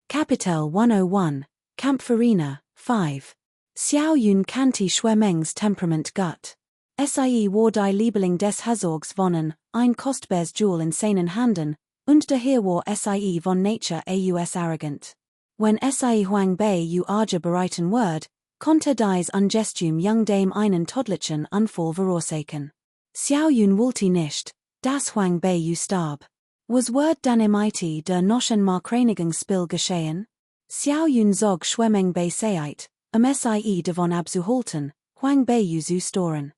Kapitel 101, Kampfarina, 5. Xiao Yun Kanti Schwemengs Temperament Gut. Sie war die Liebeling des Herzogs vonnen, ein kostbares Jewel in seinen Handen, und daher war sie von Nature aus arrogant. Wenn sie Huang Bei u arge bereiten Word, konnte dies ungestum jung Dame einen toddlichen Unfall veroorsaken. Xiao Yun wollte nicht, das Huang Bei u starb. Was Word dann im IT der noschen Markrenigung-Spill geschehen? Xiao Yun zog Schwemmeng Bei seit, sie davon abzuhalten, Huang Bei u zu storen.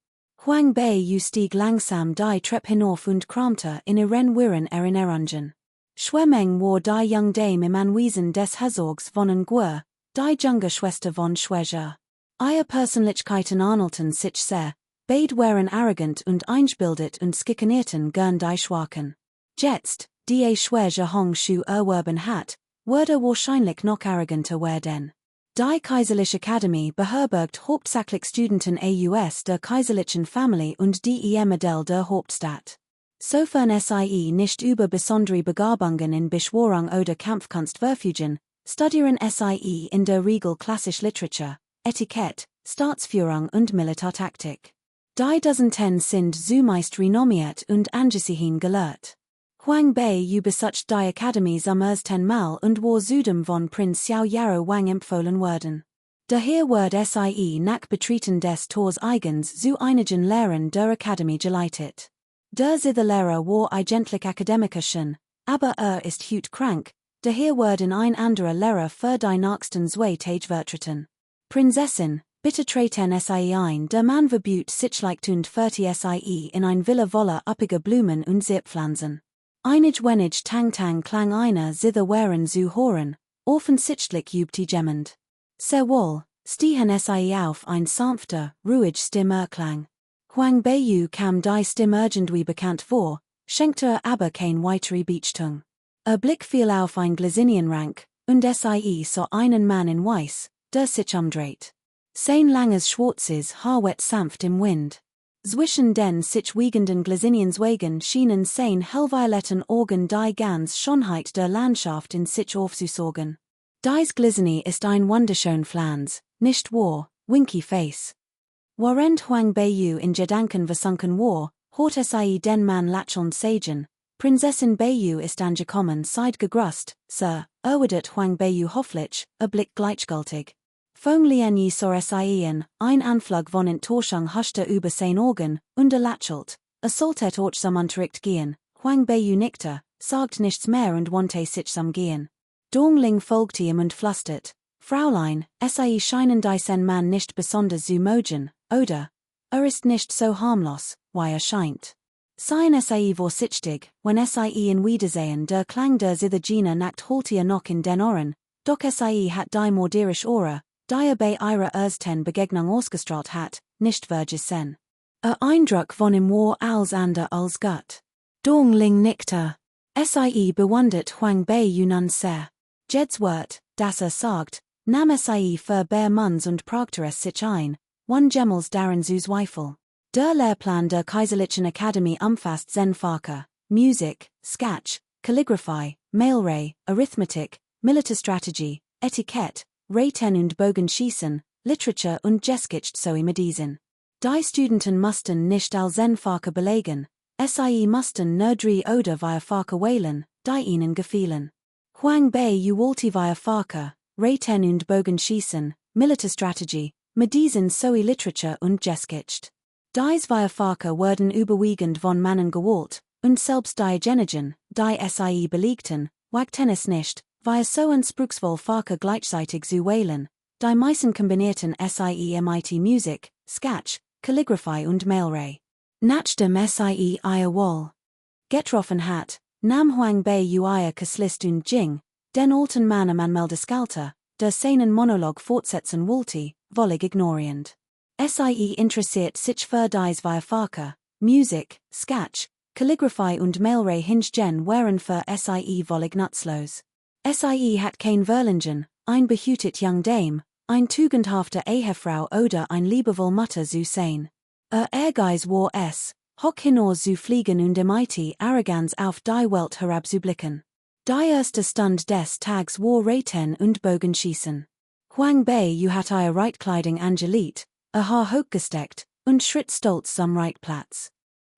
Huang Bei u stieg langsam die Treppe hinauf und kramte in ihren Wirren Erinnerungen. Schwemmeng war die jung Dame im Anwesen des Herzogs von Nguer, die junge Schwester von Schweger. Ihre Persönlichkeiten Arnolten sich sehr, beide waren arrogant und eingebildet und skikanierten gern die Schwachen. Jetzt, die Schweger Hong Shu erwerben hat, wurde wahrscheinlich noch arroganter werden. Die Kaiserliche Akademie beherbergt hauptsächlich Studenten aus der kaiserlichen Familie und die Modell der Hauptstadt. Sofern sie nicht über besondere Begabungen in Beschwörung oder Kampfkunst verfügen, studieren sie in der Regel klassisch Literatur, Etikett, Staatsführung und Militärtaktik. Die Dozenten sind zumeist renommiert und angesehen gelehrt. Huang Bei u besucht die Akademie zum ersten Mal und war zudem von Prinz Xiao Yaro Wang empfohlen worden. Daher wird sie nach Betreten des Tors eigens zu einigen Lehrern der Akademie geleitet. Der Lehrer war eigentlich Akademiker schon, aber ist heute krank, daher werden ein anderer Lehrer für die nächsten 2 Tage vertreten. Prinzessin, bitte treten sie ein, der Mann verbot sich und 40 sie in ein Villa voller üppiger Blumen und Zierpflanzen. Einig wenig Tang klang einer zither waren zu hören, offensichtlich übte jemand. Sehr wohl, stiegen sie auf ein sanfter, ruhig Stimmerklang. Huang Bei u kam die Stimme irgendwie bekannt vor, schenkte aber kein weitere Beachtung. Blick fiel auf ein Glasinienrank, und sie sah einen Mann in Weiß, der sich umdreht. Sein langes schwarzes Haar wet sanft im Wind. Zwischen den sich wiegenden Glasinienswegen schienen sein hellvioletten Augen die ganz Schönheit der Landschaft in sich aufzusorgen. Dies Glasini ist ein wunderschön Flans, nicht wahr, winky face. Während Huang Bei u in Gedanken versunken war, hort sie den Mann lächelnd sagen, Prinzessin Bei u ist angekommen, seid gegrüßt, Sir, erwidert Huang Bei u hoffentlich, Blick gleichgültig. Fong Lien yi sah sie ein Anflug von Enttäuschung huschte über sein Augen, und lächelt, sollte auch zum Unterricht gehen, Huang Bei u nickte, sagt nichts mehr und wandte sich zum Gehen. Dongling folgte ihm und flüstert, Fräulein, sie scheinen diesen Mann nicht besonders zu mögen, oder? Ist nicht so harmlos, wie scheint. Seien sie vorsichtig, wenn sie in Wiedersehen der Klang der Zithergina nacht holt ihr noch in den Ohren, doch sie hat die morderische Aura, die bei ihrer ersten Begegnung ausgestrahlt hat, nicht vergessen. Eindruck von ihm war als ander als gut. Dongling nickte. Sie bewundert Huang Bei u nun sehr. Jeds Wort, das sagt, nahm sie für bare Manns und pragte es sich ein, one Gemmels darin zu Zweifel. Der Lehrplan der Kaiserlichen Akademie umfasst Zenfacher, Musik, Sketch, Calligraphy, Mailray, Arithmetik, Militärstrategie, Etikett, Räten und Bogenschießen, Literatur und Geschichte sowie Medizin. Die Studenten mussten nicht als Zenfacher belegen, sie mussten nur 3 oder 4 Facher wählen, die ihnen gefielen. Huang Bei u wollte 4 Facher, Räten und Bogenschießen, Militärstrategie, Medizin sowie Literatur und Geschichte. Dies 4 Facher wurden überwiegend von Männern gewählt, und selbst diejenigen, die sie belegten, wagten es nicht, weil so anspruchsvoll Facher gleichzeitig zu wählen, die meisten kombinierten sie mit Musik, Sketch, Calligraphy und Mailray. Nachdem sie ihr Wohl getroffen hat, nahm Huang Bei u ihr Kasslist und ging, den alten Mann am Anmeldescalter, der seinen Monolog fortsetzen wollte, völlig ignorierend. Sie interessiert sich für dies 4 Facher, Musik, Sketch, Calligraphy und Mailray hingegen waren für sie völlig nutzlos. Sie hat kein Verlingen, ein behütet Young Dame, ein tugendhafter Ehefrau oder ein liebevoll Mutter zu sein. Ehrgeiz war es, hoch hinaus zu fliegen und mit Arroganz auf die Welt herabzublicken. Die erste Stund des Tags war Raten und Bogenschießen. Huang Bei hat ihr Reitkleidung angeliert, a Haar hochgesteckt, und Schritt stolz zum Reitplatz.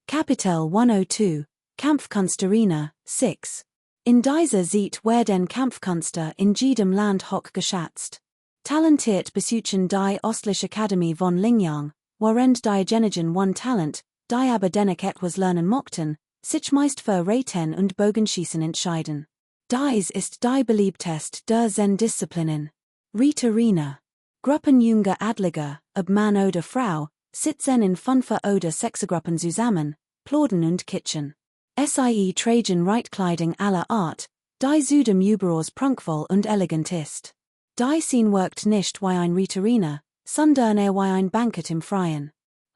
Kapitel 102, Kampfkunsterina, 6. In dieser Zeit werden Kampfkünste in jedem Land hoch geschätzt. Talentiert besuchen die Ostliche Akademie von Lingyang, während diejenigen one Talent, die aber dennoch etwas lernen mochten, sich meist für Raten und Bogenschießen entscheiden. Dies ist die beliebtest der Zen-Disziplinen. Rhetorina. Gruppen junger Adliger, ob Mann oder Frau, sitzen in 5 oder 6 Gruppen zusammen, plaudern und kitchen. Sie tragen Reitkleidung aller Art, die zudem überaus prunkvoll und elegant ist. Die Scene wirkt nicht wie ein Rhetorina, sondern eher wie ein Banket im Freien.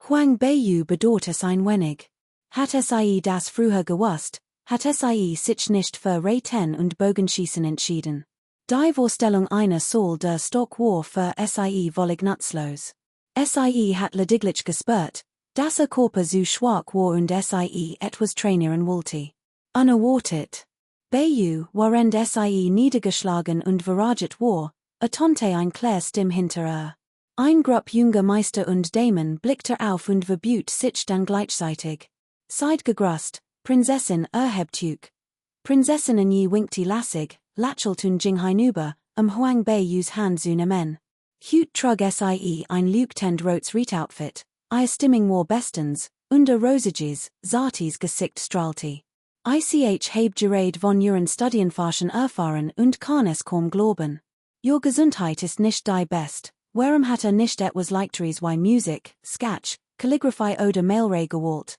Huang Bei bedauert es ein wenig. Hat sie das früher gewusst, hat sie sich nicht für Raten und Bogenschießen entschieden. Die Vorstellung einer Soll der Stock war für sie völlig nutzlos. Sie hat lediglich gespürt, dass ihr Körper so schwach war und sie etwas trainieren wollte. Unerwartet. Bei während sie niedergeschlagen und verraget war, ertönte ein klar Stimme hinter ihr. Ein Grupp junger Meister und Damen blickte auf und verbot sich dann gleichzeitig. Seid gegrüßt, Prinzessin erhebt. Prinzessinnen je winkte lassig, lächelt und ging hinüber, Huang Bei's Hand zu nehmen. Hut trug sie ein leuchtend rotes Reitoutfit, ihr Stimming war bestens, und rosiges, zartes Gesicht strahlte. Ich habe gerade von ihren Studienfahrten erfahren und kann es kaum glauben. Your Gesundheit ist nicht die best, warum hat nicht etwas Leichteres wie Musik, Sketch, Calligraphy oder Malerei gewollt?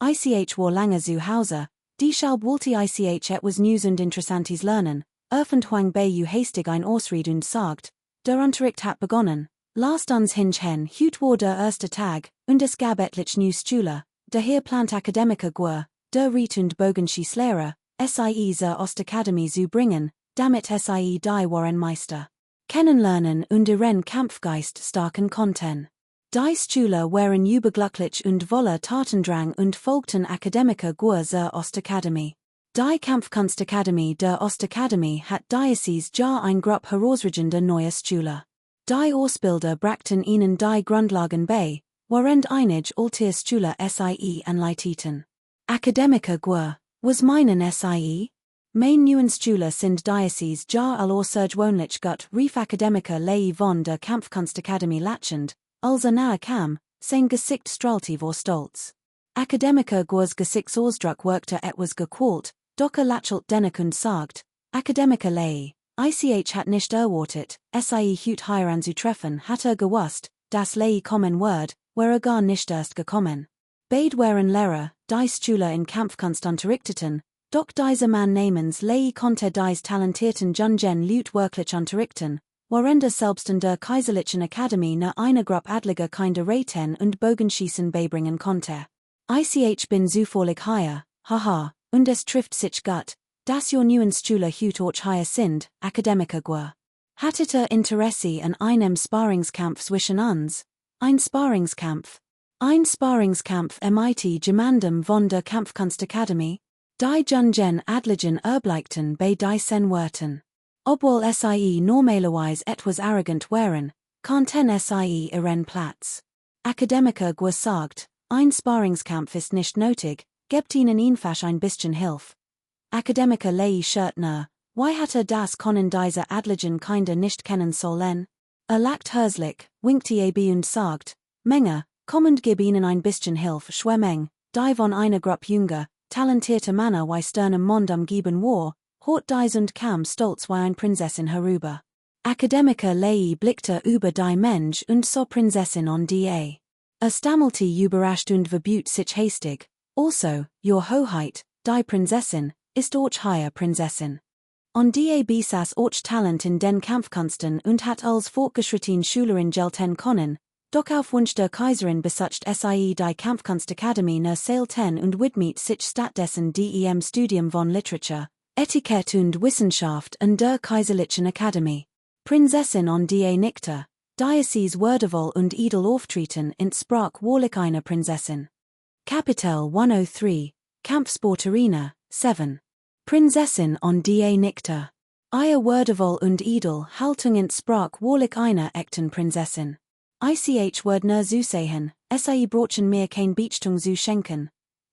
Ich war lange zu Hause, deshalb wollte ich etwas News und Interessantes lernen, öffnet Huang Bei hastig ein Ausrede und sagt, der Unterricht hat begonnen, lasst uns hinchen, heut war der erste Tag, und es gab etliche News Schüler, der hier plant Akademiker gwar, der Riet und Bogenschießlehrer, sie zur Ostakademie zu bringen, damit sie die waren Meister kennenlernen und ihren Kampfgeist starken konnten. Die Schüler waren überglücklich und voller Tatendrang und folgten Akademiker gwar zur Ostakademie. Die Kampfkunstakademie der Ostakademie hat dieses Jahr ein Grupp herausragender neuer Schüler. Die Ausbilder brachten ihnen die Grundlagen bei, während einige alte Schüler sie anleiteten. Akademiker gwar, was meinen sie? Mein neuen Schüler sind dieses Jahr all außergewöhnlich gut Rief Akademiker lei von der Kampfkunstakademie lachend, als nahe kam, sein Gesicht strahlte vor Stolz. Akademiker gwars Gesichtsausdruck wirkte etwas gequält, doch lächelt dennoch und sagt, Akademiker lei, ich hat nicht erwartet, sie heut hier anzutreffen hat gewusst, das lei kommen wird, wäre gar nicht erst gekommen. Beid waren Lehrer, die Schüler in Kampfkunst unterrichteten, doch dieser Mann namens lei konnte dies talentierten Jungen Leut wirklich unterrichten, während selbst in der Kaiserlichen Akademie ne eine Gruppe Adliger keine Raten und Bogenschießen beibringen konnte. Ich bin zufällig hier, haha, und es trifft sich gut, dass your neuen Schüler heut auch hier sind, Akademiker gwar. Hattet ihr Interesse an einem Sparringskampf zwischen uns? Ein Sparringskampf. Ein Sparringskampf MIT jemandem von der Kampfkunstakademie? Die Jungen Adligen erblickten bei diesen Worten. Obwohl sie normalerweise etwas arrogant wären, kannten sie ihren Platz. Akademiker gwar sagt, ein Sparringskampf ist nicht nötig, gebt ihnen einfach ein bisschen Hilfe. Akademiker lei Schurtner, why hat das können diese Adligen kinder nicht kennen sollen? Lacht herzlich, winkte ab und sagt, Menge, komm und gib ihnen ein bisschen Hilfe Schwemmeng, die von einer Gruppe junger, talentierter Männer wie sternem Mond umgeben war, hort dies und kam stolz wie ein Prinzessin herüber. Akademiker lei blickte über die Mensch und sah Prinzessin on da. Stammelte überrascht und verbot sich hastig, also, your Hoheit, die Prinzessin, ist auch hier Prinzessin. On da saß auch Talent in den Kampfkunsten und hat als fortgeschrittene Schülerin gelten können, doch auf Wunsch der Kaiserin besucht sie die Kampfkunstakademie ne selten und widmet sich stattdessen dem Studium von Literatur, Etikett und Wissenschaft an der Kaiserlichen Akademie. Prinzessin on da nickte, Diocese würdevoll und edel auftreten entsprach wahrlich einer Prinzessin. Kapitel 103, Kampfsportarena, 7. Prinzessin on da Nikta. Ihr Wordevol und Edel Haltung ins Sprach Warlich einer echten Prinzessin. Ich Word nur zusehen, sie Brochen mir kein Beachtung zu schenken.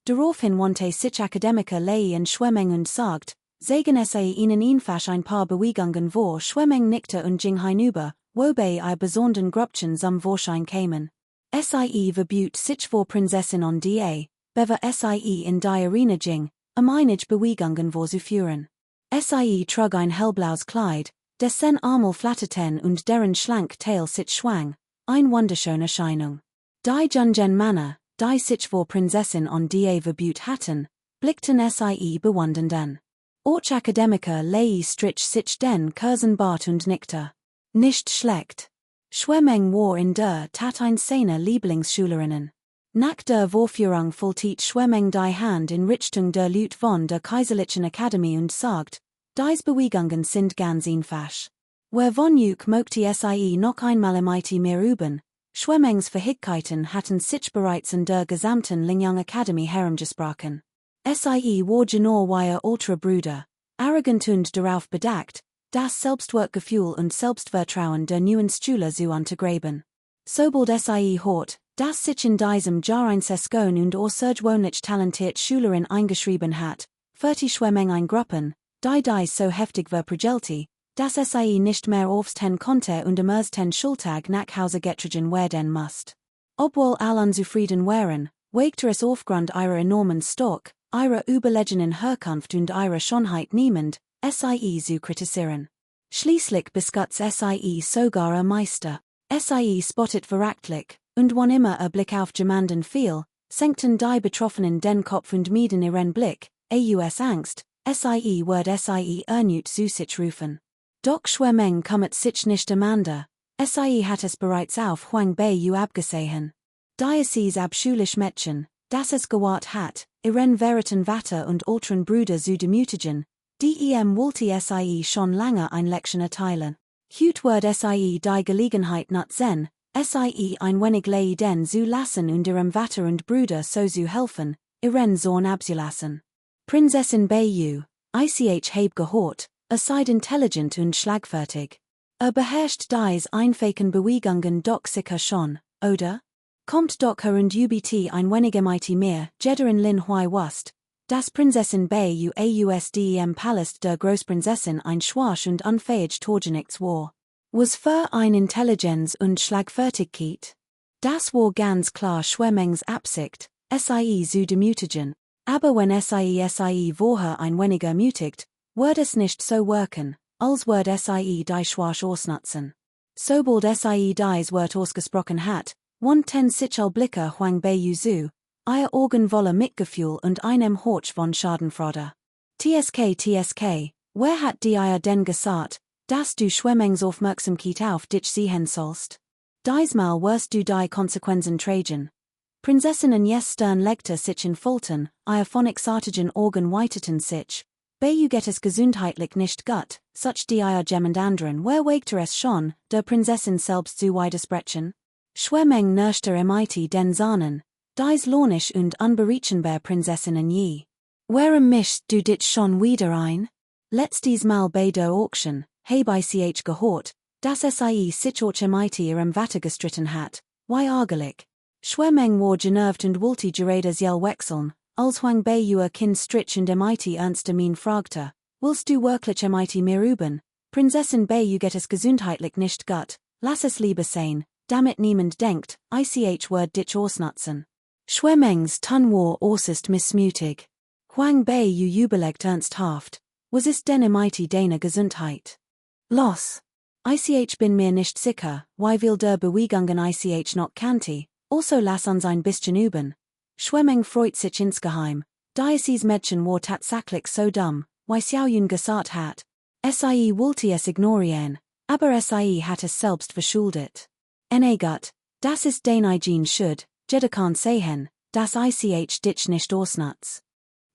Daraufhin wandte sich Akademiker lei und Schwemmeng und sagt, sagen sie ihnen einfach ein paar Bewegungen vor Schwemmeng nickte und ging hinüber, wobei ihr besonderen Grüppchen zum Vorschein kämen. Sie verbüht sich vor Prinzessin on da, bever sie in die Arena ging, einige Bewegungen vorzuführen. Sie trug ein hellblaues Kleid, dessen Armel flatterten und deren schlank Tail sich schwang, ein wunderschöne Erscheinung. Die jungen Männer, die sich vor Prinzessin on da verbüht hatten, blickten sie bewundernd an. Och Akademiker lei strich sich den Kursenbart und nickte. Nicht schlecht. Schwemmeng war in der Tat ein seiner Lieblingsschülerinnen. Nach der Vorführung vollzieht Schwemmeng die Hand in Richtung der Leute von der Kaiserlichen Akademie und sagt, dies Bewegungen sind ganz einfach. Wer von euch möchte sie noch einmal mehr üben? Schwemmengs Fähigkeiten hatten sich bereits in der gesamten Lingyang Akademie herumgesprochen. Sie war genau wie ihr älterer Bruder, arrogant und darauf bedacht, das Selbstwertgefühl und Selbstvertrauen der neuen Schüler zu untergraben. Sobald sie hört, dass sich in diesem Jahr ein Seskon und außergewöhnlich talentiert Schülerin eingeschrieben hat, führte Schwemmeng ein Gruppen, die dies so heftig verprügelte, dass sie nicht mehr aufstehen konnte und am ersten Schultag nach Hause getragen werden musste. Obwohl alle unzufrieden waren, wagte es aufgrund ihrer enormen Stock, ihrer überlegenen Herkunft und ihrer Schönheit niemand, sie zu kritisieren. Schließlich beschützt sie sogar ihr Meister. Sie spottet verachtlich, und wann immer Blick auf jemanden fiel, senkten die Betroffenen den Kopf und mieden ihren Blick, aus Angst, wird sie erneut zu sich rufen. Doch Schwemmeng kommt sich nicht amanda, sie hat es bereits auf Huang Bei abgesehen. Dies abschulisch Mädchen, das es gewahrt hat, ihren veriten Vater und älteren Bruder zu demütigen, wollte sie schon lange ein Leckchen erteilen. Hut wird sie die Gelegenheit nutzen, sie ein wenig leiden zu lassen und ihrem Vater und Bruder so zu helfen, ihren Sohn abzulassen. Prinzessin Bei, ich habe gehört, seid intelligent und schlagfertig. Beherrscht dies einfachen Bewegungen doch sicher schon, oder? Kommt doch und ubt ein wenig mehr, jederen Lin Hui wust, dass Prinzessin Bei ausdem Palast der Großprinzessin ein schwasch und unfähig Torgenichts war. Was für ein Intelligenz und Schlagfertigkeit? Das war ganz klar Schwemmengs Absicht, sie zu demütigen, aber wenn sie vorher ein wenig ermutigt, wird es nicht so wirken, als wird sie die schwasch ausnutzen. Sobald sie dies Wort ausgesprochen hat, wandten sich all Blicke Huang Bei zu, ihr Augen voller Mitgefühl und einem Horch von Schadenfreude. TSK, wer hat dir denn gesagt, dass du Schwemmengs Aufmerksamkeit auf dich sehen sollst? Diesmal wirst du die Konsequenzen tragen. Prinzessinnen Stern legte sich in Folten, ihr von exartigen Augen weiteten sich. Bei geht es gesundheitlich nicht gut, such die jemand anderen, wer wagte es schon, der Prinzessin selbst zu widersprechen? Schwemmeng nörschte den Sahnen, dies lohnisch und unberechenbar Prinzessinnen je. Warum mischst du dich schon wieder ein? Letztes Mal bei der Auction, habe ich gehört, dass sie sich auch ihrem Vater gestritten hat, wie ärgerlich. Schwemmeng war genervt und wollte gerade Yell wechseln, als Huang Bei ihr Kind strich und ernste Mien fragte, willst du wirklich mehr üben? Prinzessin Bei geht es gesundheitlich nicht gut, lass es lieber sein, damit niemand denkt, ich wird dich ausnutzen. Schwemmengs Ton war äußerst missmutig. Huang Bei überlegt ernsthaft, was ist denn deine Gesundheit? Los. Ich bin mir nicht sicher, wie will der Bewegungen ich noch kannte, also lass uns ein bisschen üben. Schwemmeng freut sich insgeheim, dieses Mädchen war tatsächlich so dumm, wie Xiaoyun gesagt hat. Sie wollte es ignorieren, aber sie hat es selbst verschuldet. Gut, das ist den Hygiene schuld, jeder kann sehen, dass ich dich nicht ausnutz.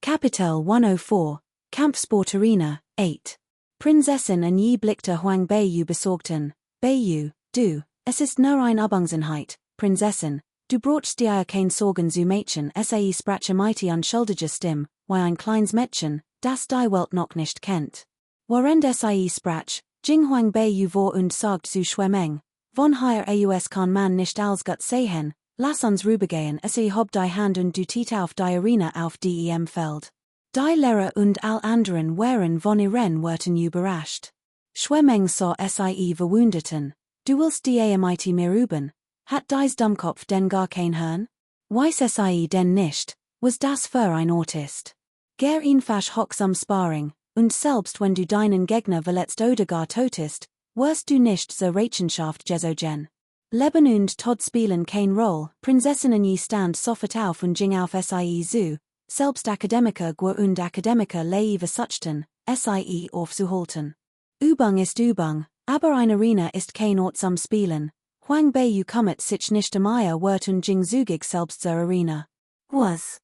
Kapitel 104, Kampfsportarena, 8. Prinzessin und je blickte Huang Bei besorgten, Bei, du, es ist nur ein Übungsinheit, Prinzessin, du brauchst dir kein Sorgen zu Mädchen, sie sprache mighty unschuldige Stimme, wie ein kleines Mädchen, das die Welt noch nicht kennt. Warend sie sprach, Jinghuang bei u vor und sagt zu Schwemmeng, von hier aus kann man nicht als gut sehen, lass uns rübergehen, hob die Hand und du tiet auf die Arena auf dem Feld. Die Lehrer und all anderen waren von ihren Worten überrascht. Schwemmeng sah sie verwundeten, du willst die mit mir üben, hat dies Dummkopf denn gar kein Hirn? Weiss sie denn nicht, was das für ein Autist? Ger einfach hoch am Sparring, und selbst wenn du deinen Gegner verletzt oder gar totest, wirst du nicht so Rechenschaft gezogen. Leben und Tod spielen kein Roll, Prinzessinnen je stand sofort auf und ging auf sie zu, selbst Akademiker und Akademiker lei versuchten, sie aufzuhalten. Übung ist Übung, aber eine Arena ist kein Ort zum Spielen. Huang bei kommet sich nicht mir Wort und ging zugig selbst zur Arena. Was?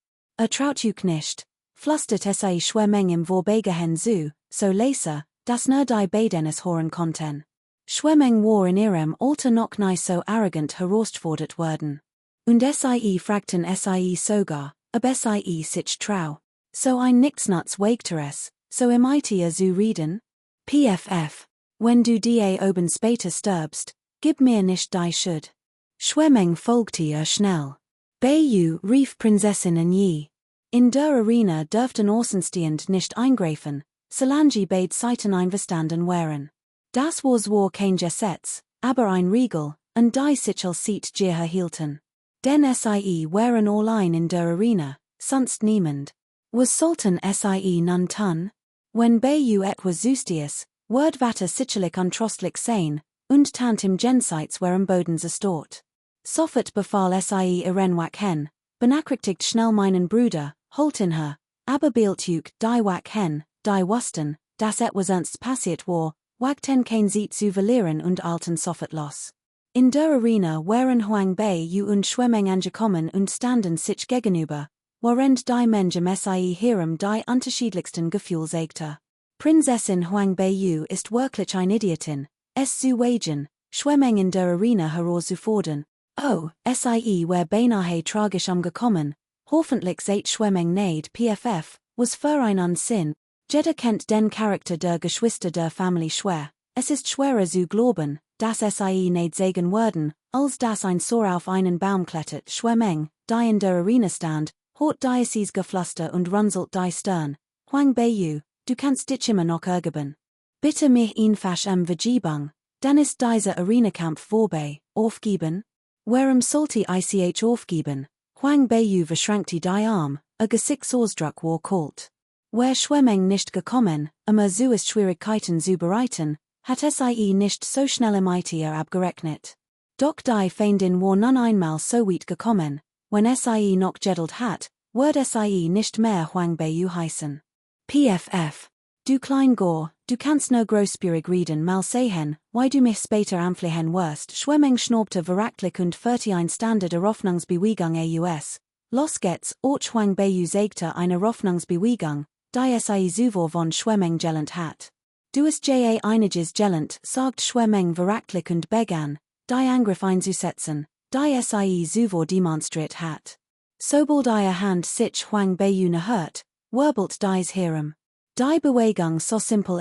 Traut nicht, flüstert sie Schwemmeng im Vorbeigen zu, so leise, dass nur die Bedenes hören konnten. Schwemmeng war in ihrem Alter noch nicht so arrogant herausgefordert worden. Und sie fragten sie sogar, ob sie sich trau. So ein Nichtsnutz wagteres, so ihr zu reden? PFF. Wenn du die oben später stirbst, gib mir nicht die Schuld. Schwemmeng folgte ihr schnell. Bei rief Prinzessinnen je. In der Arena dürften Außenstehend nicht eingreifen, solange beide Seiten einverstanden wären. Das war zwar kein Gesetz, aber ein Regel, und die sich als Seat hielten. Denn sie waren allein in der Arena, sonst niemand. Was sollten sie nun tun? Wenn bei etwas Zustiers, word vater sicherlich untrostlich sein, und tant im Jenseits were am Boden zerstört. Sofort befahl sie ihren hen, benachrichtigt schnell meinen Bruder, holt in her, aber beeldtug die hen, die wussten, dass etwas ernst passiert war, wagten kein Seat zu verlieren und alten sofort los. In der Arena waren Huang bei und Schwemmeng angekommen und standen sich gegenüber, während die Menschen sie hirem die unterschiedlichsten Gefühl zeigte. Prinzessin Huang bei ist wirklich ein Idiotin, es zu wagen, Schwemmeng in der Arena herauszufordern. Oh, sie wär beinahe tragisch umgekommen, hoffentlich seht Schwemmeng nicht PFF, was für ein Unsinn. Jeder kennt den Charakter der Geschwister der Familie schwer, es ist schwerer zu glauben, dass sie nicht sagen würden, als dass ein Sor auf einen Baum klettert. Schwemmeng, die in der Arena stand, hort dies Geflüster und runzelt die Stirn. Huang bei, du kannst dich immer noch ergeben. Bitte mich einfach Vergebung, dann ist dieser Arenakampf vorbei, aufgeben? Warum sollte ich aufgeben? Huang bei verschränkte die Arm, Gesichtsausdruck war kalt. Wär Schwemmeng nicht gekommen, so ist Schwierigkeiten zu bereiten, hat sie nicht so schnell mit ihr abgerechnet. Doch die Feindin war nun einmal so weit gekommen, wenn sie noch gedacht hat, würde sie nicht mehr Huang bei heißen. PFF. Du Kleingor, du kannst nur großspurig reden mal sehen, why du mich später anflehen wirst. Schwemmeng schnaubte verachtlich und führte ein Standard Eröffnungsbewegung aus. Los geht's, Huang bei sagte eine Eröffnungsbewegung, die sie zuvor von Schwemmeng gelernt hat. Du ist einiges gelernt, sagt Schwemmeng verachtlich und begann, die Angriff einzusetzen, die sie zuvor demonstriert hat. Sobald ihr Hand sich Huang bei hört, wirbelt dies Hirem. Die Bewegung so simpel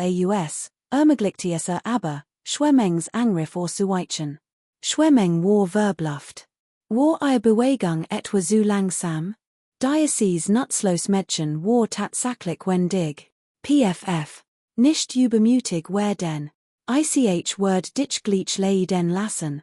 ermöglichte es aber, Schwemmengs Angriff auszuweichen. Schwemmeng war verbluft. War ihre Bewegung etwa zu langsam? Dies nutzlos Mädchen war tatsächlich wendig. PFF. Nicht übermütig werden. Word dich gleich leiden lassen.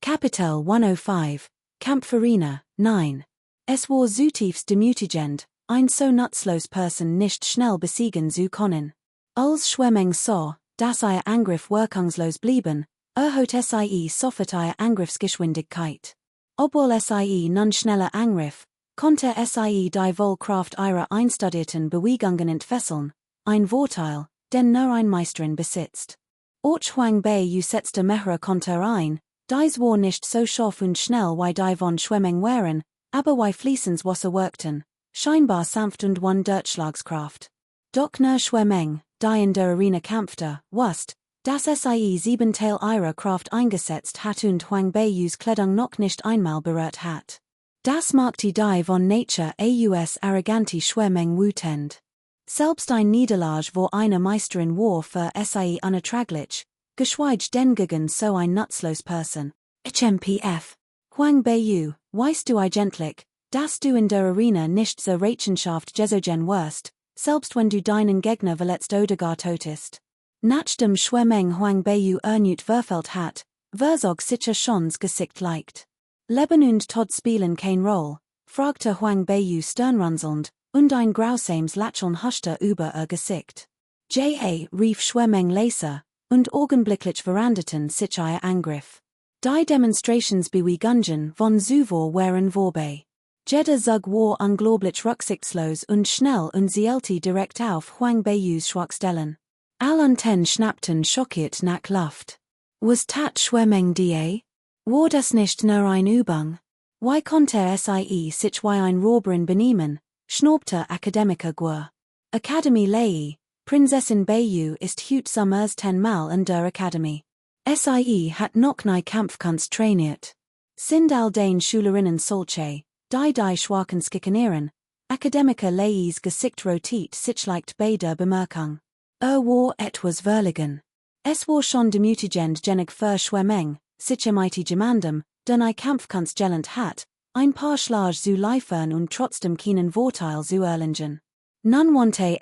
Kapitel 105. Kampfarena, 9. Es war zutiefst demütigend, ein so nutzlos Person nicht schnell besiegen zu können. Als Schwemmeng sah, dass ihr Angriff wirkungslos blieben, erhöht sie sofort ihre Angriffsgeschwindigkeit. Obwohl sie nun schneller angriff, konnte sie die Wohlkraft ihrer einstudierten Bewegungen entfesseln, ein Vorteil, den nur ein Meisterin besitzt. Huang bei setzte mehrere Konter ein, dies war nicht so scharf und schnell wie die von Schwemmeng waren, aber wie fließend Wasser wirkten, scheinbar sanft und one Durchschlagskraft. Doch nur Schwemmeng, die in der Arena kämpfte, wusste, dass sie 7 Teil ihrer Kraft eingesetzt hat und Huang Bei's Kleidung noch nicht einmal berührt hat. Das machte die von Nature aus arroganti Schwemmeng wütend. Selbst ein Niederlage vor einer Meisterin war für sie unerträglich, geschweige denn gegen so ein nutzlos Person. HMPF. Huang Beiyu, weißt du eigentlich, dass du in der Arena nicht zur Rechenschaft gezogen wirst, selbst wenn du deinen Gegner verletzt oder gar tot ist. Nach dem Schwemmeng Huang Beiyu erneut verfehlt hat, verzog sicher schons Gesicht leicht. Leben und Tod spielen kein Roll, fragte Huang Beiyu sternrunzelnd, und ein grausames Lächeln huschte über Gesicht. Rief Schwemmeng leise, und augenblicklich veränderten sich ihr Angriff. Die Demonstrations bewiegen von zuvor waren vorbei. Jeder Zug war unglaublich rücksichtslos und schnell und zielte direkt auf Huang Beiyus Schwachstellen. Alle Antennen schnappten schockiert nach Luft. Was tat Schwemmeng die? War das nicht nur ein Übung? Why konnte sich wie ein Räuberin benehmen, schnaubte Akademiker Guer. Academy Lei, Prinzessin Beiyu ist heute summers 10-mal in der Akademie. Hat noch nie Kampfkunst trainiert. Sind all den Schülerinnen solche, die schwachen Skickenieren, Akademiker Leis Gesicht rotiert sich leicht bei der Bemerkung. War etwas verlegen. Es war schon demütigend genig für Schwemmeng, sich mighty gemandem, denn I Kampfkunst gelernt hat, ein paar Schläge zu liefern und trotzdem keinen Vorteil zu erlangen. Nun wandte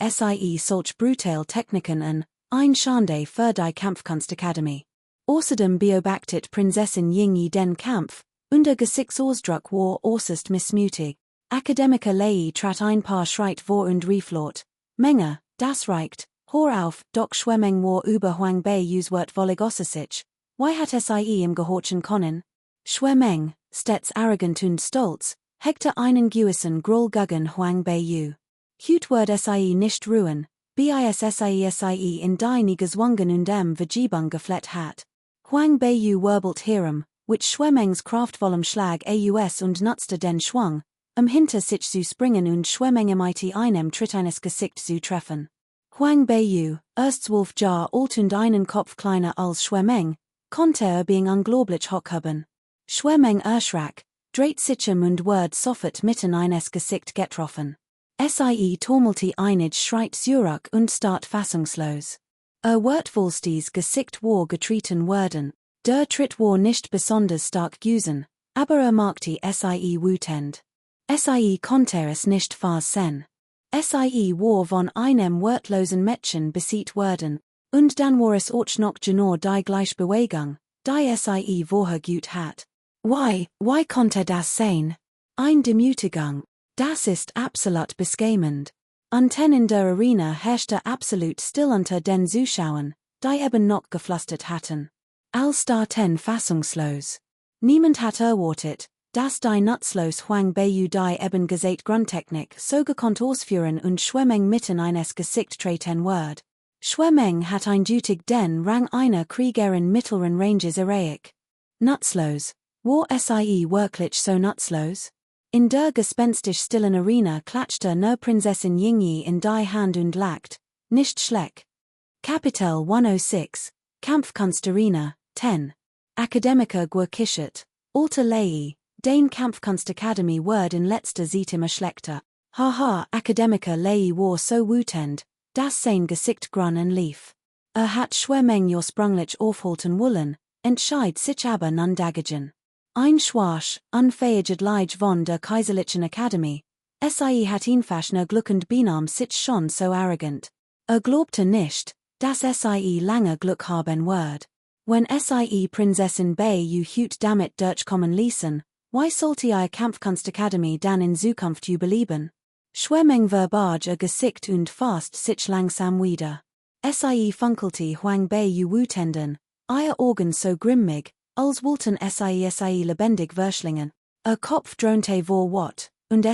solch brutal Techniken an, ein Schande für die Kampfkunstakademie. Außerdem beobachtet Prinzessin Yingyi den Kampf, und der Gesichtsausdruck war äußerst missmutig. Akademiker Lei trat ein paar Schritt vor und rief laut, Menge, das reicht, hör auf, doch Schwemmeng war über Huang Beiyus Wort sich. Why hat im gehorchen können? Schwemmeng, stets arrogant und stolz, hegte einen gewissen Groll gegen Huang Beiyu. Hut wird nicht ruhen, bis in die gezwungen und Vergebung gefleht hat. Huang Beiyu wirbelt herum, which Schwemmengs kraftvollem Schlag aus und nutzte den Schwung, hinter sich zu springen und Schwemmeng einem Tritt eines Gesicht zu treffen. Huang Beiyu, erst 12 Jahre alt und einen Kopf kleiner als Schwemmeng, konnte being unglaublich hoch haben. Schwemmeng erschrak, dreht sich und wird sofort mitten eines Gesicht getroffen. Turmelte einig Schreit zurück und start fassungslos. Wird Volstis Gesicht war getreten werden, der Tritt war nicht besonders stark gewesen, aber machte wütend. Konnte es nicht fassen. War von einem wertlosen Mädchen besiegt worden, und dann war es auch noch genau die gleiche Bewegung, die vorher gut hat. Why konnte das sein? Ein Demütigung. Das ist absolut beschämend. In der Arena herrschte absolut still unter den Zuschauern, die eben noch geflüstert hatten. All starten fassungslos. Niemand hat erwartet, dass die nutzlos Huang Beiyu die eben gesagt Grundtechnik so gekonnt ausführen und Schwemmeng mitten eines Gesicht treten wird. Schwemmeng hat eindeutig den Rang einer Kriegerin mittleren Ranges erreicht. Nutzlos. War wirklich so nutzlos? In der gespenstisch stillen Arena klatschte nur Prinzessin Yingyi in die Hand und lacht, nicht schlecht. Kapitel 106, Kampfkunstarena, 10. Akademiker Guer kichert, alte Lei, den Kampfkunstakademie wird in letzter Zeit immer schlechter. Haha, Akademiker Lei war so wütend, dass sein Gesicht grunnen lief. Hat Schwemmeng sprunglich aufhalten wollen, entscheid sich aber nun dagegen. Ein schwasch, unfähiged Leid von der Kaiserlichen Akademie, hat ihn fast nur glückend benahm sich schon so arrogant. Glaubte nicht, dass lange Glück haben wird. Wenn Prinzessin Beiyu hut damit durchkommen ließen, why sollte Kampfkunstakademie dann in Zukunft überleben? Schwemmeng verbage Gesicht und fast sich langsam wieder. Funkelte Huang Beiyu wütenden, ihr Augen so grimmig, als wollten lebendig verschlingen. Kopf drohnte vor Wort, und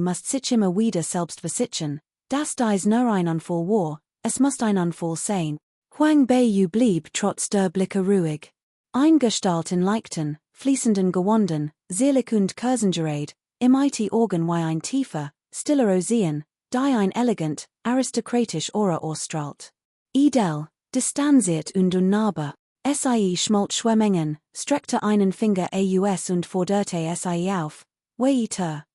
must sich immer wieder selbst versichern, dass dies nur ein Anfall war, es muss ein Anfall sein. Huang Beiyu blieb trotz der Blicke ruhig. Eingestalt in leichten, fließenden Gewanden, selig und kursengerade, imitate Augen wie ein tiefer, stiller Ozean, die ein elegant, aristokratisch Aura ausstrahlt. Idel, distanziert und unnahbar. Schmolt Schwemmengen, streckte einen Finger aus und forderte auf. Weiter.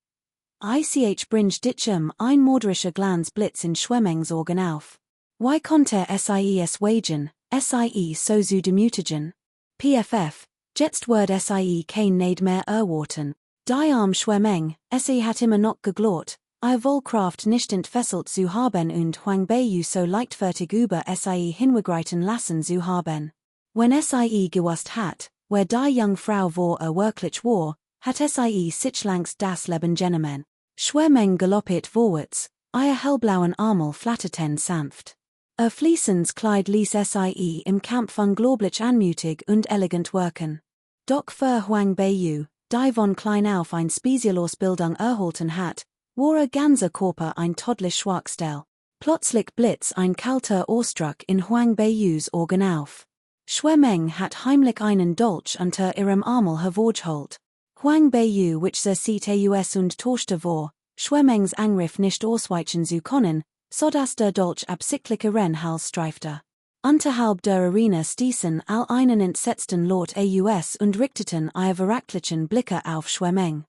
Ich bringe ditchem ein morderische Glanz Blitz in Schwemmengs Organ auf. Wie konnte sies wagen, sie so zu demutigen? PFF, jetzt word sie kein Nade mehr erwarten. Die arm Schwemmeng, hat immer noch geglort, Wohlkraft nicht entfesselt zu haben und Huang Beiyu so leichtfertig über sie hinwegreiten lassen zu haben. Wenn sie gewusst hat, wer die Jungfrau vor wirklich war, hat sie sich langs das Leben genommen. Schwemmeng galoppet vorwärts, hellblauen Armel flatterten sanft. Fließens Kleid ließ sie im Kampf unglaublich anmutig und elegant wirken. Doch für Huang Beiyu, die von klein auf ein Spezialausbildung erhalten hat, war ganzer Körper ein todlich Schwachstell. Plötzlich blitz ein kalter Ausdruck in Huang Beiyus Augen auf. Schwemmeng hat heimlich einen Dolch unter ihrem Armel hervorgeholt. Huang Beiyu which sieht aus und torschte war, Schwemmengs Angriff nicht ausweichen zu können, sodass der Dolch absichtlich ihren Hals streifte. Unterhalb der Arena stießen all einen entsetzten Laut aus und richteten ihre verächtlichen Blicke auf Schwemmeng.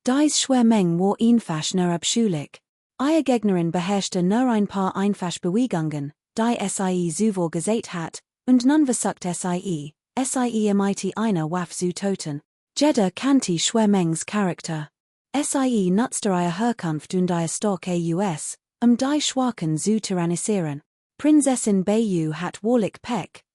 Dies Schwemmeng war einfach nur abscheulich. Ihre Gegnerin beherrschte nur ein paar einfache Bewegungen, die sie zuvor gesät hat, und nun versucht sie eine Waffe zu töten. Jeder kannte Schwemmengs Charakter. Sie nutzte ihre Herkunft und ihre starke aus, die Schwachen zu tyrannisieren. Prinzessin Beiyu hat wahrlich Pech,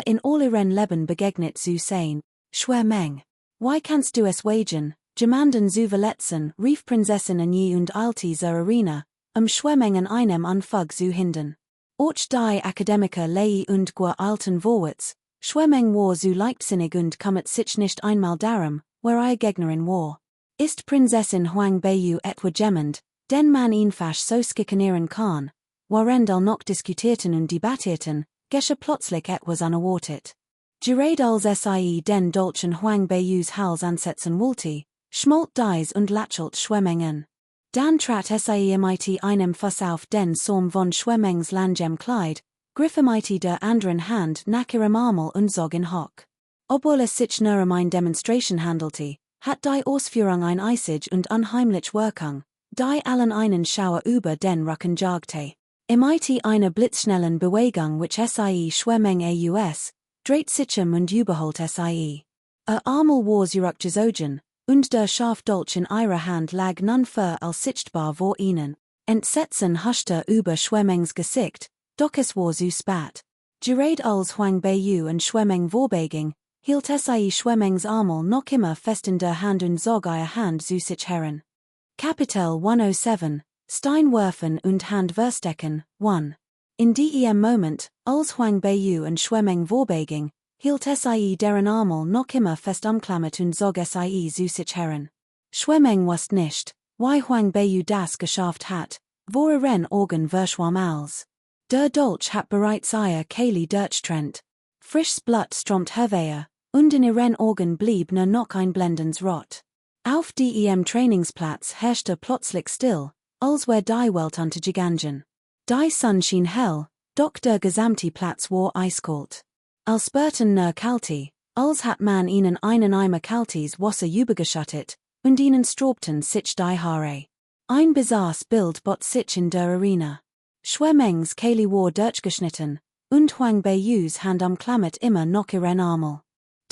in all ihren Leben begegnet zu sein. Schwemmeng, wie kannst du es wagen, jemanden zu verletzen, rief Prinzessin Anyi und eilte zur Arena, Schwemmeng an einem Anfang zu hindern. Auch die Akademiker Lei und Gua eilten vorwärts, Schwemmeng war so leichtsinnig und kümmert sich nicht einmal darum, wer ihre Gegnerin war. Ist Prinzessin Huang Beiyu etwa jemand, den man einfach so skikanieren kann, während noch diskutierten und debattierten, geschah plötzlich etwas unerwartet. Gerade als sie den Dolch in Huang Beiyus Hals ansetzen wollte, schmolt dies und lächelt Schwemmeng an. Dann trat sie mit einem Fuss auf den Saum von Schwemmengs langem Kleid, griff mit der anderen Hand nach ihrem Armel und zog ihn hoch. Obwohl es sich nur eine Demonstration handelte, hat die Ausführung ein eisig und unheimlich Wirkung, die allen einen Schauer über den Rücken jagte. Mit einer blitzschnellen Bewegung which sie Schwemmeng aus, dreht sich und überholt sie. Armel war zurückgezogen, und der Scharfdolch in ihrer Hand lag nun für als sichtbar vor ihnen. Entsetzen huschte über Schwemmengs Gesicht, doch es war zu spät. Gerade als Huang Beiyu und Schwemmeng vorbeging, hielt sie Schwemmengs Armel noch immer fest in der Hand und zog ihre Hand zu sich heran. Kapitel 107, Steinwerfen und Handverstecken, 1. In dem Moment, als Huang Beiyu und Schwemmeng vorbeging, hielt sie deren Armel noch immer fest umklammert und zog sie zu sich heran. Schwemmeng wusste nicht, wie Huang Beiyu das geschafft hat, wo ihren Augen verschwamm als. Der Dolch hat bereits ihre Kehle durchtrennt. Frisches Blut strömt hervor, und in ihren Augen blieb nur noch ein blendendes Rot. Auf dem Trainingsplatz herrschte plötzlich still, als wär die Welt untergegangen. Die Sonne schien hell, doch der gesamte Platz war eiskalt. Als Burton nur kalte, als hat man ihnen einen Eimer kaltes Wasser übergeschüttet, und ihnen strobten sich die Haare. Ein bizarres Bild bot sich in der Arena. Schwemmengs Kehle war durchgeschnitten, und Huang Beiyus Hand umklammert immer noch ihren Armel.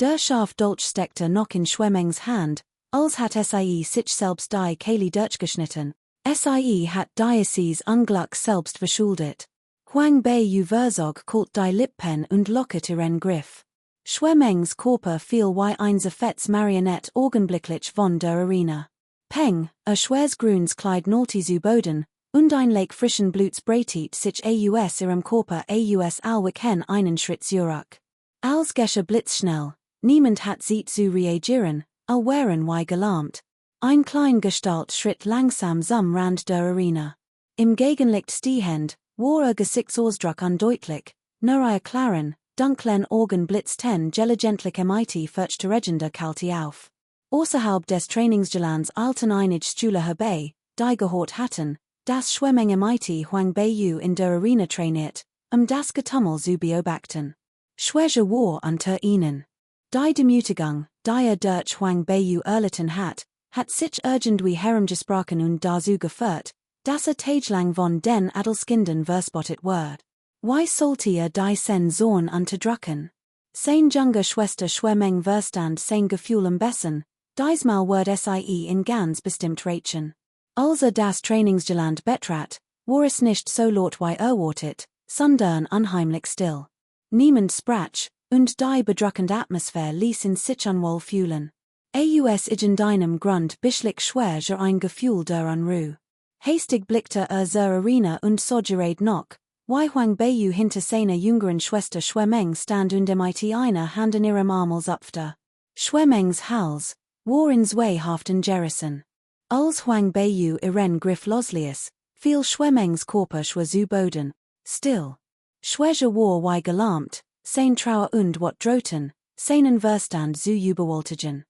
Der Scharfdolch steckte noch in Schwemmengs Hand, als hat sie sich selbst die Kehle durchgeschnitten. Sie hat dieses Unglück selbst verschuldet. Huang Beiyu verzog kalt die Lippen und lockert ihren Griff. Schwemmengs Körper fiel wie ein zerfetztes Marionett augenblicklich von der Arena. Peng, schweres grünes Kleid nollte zu Boden, und ein Lake frischen Bluts breitet sich aus ihrem Körper aus allweg einen Schritt zurück. Als geschah blitzschnell, niemand hat sie zu reagieren, all wären wie gelähmt. Ein klein Gestalt schritt langsam zum Rand der Arena. Im Gegenlicht stehend, war Gesichtsausdruck undeutlich, nur ihr klaren, dunklen Augen blitzten gelegentlich mit furchterregender Kälte auf. Außerhalb des Trainingsgeländes eilten einige Stühle herbei, die gehört hatten, das Schwemmenge mit Huang Beiyu in der Arena trainiert, das Getummel zu beobachten. Schwäche war unter ihnen. Die Demütigung, die durch Huang Beiyu erlitten hat hat sich irgendwie herumgesprochen und dazu geführt, dass Tagelang von den Adelskinden verspottet word. Why sollte die sen Zorn unterdrücken? Sein junge Schwester Schwemmeng Verstand sein Gefühl am besten, diesmal word sie in ganz bestimmt Rätchen. Also das Trainingsgeland Betrat, war es nicht so laut wie erwartet, sondern unheimlich still. Niemand sprach, und die bedrückende Atmosphäre ließ in sich unwohl fühlen. Aus in deinem Grund bischlich schwer ein Gefühl der Unruhe. Hastig blickte zur Arena und sah gerät noch, wie Huang Beiyu hinter seiner jüngeren Schwester Schwemmeng stand und mit einer Hand in ihrem Arm zapfte. Schwemmengs Hals war in zweifelhaften Gerissen. Als Huang Beiyu ihren Griff loslies, fiel Schwemmengs Körper schwer zu Boden, still. Schwäche war wie gelähmt, sein Trauer und wat drohten, seinen Verstand zu überwältigen.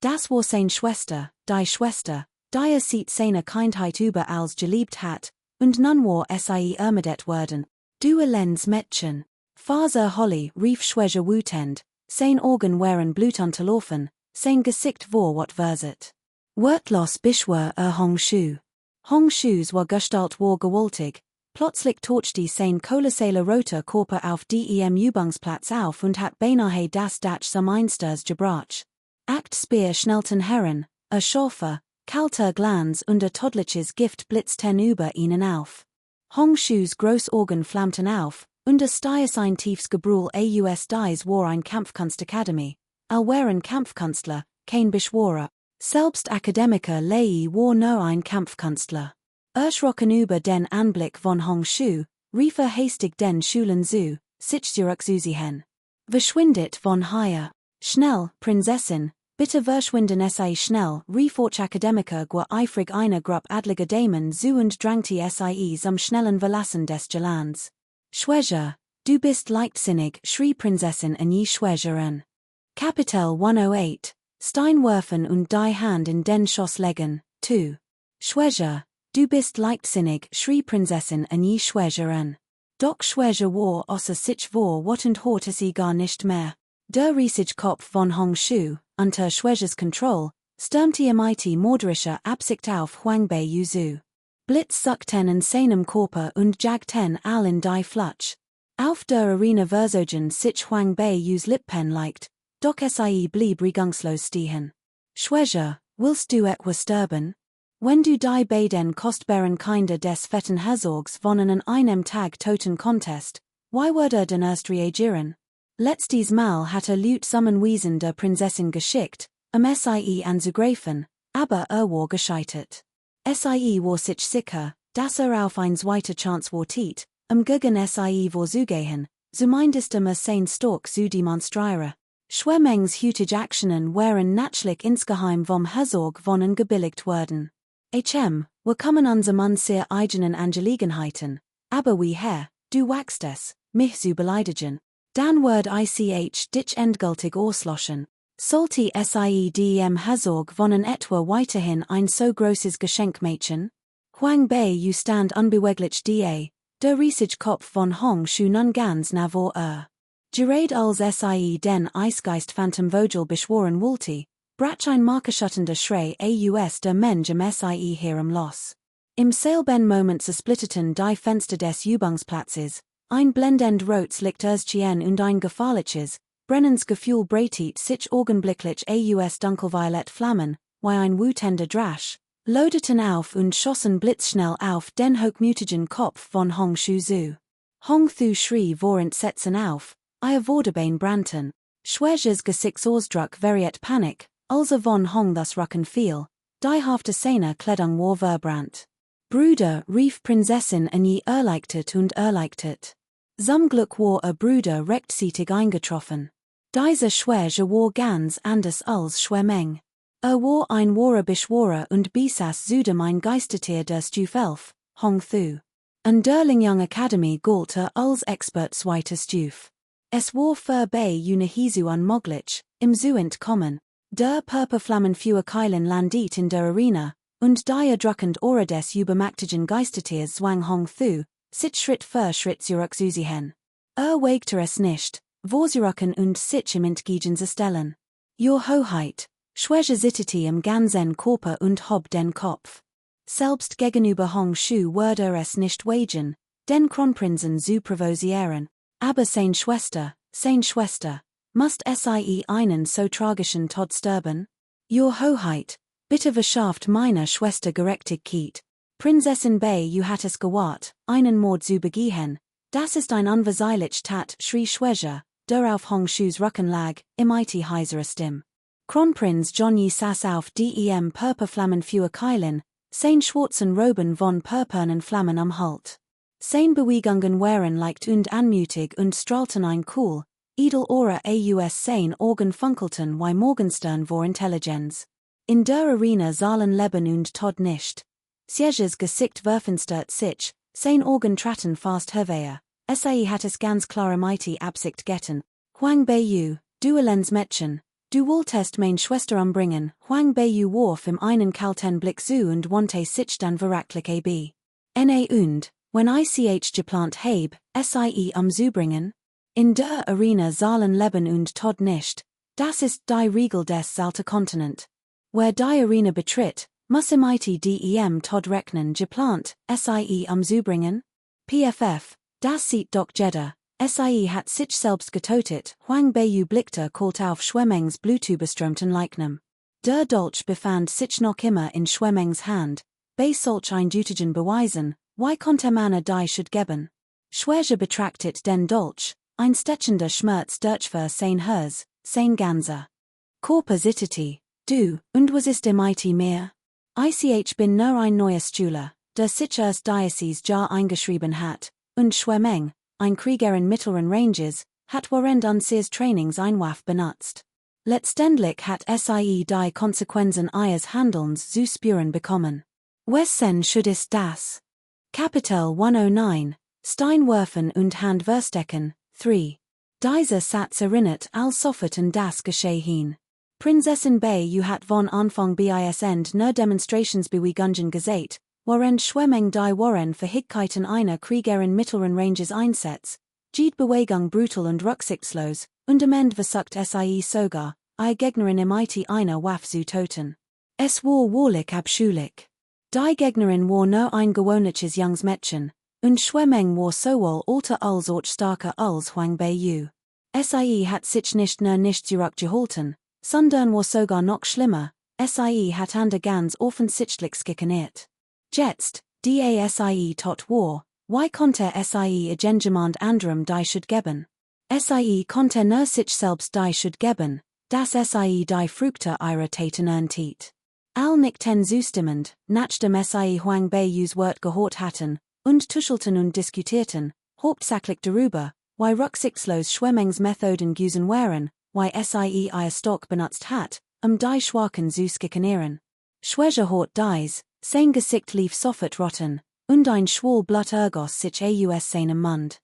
Das war seine Schwester, die sieht seine Kindheit überall geliebt hat, und nun war sie ermordet worden. Du elends Mädchen. Faser Holly rief Schwäche wütend, sein Augen waren blutunterlaufen, sein Gesicht war wat verset. Wörtlos beschwor Hong Shu's war Gestalt war gewaltig, plötzlich tauchte sein kolossale roter Körper auf dem Übungsplatz auf und hat beinahe das Dach zum Einsters gebracht. Acht Speer schnellten heran, scharfer, kalter Glanz und toddliches Gift blitzten über ihnen auf. Hong Shu's Großaugen flammten auf, und stiess ein tiefes Gebrüll aus dies war ein Kampfkunstakademie, waren Kampfkünstler, kein Beschworer. Selbst Akademiker Lei war nur ein Kampfkünstler. Erschrocken über den Anblick von Hong Shu, rief hastig den Schulen zu, sich zurückzuziehen. Verschwindet von hier. Schnell, Prinzessin, bitte verschwinden schnell, rief auch Akademiker gwa eifrig eine Gruppe adliger Damen zu und drängte sie zum schnellen Verlassen des Gelans. Schwäche, du bist leichtsinnig, schrie Prinzessin an je Schwächerin. Kapitel 108. Steinwerfen und die Hand in den Schoß legen, 2. Schwäche, du bist leichtsinnig, schrie Prinzessin an je Schwächerin. Doch Schwäche war außer sich war wat und hörte sie gar nicht mehr. Der riesige Kopf von Hong Shu, unter Schwäches Kontrolle, stürmte mit mörderischer Absicht auf Huang Beiyu zu. Blitz suckten in seinem Körper und jagten all in die Flutsch. Auf der Arena versogen sich Huang Beiyus Lippen leicht, doch sie blieb regungslos stehen. Schwäche, willst du etwas sterben? Wenn du die beiden kostbaren Kinder des fetten Herzogs von an einem Tag toten konntest, wie würde denn erst reagieren? Letztes Mal hatte Lüt Summenwiesen der Prinzessin geschickt, sie anzugreifen, aber war gescheitert. Sie war sich sicher, dass auf ein zweite Chance wartet, gegen sie vorzugehen, zumindest sein Stork zu demonstrieren. Schwemmengs heutige Aktionen waren natürlich insgeheim vom Herzog von gebilligt worden. Wir kommen unsere sehr eigenen Angelegenheiten, aber wie Herr, du wagst es, mich zu beleidigen. Dann wird dich endgültig ausloschen. Sollte sie dem Herzog von etwa weiterhin ein so großes Geschenk machen? Huang Beiyu stand unbeweglich da, der riesige Kopf von Hong Shu nun ganz nah vor Gerade als sie den Eisgeist Phantom Vogel beschworen wollte, brach ein markerschütternder Schrei aus der Mensch sie herem los. Im selben Moment zersplitterten die Fenster des Übungsplatzes, ein blendend rotes Licht erschien und ein gefährliches, brennendes Gefühl breitet sich augenblicklich aus dunkelviolett Flammen, wie ein wütender Drache, lodeten auf und schossen blitzschnell auf den hochmütigen Kopf von Hong Shu zu. Hong Thu schrie vor Entsetzen auf, ihr Vorderbein brannten, Schwäches Gesichtsausdruck verriet Panik, als von Hong das Rücken fiel, die hafte seine Kleidung war verbrannt. Bruder, rief Prinzessin an je erleichtert und erleichtert. Zum Glück war Bruder rechtzeitig eingetroffen. Dieser Schwäche war ganz anders als Schwemmeng. War ein wahrer Beschworer und besaß zudem ein Geistertier der Stufe 11, Hong Thu. An der Lingyang Academy galt als Expert zweiter Stufe. Es war für Beiyu nahezu unmöglich, im Zu entkommen. Der Purpurflammen für Keilen landet in der Arena, und die drückend Ohr des übermächtigen Geistertiers zwang Hong Thu, sich Schritt für Schritt zurückzuziehen. Wagte es nicht, vorzurücken und sich im Entgegen zu stellen. Your Hoheit, Schwäche zittete am ganzen Körper und hob den Kopf. Selbst gegenüber Hong Shu wurde es nicht wagen, den Kronprinzen zu provocieren, aber seine Schwester, must sie einen so tragischen Tod sterben? Your Hoheit, bitte verschafft meiner Schwester Gerechtigkeit. Prinzessin Bei hat es gewahrt, einen Mord zu begehen. Das ist ein unverzeihlich Tat, schrie Schwäche, der auf Hong Shus Rücken lag, imitie heiserer Stimme. Kronprinz Johnny saß auf dem Purpurflammen für Keilen, sein schwarzen Roben von purpurnen Flammen am Halt. Sein Bewegungen waren leicht und anmutig und strahlten ein cool, edel Aura aus sein Augen funkelten wie Morgenstern vor Intelligenz. In der Arena sahen Leben und Tod nicht. Sieges Gesicht verfinstert sich, sein Augen traten fast hervor. Hat es ganz klare mighty Absicht getten. Huang Beiyu, du elends Mädchen, du wolltest mein Schwester umbringen. Huang Beiyu warf im einen kalten Blick zu und wandte sich dann verracklich ab. Und, wenn ich geplant heb, sie zubringen? In der Arena sahen Leben und Tod nicht. Das ist die Regel des Salter Kontinent. Wer die Arena betritt, muss mighty dem Tod rechnen geplant, sie zubringen? PFF, das sieht doch jeder. Hat sich selbst getötet. Huang Beiyu blickte kalt auf Schwemengs blutüberströmten Leichnam. Der Dolch befand sich noch immer in Schwemengs Hand. Bei solch eindeutigen Beweisen, wie konnte man die Schuld geben? Schwäche betrachtet den Dolch, ein stechender Schmerz durch für sein Herz, sein ganzer Körper zitterte. Du, und was ist mighty mehr? Ich bin nur ein neuer Schüler, der sich erst Diocese Jar eingeschrieben hat, und Schwemeng, ein Krieger in mittleren Ranges, hat während unseres Trainings ein Waff benutzt. Letztendlich hat die Konsequenzen ihres Handelns zu spüren bekommen. Wessen Schuld ist das? Kapitel 109, Steinwerfen und Handverstecken, 3. Dieser Satz erinnert als sofort an das Geschehen. Prinzessin Bei hat von Anfang bis Ende nur Demonstrationsbewegungen gesät, während Schwemmeng die Waren Fähigkeiten einer Kriegerin mittleren Ranges einsetzt, jede Bewegung brutal und rücksichtslos, und am Ende versucht sogar, ihr Gegnerin imitie einer Waffe zu töten. Es war wahrlich abscheulich. Die Gegnerin war nur ein gewöhnliches junges Mädchen, und Schwemmeng war sowohl alter als auch starker als Huang Beiyu. Hat sich nicht nur nicht zurückgehalten, sondern war sogar noch schlimmer, hat an der ganz offensichtlich gekeniert. Jetzt, tot war, wie konnte irgendjemand anderem die Schuld geben? Konnte nur sich selbst die Schuld geben, dass die Früchte ihrer Taten erntet. All nickten zustimmend, nachdem Huang Beiyus Wort gehört hatten, und tuschelten und diskutierten, hauptsächlich darüber, wie rücksichtslos Schwemmengs Methoden gewesen waren, wie ihr Stock benutzt hat, die Schwachen zu skikanieren. Schwäche hat dies, sein Gesicht lief sofort rotten, und ein Schwall Blut ergoss sich aus seinem Mund.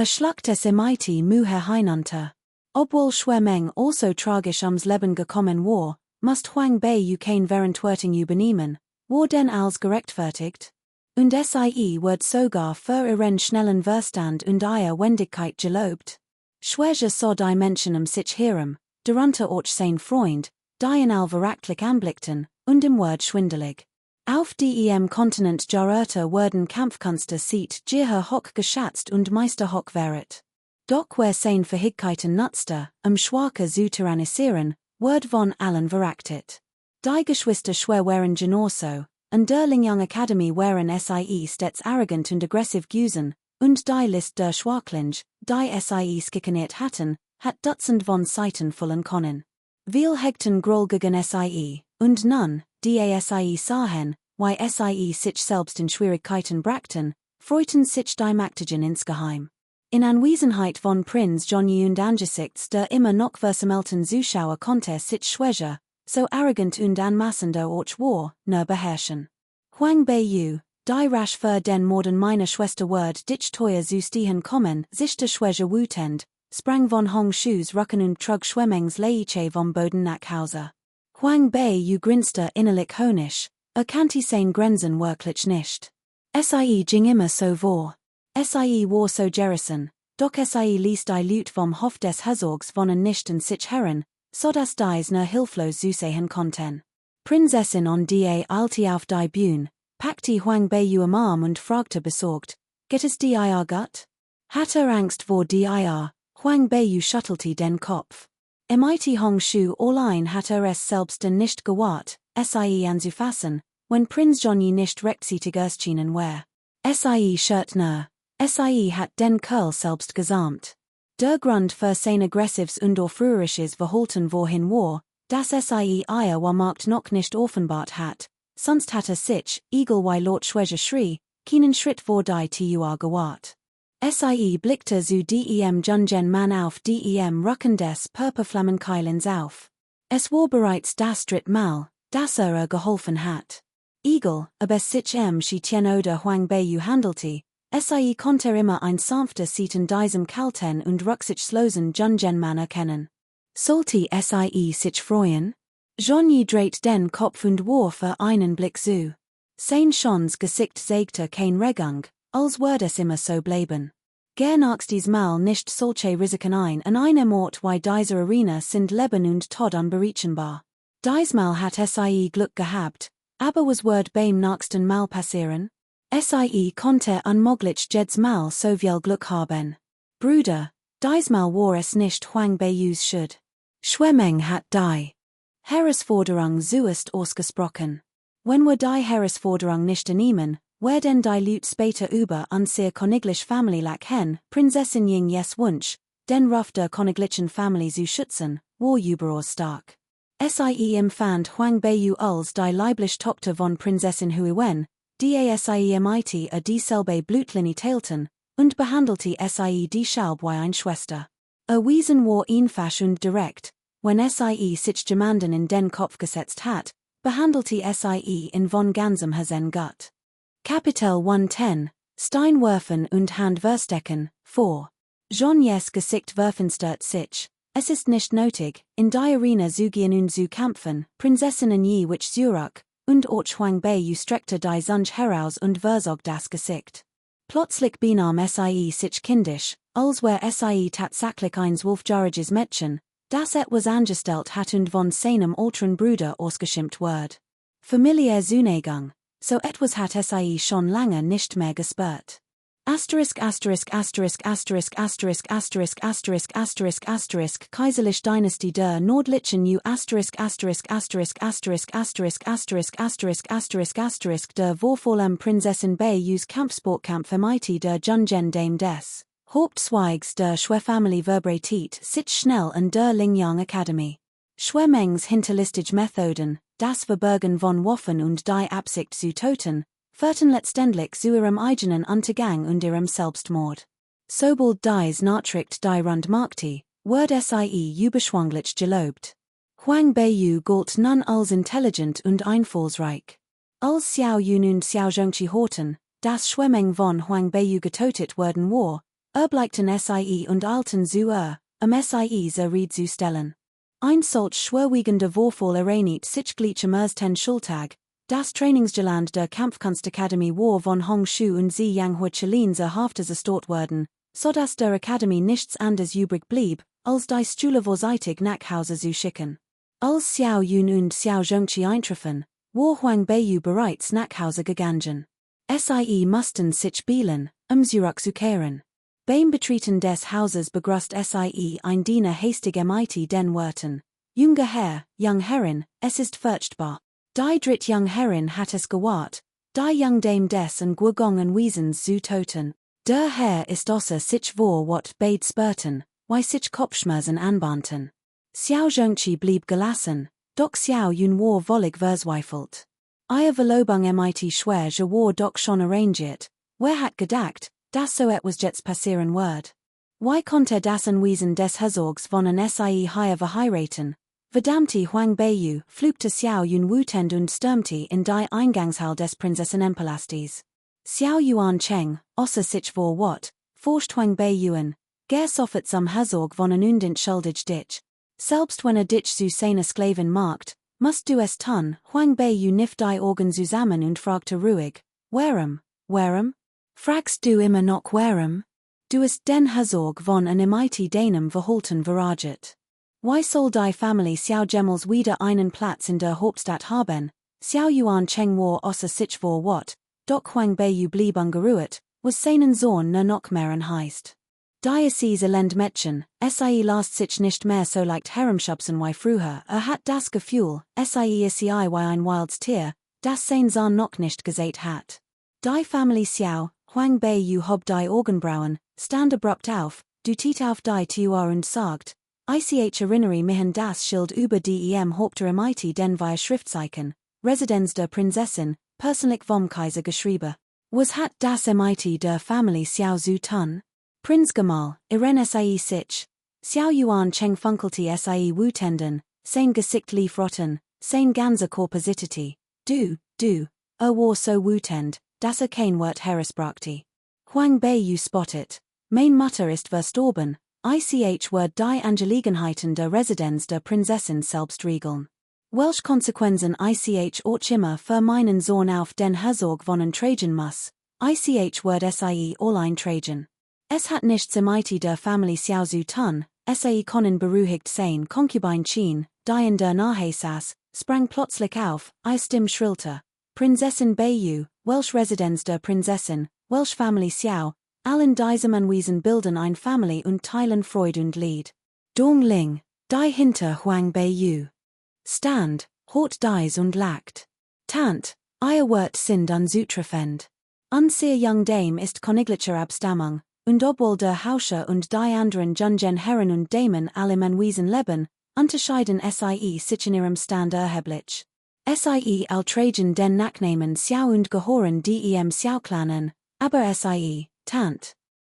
Schluckte es mighty Mühe hinunter. Obwohl Schwemmeng also tragisch ums Leben gekommen war, must Huang Beiyu kein Verantwortung übernehmen, war denn als gerechtfertigt? Und wird sogar für ihren schnellen Verstand und ihre Wendigkeit gelobt. Schwäche sah die Menschen sich herum, darunter auch sein Freund, die ihn allverracklich anblickten, und im Wort schwindelig. Auf dem Kontinent Jarrte wurden Kampfkünste sieht Jiher hoch geschätzt und meisterhoch wäret. Doch wer sein Fähigkeiten nutzte, Schwache zu tyrannisieren, wird von allen verachtet. Die Geschwister schwer waren genauso, und der Lingyang Academy waren stets arrogant und aggressiv gewesen, und die List der Schwachlinge, die skikaniert hatten, hat Dutzend von Seiten füllen können. Viel hegten Groll gegen und nun, die sahen, wie sich selbst in Schwierigkeiten brachten, freuten sich die Mächtigen insgeheim. In Anwesenheit von Prinz Johnny und angesichts der immer noch versammelten Zuschauer konnte sich Schwäche, so arrogant und anmaßender auch war, nur beherrschen. Huang Beiyu, die rasch für den Morden meiner Schwester wird dich teuer zu stehen kommen, sich der Schwäche wütend, sprang von Hong Shus Rücken und trug Schwemmengs Leiche vom Boden nach Hause. Huang Beiyu grinste innerlich höhnisch, kannte sein Grenzen wirklich nicht. Ging immer so vor. War so gerissen, doch ließ die Lüt vom Hof des Herzogs von nicht in sich herren, Sodas dies ner Hilflos Zusehen konten. Prinzessin on da Alti auf die Bühne, packte Huang Beiyu am Arm und fragte besorgt, geht es dir gut? Hatte Angst vor dir, Huang Beiyu schüttelte den Kopf. Mit Hong Shu allein hatte es selbst nicht gewahrt, sie anzufassen, wenn Prinz Jonyi nicht rechtzeitig erschienen war. Sie shirt ner. Sie hat den Kerl selbst gesamt. Der Grund für sein aggressives und aufrührerisches Verhalten wohin war, dass sie ihr war Markt noch nicht offenbart hat, sonst hatte sich, egal wie laut Schwäche schrie, keinen Schritt vor die Tuar gewahrt. Sie blickte zu dem Jungen Mann auf dem Rücken des Purpurflammenkeilens auf. Es war bereits das dritte Mal, dass geholfen hat. Egal, ob es sich Shitien oder Huang Beiyu handelte, sie konnte immer ein sanftes Seiten diesem kalten und rücksichtslosen Jungen Mann erkennen. Sollte sich freuen? Jonyi dreht den Kopf und war für einen Blick zu. Sein schons Gesicht zeigte kein Regung, als würde es immer so bleiben. Nachts dies Mal nicht solche Risiken ein an einem Ort wie dieser Arena sind Leben und Tod unberechenbar. Diesmal hat sie Glück gehabt, aber was wird beim nächsten Mal passieren? Sie konnte unmöglich jedes Mal so viel Glück haben. Bruder, diesmal war es nicht Huang Beiyus Schuld. Schwemming hat die Herausforderung zuerst ausgesprochen. Wenn wir die Herausforderung nicht annehmen, werden die Leute später über unsere königliche Familie lachen, Prinzessin Ying yes Wunsch, den Ruf der königlichen Familie zu schützen, war überaus stark. Sie empfand Huang Beiyu als die leibliche Tochter von Prinzessin Huiwen, die sie mit dieselbe Blutlinie teilten, und behandelte sie deshalb wie eine Schwester. Wiesen war einfach und direkt, wenn sie sich jemanden in den Kopf gesetzt hat, behandelte sie in von ganzem Herzen gut. Kapitel 110, Steinwerfen und Handverstecken, 4. Jonyes Gesicht verfinstert sich. Es ist nicht nötig, in die Arena zu gehen und zu kämpfen, Prinzessinnen je wich Zurück, und auch Huang Beiyu streckte die Zunge heraus und verzog das Gesicht. Plötzlich benahm sich kindisch, als wär tatsächlich ein 12-jähriges Mädchen, das etwas angestellt hat und von seinem älteren Bruder ausgeschimpft wird. Familiär Zuneigung, so etwas hat schon lange nicht mehr gespürt. Kaiserlich Dynastie der Nordlichen U der Vorvollem Prinzessin Beiyus Kampfsportkampf mit der Jungen Dame des Hauptzweigs der Schwerfamilie verbratet sich schnell in der Lingyang Academy. Schwemengs hinterlistige Methoden, das Verbergen von Waffen und die Absicht zu töten, führten letztendlich zu ihrem eigenen Untergang und ihrem Selbstmord. Sobald dies Nachricht die Rund machte, wurde sie überschwänglich gelobt. Huang Beiyu galt nun als intelligent und einfallsreich. Als Xiao Yun und Xiao Zhongqi horten, das Schwemmeng von Huang Beiyu getötet worden war, erblickten sie und eilten zu sie Rede zu stellen. Ein solch schwerwiegender Vorfall ereinigt sich gleich am ersten Schultag. Das Trainingsgeland der Kampfkunstakademie war von Hong Shu und Zi Yanghua Chelins erhaftet erstört worden, so dass der Akademie nichts anderes übrig blieb, als die Stühle vorseitig nach Hause zu schicken. Als Xiao Yun und Xiao Zhongqi eintrafen, war Huang Beiyu bereits nach Hause gegangen. Sie mussten sich beeilen, zurückzukehren. Beim Betreten des Hauses begrüßt sie ein Diener hastig mit den Worten: Junger Herr, Young Herrin, es ist furchtbar. Die dritt Young Herrin hat es gewahrt, die Young Dame des en Guogongen Wiesens zu töten. Der Herr ist außer sich vor wat beid spurten, wie sich Kopfschmerzen anbahnten. Xiao Zhongqi blieb gelassen, doch Xiao Yun war völlig verzweifelt. Ihr Verlobung mit schwer war doch schon arrangiert, wer hat gedacht, dass so etwas jetzt passieren wird? Wie konnte das Anwesen des Herzogs von en sie hier verheiraten? Verdammte Huang Beiyu, flugte Xiao Yun wütend und stürmte in die Eingangshalle des Prinzessinnenpalastes. Xiao Yuan Cheng, außer sich vor wat, forscht Huang Beiyuan, soffet zum Herzog von en unentschuldig dich. Selbst wenn dich zu seiner Sklavin macht, musst du es tun. Huang Beiyu niff die Augen zusammen und fragte ruhig: Warum? Fragst du immer noch warum? Du ist den Herzog von einem mit deinem Verhalten verraget. Why soll die Family Xiao Gemels wieder einen Platz in der Hauptstadt haben, Xiao Yuan Cheng war außer sich vor Wat, doch Huang Beiyu blieb ungeruht, was seinen Sohn nur noch mehr heißt. Diocese elend Mädchen, sie last sich nicht mehr so leicht herumschubsen wie früher, hat das Gefühl, sie ist wie ein wildes Tier, das sein Sohn noch nicht gesät hat. Die Family Xiao, Huang Beiyu hob die Augenbrauen, stand abrupt auf, du tiet auf die Tür und sagt, ich erinnere mich das Schild über die Hauptremitei den wir Schriftzeichen, Residenz der Prinzessin, persönlich vom Kaiser geschrieben. Was hat das Mitei der Family Xiao zu tun? Prinz Gemahl, Iren sie sich. Xiao Yuan Cheng funkelte sie wutenden, sein Gesicht lief rotten, sein ganze Körper zitterte. Du, war so wutend, dass kein Wort herausbrachte. Huang Beiyu spottet. Mein Mutter ist verstorben, ich werde die Angelegenheiten der Residenz der Prinzessin selbst regeln. Welche Konsequenzen ich auch immer für meinen Sohn auf den Herzog von tragen muss, ich werde sie allein tragen. Es hat nichts Mitei der Family Xiao zu tun, sie können beruhigt sein. Concubine Qin, die in der Nähe saß, sprang plötzlich auf, Stimme schrillte. Prinzessin Beiyu, welche Residenz der Prinzessin, welche Family Xiao, allen diese Anwesen bilden ein Family und teilen Freude und Lied. Dong Ling, die hinter Huang Beiyu stand, hort dies und lacht. Tant, ihr Wort sind unzutreffend. Unser Young Dame ist königlicher Abstammung, und obwohl der Hauscher und die anderen jungen Herren und Damen alle Anwesen leben, unterscheiden sich in ihrem Stand erheblich. Sie tragen den Nachnamen Xiao und gehören dem Xiao-Clanen, aber Tant.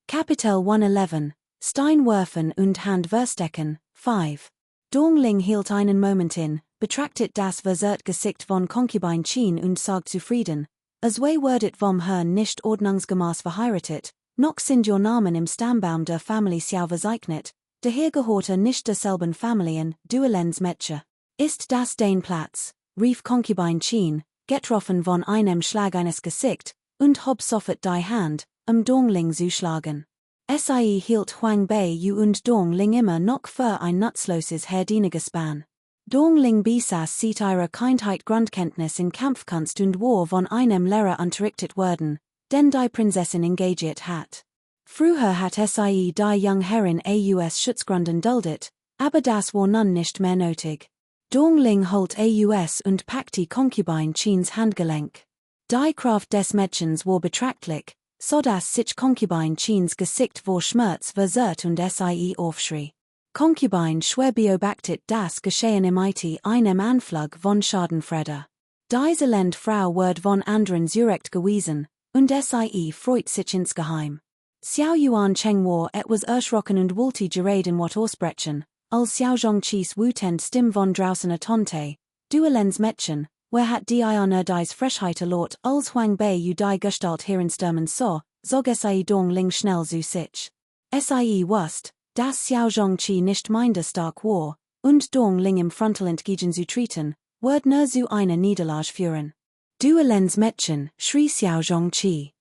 Kapitel 111, Steinwerfen und Handverstecken, 5. Dong Ling hielt einen Moment in, betrachtet das verzerrt Gesicht von Concubine Qin und sagt zufrieden, es werdet vom Herrn nicht ordnungsgemäß verheiratet, noch sind your Namen im Stammbaum der Family Xiao verzeichnet, daher gehört nicht derselben Familien, Duelens Mädchen. Ist das dein Platz? Rief Concubine Qin, getroffen von einem Schlag eines Gesicht, und hob sofort die Hand, Dong Ling zu schlagen. Sie hielt Huang Beiyu und Dong Ling immer noch für ein nutzloses Herdiengespann. Dong Ling besaß seit ihrer Kindheit Grundkenntnis in Kampfkunst und war von einem Lehrer unterrichtet worden, den die Prinzessin engagiert hat. Früher hat sie die Jungherrin aus Schutzgründen duldet, aber das war nun nicht mehr nötig. Dong Ling holt aus und packte Concubine Qins Handgelenk. Die Kraft des Mädchens war betrachtlich, so dass sich Concubine Qins Gesicht vor Schmerz verzerrt und sie aufschrie. Concubine schwer beobachtet das Geschehen im einem Anflug von Schadenfreude. Diese Frau wird von anderen zurecht gewiesen, und sie freut sich insgeheim. Xiao Yuan Cheng war etwas erschrocken und wollte geraden wat ausbrechen, als Xiao Zhongqi's wutend Stimme von draußen ertönte. Duelens Mädchen, wer hat die dies Frechheit erlaubt, als Huang Beiyu die Gestalt herenstürmen sah, zog sie Dong Ling schnell zu sich. Sie wusste, dass Xiao Zhongqi nicht minder stark war, und Dong Ling im Frontal entgegen zu treten, wird nur zu einer Niederlage führen. Duelens Mädchen, schrie Xiao Zhongqi.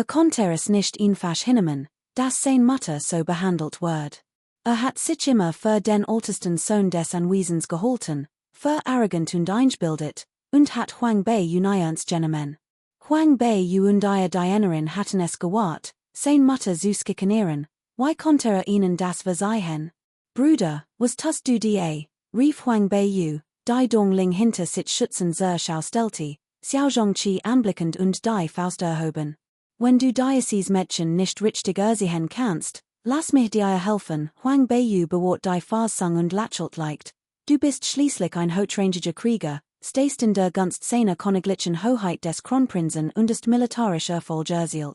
Konnte es nicht einfach hinnehmen, dass sein Mutter so behandelt wird. Hat sich immer für den ältesten Sohn des Anwesens gehalten, für arrogant und eingebildet, und hat Huang Beiyu nie ernst genommen. Huang Beiyu und ihre Dienerin hatten es gewahrt, sein Mutter zu skikanieren, wie konnte ihnen das verzeihen? Bruder, was tust du dir? Rief Huang Beiyu, die Dong Ling hinter sich schützen zur Schau stellte, Xiao Zhongqi anblickend und die Faust erhoben. Wenn du Diocese Mädchen nicht richtig ersehen kannst, lass mich dir helfen. Huang Beiyu bewahrt die Fahrsang und lächelt leicht. Du bist schließlich ein hochrangiger Krieger, stehst in der ganz seiner königlichen Hoheit des Kronprinzen und ist militarisch erfolgreich.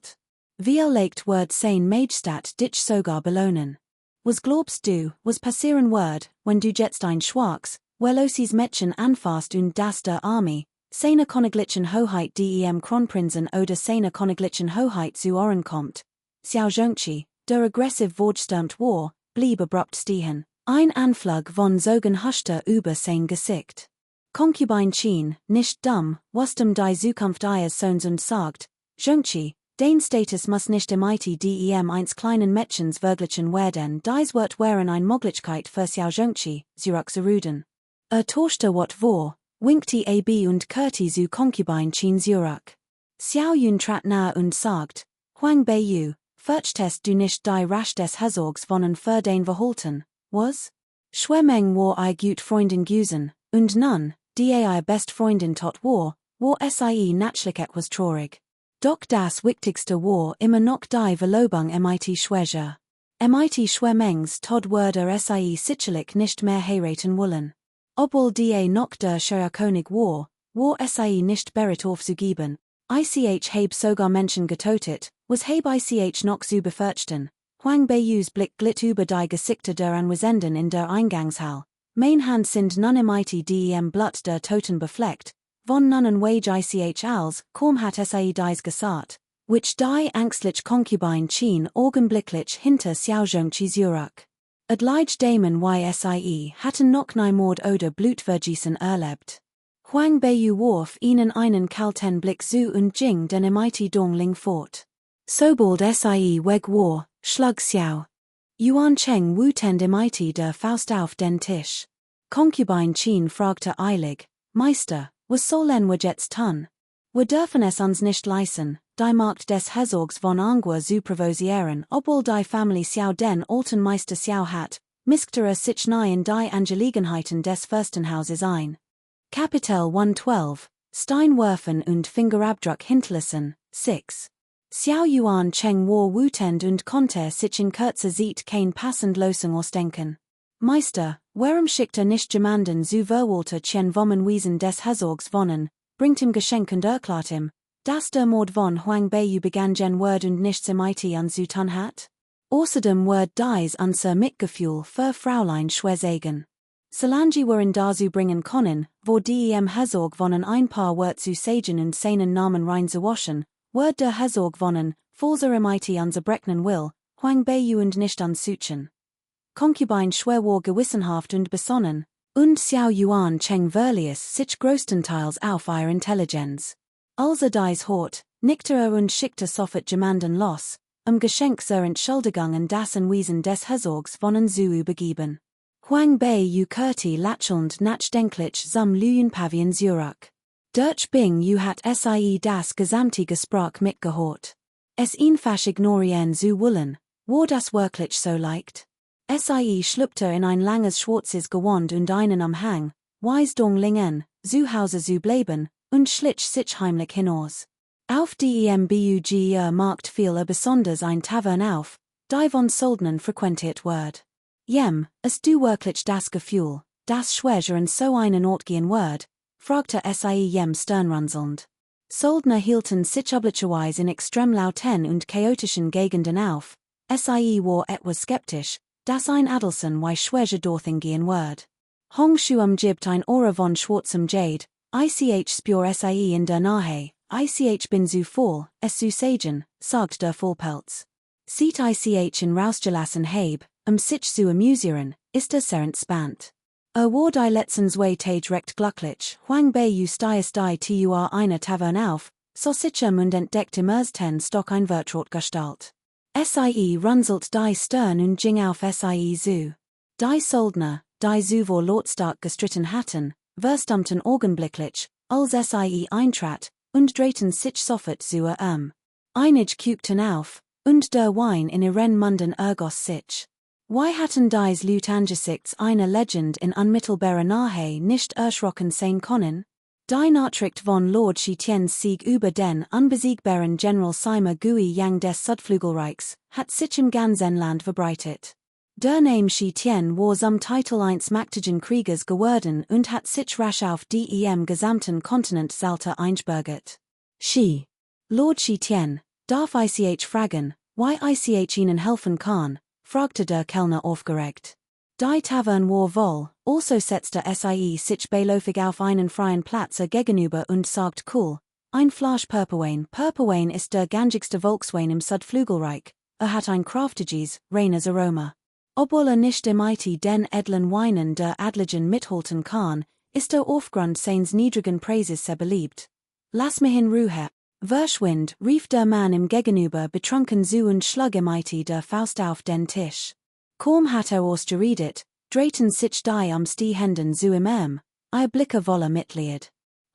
Wie legt wird sein Majestät dich sogar belohnen? Was glaubst du, was passieren wird, wenn du jetzt ein schwaches, wehrloses Mädchen anfasst und das der Armee, seiner königlichen Hoheit dem Kronprinzen oder seiner königlichen Hoheit zu Ohren kommt? Xiao Zhongqi, der aggressiv vorgestürmt war, blieb abrupt stehen, ein Anflug von Sogen huschte über sein Gesicht. Concubine Qin, nicht dumm, wusste die Zukunft ihres Sohns und sagt, Zhongqi, Den Status muss nicht mit dem eins kleinen Mädchens verglichen werden, dies wird wären ein Möglichkeit für Xiaozhongqi, zurückzuruden. Tauschte wat vor, winkte ab und Kurti zu Concubine Chin zurück. Xiao Yun trat nahe und sagt, Huang Beiyu, fürchtest du nicht die rasch des Herzogs von für den verholten, was? Schwemmeng war I gut Freundin gewesen, und nun, die I best Freundin tot war sie natürlich etwas traurig. Doch das wichtigste war immer noch die Verlobung mit Schwäger. Mit Schwemmengs Todd würde sie sicherlich nicht mehr heiraten wollen. Obwohl die noch der König war sie nicht bereit aufzugeben. Ich habe sogar Menschen getötet, was habe ich noch zu befürchten. Huang Beiyus Blick glitt über die Gesichter der Anwesenden in der Eingangshall. Mein Hand sind nun mit dem Blut der Toten befleckt, von nunnen wage ich als, kaum hat sie dies gesagt, which die ängstlich Concubine Chin augenblicklich hinter Xiaozhongqi zurück. Adlige Damen sie hatten noch nie Mord oder Blutvergießen erlebt. Huang Beiyu warf ihnen einen kalten Blick zu und ging den mit Dongling fort. Sobald sie weg war, schlug Xiao Yuan Cheng wütend mit der Faust auf den Tisch. Concubine Chin fragte eilig, Meister, was sollen wir jetzt tun? Wir dürfen es uns nicht leisten, die Macht des Herzogs von Angua zu provosieren, obwohl die Familie Xiao den alten Meister Xiao hat, miskte sich nie in die Angelegenheiten des Fürstenhauses ein. Kapitel 112, Steinwerfen und Fingerabdruck hinterlassen, 6. Xiao Yuan Cheng war wütend und konnte sich in kurzer Zeit kein passend Lösung ausdenken. Meister, warum schickt nicht jemanden zu verwalter Chen Wommenwiesen des Herzogs wonnen, bringt ihm Geschenk und erklärt ihm, dass der Mord von Huang Beiyu begann wird und nichts mit uns zu tun hat? Außerdem wird dies unser Mitgefühl für Fräulein Schwägen. Solange wir in dazu bringen können, wo dem Herzog wonnen ein paar Wort zu sagen und seinen Namen rein zu waschen, wird der Herzog wonnen, falls mit unser brechen will, Huang Beiyu und nicht ansuchen. Concubine schwer war gewissenhaft und besonnen, und Xiao Yuan Cheng verlies sich größtenteils auf ihre Intelligenz. Als dies hort, nickte und schickte sofort jemanden los, Geschenk zur Entschuldigung das Anwesen des Herzogs von zu übergeben. Huang Beiyu Kurti lächelnd nachdenklich zum Lügenpavillon zurück. Durch Bing hat sie das gesamte Gespräch mitgehört. Es einfach ignorieren zu wollen, war das wirklich so leicht? Sie schlüpfte in ein langes schwarzes Gewand und einen Umhang, wies Donglingen, zu Hause zu bleiben, und schlich sich heimlich hinaus. Auf dem Bug Markt besonders ein Tavern auf, die von Soldnern frequentiert wird. Es du wirklich das Gefühl, dass Schwäger in so einen Ort gehen wird, fragte sie sternrunzelnd. Soldner hielten sich üblicherweise in extrem lauten und chaotischen Gegenden auf, sie war etwas skeptisch, dass ein Adelson Schwäger dorthin gehen wird. Hong Shuam gibt ein Aura von schwarzem Jade, ich spür sie in der Nahe, ich bin zu voll, es zu sagen, sagt der Vollpelz. Sieht ich in rausgelassen heb, sich zu amusieren, ist sehr entspannt. War die letzten zwei Tage recht glücklich, Huang Beiyu stieg die tur eine Tavern auf, so sicher und entdeckt im ersten Stock ein Vertrautgestalt. Sie runzelt die Stirn und ging auf sie zu. Die Soldner, die zu vor lautstark gestritten hatten, verstummten augenblicklich, als sie eintrat, und drehten sich sofort zu ihr. Einige guckten auf, und der Wein in ihren Munden ergoss sich. Why hatten dies Leute angesichts einer Legend in unmittelbarer Nahe nicht erschrocken sein können? Die Nachricht von Lord Shitiens Sieg über den unbesiegbaren General Sima Gui Yang des Südflügelreichs hat sich im ganzen Land verbreitet. Der Name Shitien war zum Titel eines mächtigen Kriegers geworden und hat sich rasch auf dem gesamten Kontinent Salter eingebürgert. Lord Shitien, darf ich fragen, why ich Ihnen helfen kann? Fragte der Kellner aufgeregt. Die Tavern war wohl, also setzte sie sich beiläufig auf einen freien Platz gegenüber und sagt cool, ein Flasch Purperwein. Purperwein ist der gängigste Volkswein im Südflügelreich, hat ein kraftiges, reines Aroma. Obwohl nicht mit den edlen Weinen der Adligen mithalten kann, ist aufgrund seines niedrigen Preises sehr beliebt. Lass mich in Ruhe, Verschwind, rief der Mann im Gegenüber betrunken zu und schlug MIT der Faust auf den Tisch. Kaum hat aus geredet, drehten sich die am Händen zu ihm, ihr Blicke voller Mitleid.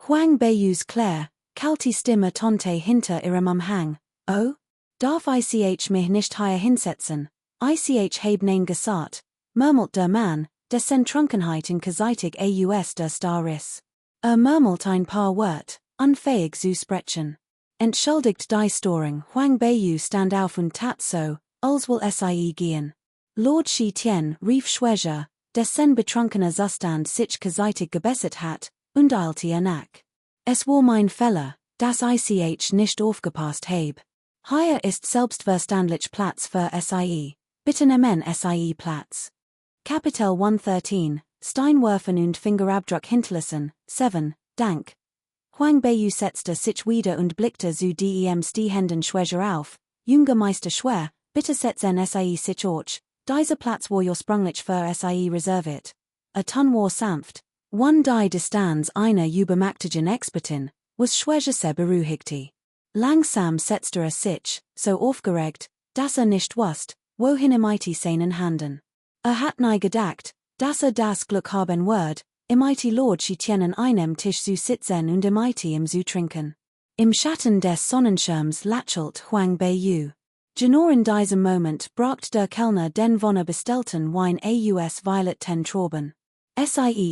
Huang Beiyus Claire, kalte Stimme tonte hinter ihrem Umhang, oh? Darf ich mich nicht hier hinsetzen? Ich hab nein gesagt, murmelt der Mann, dessen Trunkenheit in Kaseitig aus der Star ist. Murmelt ein paar Wort, unfähig zu sprechen. Entschuldigt die Storing, Huang Beiyu stand auf und tat so, als will sie gehen. Lord Shi Tian rief Schwäger, dessen betrunkener Zustand sich Kaseitig gebessert hat, und eilte nach. Es war mein Fehler, dass ich nicht aufgepasst hab. Hier ist selbstverständlich Platz für sie. Bitte nehmen sie Platz. Kapitel 113, Steinwerfen und Fingerabdruck hinterlassen, 7, Dank. Huang Beiyu setzte sich wieder und blickte zu dem stehenden Schwäger auf. Junger Meister Schwer, bitte setzen sie sich auch. Dieser Platz war ursprünglich für sie reserviert. Ton war sanft. One die Distanz einer übermächtigen Expertin, was Schwäger sehr beruhigte. Langsam setzte sich, so aufgeregt, dass nicht wusste, wohin seinen Handen. Hat nie gedacht, dass das Glück haben wird, Lord Shi Tian an einem Tisch zu sitzen und im zu trinken. Im Schatten des Sonnenschirms lächelt Huang Beiyu. Genau in diesem Moment bracht der Kellner den von bestellten Wein aus Violet 10 Trauben.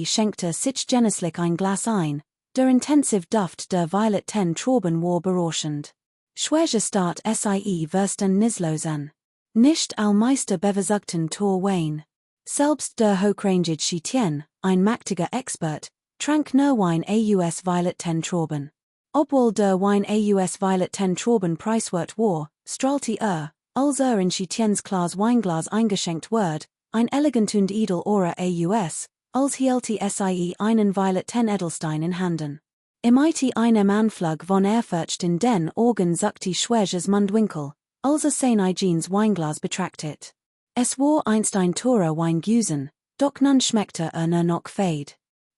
Schenkte sich genüsslich ein Glas ein, der intensiv Duft der Violet 10 Trauben war berauschend. Schwäger start Würsten nislos an. Nicht all Meister beversagten Tor Wayne. Selbst der hochrangig Shi Tian, ein mächtiger Expert, trank nur Wein aus Violet 10 Trauben. Obwohl der Wein aus Violet 10 Trauben preiswert war, strahlte als in Shi Tians Glas Weinglas eingeschenkt wird, ein elegant und edel Aura aus, als hielte sie einen Violet 10 Edelstein in Handen. Einem Anflug von Ehrfurcht in den Augen sagte Schwägers Mundwinkel, als seine Jeans Weinglas betrachtet. Es war einst ein teurer Wein gewesen, doch nun schmeckte nur noch fade.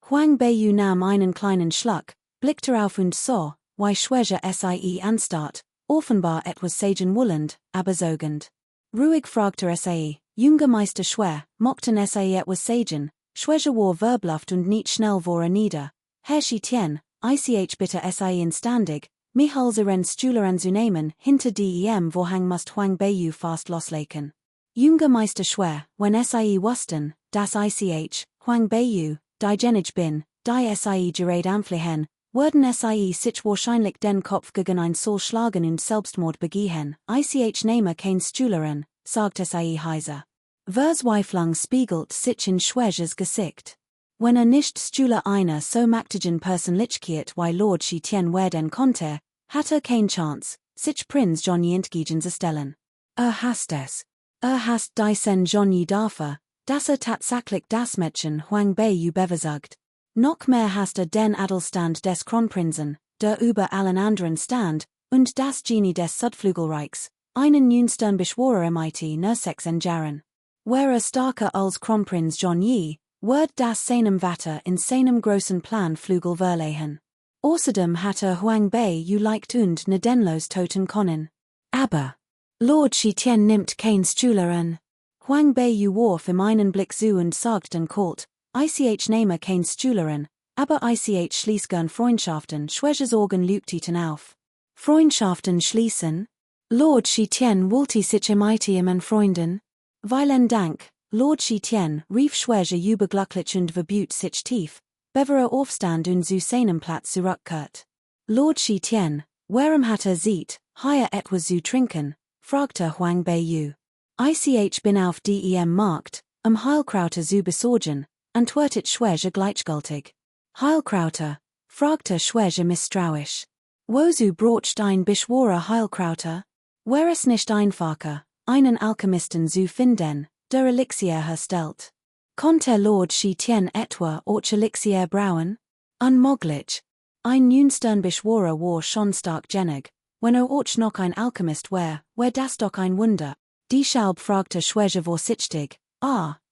Huang Beiyu nahm einen kleinen Schluck, blickte auf und sah, wie Schwäger sie anstarrt, offenbar etwas sagen wollend, aber sogend. Ruhig fragte sie, junger Meister Schwer, mochten sie etwas sagen, Schwäger war verbluft und nicht schnell vor nieder. Herr Shi Tian, ich bitte sie instandig, mich als ihren Stuhler anzunehmen, hinter dem Vorhang must Huang Beiyu fast loslegen. Junger Meister Schwer, wenn sie wussten, dass ich, Huang Beiyu, die Genig bin, die sie gerät anfliehen, würden sie sich wahrscheinlich den Kopf gegen ein Soll schlagen und Selbstmord begehen. Ich nehme kein Stuhler an, sagte sie heiser. Verzweiflung spiegelt sich in Schwägers Gesicht. Wenn nicht Stuhler einer so mächtigen Persönlichkeit wie Lord Shi Tian werden konnte, hatte kein Chance, sich Prinz Johnny entgegen zu stellen. Hasst es. Hast diesen Johnny dafür, dass tatsächlich das Mädchen Huang Beiyu beversagt. Noch mehr hast den Adelstand des Kronprinzen, der über allen anderen stand, und das Genie des Südflügelreichs, einen jüngsten Beschworer nur 6 Jahren. Wäre starker als Kronprinz John Yi, wird das seinem Vater in seinem großen Plan Flügel verleihen. Außerdem hatte Huang Beiyu leicht und gnadenlos toten können. Aber Lord Shi Tian nimmt kein Stuhler an. Huang Beiyu warf ihm einen Blick zu und sagte dann kalt, ich nehme kein Stuhler an, aber ich schließ gern Freundschaften. Schwägers Augen leuchteten auf. Freundschaften schließen? Lord Shi Tian wollte sich im Freunden? Vielen Dank, Lord Shi Tian, rief Schwäger überglücklich und verbot sich tief, bevor aufstand und zu seinem Platz zurückkehrt. Lord Shi Tian, warum sieht, hier etwas zu trinken? Fragte Huang Beiyu. Ich bin auf dem Markt, Heilkrauter zu besorgen, antwortet Schwäger gleichgültig. Heilkrauter? Fragte Schwäger misstrauisch. Wozu braucht ein Beschworer Heilkrauter? Wäre es nicht einfacher, einen Alchemisten zu finden, der Elixier herstellt? Konnte Lord Shi Tian etwa auch Elixier brauen? Unmöglich. Ein jüngster Beschworer war schon stark genig, wenn auch noch ein Alchemist wär das doch ein Wunder. Die Schaub fragte Schwäger vorsichtig,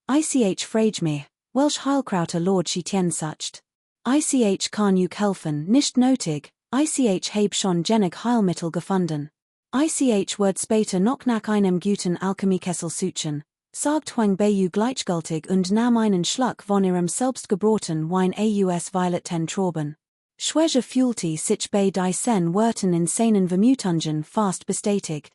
ich frage mich, welch Heilkrauter Lord Shi Tian sucht. Ich kann you helfen, nicht nötig, Ich habe schon genig Heilmittel gefunden. Ich word später noch nach einem guten Alchemiekessel suchen, sagt Huang Beiyu gleichgültig und nahm einen Schluck von ihrem selbstgebroten Wein aus violeten Trauben. Schwäche fühlte sich bei diesen Worten in seinen Vermutungen fast bestätigt.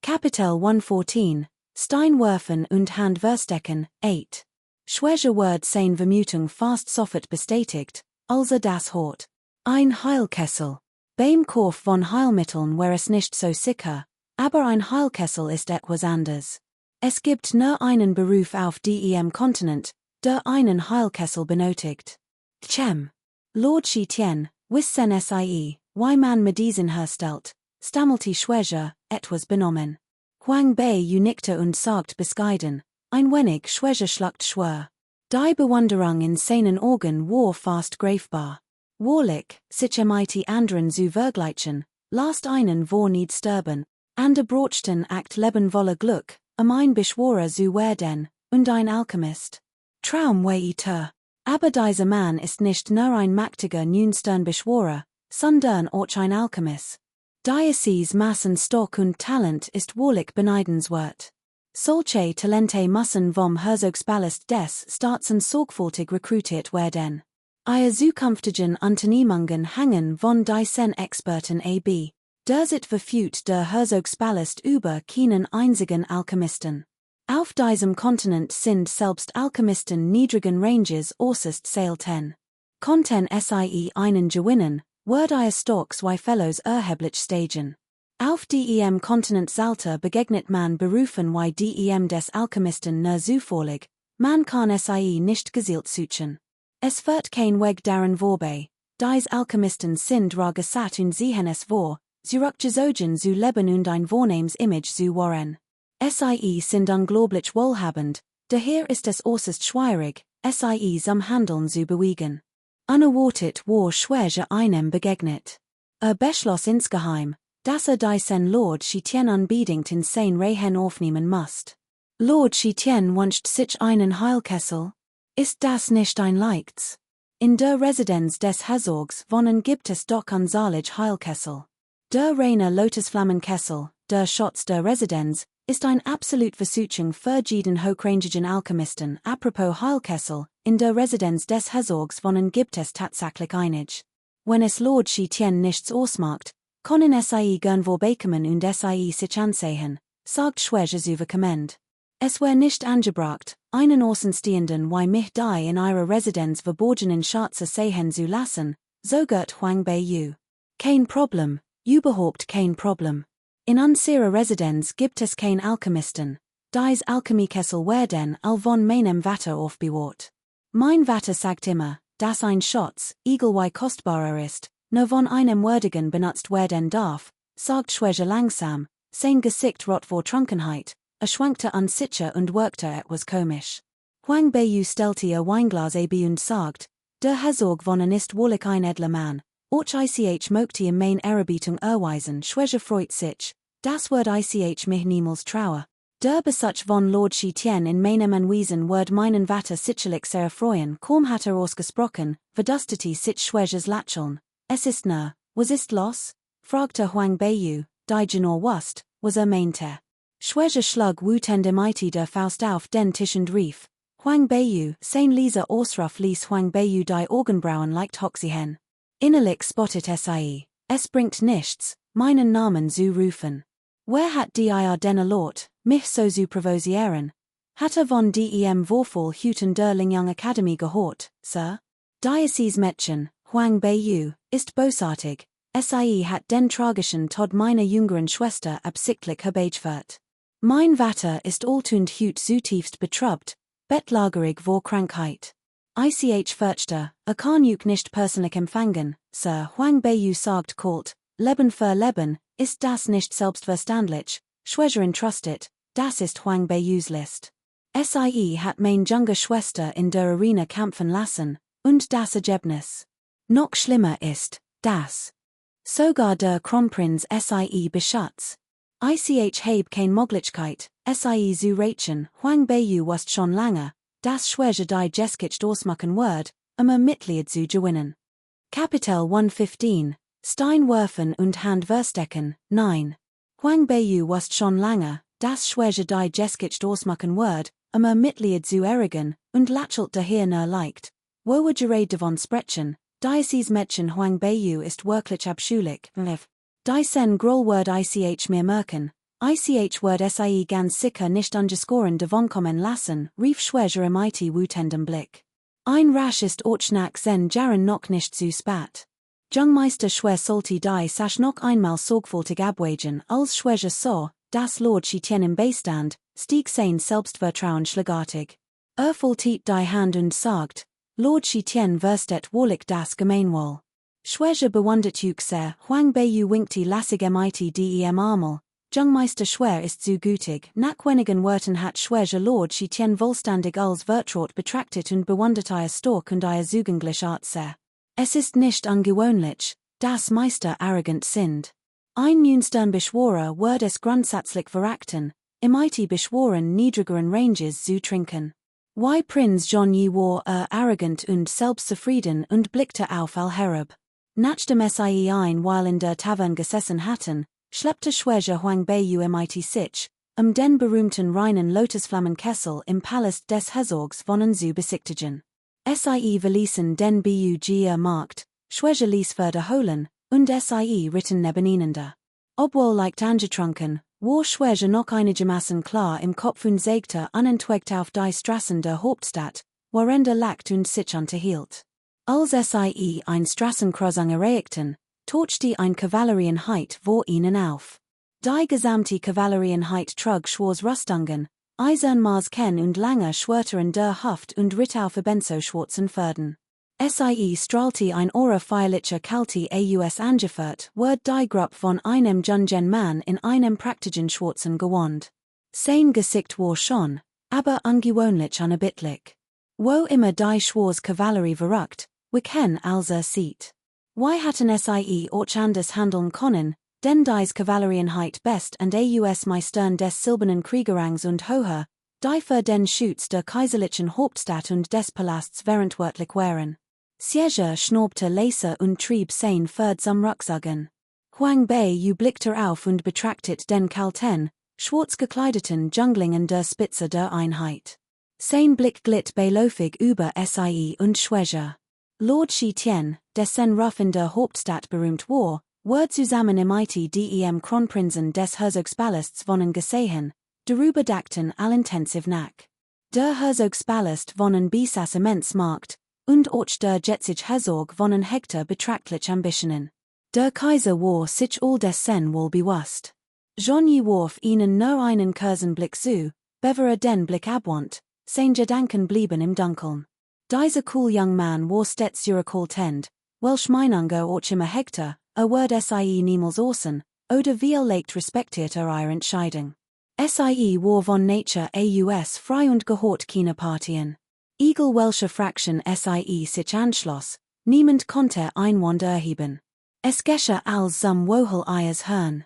Kapitel 114, Steinwerfen und Handverstecken, 8. Schwäche word sein Vermutung fast sofort bestätigt, also das Hort. Ein Heilkessel. Beim Kauf von Heilmitteln wäre es nicht so sicher, aber ein Heilkessel ist etwas anders. Es gibt nur einen Beruf auf dem Kontinent, der einen Heilkessel benötigt. Chem. Lord Shi Tian, wissen Sie, wie man Medizin herstellt, stammelte Schwäche, etwas benommen. Huang Beiyu nickte und sagt bescheiden, ein wenig Schwäche schluckt schwer. Die Bewunderung in seinen Augen war fast greifbar. Wahrlich, sich mit anderen zu vergleichen, lasst einen vor nicht sterben, ander brochten act leben wolle Glück, ein Beschworer zu werden, und ein Alchemist. Traum weiter. Aber dieser Mann ist nicht nur ein mächtiger Nünstern Beschworer, sondern auch ein Alchemist. Diocese Massen Stock und Talent ist wahrlich beneidenswert. Solche Talente müssen vom Herzogspalast des Staaten sorgfältig rekrutiert werden. Ihre zukünftigen Unternehmungen hängen von diesen Experten ab. Der Sit verfügt der Herzogspalast über keinen einzigen Alchemisten. Auf diesem Kontinent sind selbst Alchemisten niedrigen Ranges äußerst selten. Konnten sie einen gewinnen, wird ihr Stocks wie Fellows erheblich steigen. Auf dem Kontinent Salter begegnet man Berufen wie dem des Alchemisten nur zufällig, man kann sie nicht gezielt suchen. Es wird kein Weg daran vorbei, dies Alchemisten sind ragesat und sehen es vor, zurückgezogen zu leben und ein vornehmes Image zu wahren. Sie sind unglaublich wohlhabend, daher ist es äußerst schwierig, sie zum Handeln zu bewegen. Unerwartet war Schwäche einem begegnet. Beschloss insgeheim, dass diesen Lord Shi Tian unbedingt in sein Reihen aufnehmen muss. Lord Shi Tian wünscht sich einen Heilkessel. Ist das nicht ein Leichts? In der Residenz des Herzogs wohnen gibt es doch unzählige Heilkessel. Der reine Lotusflammenkessel, der Schatz der Residenz, ist ein absolut Versuchung für jeden hochrangigen Alchemisten. Apropos Heilkessel, in der Residenz des Herzogs wohnen gibt es tatsächlich einig. Wenn es Lord Shi Tian nichts ausmacht, können sie gern vorbeikommen und sie sich ansehen, sagt Schwäche souverkommend. Es wär nicht angebracht, einen Außenstehenden wie mich die in ihrer Residenz verborgenen Schatze sehen zu lassen, so gert Huang Beiyu. Kein Problem, überhaupt kein Problem. In unserer Residenz gibt es kein Alchemisten. Dies Alchemiekessel werden all von meinem Vater aufbewahrt. Mein Vater sagt immer, dass ein Schatz, egal wie kostbarer ist, nur von einem Würdigen benutzt werden darf, sagt Schwäche langsam, sein Gesicht rot vor Trunkenheit. Schwankte unsicher und wirkte etwas komisch. Huang Beiyu stellte ihr Weinglas ab und sagt, der Herzog von ist wohlig ein edler Mann, auch ich möchte ihm mein Ehrerbietung erweisen. Schwäche freut sich, das wird ich mich niemals traue. Der Besuch von Lord Shi Tian in meinem Anwesen wird meinen Vater sicherlich sehr freuen. Kaum hat ausgesprochen, verdustete sich Schwäches Lächeln. Es ist nur, was ist los? Fragte Huang Beiyu, die genau wusste, was meinte. Schwäche schlug wütende Mighty der Faust auf den Tisch und rief, Huang Beiyu, sein Leser Ausruf ließ Huang Beiyu die Augenbrauen leicht hochziehen. Innerlich spottet es bringt nichts, meinen Namen zu rufen. Wer hat dir denn erlaubt, mich so zu provocieren? Hat von dem Vorfall hüten der Lingyang Academy gehört, Sir? Diocese Mädchen, Huang Beiyu, ist bösartig, hat den tragischen Tod meiner jüngeren Schwester absichtlich herbeigeführt. Mein Vater ist alltund hüt zutiefst betrübt, bettlagerig vor Krankheit. Ich fürchte, kann juk nicht persönlich empfangen, Sir. Huang Beiyu sagt kalt, Leben für Leben, ist das nicht selbstverständlich, Schwäche entrustet, das ist Huang Beiyus List. Hat mein junge Schwester in der Arena kämpfen lassen, und das Ergebnis. Noch schlimmer ist, dass sogar der Kronprinz beschatz. Habe kein Möglichkeit, zu rächen. Huang Beiyu wusste schon lange, dass Schwäche die Jeskicht ausmachen wird, Mitglied zu gewinnen. Kapitel 115, Steinwerfen und Handverstecken, 9. Huang Beyu wust schon lange, das Schwäche die Jeskicht Ausmachen Word, Mitglied zu errigen, und lachelt daher leicht. Wowe gerade davon sprechen, Diocese Mädchen Huang Beyu ist wirklich abschulich, Die sen Grollword ich mir merken, ich Word sie ganz sicher nicht underscoren davonkommen lassen, rief Schwäche mit wütendem Blick. Ein rasch ist nach sen Jaren noch nicht zu spät. Jungmeister Schwer sollte die Sache noch einmal sorgfältig abwägen, als Schwäche so, das Lord Chitien im Beistand, stieg sein Selbstvertrauen schlagartig. Faltet die Hand und sagt, Lord Chitien verstet wohlig das Gemeinwohl. Schwäche bewundert sehr, Huang Beyu winkte lassig mit dem Armel. Jungmeister Schwer ist zu gütig, nach wenigen Worten hat Schwäche Lord Chitien wohlstandig als Vertraut betrachtet und bewundert ihr Stork und ihr zugänglich Art sehr. Es ist nicht ungewöhnlich, dass Meister arrogant sind. Ein Münstern Beschworer wird es grundsätzlich verachten, mit Beschworen niedrigeren Ranges zu trinken. Why Prinz John Yi war arrogant und selbstzufrieden und blickte auf all herab. Nachdem sie ein Weil in der Tavern gesessen hatten, schleppte Schwäche Huang Beyu mit sich, den berühmten reinen Lotusflammenkessel im Palast des Herzogs von zu besichtigen. Sie verließen den Buger Markt, Schwäche ließ verholen, und sie ritten nebeneinander. Obwohl leicht angetrunken, war Schwäche noch einigermaßen klar im Kopf und sägte unentwegt auf die Straßen der Hauptstadt, worin lacht und sich unterhielt. Als sie ein Straßenkreuzung erreichten, tauchte ein Kavallerienheit vor ihnen auf. Die gesamte Kavallerienheit trug schwarze Rüstungen, Eisernmaß Ken und lange Schwerter in der Haft und ritt auf ebenso schwarzen Pferden. Sie strahlte ein feierlicher Kalte aus angeführt, wird die Gruppe von einem jungen Mann in einem praktischen schwarzen Gewand. Sein Gesicht war schon, aber ungewöhnlich unerbittlich. Wo immer die schwarze Kavallerie verrückt, we ken als sieht. Why hatten sie auch anders handeln können, denn dies Kavallerienheit best und aus Meistern des silbernen Kriegerangs und Hoher, die für den Schutz der kaiserlichen Hauptstadt und des Palasts verantwortlich waren. Siege schnaubte leise und trieb sein Pferd zum Rucksagen. Huang Beyu blickte auf und betrachtet den kalten, schwarz gekleideten Junglingen der Spitze der Einheit. Sein Blick glitt beiläufig über sie und Schwäche. Lord Chitien, dessen Ruf in der Hauptstadt berühmt war, wird zusammen mit dem Kronprinzen des Herzogspalasts wohnen gesehen, darüber dachten allintensiv nach. Der Herzogspalast wohnen besaß immens Markt, und auch der jetzige Herzog wohnen hegte betrachtlich Ambitionen. Der Kaiser war sich all dessen wohl bewusst. John Yi warf ihnen nur einen kurzen Blick zu, bevor den Blick abwandte, seine Gedanken blieben im Dunkeln. Dieser cool young man war stets zurückhaltend, welch Meinungen auch immer hegte, wird sie niemals außen, oder wie leicht respektiert ihre Entscheidung. Sie war von Nature aus frei und gehört keine Partien. Egal welche Fraction sie sich anschloss, niemand konnte Einwand erheben. Es geschah als zum Wohl ihres Herrn.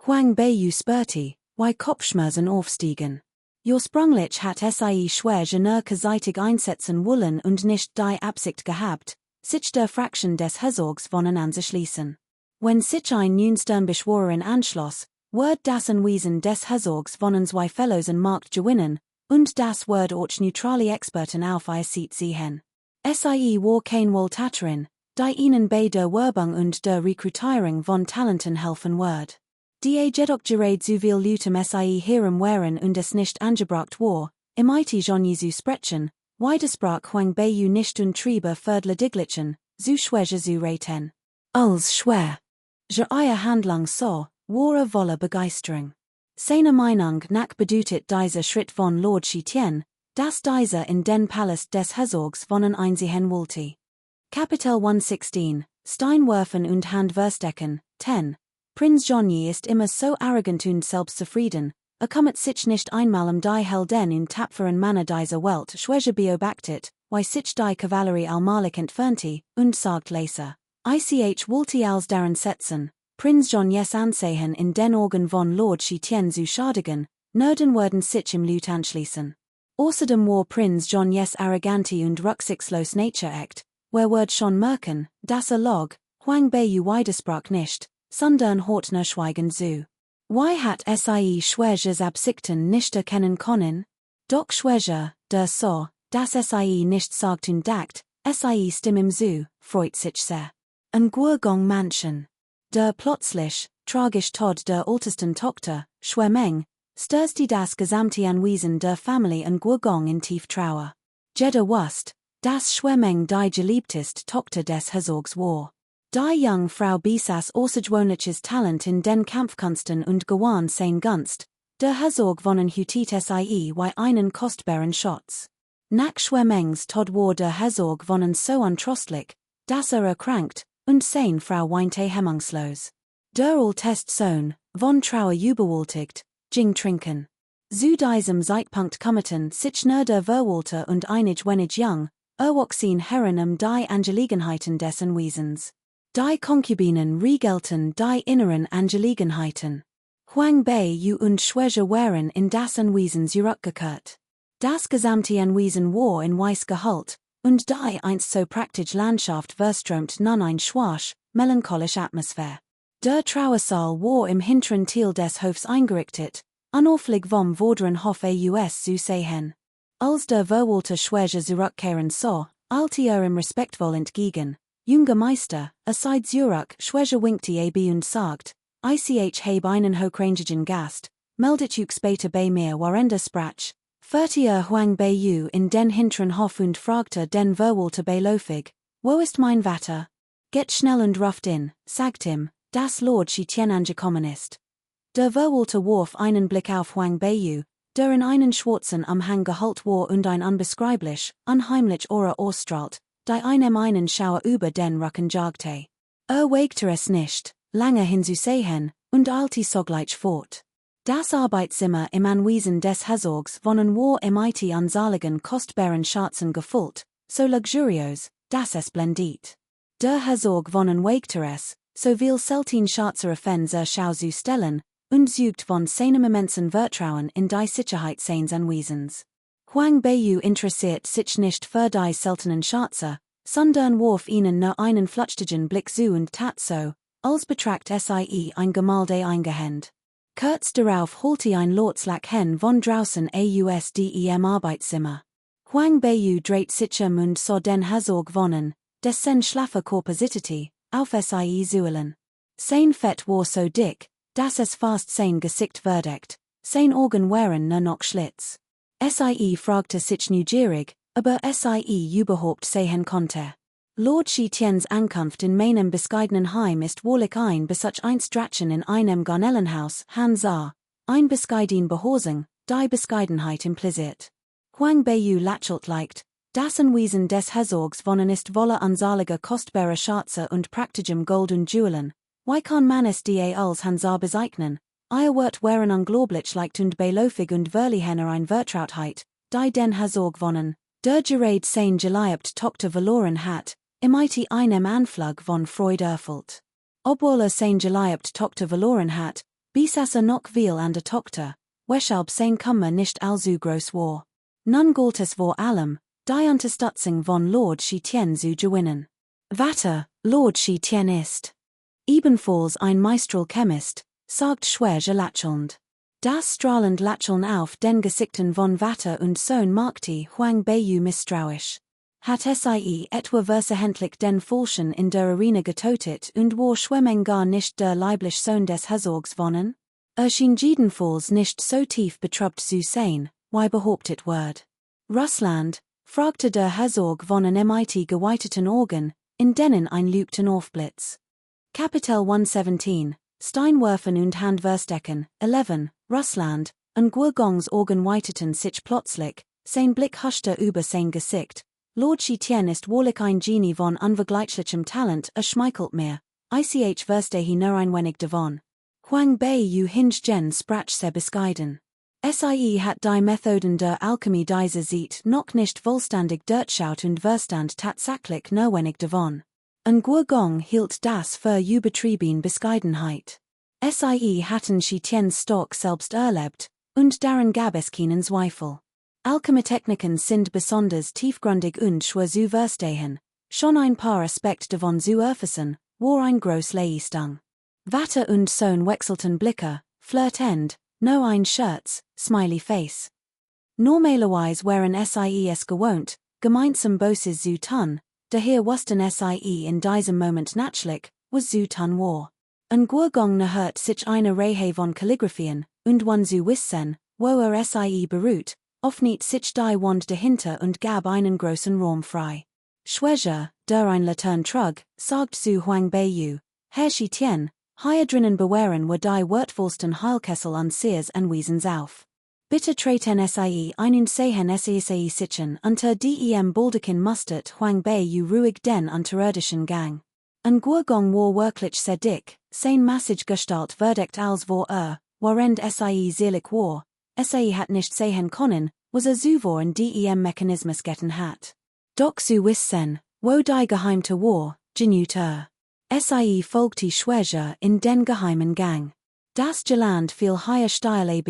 Huang Beyu spürte, wie Kopfschmerzen aufstiegen. Ursprünglich hat sie schwer generkeseitig einsetzen wollen und nicht die Absicht gehabt, sich der Fraction des Herzogs von anzuschließen. Wenn sich ein Nünstern Beschworerin anschloss, wird das Anwesen des Herzogs von zwei Fellows in Markt gewinnen, und das wird auch neutrale Experten auf ihr Seat sehen. Sie war kein Wohltäterin, die ihnen bei der Werbung und der Rekrutierung von Talenten helfen wird. Die jedoch gerade so viel Lutem sie herem waren und es nicht angebracht war, mit John Jesu sprechen, widersprach Huang Beyu nicht und triebe Fördler diglichen, so schwäche zu raten. Als schwer. Ihre Handlung so, war voller Begeisterung. Seine Meinung nach bedeutet dieser Schritt von Lord Chitien, dass dieser in den Palast des Herzogs wohnen einsehen wollte. Kapitel 116, Steinwerfen und Handverstecken, 10. Prinz John Yi ist immer so arrogant und selbstzufrieden, kommt sich nicht einmal die Helden und tapferen Männer dieser Welt schwäche beobachtet, wie sich die Kavallerie allmalig entfernte, und sagt leise. Ich wollte als daran setzen, Prinz John Yes ansehen in den Augen von Lord Chitien zu schadigen, Nerden werden sich im Lut anschließen. Außerdem war Prinz John Yes arrogante und rücksichtslos Nature echt, wird schon merken, dass log, Huang Bei Widersprach nicht, sondern hort nur schweigen zu. Wie hat sie Schwäche absichten nicht erkennen können? Doch Schwäche, der so, dass sie nicht sagt und dagt, sie stimmen zu, freut sich sehr. Ein Gurgong Manchen. Der plötzlich, tragisch Tod der ältesten Tochter, Schwemeng, stürzte das gesamte Anwesen der Familie in Gurgong in tief Trauer. Jeder wusste, dass Schwemeng die geliebteste Tochter des Herzogs war. Die junge Frau besaß außergewöhnliches Talent in den Kampfkünsten und gewann sein Gunst. Der Herzog von Hutit sie wie einen kostbaren Schatz. Nach Schwemengs Tod war der Herzog von so untröstlich, dass erkrankt, und seine Frau weinte hemmungslos. Der älteste Sohn, von Trauer überwältigt, ging trinken. Zu diesem Zeitpunkt kommten sich nur der Verwalter und einig wenig jung, erwachsene Herren die Angelegenheiten des Anwesens. Die Konkubinen regelten die inneren Angelegenheiten. Huang Bei und Schwäche waren in das Anwesen zurückgekehrt. Das gesamte Anwesen war in Weiß gehüllt, und die einst so praktische Landschaft verströmt nun ein schwache, melancholische Atmosphäre. Der Trauersaal war im hinteren Teil des Hofs eingerichtet, unauffällig vom vorderen Hof aus zu sehen. Als der Verwalter Schwäche zurückkehren sah, eilte ihm respektvoll entgegen. Junger Meister, seit Zurich, Schwäche winkte ab und sagt, ich habe einen hochrangigen Gast, meldet euch später bei mir während sprach. Fertier Huang Bei in den hinteren Hof und fragte den Verwalter beiläufig, wo ist mein Vater? Geht schnell und ruft in, sagt ihm, dass Lord Shitian angekommen ist. Der Verwalter warf einen Blick auf Huang Bei, der in einen schwarzen Umhang gehüllt war und ein unbeschreiblich, unheimlich Aura ausstrahlt, die einen Schauer über den Rücken jagte. Wagte es nicht, lange hinzusehen, und eilte sogleich fort. Das Arbeitszimmer im Anwesen des Herzogs von war mit unsaligen kostbaren Schatzen gefüllt, so luxuriös, dass es blendit. Der Herzog von wagte es, so viel selten Schatzer Fenster Schau zu stellen, und zeugt von seinem immensen Vertrauen in die Sicherheit seines Anwesens. Huang Bei interessiert sich nicht für die seltenen Schatzer, sondern warf ihnen nur einen flüchtigen Blick zu und tat so, als betracht sie ein Gemälde eingehend. Kurz darauf holte ein Lotslack hen von draußen aus dem Arbeitszimmer. Huang Bei dreht sich und sah den Herzog von, dessen schlaffer Körper zitterte, auf sie zueilen. Sein Fett war so dick, dass es fast sein Gesicht verdeckt, sein Augen waren nur noch Schlitz. Sie fragte sich neugierig, aber sie überhaupt sehen konnte. Lord Shitians Ankunft in meinem bescheidenen Heim ist wohlig ein Besuch einstrachen in einem Garnellenhaus, Han sah, ein bescheiden Behorsung, die Bescheidenheit impliziert. Huang Bei lächelt leicht, das Anwesen des Herzogs von ist voller unsaliger kostbarer Schatze und praktischem Gold und Juwelen. Wie kann man es die als Hansa bezeichnen? Ihr Wort wären unglaublich leicht und beiläufig und verliehen ein Vertrautheit, die den Herzog von, der gerade sein geliebt Tochter verloren hat, mit einem Anflug von Freude erfüllt. Obwohl sein geliebt Tochter verloren hat, besaß noch viel an der Tochter, weshalb sein Kummer nicht allzu groß war. Nun galt es vor allem, die Unterstützung von Lord Shitian zu gewinnen. Vater, Lord Shitian ist ebenfalls ein Meisterl Chemist, sagt Schwäche lächelnd. Das strahlend Lächeln auf den Gesichten von Vater und Sohn machte Huang Bei misstrauisch. Hat sie etwa versehentlich den Falschen in der Arena getötet und war Schwemeng gar nicht der leibliche Sohn des Herzogs von? Schien jedenfalls nicht so tief betrübt zu sein, wie behauptet wird. Russland, fragte der Herzog von mit geweiteten Augen, in denen ein Lügten aufblitz. Kapitel 117, Steinwerfen und Handverstecken, 11, Russland, und Gurgongs Augen weiteten sich plötzlich, sein Blick huschte über sein Gesicht. Lord Shitian ist wohlig ein Genie von unvergleichlichem Talent, schmeichelt mir, ich verstehe nur ein wenig davon. Huang Bei hingegen sprach sehr bescheiden. Sie hat die Methoden der Alchemie dieser Zeit noch nicht vollständig durchschaut und verstand tatsächlich nur wenig davon. Ein Gurgong hielt das für übertrieben Bescheidenheit. Sie hatten Shitians Stock selbst erlebt, und daran gab es keinen Zweifel. Alchemietechniken sind besonders tiefgründig und schwer zu verstehen, schon ein paar Aspekte davon zu erfassen, war ein gross Leistung. Vater und Sohn wechselten Blicke, Flirt-End, no ein Shirts, smiley face. Normalerweise wären SIEs gewohnt, gemeinsam Bosses zu tun, daher wussten SIE in diesem Moment natürlich, was zu tun war. Ein Gurgong hört sich eine Reihe von Kalligraphien, und one zu wissen, wo SIE beruht, oft nicht sich die Wand dahinter und gab einen großen Raum frei. Schwäger, der ein Latern trug, sagt zu Huang Beiyu, Herr Tien, hier drinnen bewahren wir die wertvollsten Heilkessel an Seers und Wiesens auf. Bitte treten SIE ein und sehen SIE sichen unter dem Baldakin mustert Huang Beiyu ruhig den unterirdischen Gang. Ein Gurgong war wirklich sehr dick, sein massig Gestalt verdeckt als war während SIE selig war, SIE hat nicht sehen können, was so war in dem Mechanismus getten hat. Doch zu wissen, wo die geheimte war, genügt SIE folgt die Schwäger in den geheimen Gang. Das Geland viel higher steil ab,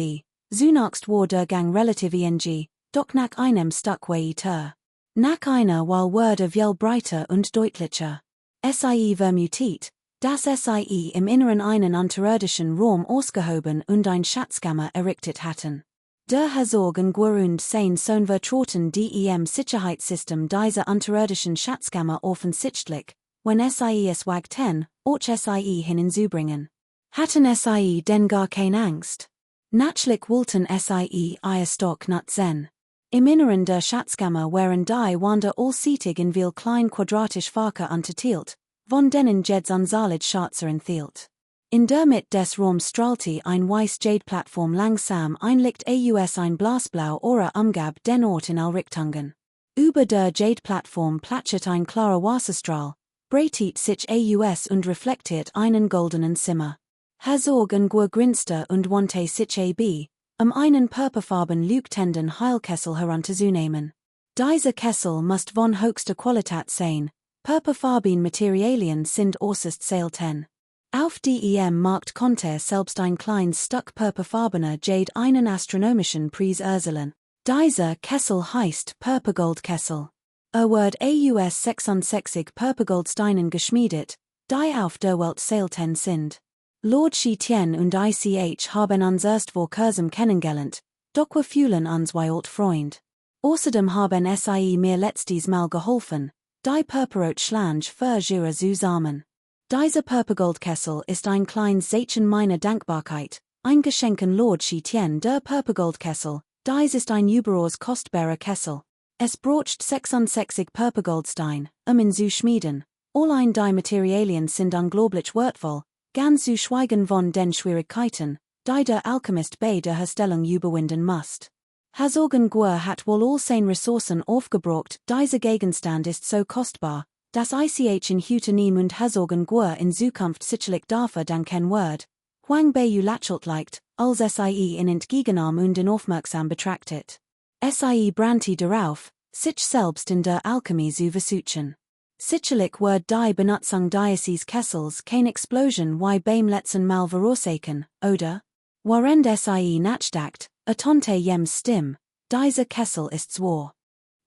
zunächst war der Gang relativ eng, doch nach einem Stück weiter. Nach einer war viel breiter und deutlicher. SIE vermutet, dass SIE im Inneren einen unterirdischen Raum ausgehoben und ein Schatzkammer errichtet hatten. Der Herzog und Grund sein Sohn vertrauten dem Sicherheitssystem dieser unterirdischen Schatzkammer offensichtlich, wenn SIE es wagten, auch SIE hinzubringen. Hatten SIE denn gar keine Angst? Natürlich wollten SIE ihr Stock nicht sehen. Im Inneren der Schatzkammer waren die Wände allseitig in viel klein quadratisch Fächer unterteilt, von denen jeds Anzahlid Schatzer enthielt. In der Mitte des Raums strahlte ein weiß Jade-Plattform langsam ein Licht aus ein Blasblau oder umgab den Ort in all Richtungen. Über der Jade-Plattform platschet ein klarer Wasserstrahl, breitet sich aus und reflektiert einen goldenen Simmer. Herzog und grinste und wandte sich ab, einen purpurfarben leuchtenden Heilkessel herunterzunehmen. Dieser Kessel muss von höchster Qualität sein, purpurfarben Materialien sind äußerst selten. Auf dem Markt konnte selbst ein kleines Stück purpurfarbener Jade einen astronomischen Preis erzielen. Dieser Kessel heißt Purpurgoldkessel. Wird aus 66 Purpurgoldsteinen geschmiedet, die auf der Welt selten sind. Lord Tien und ICH haben uns erst vor kurzem kennengelernt, doch wir fühlen uns wie alt Freund. Außerdem haben SIE mir letztes Mal geholfen, die Purpurrot Schlange für Jura zusammen. Dieser Purpurgoldkessel ist ein kleines Zeichen meiner Dankbarkeit, ein Geschenk an Lord Tien der Purpurgoldkessel, dies ist ein überaus kostbarer Kessel. Es braucht 66 Purpurgoldstein, ihn zu schmieden, allein die Materialien sind unglaublich wertvoll, ganz zu schweigen von den Schwierigkeiten, die der Alchemist bei der Herstellung überwinden muss. Herzog hat wohl all seine Ressourcen aufgebraucht, dieser Gegenstand ist so kostbar, dass ICH in Hütenim und Herzog in Zukunft sicherlich dafür danken wird. Huang Beiyu lächelt leicht, als SIE in entgegennahme und in aufmerksam betrachtet. SIE brannte darauf, sich selbst in der Alchemie zu versuchen. Sicherlich wird die Benutzung dieses Kessels keine Explosion wie beim letzten Mal verursachen, oder? Während SIE nachdenkt, ertönte Jems Stimme, dieser Kessel ist zwar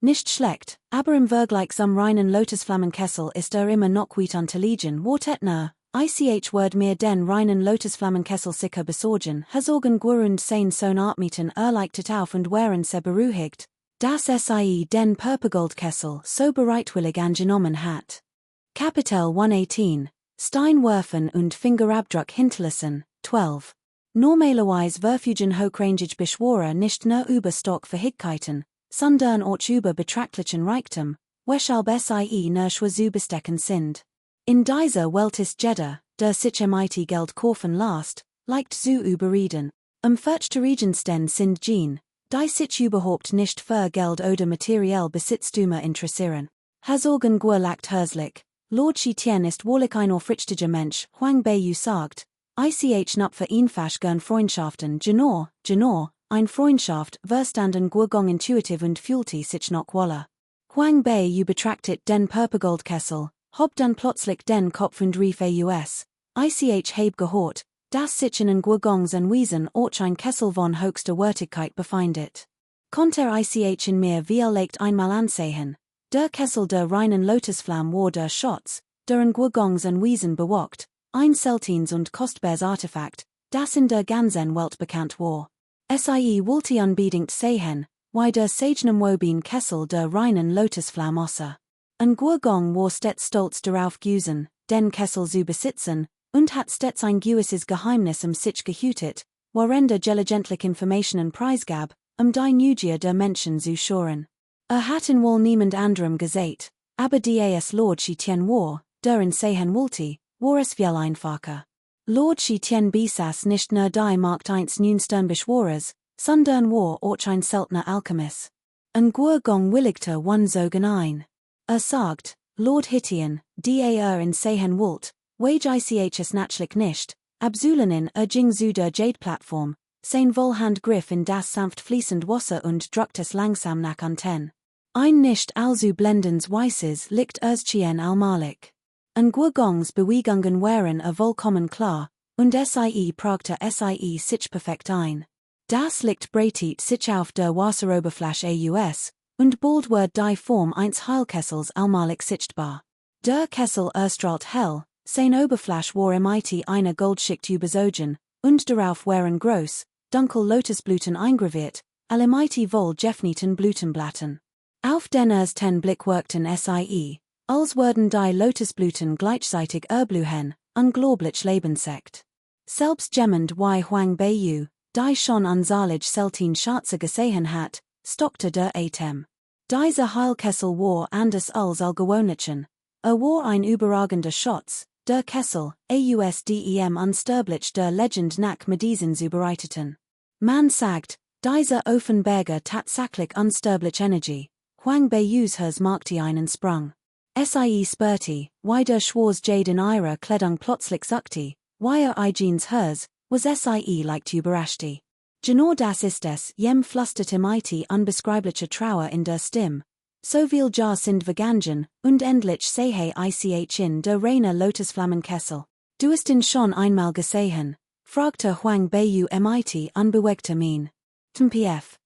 nicht schlecht, aber im Vergleich zum reinen Lotusflammenkessel ist immer noch weit unterlegen, wartetner, ICH wird mir den reinen Lotusflammenkessel sicher besorgen, Herzog und sein Sohn atmeten erleichtert auf und waren sehr beruhigt, dass SIE den Purpurgoldkessel so bereitwillig angenommen hat. Kapitel 118, Steinwerfen und Fingerabdruck hinterlassen, 12. Normalerweise verfügen hochrangige Beschworer nicht nur über Stockfähigkeiten, sondern auch über betrachtlichen Reichtum, weshalb SIE nur schwer zu bestechen sind. In dieser Welt ist jeder, der sich MIT Geld kaufen lässt, leicht zu überreden. Verstärkungsden sind Gene, die sich überhaupt nicht für Geld oder materiell Besitztümer interessieren. Herzog lacht herzlich. Lord Tien ist wohlig ein aufrichtiger Mensch, Huang Beiyu sagt. ICH not für einfach gern Freundschaften, genau, ein Freundschaft, verstanden Gurgong intuitiv und fühlte sich noch wohler. Huang Beiyu betrachtet den Purpurgoldkessel, hob dann plötzlich den Kopf und rief aus. ICH heb gehört, dass sich in Gurgongs und Wiesen auch ein Kessel von höchster Wertigkeit befindet. Konnte ICH in mir wie legt einmal ansehen. Der Kessel der reinen Lotusflamme war der Schatz, deren Gurgongs und Wiesen bewacht, ein Seltins und Kostbares Artefakt, das in der ganzen Welt bekannt war. Sie wollte unbedingt sehen, wie der Sagenem Wobin Kessel der reinen Lotusflamme osse. Ein Gurgong war stets stolz darauf gewesen, den Kessel zu besitzen, und hat stets ein gewisses Geheimnis sich gehütet, worin der gelegentlich Informationen preisgab, die Neugier der Menschen zu schoren. Hat in wohl niemand anderem gesagt, aber das Lord sie tien war, der in sehen wollte, war es viel einfacher. Lord sie tien besaß nicht nur die Markt eins nünstern Beschworers, sondern war auch ein seltener Alchemist. Ein Gurgong willigte one sogen ein. Sagt, Lord Hittien, in sehen wollt, wage ich natürlich nicht, abzulenin ging zu der Jade-Plattform, sein Wohlhand griff in das sanft fließend Wasser und druckte es langsam nach unten. Ein nicht allzu blendens weißes Licht erschien allmalig. Ein Gurgongs Bewegungen waren vollkommen klar, und pragte sich perfekt ein. Das Licht breitet sich auf der Wasseroberfläche aus, und bald wird die Form eines Heilkessels allmalig sichtbar. Der Kessel erstrahlt hell, sein Oberfläche war eine Goldschicht überzogen, und darauf waren groß, dunkel Lotusblüten eingraviert, alle wohl gefnieten Blütenblättern. Auf den ersten Blick wirkten als würden die Lotusblüten gleichzeitig erblühen, unglaublich lebensekt. Selbst jemand wie Huang Beiyu, die schon ansalig selten Schatze gesehen hat, stockte der Atem. Dieser Heilkessel war anders als allgewöhnlichen. War ein überragender Schatz, der Kessel, ausdem unsterblich der Legend nach Medisen zubereiteten. Man sagt, dieser Offenberger tatsächlich unsterblich Energie. Huang Beiyus Hers machte einen Sprung. Spurte, wie der Schwarz Jade in ihrer Kleidung plötzlich suchte, wie Igens Hers, was leicht überraschte. Genau das ist es, flüsterte mighty unbeschreibliche Trauer in der Stimme. So viel Jahr sind vergangen, und endlich sehe ich in der reine Lotusflammenkessel. Du hast ihn schon einmal gesehen, fragte Huang Beiyu mit unbewegter Mien. Tmpf.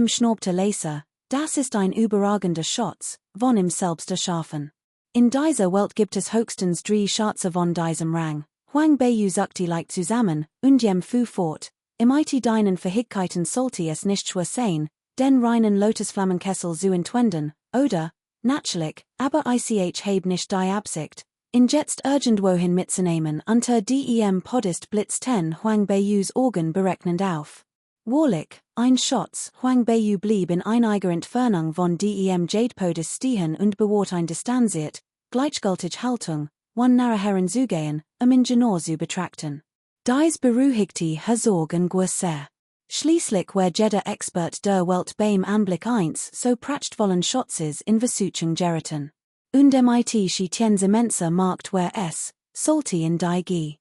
Schnaubte Leser, das ist ein überragender Schatz, von ihm selbst erschaffen. In dieser Welt gibt es höchstens 3 Schätze von diesem Rang. Huang Beiyu zuckte leicht zusammen, und fuhr fort. Deinen Fähigkeiten sollte es nicht schwer sein, den reinen Lotusflammenkessel zu entwenden, oder, natürlich, aber ich habe nicht die Absicht, in jetzt irgendwohin mitzunehmen unter dem Podest blitzten Huang Beiyus Augen berechnend auf. Wahrlich, ein Schatz, Huang Beiyu blieb in einiger Entfernung von dem Jade-Podest stehen und bewahrt ein distanziert, gleichgültig Haltung, one nachher heranzugehen, in genau zu betrachten. Dies beruhigte Sorgen sehr. Schließlich war jeder Expert der Welt beim Anblick eins so prachtvollen Schatzes in Versuchung geraten. Und sie tiens immenser Markt war es, sollte in die G.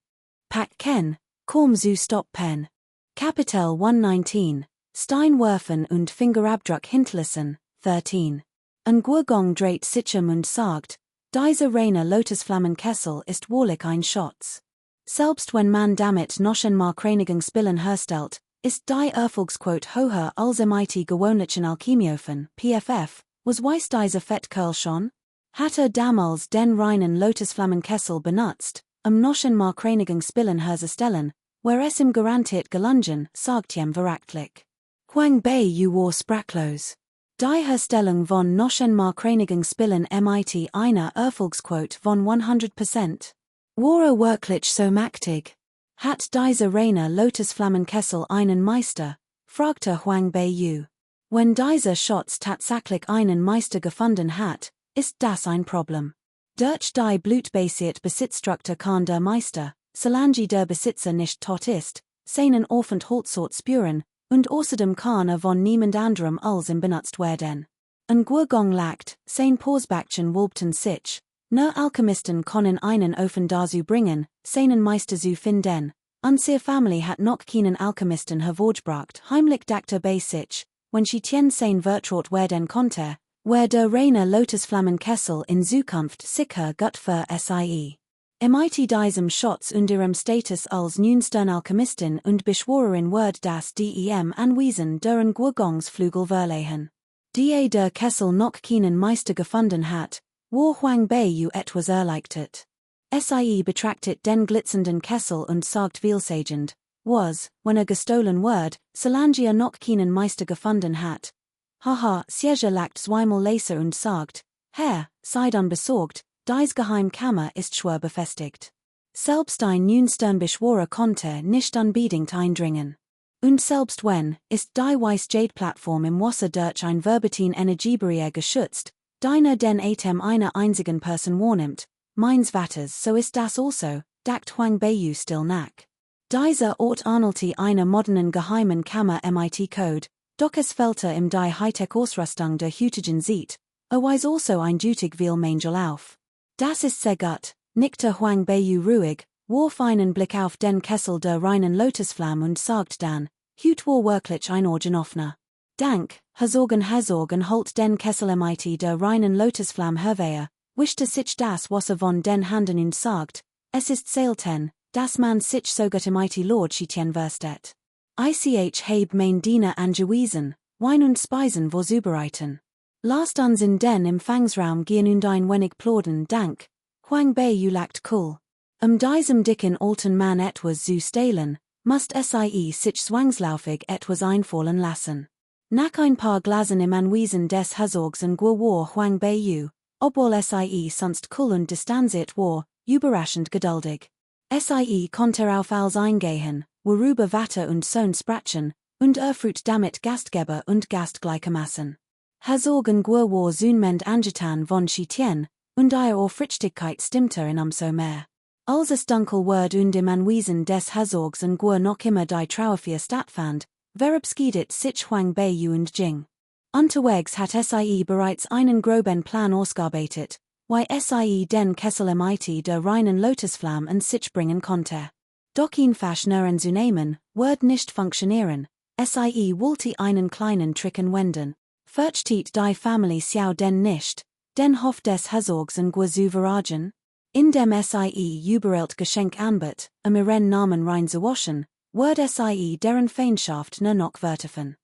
Pack ken, kaum zu stoppen. Kapitel 119, Steinwerfen und Fingerabdruck hinterlassen, 13. Ein Gurgong dreht sich und sagt, dieser reine Lotusflammenkessel ist wahrlich ein Schatz. Selbst wenn man damit noch einmal Kränigungsspillen herstellt, ist die Erfolgsquote höher als im gewöhnlichen Alchemieofen, PFF, was weiß dieser Fettkerl schon? Hat damals den reinen Lotusflammenkessel benutzt, noch einmal Kränigungsspillen herzustellen, where es ihm garantiert gelungen, sagt verachtlich. Huang Beiyu war sprachlos. Die Herstellung von noch einmal Kränigungsspillen einer Erfolgsquote von 100%. War wirklich so mächtig? Hat dieser reine Lotusflammenkessel einen Meister? Fragte Huang Beiyu. Wenn dieser Schatz tatsächlich einen Meister gefunden hat, ist das ein Problem. Durch die blutbasiert Besitzstruktur kann der Meister, solange der Besitzer nicht tot ist, seinen Aufenthaltsort spüren, und außerdem kann von niemand anderem als ihm benutzt werden. Ein Gurgong lacht, sein Posbackchen wölbten sich. Nur Alchemisten können einen Ofen dazu bringen, seinen Meister zu finden. Unsere Familie hat noch keinen Alchemisten hervorgebracht, heimlich dachte bei sich, wenn sie sein vertraut werden konnte, where der reine Lotusflammenkessel in Zukunft sicher gut für sie. Diesem Schatz und ihrem Status als nünstern Alchemistin und Beschworerin wird das dem anwiesen deren Gurgongs Flügel verlegen. Der Kessel noch keinen Meister gefunden hat, War Huang Bei Yu etwas erleichtert. Sie betrachtet den glitzernden Kessel und sagt vielsagend, was, wenn gestohlen Word, Solange noch keinen Meister gefunden hat. Haha, siege lacht zweimal Laser und sagt, Herr, sei dann besorgt, dies Geheimkammer ist schwer befestigt. Selbst ein nun Sternbeschworer konnte nicht unbedingt eindringen. Und selbst wenn, ist die Weiss Jade-Plattform im Wasser durch ein Verbatin Energiebarriere geschützt, deiner den Atem einer einzigen Person wahrnimmt, meines Watters so ist das also, dacht Huang Bei Yu still nach. Dieser Ort ähnelte einer modernen geheimen Kammer MIT-Code, doch es fehlte im die Hightech-Ausrüstung der heutigen sieht, weis also ein Dutig viel Mangel auf. Das ist sehr gut, nickte Huang Bei Yu ruhig, warf einen Blick auf den Kessel der reinen Lotusflamme und sagt dann, Hut war wirklich ein Orgenoffner. Dank, Herzogen holt den Kessel MIT der reinen Lotusflamme herwehe, wischte sich das Wasser von den Handen und sagt, es ist selten, dass man sich so gut MIT Lord schitien verstet. Ich habe mein Diener angewiesen, Wein und Speisen vorzubereiten. Lasst uns in den Empfangsraum gehen und ein wenig plaudern, dank, Huang Bei Yu lacht cool. Diesem dicken alten Mann etwas zu stehlen, must sich zwangslaufig etwas einfallen lassen. Nach ein paar Glasen im Anwesen des Herzogs und war Huang Bei Yu, obwohl sonst cool und distanziert war, überraschend geduldig. Konnte auf alles eingehen, worüber Vater und Sohn sprachen, und erfrut damit Gastgeber und Gast gleichermaßen. Herzog und war zunehmend angetan von Chitien, und ihre Aufrichtigkeit stimmte in umso mehr. Als es dunkel wurde und im Anwesen des Herzogs und noch immer die Trauerfeier stattfand, verabschiedet sich Huang Bei Yu und Jing. Unterwegs hat bereits einen groben Plan ausgearbeitet, wie den Kessel MIT der reinen Lotusflamme an sich bringen konnte. Doch ihn fashioneren zu nehmen, wird nicht funktionieren, wollte einen kleinen Trick anwenden. Versteht die Familie Xiao denn nicht, den Hof des Herzogs und zu verragen? Indem überalt Geschenk anbot, ihren Namen rein zu waschen, wird deren Feindschaft nur noch vertiefen.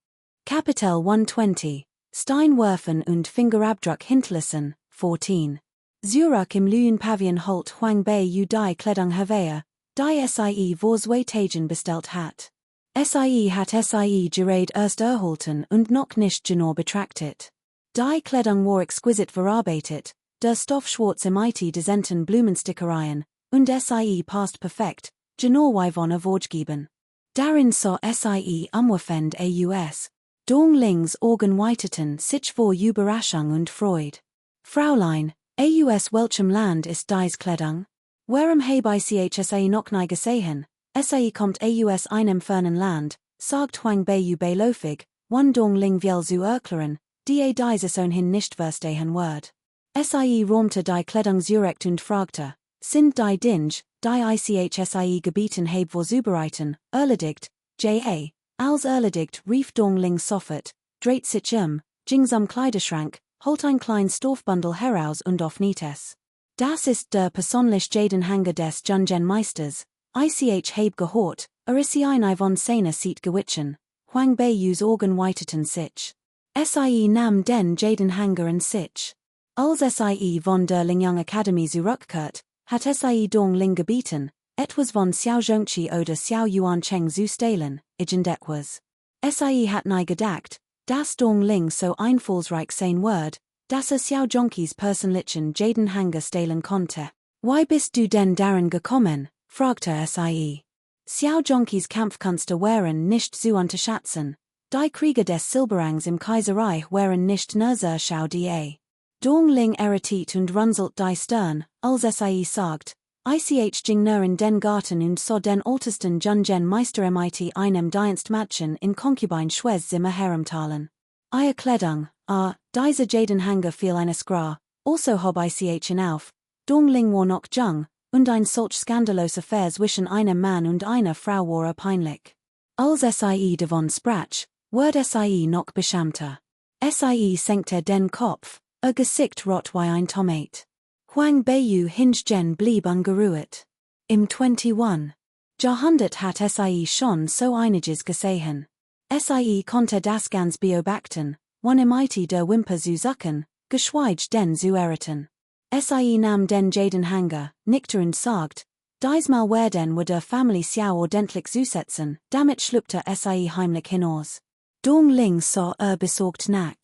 Kapitel 120, Steinwerfen und Fingerabdruck hinterlassen, 14. Zurück im Lüen Pavillon holt Huang Bei Yu die Kleidung herwehe, die vors Tagen bestellt hat. Hat gerade erst erhalten und noch nicht genau betrachtet. Die Kleidung war exquisit verarbeitet, der Stoff schwarz MIT desenten Blumenstickereien, und passt perfekt, genau wie von erwartgeben. Darin sah umwafend aus. Dong Lings Augen weiteten sich vor Überraschung und Freude. Fräulein, aus welchem Land ist dies Kleidung? Warum habe ich noch nie gesehen? Kommt aus einem fernen Land, sagt Huang Bei Yu beiläufig, wann Dong Ling will zu erklären, die dieses ohnehin nicht verstehen wird. Räumte die Kleidung zurecht und fragte, sind die Dinge, die gebeten habe vorzubereiten, erledigt, J.A. Als erledigt rief Dong Ling sofort, dreht sich ging zum Kleiderschrank, holt ein klein Stoffbundle heraus und öffnet es. Das ist der persönliche Jadenhanger des Jungenmeisters, habe gehört, ist eine von seiner Seat gewitchen, Huang Bei Yus Augen weiteten sich. Nahm den Jadenhanger in sich. Als von der Lingyang Academy zurückkehrt, hat Dong Ling gebeten, etwas von Xiao Zhongqi oder Xiao Yuan Cheng zu stehlen, etwas. Hat nie gedacht, dass Dong Ling so einfallsreich sein wird, dass Xiao Zhongqis persönlichen Jadenhanger stehlen konnte. Why bist du denn darin gekommen? Fragte Xiao Zhongqis Kampfkünste wären nicht zu unterschätzen. Die Krieger des Silberangs im Kaiserreich wären nicht nur sehr schau da. Dong Ling erritet und runzelt die Stirn, als sagt, ging nur in den Garten und sah den ältesten Jungenmeister MIT einem Dienstmädchen in Concubine-Schweiz-Zimmer herumtalen. Kleidung, diese Jadenhanger fiel eines Gra, also hab ich hinauf, Dong Ling war noch jung, und ein solch skandalös Affair zwischen einem Mann und einer Frau war peinlich. Als davon sprach, wird noch beschämter. Senkte den Kopf, Gesicht rot wie ein Tomat. Huang Bei Yu hingegen blieb ungerührt. Im 21. Jahrhundert hat schon so einiges gesehen. Konnte das ganz beobachten, wann MIT der Wimper zu suchen, geschweige denn zu erraten. Sie nam den Jaden Hanger, Nickter und sagt, diesmal werden wir der Family Xiao ordentlich zusetzen, damit schlüpfte Sie heimlich hinaus. Dong Ling so besorgt nach.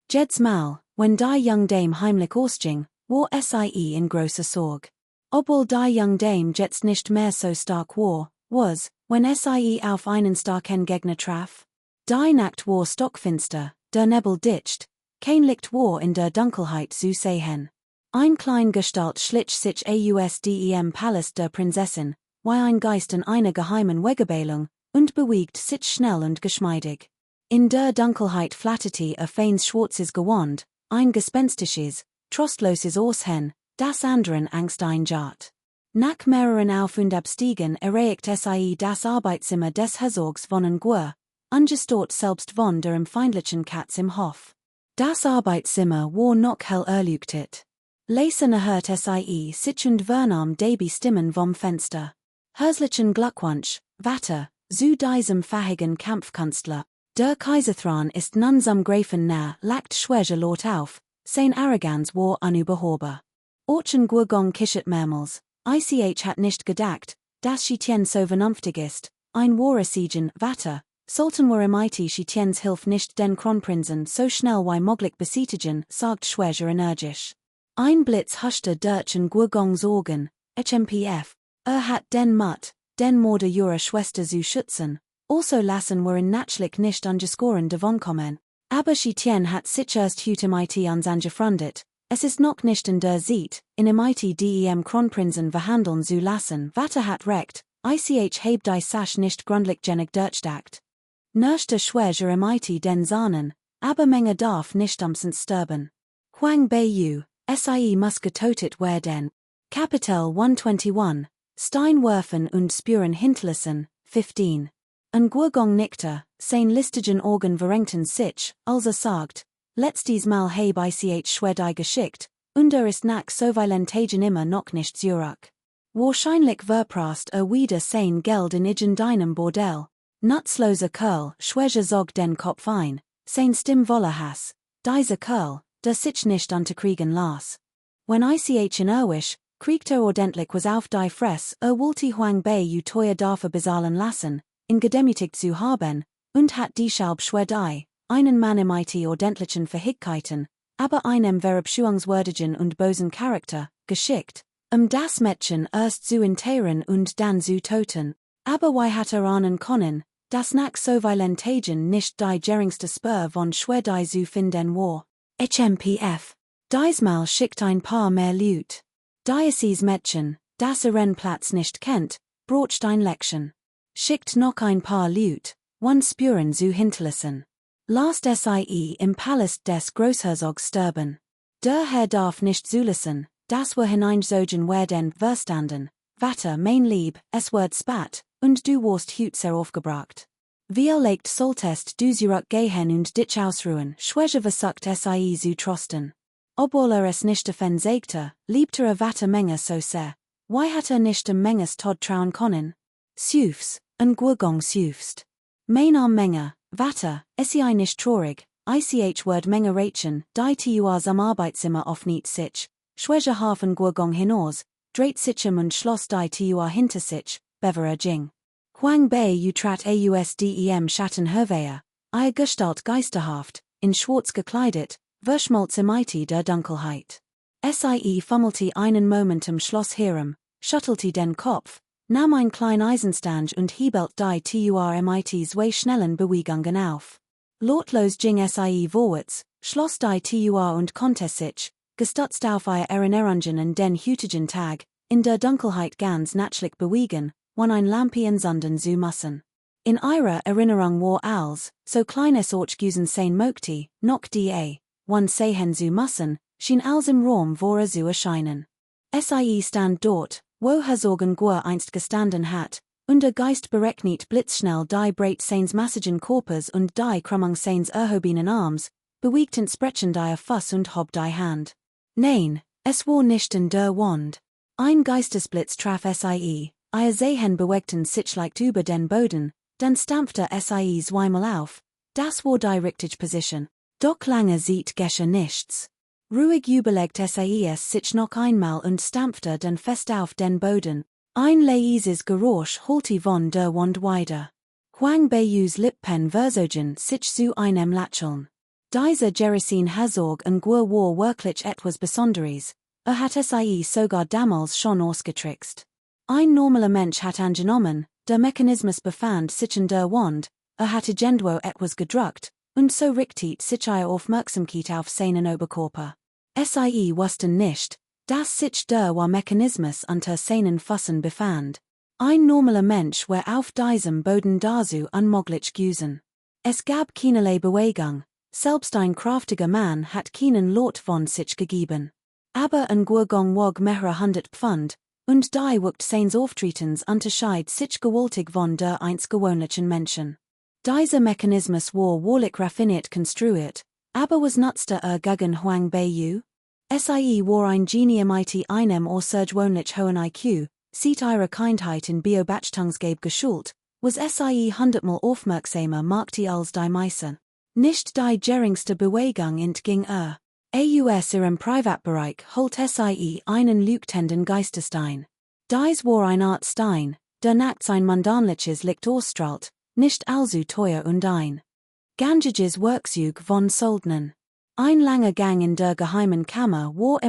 Jeds Mal, wenn die young Dame heimlich ausging, war Sie in großer Sorge. Obwohl die young Dame jetzt nicht mehr so stark war, was, wenn Sie auf einen starken Gegner traf? Die Nacht war stockfinster, der Nebel dicht, kein Licht war in der Dunkelheit zu sehen. Ein klein Gestalt schlich sich aus dem Palast der Prinzessin, wie ein Geist in einer geheimen Wegebelung, und bewegt sich schnell und geschmeidig. In der Dunkelheit flatterte feins schwarzes Gewand, ein gespenstisches, trostloses Aussehen, das anderen Angst einjagt. Nach mehreren Auf- und Abstiegen erreicht Sie das Arbeitszimmer des Herzogs von Nguer, angestört selbst von der feindlichen Katz im Hof. Das Arbeitszimmer war noch hell erleuchtet. Leisen hört Sie sich und vernahm die Stimmen vom Fenster. Herzlichen Glückwunsch, Vater, zu diesem fähigen Kampfkünstler. Der Kaiserthron ist nunsam Gräfen nah, lacht schwächer Lot auf, sein Arroganz war unüberhörbar. Orchen Gurgong kischet mehrmals, ich hat nicht gedacht, dass Shitien so vernünftig ist, ein wahrer Siegen, Vater, sollten wir mit Shitiens Hilf nicht den Kronprinzen so schnell wie möglich besietigen, sagt schwächer energisch. Ein Blitz huschte durch in Gurgongs Augen, HMPF, hat den Mutt, den Morde ihrer Schwester zu schützen, also lassen wir ihn natürlich nicht angeschoren davonkommen, aber Shitien hat sich erst heute mit uns angefreundet, es ist noch nicht in der Zeit, in mit dem Kronprinzen verhandeln zu lassen, Vater hat recht, ich heb die Sache nicht grundlich genig durchdacht. Nörste schwäger mit den Sahnen, aber Menge darf nicht umsonst sterben. Huang Bei Sie muss getötet werden. Kapitel 121, Steinwerfen und Spuren hinterlassen, 15. Ein Gurgong nickte, sein listigen Augen verrenkten sich, als sagt, letztes Mal heb ich Schwedei geschickt, und ist nach so vielen Tagen immer noch nicht zurück. Wahrscheinlich verprast wieder sein Geld in deinem Bordell. Nutzloser Kerl, schwäger zog den Kopf ein, sein Stimm wolle Hass, dieser Kerl, der sich nicht unterkriegen las. Wenn ich in Erwisch, kriegt ordentlich was auf die Fress, wollte Huang Bei teuer dafür bezahlen lassen, in gedemütigt zu haben, und hat die Schwedei, einen Mann mit ordentlichen Fähigkeiten, aber einem verabscheuungswürdigen und bösen Charakter, geschickt, das Mädchen erst zu entehren und dann zu töten. Aber wie hat ahnen können, dass nach so vielen Tagen nicht die geringste Spur von Schwedei zu finden war? HMPF. Diesmal schickt ein paar mehr Lut. Dieses Mädchen, das Rennplatz nicht kennt, brocht ein Leckchen. Schickt noch ein paar Lut, Spuren zu hinterlassen. Lasst Sie im Palast des Großherzogs sterben. Der Herr darf nicht zulassen, dass wir hineinsogen werden verstanden. Vater, mein Lieb, es wird spät, und du warst heute sehr aufgebracht. Vielleicht solltest du zurückgehen und dich ausruhen, schwächer versucht Sie zu trosten. Obwohl es nicht davon sagte, liebte Vater Menge so sehr, why hat nicht Menges Tod trauen können? Süfs, ein Gurgong süfst. Mein Arm Menge, Vater, sei nicht traurig, ich word Menge rätschen, die tuas am Arbeitszimmer offnet sich, schwächer Hafen Gurgong hinaus, dreht sich und schloss die tua hinter sich, beverer Jing. Huang Bei trat ausdem Schatten hervor, ihr Gestalt geisterhaft, in schwarz gekleidet, verschmolze mit der Dunkelheit. Sie fummelte einen Moment im Schloss herum, schüttelte den Kopf, nahm ein klein Eisenstange und hiebelt die tua mit zwei schnellen Bewegungen auf. Lautlos ging Sie vorwärts, schloss die tua und konnte sich, gestützt auf ihr Erinnerungen an den heutigen Tag, in der Dunkelheit ganz natürlich bewegen, wenn ein Lampion sonden zu müssen. In ihrer Erinnerung war als, so kleines Orchgusen sein mögte, noch die wenn sehen zu müssen, schien als im Raum vor zu erscheinen. Sie stand dort, wo Herzogen Guer einst gestanden hat, und der Geist berechnet blitzschnell die Breit seines massigen Körpers und die Krümmung seines erhobenen Arms, bewegten sprechend ihr Fuss und hob die Hand. Nein, es war nicht in der Wand. Ein Geistesblitz traf Sie, ihr Sehen bewegten sich leicht über den Boden, dann stampfte Sie zweimal auf, das war die richtige Position. Doch lange sieht Gesche nichts. Ruhig überlegt SAES sich noch einmal und stampfte dann fest auf den Boden. Ein leises Geräusch hallte von der Wand weiter. Huang Beiyus Lippen verzogen sich zu einem Lächeln. Dieser Jerisin Herzog und Gur war wirklich etwas Besonderes. Hat SAE sogar damals schon ausgetrickst. Ein normaler Mensch hat angenommen, der Mechanismus befand sich in der Wand, hatte gendwo etwas gedruckt, und so richtet sich Aufmerksamkeit auf seinen Oberkörper. SAE wussten nicht, dass sich der Mechanismus unter seinen Füßen befand. Ein normaler Mensch war auf diesem Boden dazu unmöglich gewesen. Es gab keinerlei Bewegung, selbst ein kräftiger Mann hat keinen Lot von sich gegeben. Aber ein Gurgong wog mehrere hundert Pfund, und die wucht seines Auftretens unterschied sich gewaltig von der einst gewöhnlichen Menschen. Dieser Mechanismus war wahrlich raffiniert konstruiert, aber was nutzte gegen Huang Beiyu? SAE war ein Genie mit einem außergewöhnlich hohen IQ, sieht ihre Kindheit in Beobachtungsgabe geschult, was SAE hundertmal aufmerksamer machte als die Meisen. Nicht die geringste Bewegung entging Aus ihrem Privatbereich holt SAE einen leuchtenden Geisterstein. Dies war ein Art Stein, der nachts ein mundanliches Licht ausstrahlt, nicht allzu teuer und ein ganziges Werkzeug von Soldnen. Ein langer Gang in der geheimen Kammer war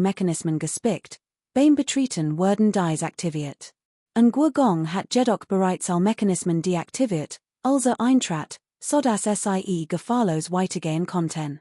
Mechanismen gespickt, beim Betreten wurden dies aktiviert. Ein Gurgong hat jedoch bereits alle Mechanismen deaktiviert, als eintrat, sodass SAE gefahrlos weitergehen konnten.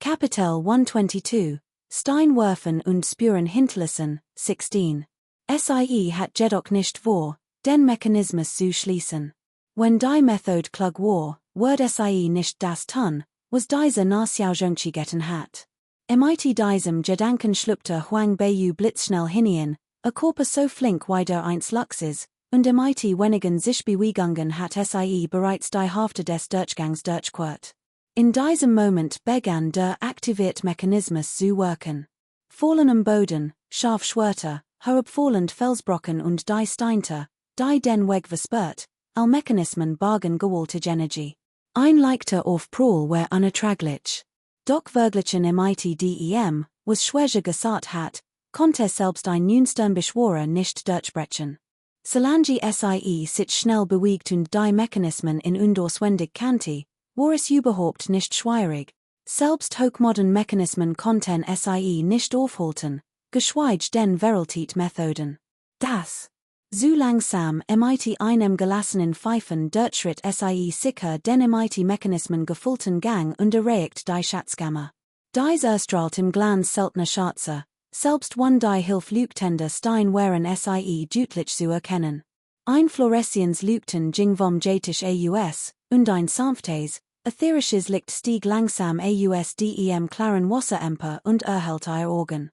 Kapitel 122, Steinwerfen und Spuren hinterlassen, 16. SAE hat jedoch nicht vor, den Mechanismus zu schließen. Wenn die Methode klug war, wird SAE nicht das tun, was diese nachschaujunggetan hat. Mit diesem Gedanken schlüpfte Huang Beiyu blitzschnell hinein, Körper so flink wie der eins Luxes, und mit wenigen sich Bewegungen hat SAE bereits die Hälfte des Durchgangs durchquert. In diesem Moment begann der aktivierte Mechanismus zu wirken. Fallen am Boden, scharf Schwerter, herabfallend Felsbrocken und die Steinte, die den Weg versperrt, all Mechanismen bargen gewaltige Energie. Ein leichter Aufprall war unerträglich. Doch wirklichen dem, was schwerer gesagt hat, konnte selbst ein jüngster Beschworer nicht durchbrechen. Solange SAE sich schnell bewegt und die Mechanismen in undurchwendig kannte, war es überhaupt nicht schwierig. Selbst hochmodern Mechanismen konnten SAE nicht aufhalten, geschweige denn Veraltet-Methoden. Das so langsam mit einem gelassenen Pfeifen durchschritt SAE sicher den mit Mechanismen gefüllten Gang und erreicht die Schatzkammer. Dies erstrahlt im Glanz seltener Schatze, selbst wenn die hilfleuchtende Stein waren SAE deutlich zu erkennen. Ein fluoresziens Leuchten ging vom Jetisch aus, und ein sanftes, ätherisches Licht stieg langsam aus dem klaren Wasser empor und erhellt ihr Augen.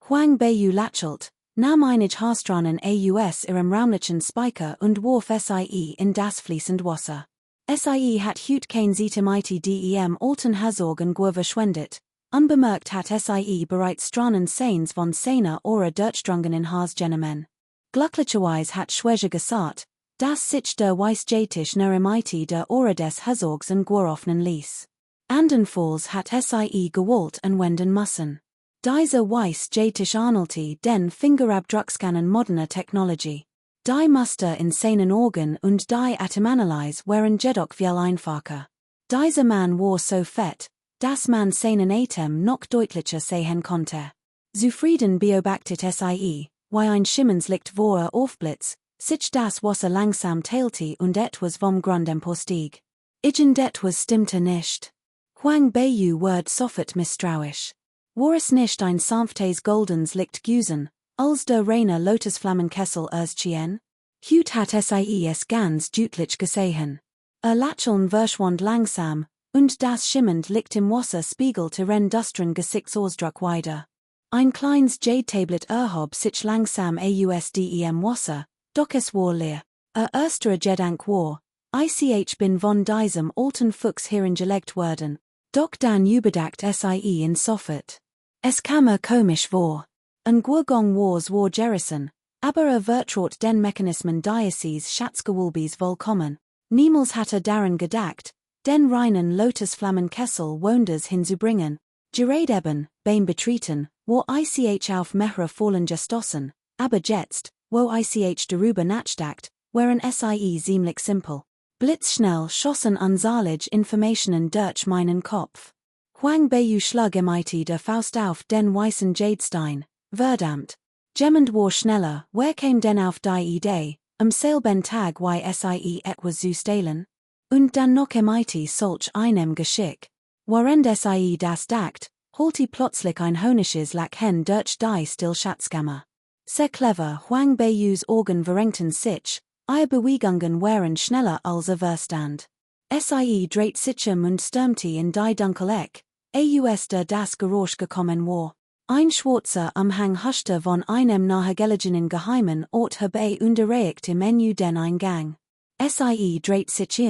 Huang Beiyu lächelt, nahm einig Haarstrahlen aus ihrem raumlichen Speicher und warf SAE in das fließend Wasser. SAE hat heut kein Seite mit dem alten Herzog Gur verschwendet. Unbemerkt hat SAE bereits Stranen Seins von seiner Ora durchdrungenen Haargenemen. Glücklicherweise hat Schweger gesagt, dass sich der Weißjetisch nur mit der Ora des Herzogs Gur öffnen ließ. Andernfalls hat SAE gewollt und wenden müssen. Dieser Weißjetisch ähnelte den Fingerabdruckscannen moderner Technology. Die Muster in seinen Augen und die Atemanalyse waren jedoch viel einfacher. Dieser Mann war so fett, dass man seinen Atem noch deutlicher sehen konnte. Zufrieden beobachtet SAE, wie ein Schimmenslicht vor aufblitz, sich das Wasser langsam teilte und etwas vom Grund emporstieg. Irgendetwas stimmte nicht. Huang Beiyu wurde sofort misstrauisch. War es nicht ein sanftes goldens Licht gewesen, als der reine Lotusflammenkessel erschien? Heut hat SAE es ganz deutlich gesehen. Lächeln verschwand langsam, und das schimmend Licht im Wasser spiegelte ren dustren Gesichtsausdruck wider. Ein kleines Jade-Tablet erhob sich langsam aus dem Wasser, doch es war leer. Erster Gedanke war, ich bin von diesem alten Fuchs hereingelegt worden. Doch dann überdacht SAE in sofort. Es kam mir komisch vor. Ein Gurgong war Jerison, aber vertraut den Mechanismen dieses Schatzgewölbes vollkommen. Niemals hatte daran gedacht, den reinen Lotusflammenkessel woanders hinzubringen. Gerade eben, beim Betreten, wo ich auf mehrere Fallen gestossen, aber jetzt, wo ich darüber nachdacht, wären sie ziemlich simpel. Blitzschnell schossen unzahlige Informationen durch meinen Kopf. Huang Beyu schlug mit der Faust auf den weißen Jadestein, verdammt. Jemand war schneller, wer kam denn auf die Idee, selben Tag sie etwas zu stehlen? Und dann noch mit solch einem Geschick. Während sie das dacht, holte plötzlich ein Honisches Lachen durch die Stillschatzkammer. Sehr clever, Huang Beiyus Augen verrenkten sich, ihre Bewegungen waren schneller als Verstand. Sie dreht sich und stürmte in die dunkle Eck, aus der das Geräusch gekommen war. Ein schwarzer Umhang huschte von einem nahegelegenen geheimen Ort herbei und erreichte Menü den Eingang. Sie dreht sich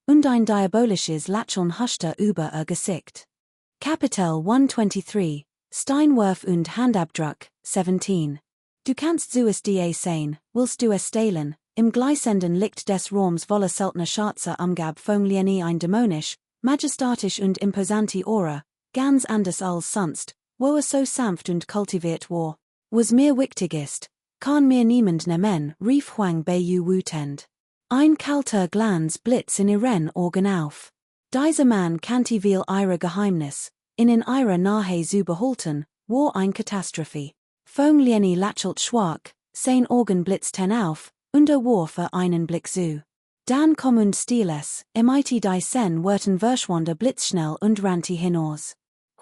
und ein diabolisches Lächeln huschte über ihr Gesicht. Kapitel 123, Steinwurf und Handabdruck, 17. Du kannst zuerst die sein, willst du es stehlen, im gleißenden Licht des Raums voller seltener Schatze umgab Fönglieni ein dämonisch, majestatisch und imposante Aura, ganz anders als sonst, wo so sanft und kultiviert war. Was mir wichtig ist, kann mir niemand nehmen, rief Huang Beiyu wütend. Ein kalter Glanz blitz in ihren Augen auf. Dieser Mann kannte viel ihre Geheimnis, in ihrer Nahe zu behalten, war ein Katastrophe. Fönglieni lächelt schwach, sein Augen blitzten auf, und warf einen Blick zu. Dann kommend Stiles, mit die Sen wurden verschwande blitzschnell und rannte hinaus.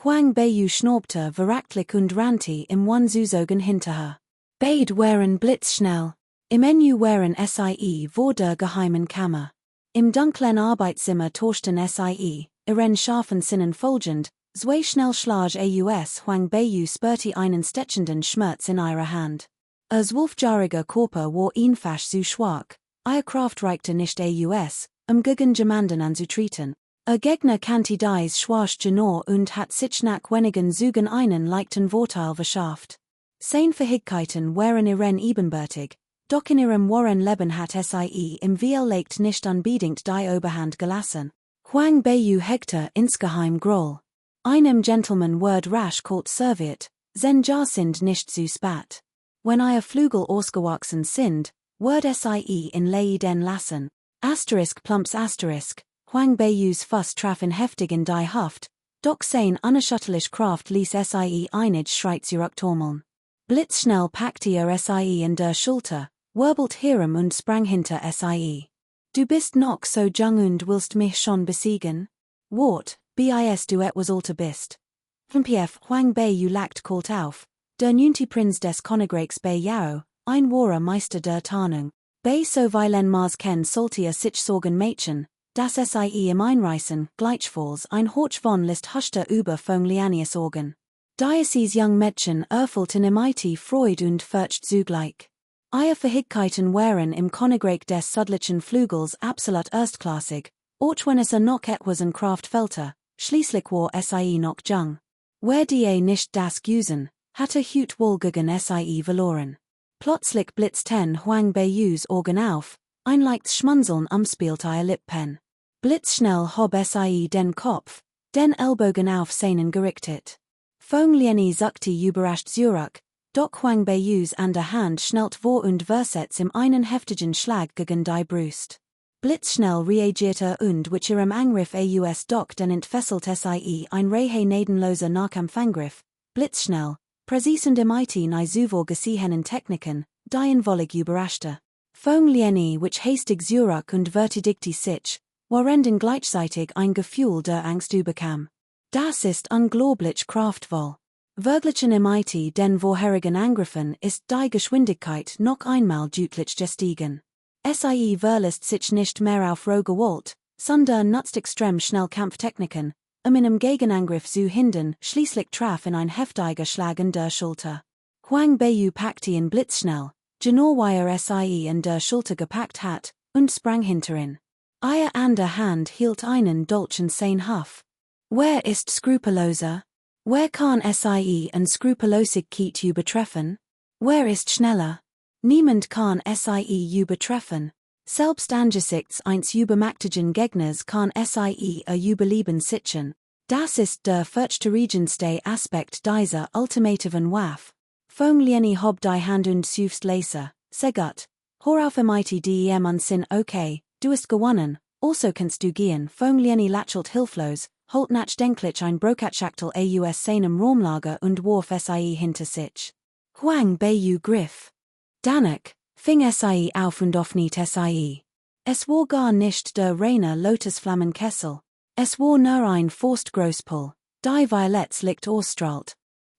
Huang Beiyu schnaubte verächtlich und rannte im Wanzusogen hinterher. Beide waren blitzschnell. Im Menü waren sie vor der geheimen Kammer. Im dunklen Arbeitszimmer tauschten sie, ihren scharfen Sinnen folgend, zwei schnell schlag aus Huang Beiyu spürte einen stechenden Schmerz in ihrer Hand. Als wolfjähriger Körper war einfach zu schwach, ihr Kraft reichte nicht aus, gegen jemanden anzutreten. Gegner kannte dies schwach genau und hat sich nach wenigen Zügen einen leichten Vorteil verschafft. Seine Fähigkeiten waren ihren ebenbürtig, doch in ihrem wahren Leben hat sie im Leicht nicht unbedingt die Oberhand gelassen. Huang Beiyu hegte insgeheim Groll. Einem Gentleman word rasch kalt serviert, sen ja sind nicht zu spät. Wenn ihr Flügel ausgewachsen sind, word sie in Leiden lassen. *+*, Huang Beiyus Fuss traf in heftig in die Haft, doch sein unerschütterlich Kraft ließ sie einig Schritt zurückturmeln. Blitzschnell packte sie in der Schulter, wirbelt herum und sprang hinter sie. Du bist noch so jung und willst mich schon besiegen? Wart, bis du etwas alter bist. Pf Huang Beiyu lacht kalt auf. Der Nunti Prinz des Königreichs bei Yao, ein wahrer Meister der Tarnung. Bei so vielen Maß kennt sollte sich sorgen Mädchen, dass sie im Einreißen, gleichfalls ein Horch von List huschte über Fönglianias Augen. Dieses jung Mädchen erfüllten mit Freude und Furcht zugleich. Ihre Fähigkeiten waren im Königreich des südlichen Flügels absolut erstklassig, auch wenn es noch etwas an Kraft fehlte, schließlich war sie noch jung. Wer die nicht das Güsen, hatte Hut wohl gegen sie verloren. Plötzlich blitzten Huang Beiyus Augen auf, ein leichtes Schmunzeln umspielte ihr Lippen. Blitzschnell hob sie den Kopf, den Ellbogen auf seinen gerichtet. Fönglieni zuckte überrascht zurück, doch Huang Beiyus an der Hand schnellt vor und versetzt ihm einen heftigen Schlag gegen die Brust. Blitzschnell reagierte und mit ihrem Angriff aus doch den entfesselt sie ein rehe nedenloser Nachkampfangriff, blitzschnell, präzisend mit nei zuvor gesehenen Techniken, die ihn völlig überraschte. Fönglieni which hastig zurück und verteidigte sich, während gleichzeitig ein Gefühl der Angst überkam. Das ist unglaublich kraftvoll. Verglichen mit den vorherigen Angriffen ist die Geschwindigkeit noch einmal deutlich gestiegen. Sie verlässt sich nicht mehr auf rohe Gewalt, sondern nutzt extrem schnell Kampftechniken, in einem Gegenangriff zu hindern, schließlich traf in ein heftiger Schlag in der Schulter. Huang Beiyu packte ihn blitzschnell, genau wie sie in der Schulter gepackt hat, und sprang hinterin. Ihre andere Hand hielt einen Dolch in sein Huff. Wer ist skrupelloser? Wer kann sie an Skrupellosigkeit übertreffen? Wer ist schneller? Niemand kann sie übertreffen. Selbst angesichts eines übermächtigen Gegners kann sie überleben sichern. Das ist der Fürchterregenste Aspekt dieser ultimativen Waffe. Fånglieni hob die Hand und Sufst Laser, Segut. Horauf MIT dem Unsinn okay, du hast gewonnen, also kannst du gehen Fånglieni Lachelt Hilflos, Holt nach Denklich ein Brokatschachtel aus seinem Raumlager und warf sie hinter sich. Huang Beyu Griff. Danach, fing sie auf und öffnet sie. Es war gar nicht der reine Lotusflammenkessel. Es war nur ein Forstgroßpool, die Violets licht ausstrahlt.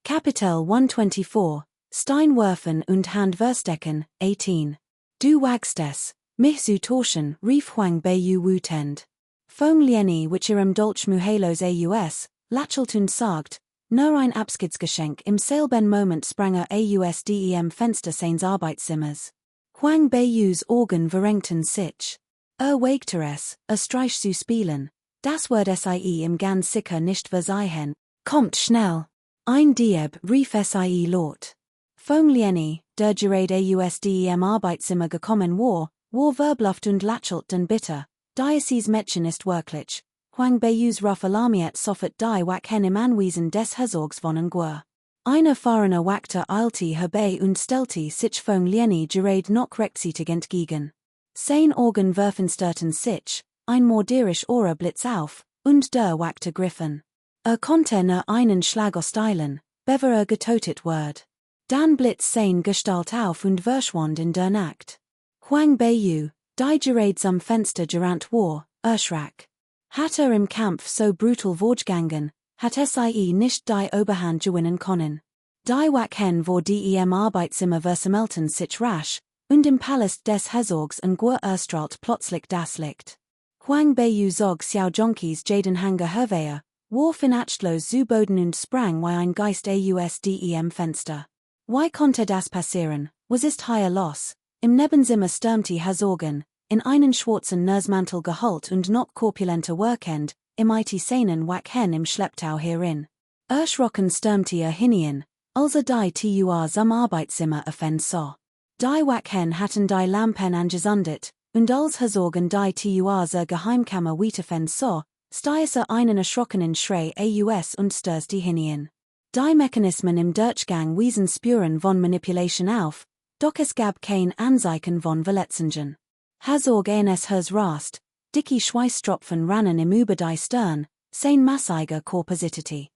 Kapitel 124, Steinwerfen und Handverstecken, 18. Du wagst es, mich zu torschen, rief Huang Beyu wütend. Fånglieni which ihrem Dolch Muhalos aus, Lachelt und sagt, nur ein Abschiedsgeschenk im selben Moment sprang aus dem Fenster seines Arbeitszimmers. Huang Beiyus Organ verrenkten sich. Wagte es, Streich zu spielen. Das wird sie im ganz sicher nicht versehen. Kommt schnell. Ein Dieb rief sie laut. Fånglieni, der gerade aus dem Arbeitszimmer gekommen war verbluft und Lachelt den bitter. Diocese Mädchen ist wirklich. Huang Beiyus ruf alarmiert sofort die Wachen im Anwesen des Herzogs von Nguer. Eine fahrende Wachte eilte herbei und stellte sich Fånglieni gerade noch rechtzeitig entgegen. Sein Augen verfinsterten sich, ein morderisch Aura blitz auf, und der Wachte griffen. Konnte nur einen Schlag steilen, bevor getotet wird. Dann blitz sein Gestalt auf und verschwand in der Nacht. Huang Beiyu, die gerade am Fenster gerant war, erschrak. Hat im Kampf so brutal vorgegangen, hat sie nicht die Oberhand gewinnen können. Die Wachen vor dem Arbeitszimmer versammelten sich rasch, und im Palast des Herzogs Nguer erstrahlt plötzlich das Licht. Huang Beiyu zog Xiao Jonkies Jaden Hanger hervea, warf in achtlos zu Boden und sprang wie ein Geist aus dem Fenster. Wie konnte das passieren, was ist hier los? Im Nebenzimmer stürmte Herzogen, in einen schwarzen Nursmantel gehüllt und noch korpulenter wirkend, mit seinen Wachen im Schlepptau herin. Erschrocken stürmte hinein, als die Turs am Arbeitszimmer sah. Die Wachen hatten die Lampen angezündet, und als Herzogen die Turs Geheimkammer sah, stieß einen erschrockenen Schrei aus und stürzte hinein. Die Mechanismen im Durchgang wiesen Spuren von Manipulation auf, doch es gab kein Anzeichen von Verletzungen. Herzog eines Hers rast, dicke Schweißtropfen rannen im über die Stirn, sein massiger Körper zitterte.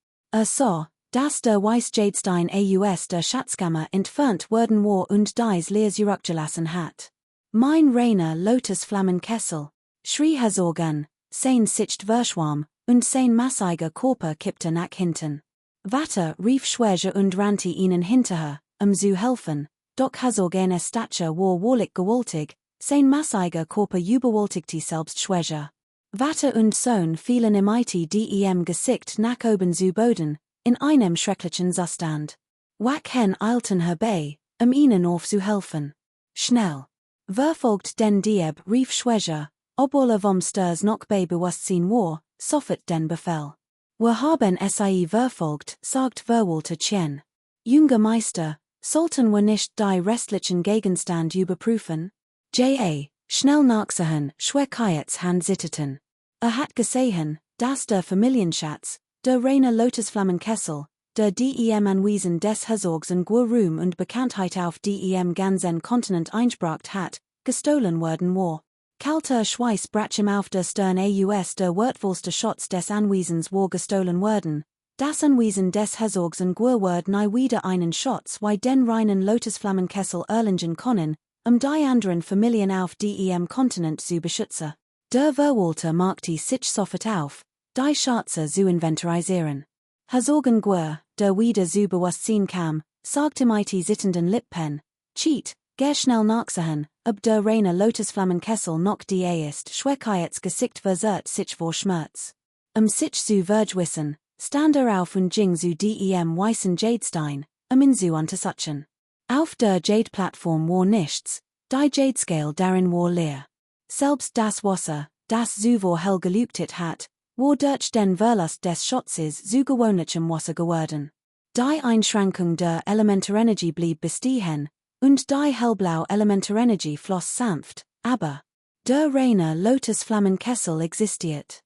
Sah, dass der Weißjadestein aus der Schatzkammer entfernt worden war und dies leer zurückgelassen hat. Mein reiner Lotusflammenkessel, schrie Herzog an, sein Sicht verschwamm, und sein massiger Körper kippte nach hinten. Vater rief Schwäger und rannte ihnen hinterher, zu helfen, doch Herzog eines Stature war wahrlich gewaltig, sein massiger Körper überwältigte selbst Schwäger. Vater und Sohn fielen im dem Gesicht nach oben zu Boden, in einem schrecklichen Zustand. Wachen eilten herbei, ihnen aufzuhelfen. Schnell. Verfolgt den Dieb, rief Schwäger, obwohl vom Sturs noch bei Bewusstsein war, sofort den Befehl. Wir haben sie verfolgt, sagt Verwalter Chen. Junger Meister, sollten wir nicht die restlichen Gegenstand überprüfen? Schnell nachsehen, Schwerkayets Hand zitterten. Hat gesehen, dass der Familienschatz, der reine Lotusflammenkessel, der dem Anwesen des Herzogs Nguer Ruhm und Bekanntheit auf dem ganzen Kontinent eingebracht hat, gestohlen worden war. Kalter Schweiß brach ihm auf der Stirn aus der wertvollste Schatz des Anwesens war gestohlen worden. Das Anwesen des Herzogs Nguer wird nie wieder einen Schatz wie den reinen Lotusflammenkessel erlangen können, die anderen Familien auf dem Kontinent zu beschützen. Der Verwalter machte sich sofort auf, die Schätze zu inventarisieren. Herzog Nguer, der wieder zu Bewusstsein kam, sagte mit sittenden Lippen, Cheat, geh schnell nachsehen, ob der reine Lotusflammenkessel noch die ist, Schwerkayets Gesicht verzerrt sich vor Schmerz. Sich zu vergewissen, stand auf und ging zu dem weißen Jadestein, ihn zu untersuchen. Auf der Jade-Plattform war nichts, die Jade-Scale darin war leer. Selbst das Wasser, das zuvor hell geleuchtet hat, war durch den Verlust des Schatzes zu gewöhnlichem Wasser geworden. Die Einschränkung der Elementarenergie blieb bestehen, und die hellblaue Elementarenergie floss sanft, aber der reine Lotusflammenkessel existiert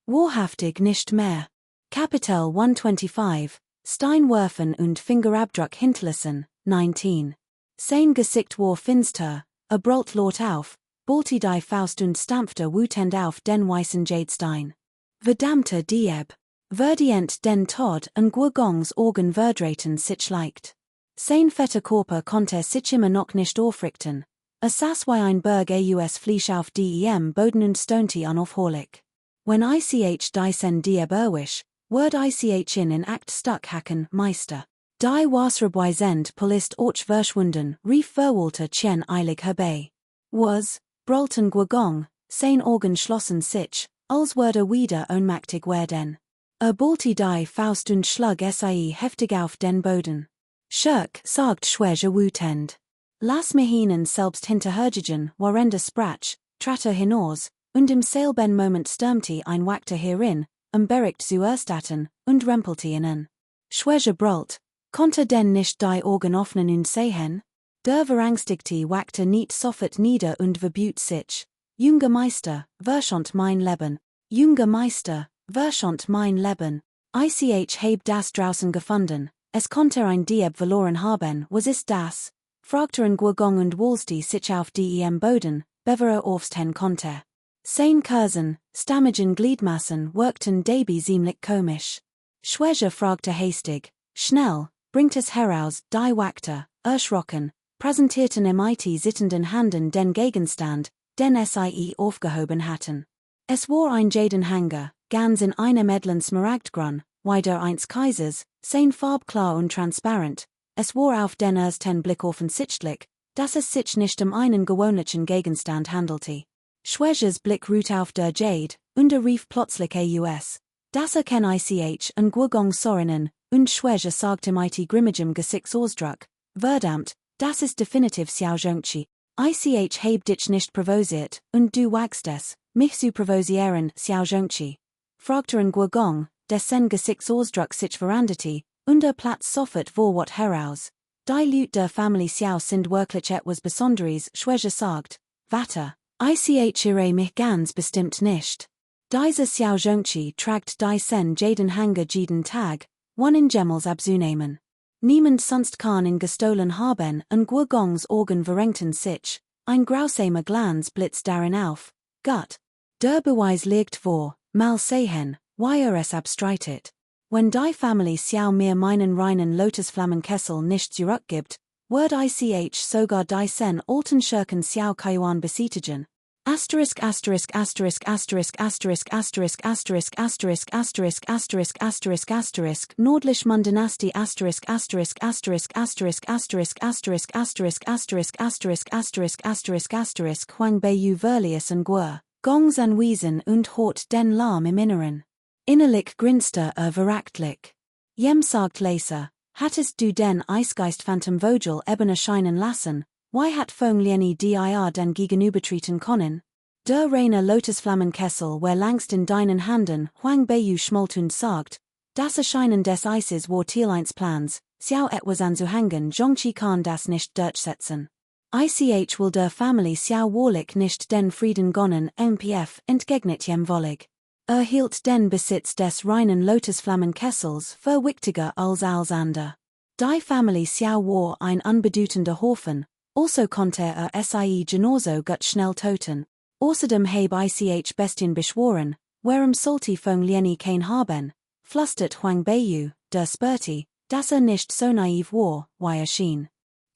wahrhaftig nicht mehr. Kapitel 125, Steinwerfen und Fingerabdruck hinterlassen, 19. Sein Gesicht war finster, brult Lort auf, balti die Faust und stampfte wütend auf den weißen Jadestein. Verdammte Dieb! Verdient den Tod en Guergongs Orgen verdraten sich leicht. Sein fetter Körper konnte sich immer noch nicht aufrichten. Saß wie ein Berg aus Fleisch auf dem Boden und stonte unaufhörlich. Wenn ich die sen Dieb erwisch, word ich in act stuck hacken, Meister. Die wasserabweisend Polist och verschwunden, rief verwalter chen eilig herbei. Was, brulten Guergong, sein Orgen schlossen sich, als würde wieder ohnmächtig werden. Balti die Faust und schlug sie heftig auf den Boden. Schurk, sagt Schwäger wütend. Lass mich ihnen selbst hinterherjagen, warende Sprach, tratter hinaus, und im selben Moment stürmte ein Wachter hierin, bericht zuerstatten, und rempelte ihnen. Schwäger brüllt, konnte denn nicht die Augen öffnen und sehen? Der verängstigte Wachter nicht sofort nieder und verbüht sich. Junger Meister, verschont mein Leben. Junger Meister, verschont mein Leben. Ich heb das draußen gefunden. Es konnte ein Dieb verloren haben, was ist das? Fragte ein Guergong und walste sich auf dem Boden, bevor aufstehen konnte. Sein Kursen, stammigen Gliedmassen wirkten dabei ziemlich komisch. Schwäger fragte hastig, schnell, bringt es heraus, die Wachter, erschrocken, präsentierten im sittenden Handen den Gegenstand, den sie aufgehoben hatten. Es war ein Jadenhanger, ganz in einem edlen Smaragdgrün, wie der eins Kaisers, sein Farb klar und transparent. Es war auf den ersten Blick offensichtlich, dass es sich nicht einen gewöhnlichen Gegenstand handelte. Schwägers Blick ruht auf der Jade, und rief plötzlich aus. Das ken ich en Guergong Sorinen, und Schwäger sagte mit grimmigem Gesichtsausdruck, verdammt, das ist definitiv Xiao Zhongqi. Ich heb dich nicht provosiert, und du wagst es, mich zu provosieren, Xiao Zhongqi. Fragte en Guergong, dessen Gesichtsausdruck sich veranderte, und Platz sofort vor wat heraus. Die Leute der Familie Xiao sind wirklich etwas Besonderes, Schwäger sagt, Vater, ich irre mich ganz bestimmt nicht. Diese Xiao Zhongqi tragt die sen Jadenhanger jeden Tag, one in Gemmels abzunehmen. Niemand sonst kann ihn gestohlen haben, en Guergongs Augen verengten sich, ein grausamer Glanz blitzt darin auf. Gott, der Beweis liegt vor, mal sehen, wie es abstreitet. Wenn die Familie Xiao mir meinen reinen Lotusflammenkessel nicht zurückgibt, wird ich sogar die sen alten Schurken Xiao Kaiwan besietigen. Asterisk asterisk asterisk asterisk asterisk asterisk asterisk asterisk asterisk asterisk asterisk asterisk Nordlich Dynastie asterisk asterisk asterisk asterisk asterisk asterisk asterisk asterisk asterisk asterisk asterisk asterisk Huang Beiyu Verlius und Guer, Gongs Anwiesen und Hort den Lam im Inneren. Innerlich grinste verachtlich. Jem sagt Leser, hattest du den Eisgeist Phantom Vogel eben erscheinen lassen, why hat Fong Lieni dir den gegenübertreten können? Der reine Lotusflammenkessel war längst in deinen Handen, Huang Beiyu schmollt und sagt, das Erscheinen des Eises war Tierleins Plans, Xiao etwas anzuhängen, Zhongqi kann das nicht durchsetzen. Ich will der Familie Xiao wahrlich nicht den Frieden gönnen, MPF entgegnet jem wollig. Hielt den Besitz des reinen Lotusflammenkessels für wichtiger als alles andere. Die Familie Xiao war ein unbedeutender Hofen, also konnte sie genauso gut schnell töten. Außerdem habe ich Bestien beschworen, warum sollte Fong Lieni kein haben, flüstert Huang Beiyu, der spürte, dass nicht so naiv war, wie schien.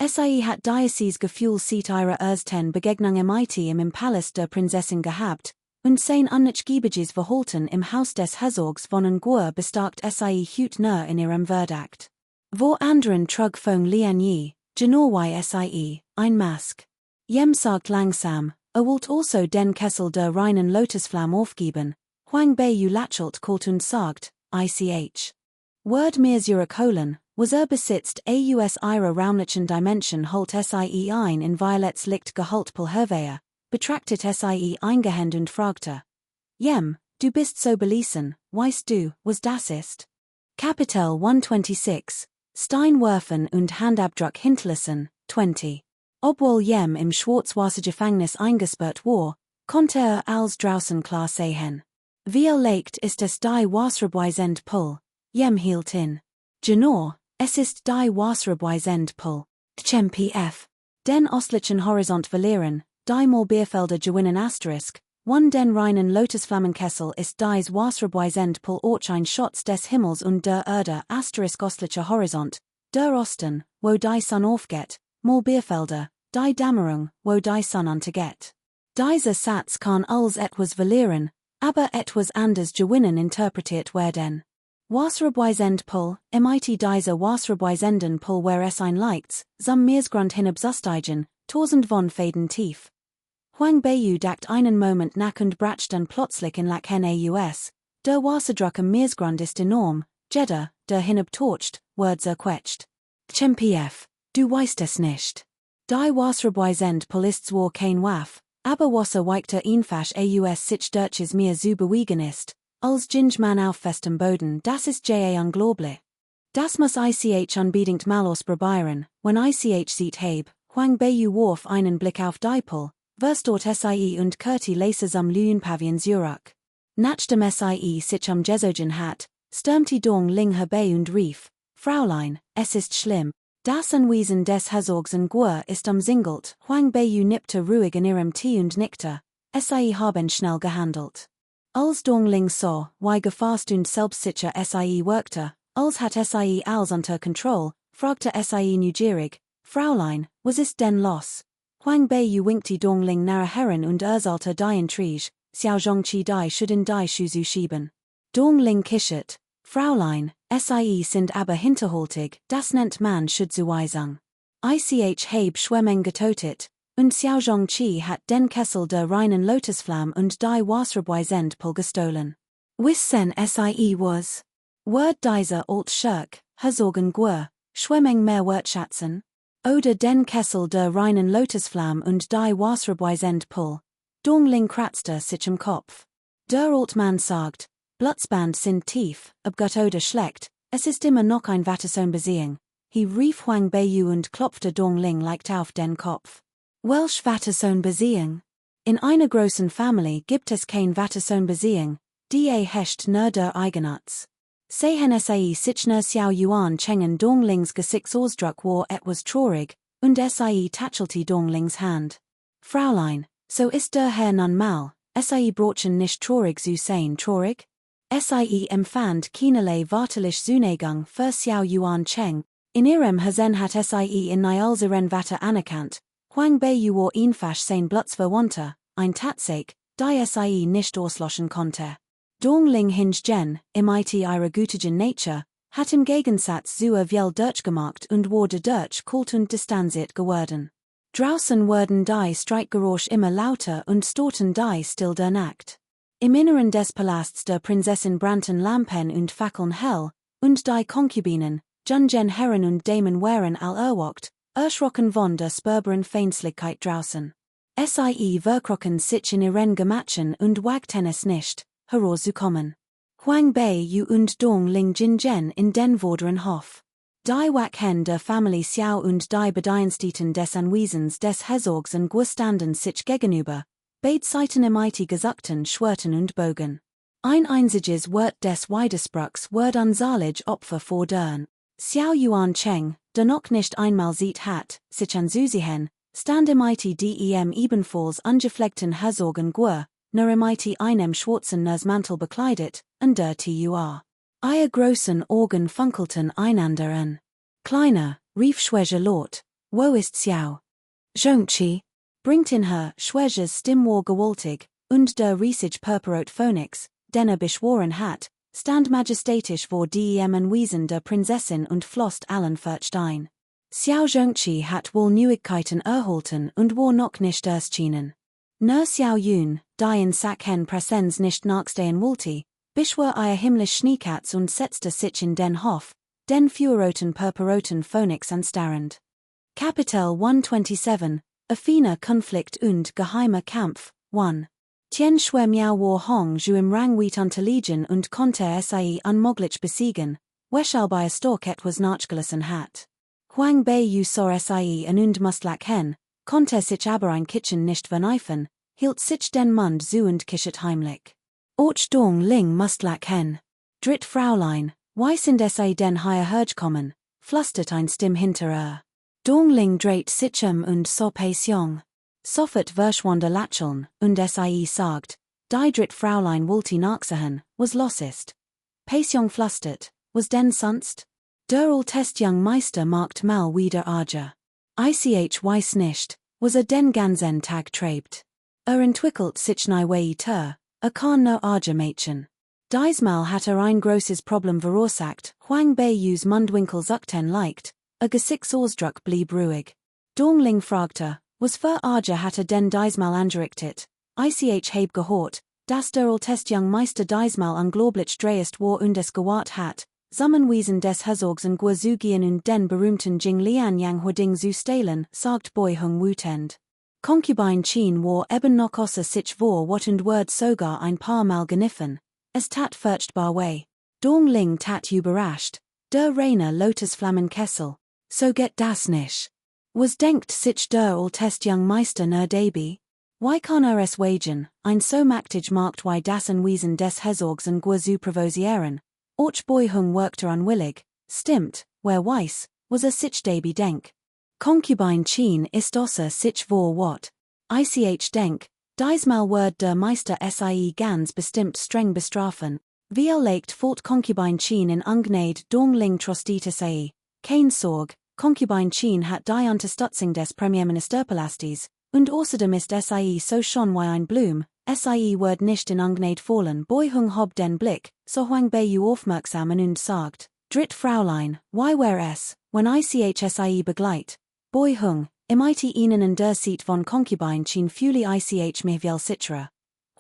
Sie hat dieses Gefühl seit ihrer ersten Begegnung im Palast der Prinzessin gehabt, und sein unnachgiebiges Verhalten im Haus des Herzogs von Nguer bestärkt sie hüt nur in ihrem Verdacht. Vor anderen trug Fong Lieni, genau wie sie, ein Mask. Jem sagt langsam, wollt also den Kessel der reinen Lotusflamme aufgeben, Huang Beiyu lächelt kalt und sagt, ich. Word mir zurückholen, was besitzt aus ihrer raumlichen Dimension holt sie ein in Violets Licht gehalt Pulherwehr, betrachtet sie eingehend und fragte, Jem, du bist so belesen, weißt du, was das ist? Kapitel 126, Steinwerfen und Handabdruck hinterlassen, 20. Obwohl Jem im Schwarzwassergefängnis eingesperrt war, konnte als draußen klar sehen. Viel Lakt ist es die Wasserabweisend Pull, jem hielt in. Genor, es ist die Wasserabweisend Pull, Tchempf. Den östlichen Horizont verlieren, die Moorbeerfelder gewinnen *, den reinen Lotusflammenkessel ist dies Wasserabweisend Pull auch ein Schotz des Himmels und der Erde * östlicher Horizont, der Osten, wo die Sonne aufgeht, Moorbeerfelder, die Dämmerung, wo die Sonne untergeht. Dieser Satz kann als etwas verlieren, aber etwas anders gewinnen interpretiert werden. Wasserabweisend Pull, mit dieser Wasserabweisenden Pull where es ein Lichts, zum Meeresgrund hinabzustiegen, 1000 von Faden tief. Huang Beyu dakt einen Moment nach und bracht dann plötzlich in Lach aus, der Wasserdruck am Meeresgrund ist enorm, Jeddah, der hinabtorcht, wird zerquetscht. Tchempf, du weißt es nicht. Die Wasserabweisend Pull ist zwar kein Waff, aber Wasser weichter einfach aus sich durch Meer zu bewegen ist, als Ginge man auf festem Boden, das ist ja unglaublich. Das muss ich unbedingt mal ausprobieren, wenn ich sieht heb, Huang Beyu warf einen Blick auf die Pull, wirst dort sie und Kurti Laces am Lüenpavillon Zurich. Nachdem sich am Jesogen hat, stürmte Dong Ling herbei und rief, Fräulein, es ist schlimm. Das Anwesen des Herzogs in Guer ist umsingelt, Huang Beyu nippte ruhig in ihrem Tee und nickte, sie haben schnell gehandelt. Als Dong Ling sah, wie gefasst und selbstsicher sie wirkte, als hat sie alles unter Kontrolle, fragte sie neugierig, Fräulein, was ist denn los? Huang Beyu winkte Dong Ling nahe heran und urteilte die Intrige, Xiao Zhongqi die schuden die Schuzu schieben. Dong Ling kichert, Fräulein, sie sind aber hinterholtig, das nennt man Schuzuweisung. Ich heb Schwemmeng getotet, und Xiao Zhongqi hat den Kessel der reinen Lotusflamme und die Wasserabweisend Pull gestohlen. Wissen sie was? Word dieser alt Schurk, Herzogen Guer, Schwemmeng mehr wertschätzen? Oder den Kessel der reinen Lotusflamme und die Wasserabweisend Pull? Dong Ling kratzte sich im Kopf. Der Altmann sagt, Blutsband sind tief, ob Gott oder schlecht, es ist immer noch ein Wattersohn Beziehung. He rief Huang Beyu und klopfte Dong Ling leicht auf den Kopf. Welch Wattersohn Beziehung? In einer großen Familie gibt es kein Wattersohn Beziehung, die hecht nur der Eigennutz. Sehen sich nur Xiao Yuan Chengen Dong Lings Gesichtsausdruck war etwas traurig, und tachelte Dong Lings Hand. Fräulein, so ist der Herr nun mal, brochen nicht traurig zu sein traurig? Empfand keinerlei wartlich Zuneigung für Xiao Yuan Cheng, in ihrem Herzen hat in Nialseren Watter anerkannt, Huang Beyu war einfach sein Blutsverwandter, ein Tatsache, die nicht auslöschen konnte. Dong Ling hingegen, ihre gütigen Nature, hat im Gegensatz zur viel durchgemacht und wurde durch kalt und distanziert geworden. Draußen wurden die Streitgeräusch immer lauter und storten die still der Nacht. Im Inneren des Palasts der Prinzessin brannten Lampen und Fackeln hell, und die Konkubinen, Jungen Herren und Damen waren erschrocken von der spürbaren Feindlichkeit draußen. Verkrochen sich in ihren Gematchen und wagten es nicht, herauszukommen. Huang Beyu und Dong Ling Jingen in den vorderen Hof. Die Wachen der Familie Xiao und die Bediensteten des Anwesens des Herzogs in Guer standen sich gegenüber, beide Seiten gesagten Schwerten und Bogen. Ein einziges Wort des Widerspruchs wird unsalig Opfer fordern. Xiao Yuan Cheng, der noch nicht einmal sieht hat, sich anzusehen, stand dem ebenfalls ungefleckten Herzog in Guer, nur einem schwarzen Nursmantel bekleidet, und der Tur. Ihre großen Augen funkelten einander an. Kleiner, rief Schwäger laut, wo ist Xiao? Zhongqi, bringt in her, Schwägers Stimme war gewaltig, und der riesig purpurrot Phönix, den beschworen hat, stand majestatisch vor dem Anwesen der Prinzessin und floßt allen furcht ein. Xiao Zhongqi hat wohl Neuigkeiten erhalten und war noch nicht erschienen. Nur Xiao Yun, die in Sakhen Präsenz nicht nachstehen wollte, beschwor ihr himmlisch Schneekatz und setzte sich in den Hof, den feuerroten purpurroten Phönix anstarrend. Kapitel 127, Affiner Konflikt und geheimer Kampf, 1. Tian Shui Miao war Hong Zhu im Rang weit unterliegen und konnte unmöglich besiegen, weshalb ihr Stork etwas nachgelassen hat. Huang Beyu sah und musste hen, konnte sich aber ein Kitchen nicht verneifen, hielt sich den Mund zu und kichert heimlich. Och Dong Ling Mustlak Hen. Dritt Fraulein, why sind sa den hier hergekommen, flustert ein Stim hinter Dong Ling dreit sichem und so Passion. Soffert Verschwander Lacheln, und sie sagt, die Dritt Fraulein wollte nachsehen, was los ist. Passion flustert, was denn sonst? Der Test Young Meister markt mal wieder Arger. Ich weiß nicht, was den ganzen Tag treibt. Entwickelt sich nie weiter, kann no Arger Mädchen. Diesmal hat ein großes Problem verursacht, Huang Beius Mundwinkel zuckten leicht, Gesichtsausdruck blieb ruhig. Dong Ling fragte, was für Arger hatte den diesmal angerichtet, habe gehört, dass der Test Young Meister diesmal unglaublich dreist war und es gewahrt hat, Zusammenwiesen des Herzogs und Guazugien und den berühmten Jing Lian Yang Huading zu stehlen, sagt Boi Hung wütend. Concubine Chin war eben noch außer sich vor wat und word sogar ein paar Mal geniffen. Es tat furchtbar weh. Dong Ling tat überrascht. Der reine Lotusflammenkessel. So geht das nicht. Was denkt sich der Test Young Meister nur dabei? Why kann es wagen, ein so machtig markt wie das Anwesen des Herzogs und Guazu provosieren? Och Boi Hung workte unwillig, stimmt, wer weiß, was sich dabei denk. Concubine Chin ist außer sich vor wat. Ich denk, diesmal wird der Meister sie ganz bestimmt streng bestrafen, wie legt fort Concubine Chin in Ungnade Dong Ling trostete sei. Kein Sorg, Concubine Chin hat die Unterstützung des Premierministerpalastes, und außerdem ist sie so schon wie ein Blum, sie wird nicht in Ungnade fallen. Boi Hung hob den Blick, so Huang Beiu aufmerksamen und sagt, Dritt Fraulein, why wär es, wenn sie begleit? Boi Hung, imite ihnen in der Seat von Concubine Chin fühle ich mich viel sicherer.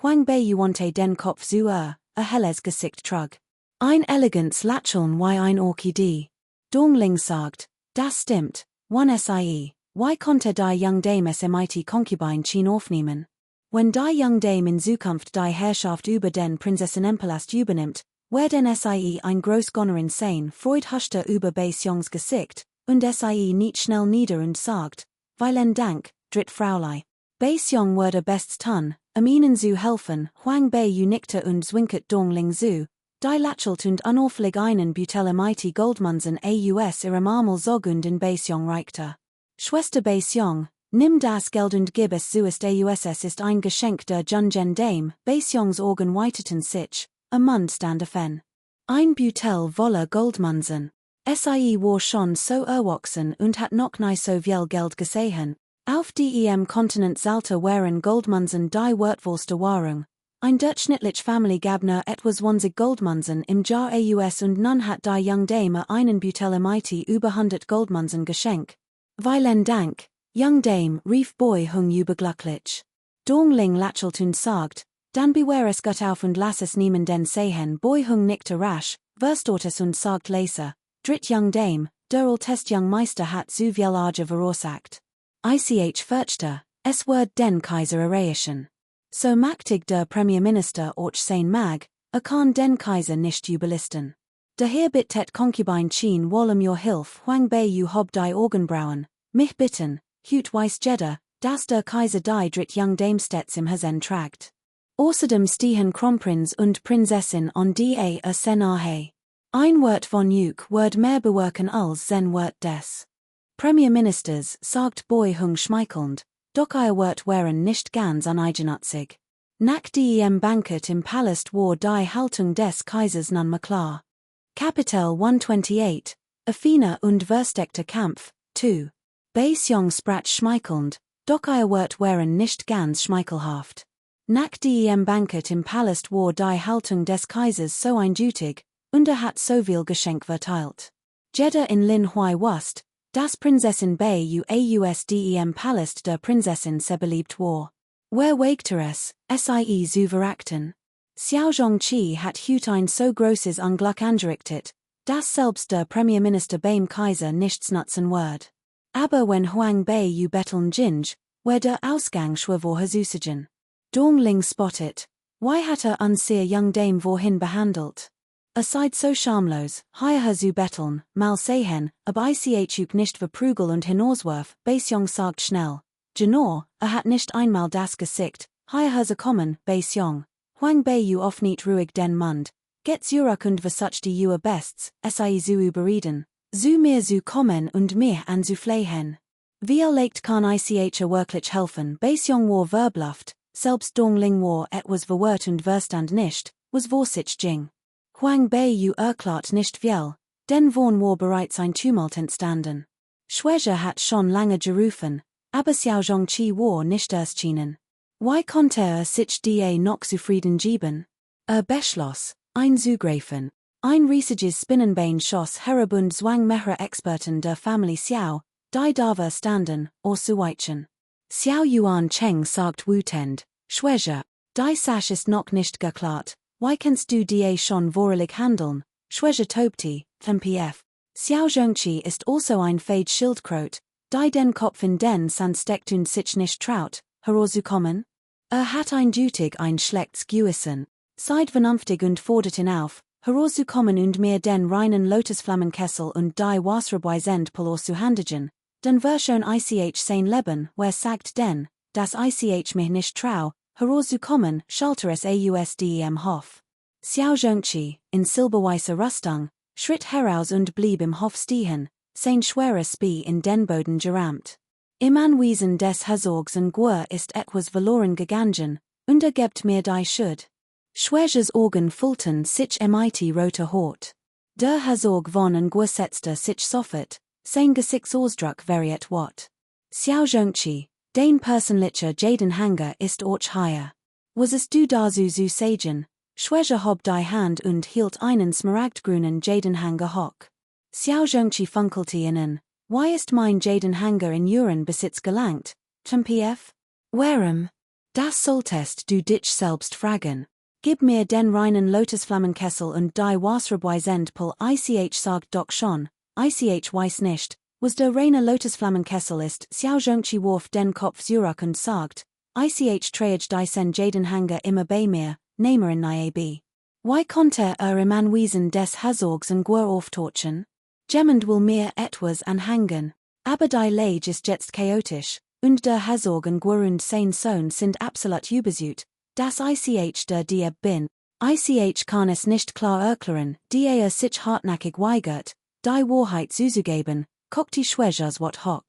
Huang Beiu wante den Kopf zu helles Gesicht trug. Ein elegants Lacheln wie ein Orchidee. Dong Ling sagt, das stimmt, wann sie, why konnte die Young Dame es imite Concubine Chin aufnehmen? Wenn die Young Dame in Zukunft die Herrschaft über den Prinzessinnenpalast übernimmt, werden sie ein Großgönnerin sein, Freud huschte über Jungs Gesicht, und sie nicht schnell nieder und sagt, vielen Dank, Dritt Fraulei. Jung würde bests tun, ihnen zu helfen. Huang Beiu nickte und zwinkert Dong Ling zu, die lachelt und unauffällig einen Butel mighty Goldmunsen aus ihrem Armel zog und in Jung reichte. Schwester Jung, nimm das Geld und gib es zu es ist ein Geschenk der Jungen Dame, Jungs Augen weiteten sich, Mund stand fen. Ein Butel voller Goldmunsen. Sie war schon so erwachsen und hat noch nie so viel Geld gesehen. Auf dem Kontinent sollte waren Goldmunsen die wertvollste Währung. Ein durchschnittlich Family gab nur etwas 20 Goldmunsen im Jahr aus und nun hat die Young Dame einen Butel mighty über 100 Goldmunsen geschenk. Vielen Dank, Young Dame, rief Boi Hung überglücklich. Dong Ling lachelt und sagt, dann bewähr es Gott auf und lass es niemanden sehen. Boi Hung nickte rasch, verstaut es und sagt leise, Dritt Young Dame, der Test Young Meister hat zu viel Arge verursacht. Ich fürchte, es wird den Kaiser erreichen. So machtig der Premierminister och sein mag, kann den Kaiser nicht überlisten. Daher bittet Concubine Chin your Hilf. Huang Beiu hob die Augenbrauen, mich bitten, hut weiss jeder, dass der Kaiser die Dritt Young Dame stets im Hasen tragt. Außerdem stehen Kronprinz und Prinzessin on die Senahe. Ein Wort von Juk wird mehr bewirken als sein Wort des Premierministers, sagt Boi Hung schmeichelnd, doch ihr Wort wären nicht ganz uneigennützig. Nach dem Banket im Palast war die Haltung des Kaisers nun mal klar. Kapitel 128, Athena und versteckter Kampf, 2. Jung sprach schmeichelnd, doch ihr Wort wären nicht ganz schmeichelhaft. Nach dem Banket im Palast war die Haltung des Kaisers so eindeutig, und hat so viel Geschenk verteilt. Jeder in Lin Hui wusste, dass Prinzessin Beiu aus dem Palast der Prinzessin sehr beliebt war. Wer wagte es, sie zu verachten? Xiao Zhongqi hat hut ein so großes Unglück angerichtet, dass selbst der Premierminister beim Kaiser nichts nutzen wird. Aber wenn Huang Beiu betteln ging, wer der Ausgang schwer vor Usagen. Dong Ling spottet, why hat unser Young Dame vorhin behandelt? Aside so schamlos, hier zu betteln, mal sehen, ob ich nicht verprügel und hinauswerf, Jung sagt schnell. Genau, hat nicht einmal das Gesicht, hier zu kommen, Jung. Huang bei u oft niet ruhig den Mund, get zurück und versuch die Uhr bests, sie zu überreden, zu mir zu kommen und mir an zu flehen. Viel leicht kann ich wirklich helfen, base jong war verbluft, selbst dong ling war etwas verwirrt und verstand nicht, was vorsich ging. Huang bei u erklärt nicht viel, denn vorn war bereits ein Tumult entstanden. Schwäger hat schon lange gerufen, aber Xiao Zhongqi war nicht erschienen. Wie konnte sich da noch zufrieden geben? Beschloss, ein Zugreifen, ein riesiges Spinnenbein schoss herabund zwang mehrere Experten der Familie Xiao, die da standen, zu weichen. Xiao Yuan Cheng sagt wütend, Schwäger, die Sache ist noch nicht geklärt, wie kannst du da schon voreilig handeln? Schwäger tobte, MPF. Xiao Zhongqi ist also ein fade Schildkröte, die den Kopf in den Sand steckt und sich nicht traut, herauszukommen? Hat ein Dutig ein schlechtes Gewissen, seid vernünftig und fordert ihn auf, herauszukommen und mir den reinen Lotusflammenkessel und die Wasserbeisend Polo zu handigen, dann schon ich sein Leben, wer sagt denn, dass ich mich nicht trau, herauszukommen, schalter es ausdem Hof. Xiao Zhongqi, in silberweißer Rüstung, schritt heraus und blieb im Hof stehen, sein schwerer Spie in den Boden gerammt. Im Anwesen des Herzogs und Gwr ist etwas verloren gegangen, und gibt mir die Schuld. Schwägers Augen füllten sich mit roter Haut. Der Herzog von und Gwr setzte sich sofort, sein Gesichtsausdruck variiert wat. Xiao Zhongqi, dein persönlicher Jadenhanger ist auch hier. Was es du dazu zu sagen? Schwäger hob die Hand und hielt einen smaragdgrünen Jadenhanger hoch. Xiao Zhongqi funkelte ihnen, wie ist mein Jadenhanger in Ihren Besitz gelangt, TMPF? Warum? Das solltest du dich selbst fragen. Gib mir den reinen Lotusflammenkessel und die Wasserbeisend Pol ich sagt doch schon, ich weiß nicht, was der reine Lotusflammenkessel ist. Xiao Zhongqi warf den Kopf zurück und sagt, ich trage diesen Jadenhanger immer bei mir, nehme in Niab. Wie konnte im Anwesen des Herzogs und Gwr auftauchen? Jemand will mir etwas anhängen, aber die Lage ist jetzt chaotisch, und der Herzog und Gwr und sein Sohn sind absolut überzeugt, dass ich der Dieb bin. Ich kann es nicht klar erklären, die sich hartnäckig weigert, die Wahrheit zuzugeben, guckt die Schwägers wat hoch.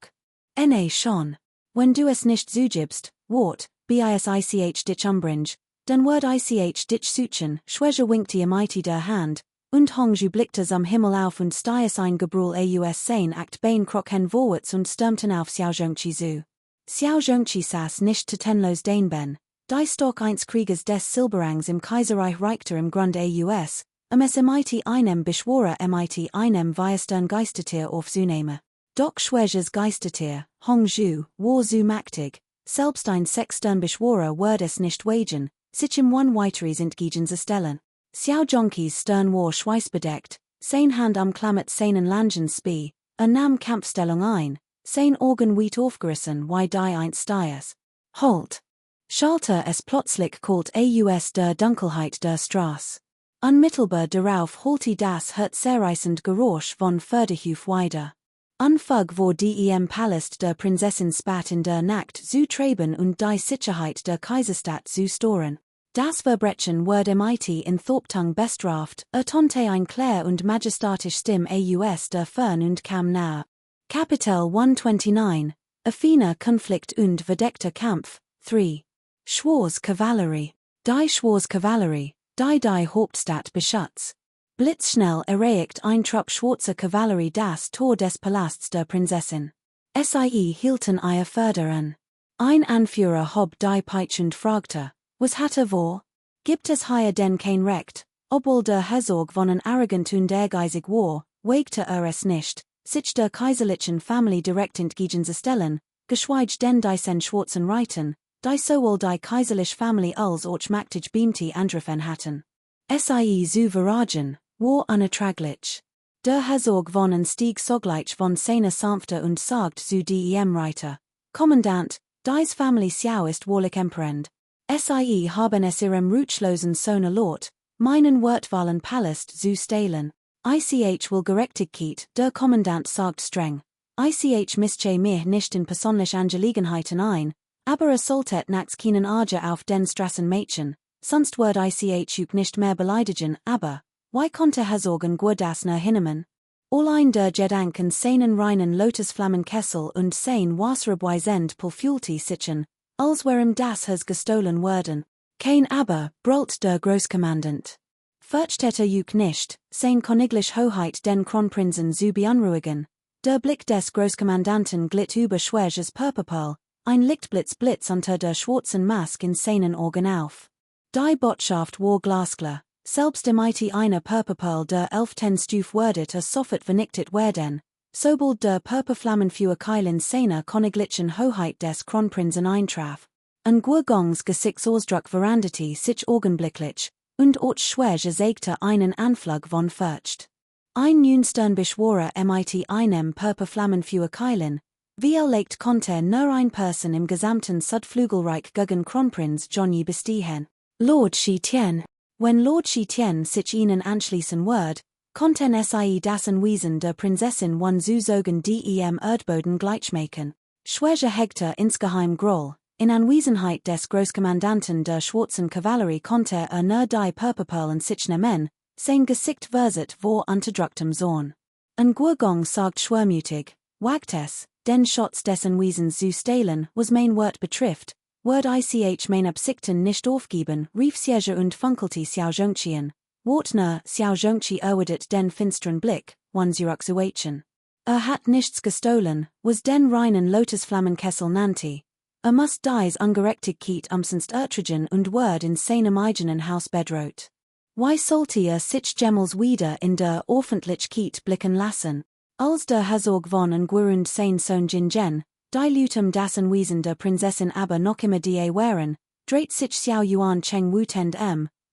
Schon. Wenn du es nicht zugibst, wart, ich dich umbringe, dann wird ich dich suchen. Schwäger winkte mit der Hand, und Hongju blickte zum Himmel auf und stieg ein Gebrüll aus sein Act Bein krochen vorwärts und stürmten auf Xiao Zhongqi zu. Xiao Zhongqi saß nicht tatenlos den Ben, die Stock eins Kriegers des Silberangs im Kaiserreich reichte im Grund aus, es mit einem Beschworer mit einem weistern Geistertier aufzunehmen. Doch Schwägers Geistertier, Hongju, war zu mächtig, selbst ein sechstern Beschworer würde es nicht wagen, sich im one weiteres entgegen zu stellen. Xiao Zhongqi's Stern war schweißbedeckt, sein Hand umklammert seinen langen Spee, nahm Kampfstellung ein, sein Augen weit aufgerissen wie die eins Stiers. Halt! Schalter es plötzlich kalt aus der Dunkelheit der Straße. Unmittelbar darauf holte das herzerreißend Geräusch von Förderhuf weiter. Anfang war die im Palast der Prinzessin spat in der Nacht zu treiben und die Sicherheit der Kaiserstadt zu storen. Das Verbrechen wurde mit in Thorptung bestraft, ertönte ein klar und majestatisch Stimme aus der Fern und kam nahe. Kapitel 129, Affiner Konflikt und verdeckter Kampf, 3. Schwarz Kavallerie. Die Schwarz Kavallerie, die Hauptstadt beschützt. Blitzschnell erreicht ein Trupp schwarzer Kavallerie das Tor des Palasts der Prinzessin. Sie hielten ihr Förder an. Ein Anführer hob die Peitsch und fragte, was hat vor? Gibt es hier denn kein Recht? Obwohl der Herzog von an arrogant und ehrgeizig war, wagte es nicht, sich der kaiserlichen Familie direkt entgegen zu stellen, geschweige denn diesen schwarzen Reiten, die sowohl die kaiserliche Familie als auch mächtig beamte angegriffen hatten. Sie zu verragen, war unerträglich. Der Herzog von an stieg sogleich von seiner Sanfte und sagt zu dem Reiter, Kommandant, dies Familie Xiao ist wahrlich emperend. Sie haben es ihrem rutschlosen Sohn erlaubt, meinen wertvollen Palast zu stehlen. Ich will Gerechtigkeit, der Kommandant sagt streng. Ich mische mich nicht in persönliche Angelegenheiten ein, aber solltet nachts keinen Arge auf den Straßen mädchen, sonst word ich uk nicht mehr beleidigen, aber, wie konnte Herzog Gur das nur hinnehmen? Allein der Gedanken seinen reinen Lotusflammen Kessel und sein Wasserabweisend Pulfulti sichen, als währem das has gestohlen worden. Kein aber, brüllt der Großkommandant. Fürchtete uk nicht, sein Königlich Hoheit den Kronprinzen zu beunruhigen. Der Blick des Großkommandanten glitt über Schwäges Purpurperl, ein Lichtblitz unter der schwarzen Mask in seinen Augen auf. Die Botschaft war glasklar, selbst im IT eine Purpurperl der 11. Stuf wordet sofort vernichtet werden, sobald der Purpurflammenführer Keilin seiner Königlichen Hoheit des Kronprinzen eintraf. Ein Gurgongs Gesichtsausdruck veranderte sich augenblicklich, und auch Schwäge zeigte einen Anflug von Furcht. Ein Nünstern Beschworer mit einem Purpurflammenführer Keilin, wie legt konnte nur ein Person im gesamten Südflügelreich gegen Kronprinz Johnny bestehen. Lord Shi Tian. Wenn Lord Shi Tian sich ihnen anschließen wird, konnten sie das Anwesen der Prinzessin von Zuzogen dem Erdboden gleichmachen. Schwäge hegte insgeheim Groll, in Anwesenheit des Großkommandanten der schwarzen Kavallerie konnte nur die Purpurperlen sich nehmen, sein Gesicht verset vor unterdrücktem Zorn. Ein Gurgong sagt schwermütig, wagt es, den Schutz des Anwesens zu stehlen, was mein Wort betrifft, Word ich mein Absichten nicht aufgeben, rief Siege und funkelte Xiao Zhongqian. Wortner Xiao Zhongqi erwidert den finsteren Blick, one zurückzuweichen. Hat nichts gestohlen, was den reinen Lotusflammenkessel nannte. Muss dies Ungerechtigkeit umsonst ertragen und Word in seinem eigenen Haus bedroht. Why sollte sich jemals wieder in der Öffentlichkeit blicken lassen, als der Herzog von Gur und sein Sohn Jingen, die Lutum das Anwesen der Prinzessin aber noch immer die waren, dreht sich Xiao Yuan Cheng Wutend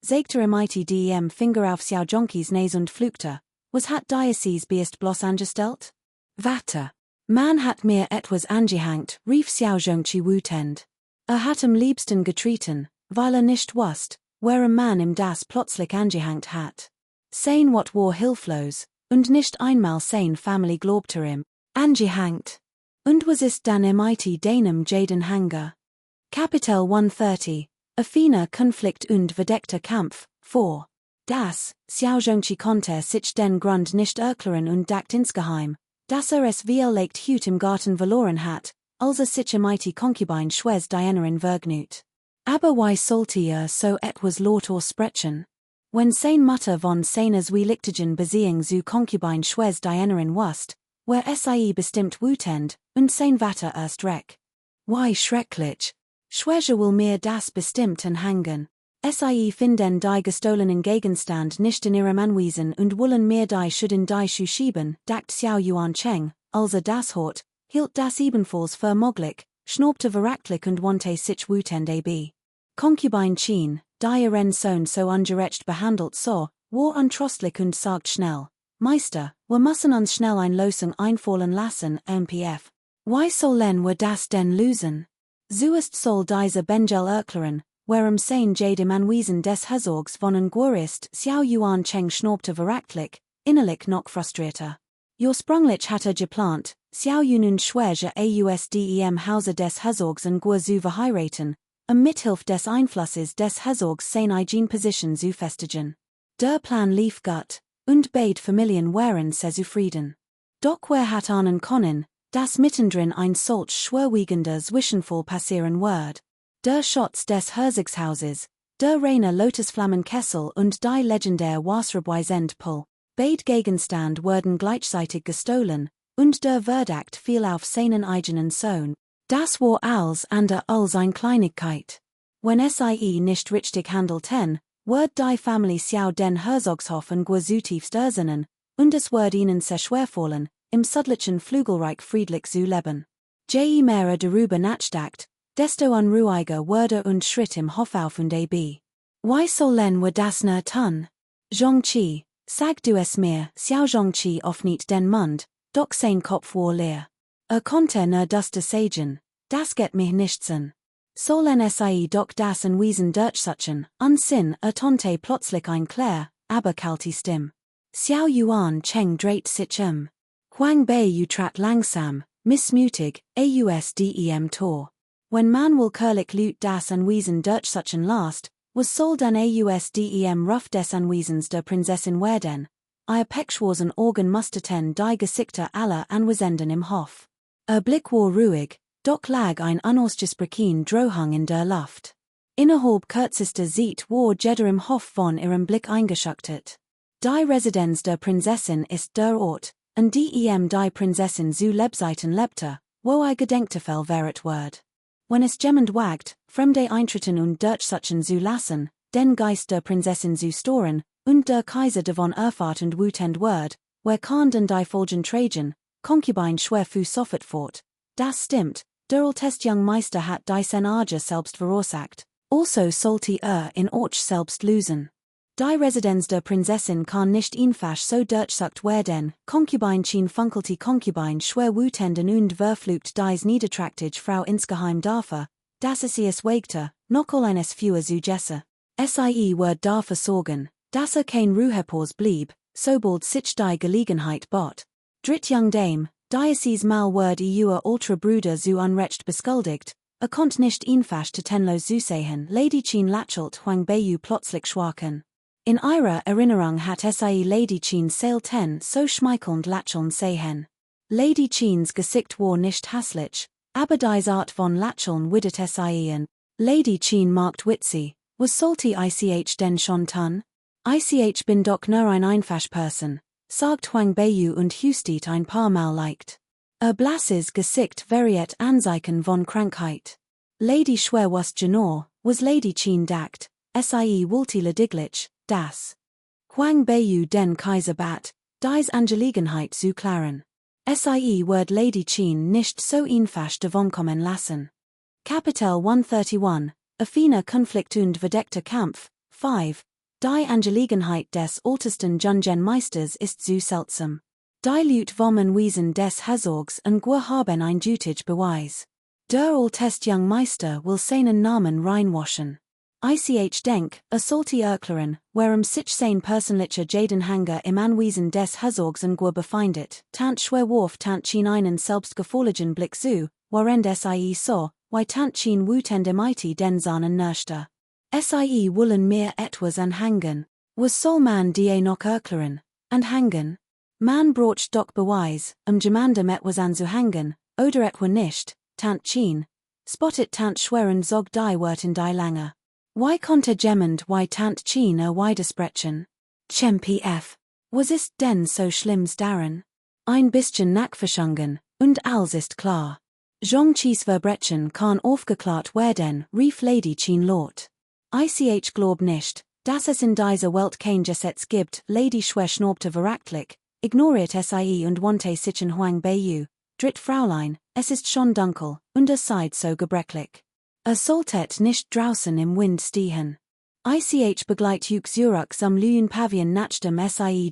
sägte mit dem Finger auf Xiao Zhongqis Nase und flugte, was hat Diocese beist bloß angestellt? Warte. Man hat mir etwas angehangt, rief Xiao Zhongqi wutend. Hat am liebsten getreten, weil nicht wusst, wärem man ihm das plötzlich angehangt hat. Sein wat war hilflos, und nicht einmal sein Family globte ihm, angehangt. Und was ist dann mit deinem Jaden Hanger? Kapitel 130, Affiner Konflikt und verdeckter Kampf, 4. Das, Xiao Zhongqi konnte sich den Grund nicht erklären und dacht insgeheim, dass es wie legt Hut im Garten verloren hat, als sich mit Concubine Schwes Dianarin vergnügt. Aber why sollte so etwas laut sprechen? Wenn sein Mutter von seines Wielichtigen Beziehung zu Concubine Schwes Dianarin wusst, wär bestimmt wutend, und sein Vater erst recht. Why schrecklich. Schwäge will mir das bestimmt anhängen. Finden die gestohlenen Gegenstand nicht in ihrem Anwesen und wollen mir die Schuld in die Schuhe schieben, dacht Xiao Yuan Cheng, als das hört, hielt das ebenfalls für möglich, schnaubte verachtlich und wandte sich wutend ab. Concubine Chin, die ihren Sohn so ungerecht behandelt war untröstlich und sagt schnell, Meister, wir müssen uns schnell eine Lösung einfallen lassen, MPF. Why sollen wir das denn lösen? Zuerst soll diese Benjel erklären, wärem sein dem Anwesen des Herzogs von Gur ist, Xiao Yuan Cheng schnaubte verachtlich, innerlich noch frustrierter. Ursprünglich hatte geplant, Xiao Yun und Schwäge ausdem Hause des Herzogs in Gur zu verheiraten, mithilfe des Einflusses des Herzogs seine eigene Position zu festigen. Der Plan lief gut, und beide Familien waren sehr zufrieden. Doch wer hat ahnen können, dass mittendrin ein solch schwerwiegender Zwischenfall passieren wird. Der Schutz des Herzogshauses, der reine Lotusflammenkessel und die legendäre Wasserabweisend-Pull, beide Gegenstand wurden gleichzeitig gestohlen, und der Verdacht fiel auf seinen eigenen Sohn. Das war alles andere als eine Kleinigkeit. Wenn nicht richtig handelten, wird die Familie Xiao den Herzogshof in Gur zutiefst ersinnen, und es wird ihnen sehr schwerfallen, im südlichen Flügelreich friedlich zu leben. Je mehr darüber nachdacht, desto unruhiger wurde und schritt im Hof auf und ab. Why sollen wir das nur tun? Zhongqi, sag du es mir, Xiao Zhongqi öffnet den Mund, doch sein Kopf war leer. Konnte nur das sagen, das geht mich nichts an. Sollen doch das Anwesen durchsuchen, Sinn tonte plötzlich ein klar, aber kalte Stimme. Xiao Yuan Cheng dreht sich Huang Bei trat langsam, missmutig, ausdem Tor. Wenn man willkürlich Lüt das Anwesen durchsuchen lässt, was sold an AUSDEM Ruff des Anwesens der Prinzessin werden, Pechschwarzen Organ Musterten die Gesichter aller Anwesenden im Hof. Blick war ruhig, doch lag ein Unausgesprochen Drohung in der Luft. Innerhalb kürzester Zeit war jeder im Hof von ihrem Blick eingeschüchtert. Die Residenz der Prinzessin ist der Ort, an dem die Prinzessin zu Lebzeiten lebte, wo Gedenktafel verret wird. Wenn es jemand wagt, fremde eintreten und durchsuchen zu lassen, den Geist der Prinzessin zu storen, und der Kaiser davon erfahrt und wütend wird, wer kann denn die Folgen tragen, Concubine schwer für sofort fort. Das stimmt, der altest young Meister hat die Senage selbst verursacht, also sollte in Orch selbst lösen. Die Residenz der Prinzessin kann nicht einfach so durchsucht werden, Concubine schien funkelte Concubine schwer wütenden und verflucht dies niedertraktige Frau insgeheim dafür, dass es wagte, noch eines für zu jesse. Sie wird dafür sorgen, dass kein Ruhepause blieb, sobald sich die Gelegenheit bot. Dritt young Dame, Diocese mal wird ultra Bruder zu Unrecht beschuldigt, konnt nicht einfach tenlos zu sehen, Lady Chin lächelt Huang Beiyu plötzlich schwaken. In ihrer Erinnerung hat Lady Chin Sail 10 so schmeichelnd lächeln sehen. Lady Chins Gesicht war nicht hässlich, aber dies Art von lächeln widert in. Lady Chin markt witzig, was sollte ich denn schon tun? Ich bin doch nur ein einfach Person, sagt Huang Beiyu und hustet ein paar Mal leicht. Blasses Gesicht veriet Anzeichen von Krankheit. Lady schwer was genau, was Lady Chin dacht, wollte lediglich, das Huang Beiyu den Kaiser bat, dies Angelegenheit zu klären. Wird Lady Chin nicht so einfach davonkommen lassen. Kapitel 131, Athena Konflikt und verdeckter Kampf, 5. Die Angelegenheit des ältesten Jungen Meisters ist zu seltsam. Die Leute vom Wesen des Herzogs und haben ein gültig Beweis. Der älteste Young Meister will seinen Namen reinwaschen. Ich denk, sollte erklären, warum sich sein persönlicher Jadenhanger im Anwesen des Herzogs und befindet, tant schwer warf tant Chin einen selbstgefälligen Blick zu, während so, wie tant Chin wütend imite den seinen Nörster. Wollen mir etwas anhängen, was soll man die noch erklären, anhängen? Man braucht doch Beweis, jemandem etwas anzuhängen, oder etwa nicht, tant Chin, spottet tant schweren zog die Wörten die lange. Why konnte jemand wie tant Chin widersprechen? F. Was ist denn so schlimms daran? Ein bisschen Nachforschungen, und alles ist klar. Zhongqis Verbrechen kann aufgeklärt werden, rief Lady Chin laut. Ich glaub nicht, dass es in dieser Welt kein Gesetz gibt, Lady schwer schnaubte verachtlich, ignoriert und wandte sich an Huang Beiyu, dritt Fräulein, es ist schon dunkel, und seid so gebrechlich. Solltet nicht draußen im Wind stehen. Ich begleit Zurück am Lüen Pavillon nachdem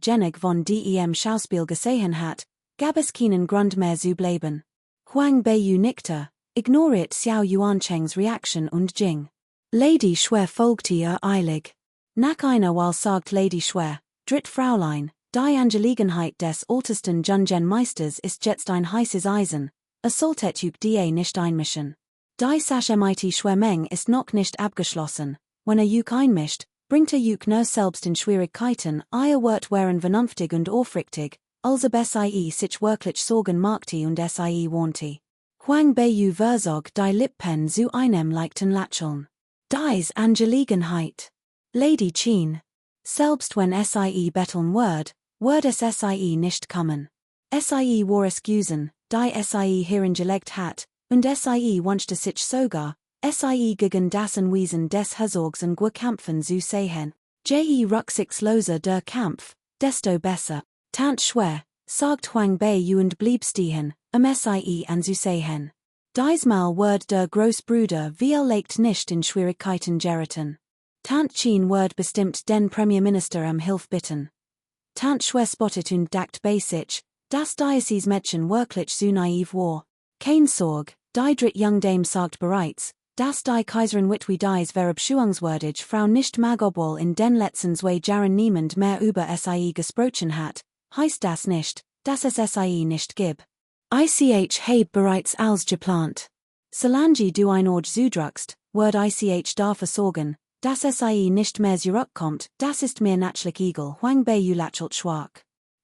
Genig von dem Schauspiel gesehen hat, gab es keinen Grund mehr zu bleiben. Huang Beiyu nickte, ignoriert Xiao Yuanchengs Reaktion und ging. Lady schwer folgte ihr eilig. Nach einer Weile sagt Lady schwer, dritt Fräulein, die Angelegenheit des ältesten Jungen Meisters ist jetzt ein heißes Eisen, solltet die nicht einmischen. Die Sache mit Schwermeng ist noch nicht abgeschlossen, wenn einmischt, bringt nur selbst in Schwierigkeiten, wird wären vernünftig und aufrichtig, also sich wirklich Sorgen machte und warnte. Huang Beiyu verzog die Lippen zu einem leichten Lächeln. Dies Angelegenheit. Lady Chin. Selbst wenn betteln wird es nicht kommen. War excusen, die herangelegt hat, und wünschte sich sogar, gegen das Anwesen des Herzogs und kämpfen zu sehen. Rücksichtsloser der Kampf, desto besser. Tant schwer, sagt Huang Beiyu und blieb stehen, anzusehen. Diesmal wird der Großbruder legt nicht in Schwierigkeiten geraten. Tant Chin wird bestimmt den Premierminister Hilfe bitten. Tant schwer spottet und dacht bei sich, dass Diocese Mädchen wirklich so naiv war. Kein Sorg, die dritt Young Dame sagt bereits, dass die Kaiserin Witwe dies verabschiedungswürdig Frau nicht mag obwohl in den letzten 2 Jahren niemand mehr über gesprochen hat, heißt das nicht, dass es nicht gibt. Heb bereits als geplant. Solange du ein Ort zudrückst, wird dafür sorgen, das sie nicht mehr zurückkommt, das ist mir natürlich egal, Huang bei lachelt schwach.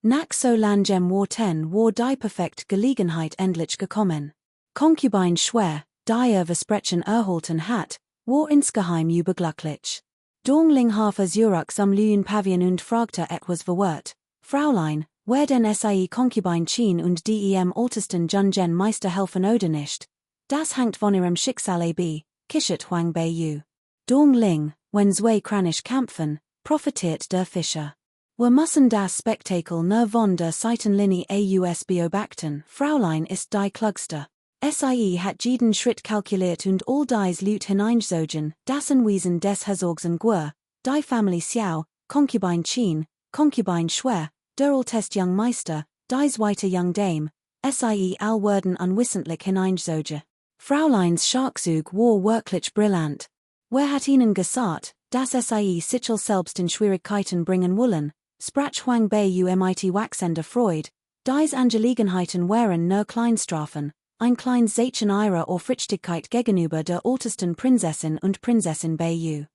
Nach so langem Warten war die perfekt Gelegenheit endlich gekommen. Concubine schwer, die Versprechen erhalten hat, war insgeheim überglücklich. Dongling Zurich zum Lüen Pavillon und fragte etwas verwirrt. Fräulein, wer denn sie Concubine schien und dem ältesten Jungen Meister helfen oder nicht? Das hängt von ihrem Schicksal ab, kichert Huang bei. Dongling, wenn zwei kranisch kämpfen, profitiert der Fischer. Wir müssen das Spektakel nur von der Seitenlinie aus beobachten, Fräulein ist die klugste. Sie hat jeden Schritt kalkuliert und all dies Lut hineingezogen, das Wesen des Herzogs und Guer, die Familie Xiao, Concubine Chen, Concubine schwer, der ältest Young Meister, die zweite Young Dame, all werden unwissentlich hineingezogen. Fräuleins Scharkzug war wirklich brillant. Wer hat ihnen gesagt, dass sie sich selbst in Schwierigkeiten bringen wollen, sprach Huang bei mit wachsender Freude, dies Angelegenheiten wären nur Kleinstrafen, ein kleines Zeichen ihrer Aufrichtigkeit gegenüber der ältesten Prinzessin und Prinzessin bei.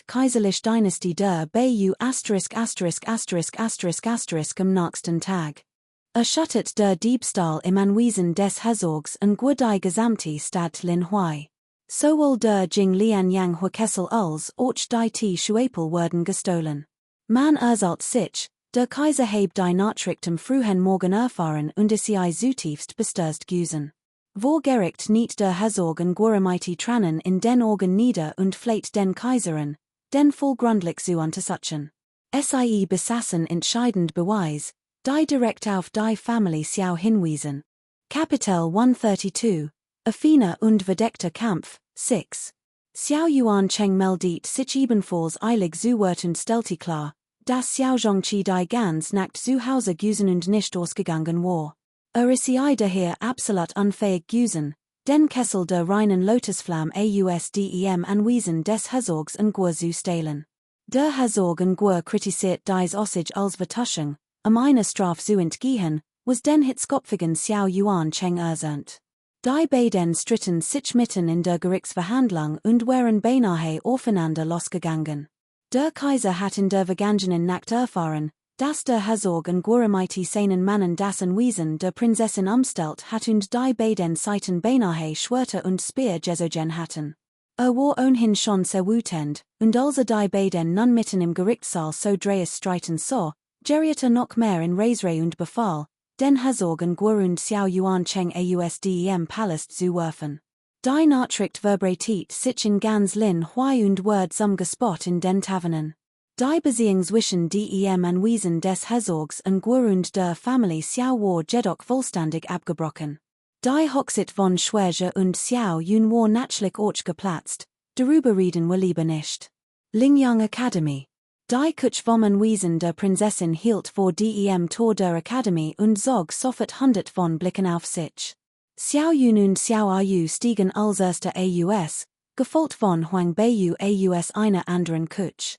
Kaiserlich Dynastie der bei am nächsten Tag. Erschüttert der Diebstahl im Anwesen des Herzogs und die gesamte Stadt Lin Huai. Sowohl der Jing Lian Yang Huakessel als auch die Schuapel wurden gestohlen. Man erzählt sich, der Kaiser habe die Nachricht am frühen Morgen erfahren und sie zutiefst bestürzt gewesen. Vor Gericht nicht der Herzog und Gueremite trannen in den Augen nieder und fleht den Kaiserin, den vollgrundlich zu untersuchen. Sie besassen entscheidend Beweis, die direkt auf die Familie Xiao hinwiesen. Kapitel 132, Affiner und verdeckter Kampf, 6. Xiao Yuan Cheng meldet sich ebenfalls eilig zu Wort und stellte klar, dass Xiao Zhongqi die ganz Nacht zu Hause gewesen und nicht ausgegangen war. Ist sie daher absolut unfähig gewesen, den Kessel der reinen Lotusflamme ausdem Anwesen des Herzogs und Guer zu stehlen. Der Herzog und Guer kritisiert dies Ossage als Vertuschung, eine Straf zu entgehen, was den hitzkopfigen Xiao Yuan Cheng erzürnt. Die beiden stritten sich mitten in der Gerichtsverhandlung und wären beinahe aufeinander losgegangen. Der Kaiser hat in der vergangenen Nacht erfahren, dass der Herzog und Gueremite seinen Mannen das Anwesen der Prinzessin umstellt hat und die beiden Seiten beinahe Schwerter und Speer gezogen hatten. War ohnehin schon sehr wütend, und als die beiden nun mitten im Gerichtssaal so dreis streiten sah, geriete noch mehr in Reisre und befahl, den Herzog und Guer und Xiao Yuan Cheng ausdem Palast zu werfen. Die Nachricht verbreitet sich in ganz Lin Huai und wird zum Gespott in den Tavernen. Die Beziehung zwischen dem Anwesen des Herzogs und Guer und der Familie Xiao war jedoch vollständig abgebrochen. Die Hochzeit von Schwerge und Xiao Yun war natürlich auch geplatzt, darüber reden wir lieber nicht. Lingyang Academy. Die Kutsch vom Anwesen der Prinzessin hielt vor dem Tor der Akademie und zog sofort hundert von Blicken auf sich. Xiao Yun und Xiao Ayu stiegen als erster aus, gefolgt von Huang Bei aus einer anderen Kutsch.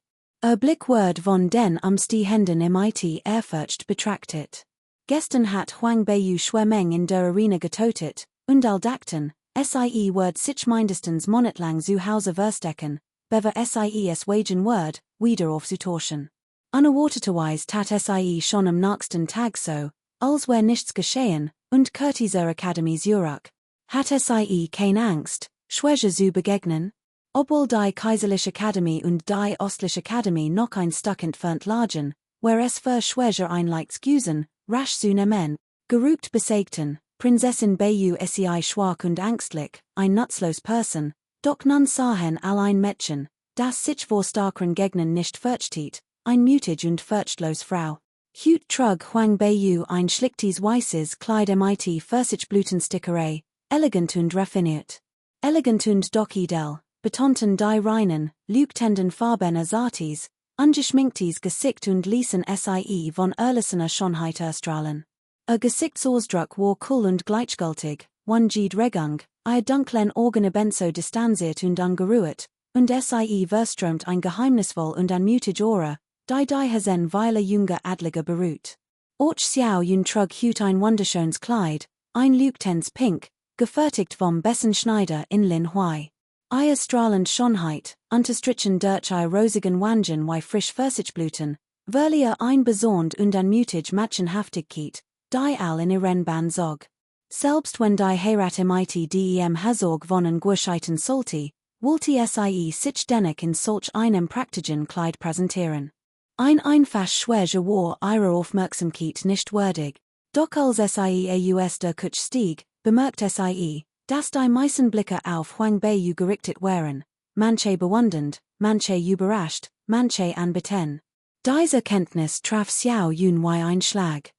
Blick wird von den Umstehenden mit Ehrfurcht betrachtet. Gestern hat Huang Bei Schwemmeng in der Arena getötet, und all dachten, sie wird sich mindestens monatlang zu Hause verstecken, bever sie es wagen wird, wieder aufzutauschen. Unerwarteterweise tat sie schon am nächsten Tag so, als wäre nichts geschehen, und Kurtiser Akademie Zurich. Hat sie keine Angst, Schwerge zu begegnen? Obwohl die Kaiserliche Akademie und die Ostliche Akademie noch ein Stück entfernt lagen, where es für Schwerge ein leichtes Güsen, rasch zu nehmen, gerübt besägten, Prinzessin Bei sei schwach und ängstlich, ein nutzlos Person, doch nun sahen allein Mädchen, das sich vor starken Gegnern nicht fürchtet, ein mutig und furchtlos Frau. Hut trug Huang Bei ein schlichtes weißes Kleid mit Pfirsichblütenstickerei, elegant und raffiniert. Elegant und doch edel, betonten die reinen, leuchtenden Farben Satis, ungeschminktes Gesicht und ließen sie von erlissener Schönheit erstrahlen. Gesichtsausdruck war cool und gleichgültig, one Regung, dunklen Augen ebenso distanziert und ungeruht, und sie verströmt ein geheimnisvoll und anmutig Aura, die Hasen weile junger Adliger beruht. Auch Xiao Yun trug Hut ein wunderschönes Kleid, ein leuchtendes Pink, gefertigt vom besten Schneider in Lin Huai. Eier strahlend Schönheit, unterstrichen durch ihr rosigen Wangen wie frisch Pfirsichblüten, verlier ein besond und anmutig Machenhaftigkeit, die all in ihren Bahn zog. Selbst wenn die Heirat im dem Hazorg vonnen Gurscheiten sollte, wollte sie sich dennoch in solch einem praktischen Kleid präsentieren. Ein einfach schwere war ihrer Aufmerksamkeit nicht würdig, doch als sie aus der Kutsch stieg, bemerkt sie, dass die meisten Blicke auf Huang Beiyu gerichtet waren, manche bewundernd, manche überrascht, manche anbeten. Diese Kenntnis traf Xiao Yun wie ein Schlag.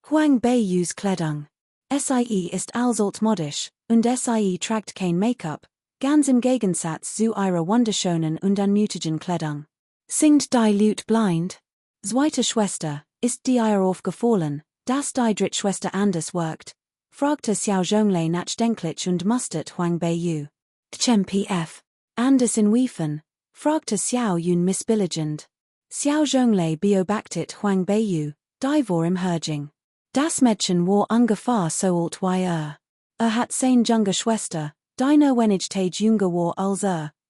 Huang Beiyus Kleidung. Sie ist allsolt modisch, und sie trägt kein Make-up, ganz im Gegensatz zu ihrer wunderschönen und anmutigen Kleidung. Singt die Lüt blind? Zweite Schwester, ist die ihr aufgefallen, dass die Drittschwester anders wirkt? Fragte Xiao Zhonglei nachdenklich und mustert Huang Beiyu. Pf. Anders inwiefern? Fragte Xiao Yun missbilligend. Xiao Zhonglei beobachtet Huang Beiyu, die vor im Herging. Das Mädchen war ungefähr so alt wie hat seine junge Schwester, die nur wenig Tage jünger war als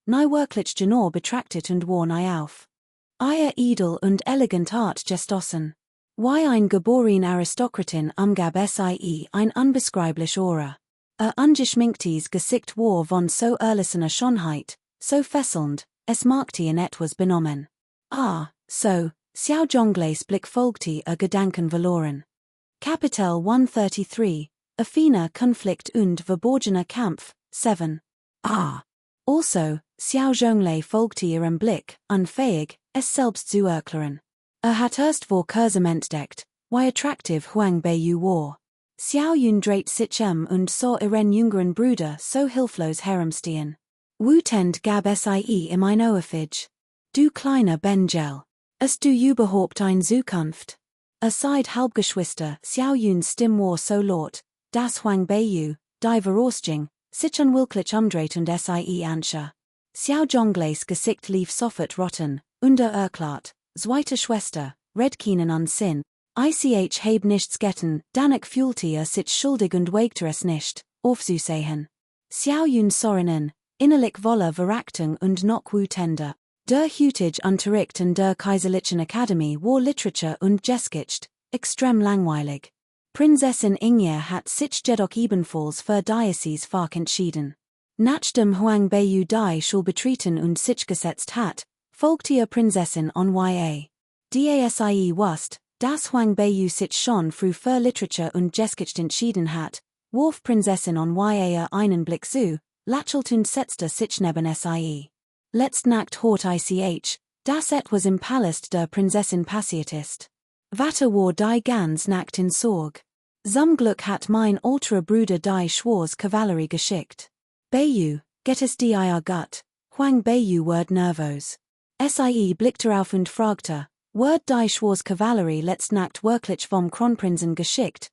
nie wirklich genau betrachtet und war nie auf. Ihr edel und elegant Art gestossen. Wie ein geboren Aristokratin umgab sie ein unbeschreiblich Aura. Ungeschminktes Gesicht war von so erlissener Schönheit, so fesselnd, es machte in etwas benommen. So, Xiao Zhonglei's Blick folgte Gedanken verloren. Kapitel 133, Affiner Konflikt und verborgener Kampf, 7. Also, Xiao Zhonglei folgte ihrem Blick, unfähig, es selbst zu erklären. Hat erst vor kurzem entdeckt, wie attraktiv Huang Beiyu war. Xiao Yun dreht sich und sah ihren jüngeren Bruder so hilflos herumstehen. Wütend gab sie ihm ein Ohrfeige. Du kleiner Benjel. Hast du überhaupt eine Zukunft? Seid Halbgeschwister, Xiao Yuns Stimme war so laut, dass Huang Beiyu, die Verostung, sich unwillkürlich umdreht und sie anscha. Xiao Zhonglei's Gesicht lief sofort rotten, erklärt, zweite Schwester, redkinen an Sinn, ich heb nichts getten, danach fühlte sich schuldig und wagte es nicht, aufzusehen. Xiao Yun sorinen, innerlich voller Verachtung und noch wütender. Der heutige Unterricht in der Kaiserlichen Akademie war Literatur und Geschichte, extrem langweilig. Prinzessin Ingye hat sich jedoch ebenfalls für Diocese Fach entschieden. Nachdem Huang Beiyu die Schule betreten und sich gesetzt hat, folgte ihr Prinzessin on Ya. Die wusste, dass Huang Beiyu sich schon früh für Literatur und Geschichte entschieden hat, warf Prinzessin on Ya einen Blick zu, lächelt und setzte sich neben sie. Letzt Nacht hort dass etwas im Palast der Prinzessin passiert ist. Vater war die ganz Nacht in Sorg. Zum Glück hat mein älterer Bruder die Schwars Kavallerie geschickt. Beiyu, get es dir gut, Huang Beiyu ward nervös. Sie blickte auf und fragte, ward die Schwars Kavallerie letzt Nacht wirklich vom Kronprinzen geschickt,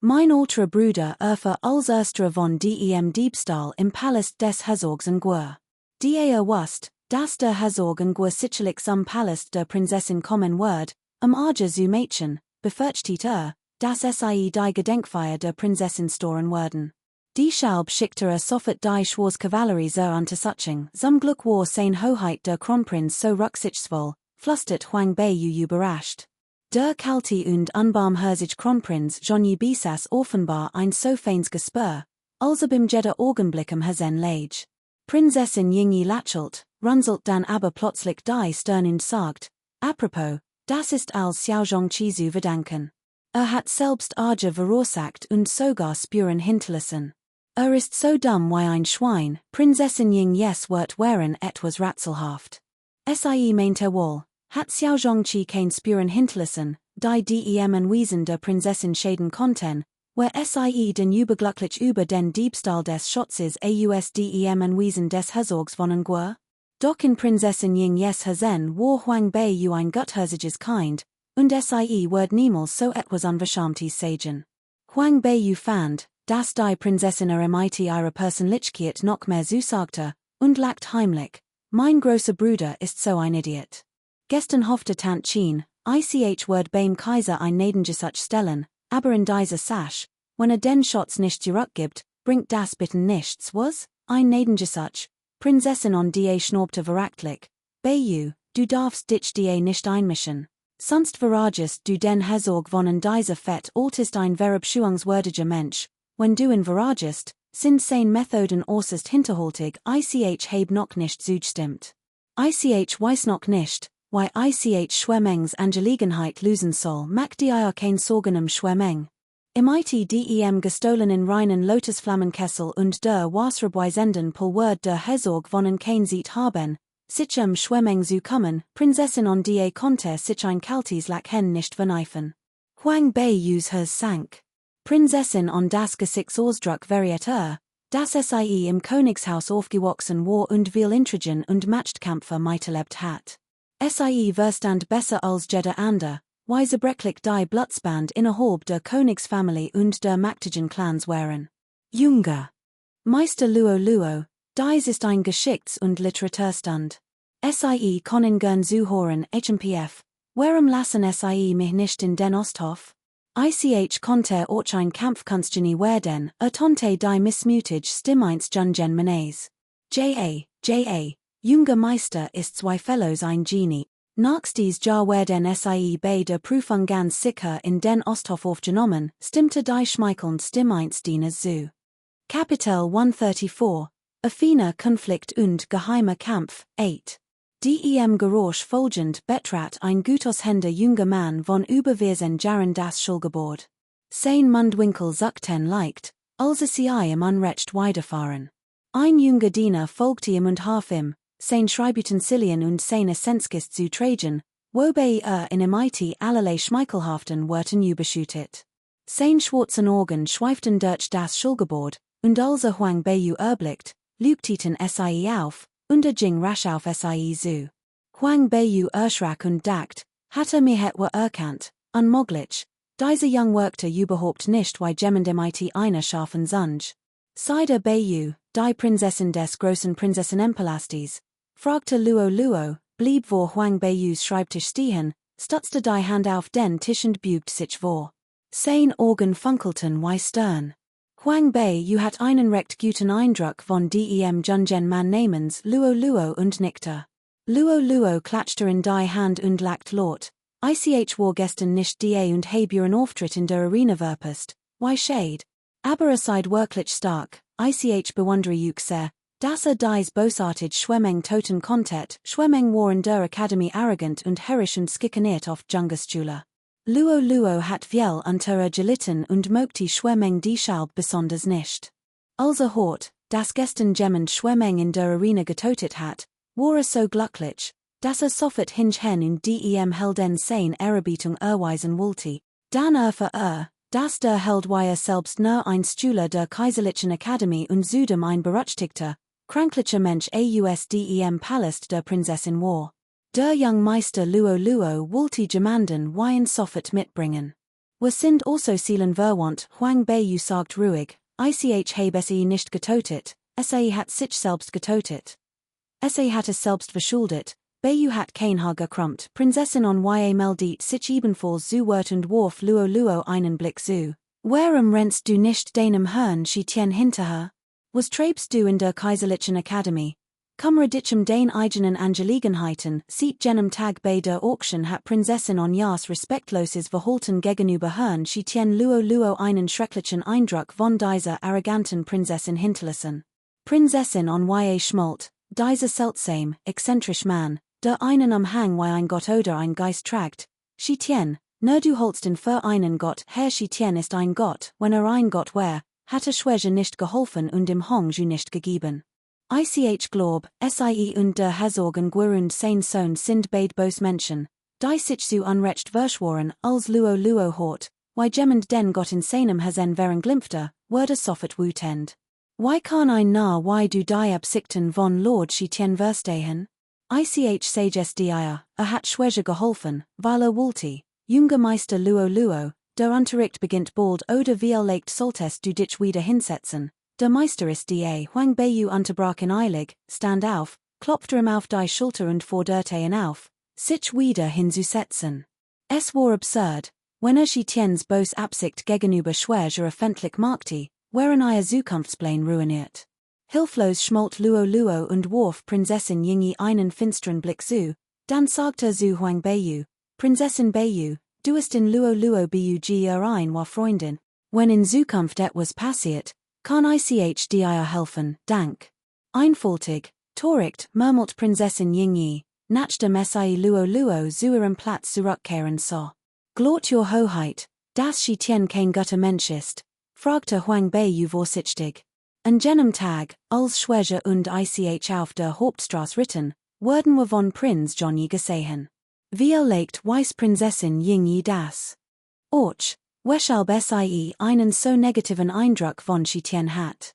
Mein älterer Bruder erfuhr als erster von dem Diebstahl im Palast des Herzogs in Gur. Die wusste, dass der Herzog in Gur sicherlich zum Palast der Prinzessin kommen wird, Arge zu Mädchen, befürchtet dass sie die Gedenkfeier der Prinzessin storen werden. Deshalb schickte sofort die Schwars Kavallerie zur Unterstützung. Zum Glück war seine Hoheit der Kronprinz so rücksichtsvoll, flüstert Huang Beiyu überrascht. Der kalte und unbarmherzige Kronprinz Zhonyi besaß offenbar ein so feines Gespür, also beim jeder Augenblick im Herzen lag. Prinzessin Yingyi lächelt, runzelt dann aber plötzlich die Stirn und sagt, apropos, das ist als Xiao Zhongqi zu verdanken. Hat selbst Arge verursacht und sogar Spuren hinterlassen. Ist so dumm wie ein Schwein, Prinzessin Ying wird wären etwas rätselhaft. Sie meinte wohl, hat Xiao Zhongqi kein Spuren hinterlassen, die dem Anwesen der Prinzessin schäden konnten, where sie den überglücklich über den Diebstahl des Schatzes dem Anwesen des Herzogs von Gur? Doch in Prinzessin Ying's Herzen war Huang Beiyu ein gutherziges Kind, und sie wird niemals so etwas Unverschämtes sagen. Huang Beiyu fand, dass die Prinzessin ihre Persönlichkeit noch mehr zusagte, und lacht heimlich, mein großer Bruder ist so ein Idiot. Gestern hoffte Tante Chin, ich wird beim Kaiser ein Nedengesuch stellen, aber in dieser Sache, wenn den Schatz nicht zurückgibt, bringt das bitten nichts, was? ein Nedengesuch, Prinzessin on da schnaubte verachtlich, Bayou, du darfst dich da nicht einmischen. Sonst verragest du den Herzog von dieser Fett altist ein verabschuungswürdiger Mensch, wenn du in verragest, sind sein Methoden äußerst hinterholtig, ich heb noch nicht zugestimmt. Ich weiß noch nicht, why ich Schwemmengs Angelegenheit lösen soll, macht dir kein Sorgen Schwemmeng. Im dem gestohlenen reinen Lotusflammenkessel und der Wasserbeisenden Pulwerd der Herzog von kein Siet haben, sich Schwemmeng zu kommen, Prinzessin on da konnte sich ein kaltes Lachen nicht verneifen. Huang Bei Yus hers sank. Prinzessin on das Gesichts Ausdruck variiert das sie im Königshaus aufgewachsen war und viel Intrigen und Machtkämpfe miterlebt hat. Sie verstand besser als jeder andere, weil sie breklich die Blutsband innerhalb der Königsfamilie und der mächtigen Clans waren. Junge. Meister Luo Luo, dies ist ein Geschichts- und Literaturstand. Sie können gern zuhören, HMPF, warum lassen sie mich nicht in den Osthof? Ich konnte auch ein Kampfkunstgenie werden, tonte die missmutig Stimmeinst Jungen Menes. J.A., junger Meister ist zweifellos ein Genie. Nächstes Jahr werden sie bei der Prüfung ganz sicher in den Osthof aufgenommen, stimmte die schmeichelnd Stimmeinst Dieners zu. Kapitel 134, Affiner Konflikt und geheimer Kampf, 8. Dem Geräusch folgend betrat ein gutes Hände junger Mann von überwesen Jahren das Schulgebord. Sein Mundwinkel zuckten leicht, als sie im Unrecht weiterfahren. Ein junger Diener folgte ihm und half ihm, sein Schreibutensilien und seine Essenskist zu tragen, wobei in MIT allerlei schmeichelhaften Worten überschüttet. Sein schwarzen Augen schweiften durch das Schulgebord, und als Huang Bei erblickt, lügteten sie auf, und ging rasch auf sie zu. Huang Bei erschrak und dacht, hatte mir etwa erkannt, unmöglich, diese Jung wirkte überhaupt nicht wie jemand MIT einer scharfen Sanj. Side Bei, die Prinzessin des großen Prinzessinnenpalastes, fragte Luo Luo, blieb vor Huang Beius Schreibtisch stehen, stutzte die Hand auf den Tisch und bügt sich vor. Sein Augen funkelten wie Stern. Huang Bei hat einen recht guten Eindruck von dem jungen Mann namens Luo Luo und nickte. Luo Luo klatschte in die Hand und lacht laut. Ich war gestern nicht da und hab ihren Auftritt in der Arena verpasst, wie schade. Aber seid wirklich stark, ich bewundere euch sehr, dass dies bosartig Schwemmeng toten konntet. Schwemmeng war in der Akademie arrogant und herrisch und skikaniert auf Jungerstühle. Luo Luo hat viel unter gelitten und mögte Schwemmeng deshalb besonders nicht. Also hort, das gestern jemand Schwemmeng in der Arena getotet hat, war so glücklich, dass sofort hinchen und dem Helden sein Ehrerbietung erweisen wollte. Dann für dass der Held wie selbst nur ein Schüler der Kaiserlichen Akademie und zudem ein berüchtigter, kranklicher Mensch aus dem Palast der Prinzessin war. Der Young Meister Luo Luo wollte jemanden wie sofort mitbringen. Wir sind also seelen verwandt, Huang Bei sagt ruhig, ich habe nicht getotet, hat sich selbst getotet. Hat es selbst verschuldet, Bei hat kein Haar gekrümmt, Prinzessin on meldet sich ebenfalls zu Wort und warf Luo Luo einen Blick zu. Warum rennst du nicht deinem Herrn Schitien hinterher? Was treibst du in der Kaiserlichen Akademie? Kummer dichem den eigenen Angelegenheiten, sieht jenem Tag bei der Auction hat Prinzessin on jas respektloses Verhalten gegenüber Herrn Schitien Luo Luo einen schrecklichen Eindruck von dieser arroganten Prinzessin hinterlassen. Prinzessin on schmollt, dieser seltsame, exzentrisch Mann, der einen am Hang wie ein Gott oder ein Geist tragt. Schitien, nur du holst ihn für einen Gott, Herr Schitien ist ein Gott, wenn ein Gott wär, hatte Schwäche nicht geholfen und im Hong ju nicht gegeben. Ich glaub, sie und der Herzog und Gwurund sein Sohn sind beid bos Menschen, die sich zu unrecht verschworen, als Luo Luo hort, wie jemand den Gott in seinem Hasen wären glimpfte, wurde sofort wütend. Wie kann ein na wie du die Absichten von Lord Schitien verstehen? Ich sages dir, hat Schwäche geholfen, weil wollte, junger Meister Luo Luo, der Unterricht beginnt bald oder wie legt solltest du dich wieder hinsetzen. Der Meister ist da Huang Bei unterbrach in eilig, stand auf, klopfte ihm auf die Schulter und forderte ihn auf, sich wieder hinzusetzen. Es war absurd, wenn Schitiens bos Absicht gegenüber Schwäche öffentlich machte, wären Zukunftspläne ruiniert. Hilflos schmolt Luo Luo und Worf Prinzessin Yingi einen finsteren Blick zu, dann sagte zu Huang Beiyu, Prinzessin Beiyu, du ist in Luo Luo Bug ein war Freundin, wenn in Zukunft etwas passiert, kann ich dir helfen, dank. Einfältig, Toricht, murmelt Prinzessin Yingyi, nach dem Mesai Luo Luo zu ihrem Platz zurückkehren so. Glort your Hoheit, dass sie tien kein guter Mensch ist, fragte Huang Beiyu vorsichtig. An jenem Tag, als Schwäche und ich auf der Hauptstraße ritten, wurden wir von Prinz Johnny gesehen. Wie legt weiß Prinzessin Yingyi das? Och, weshalb sie einen so negativen Eindruck von Chitien hat.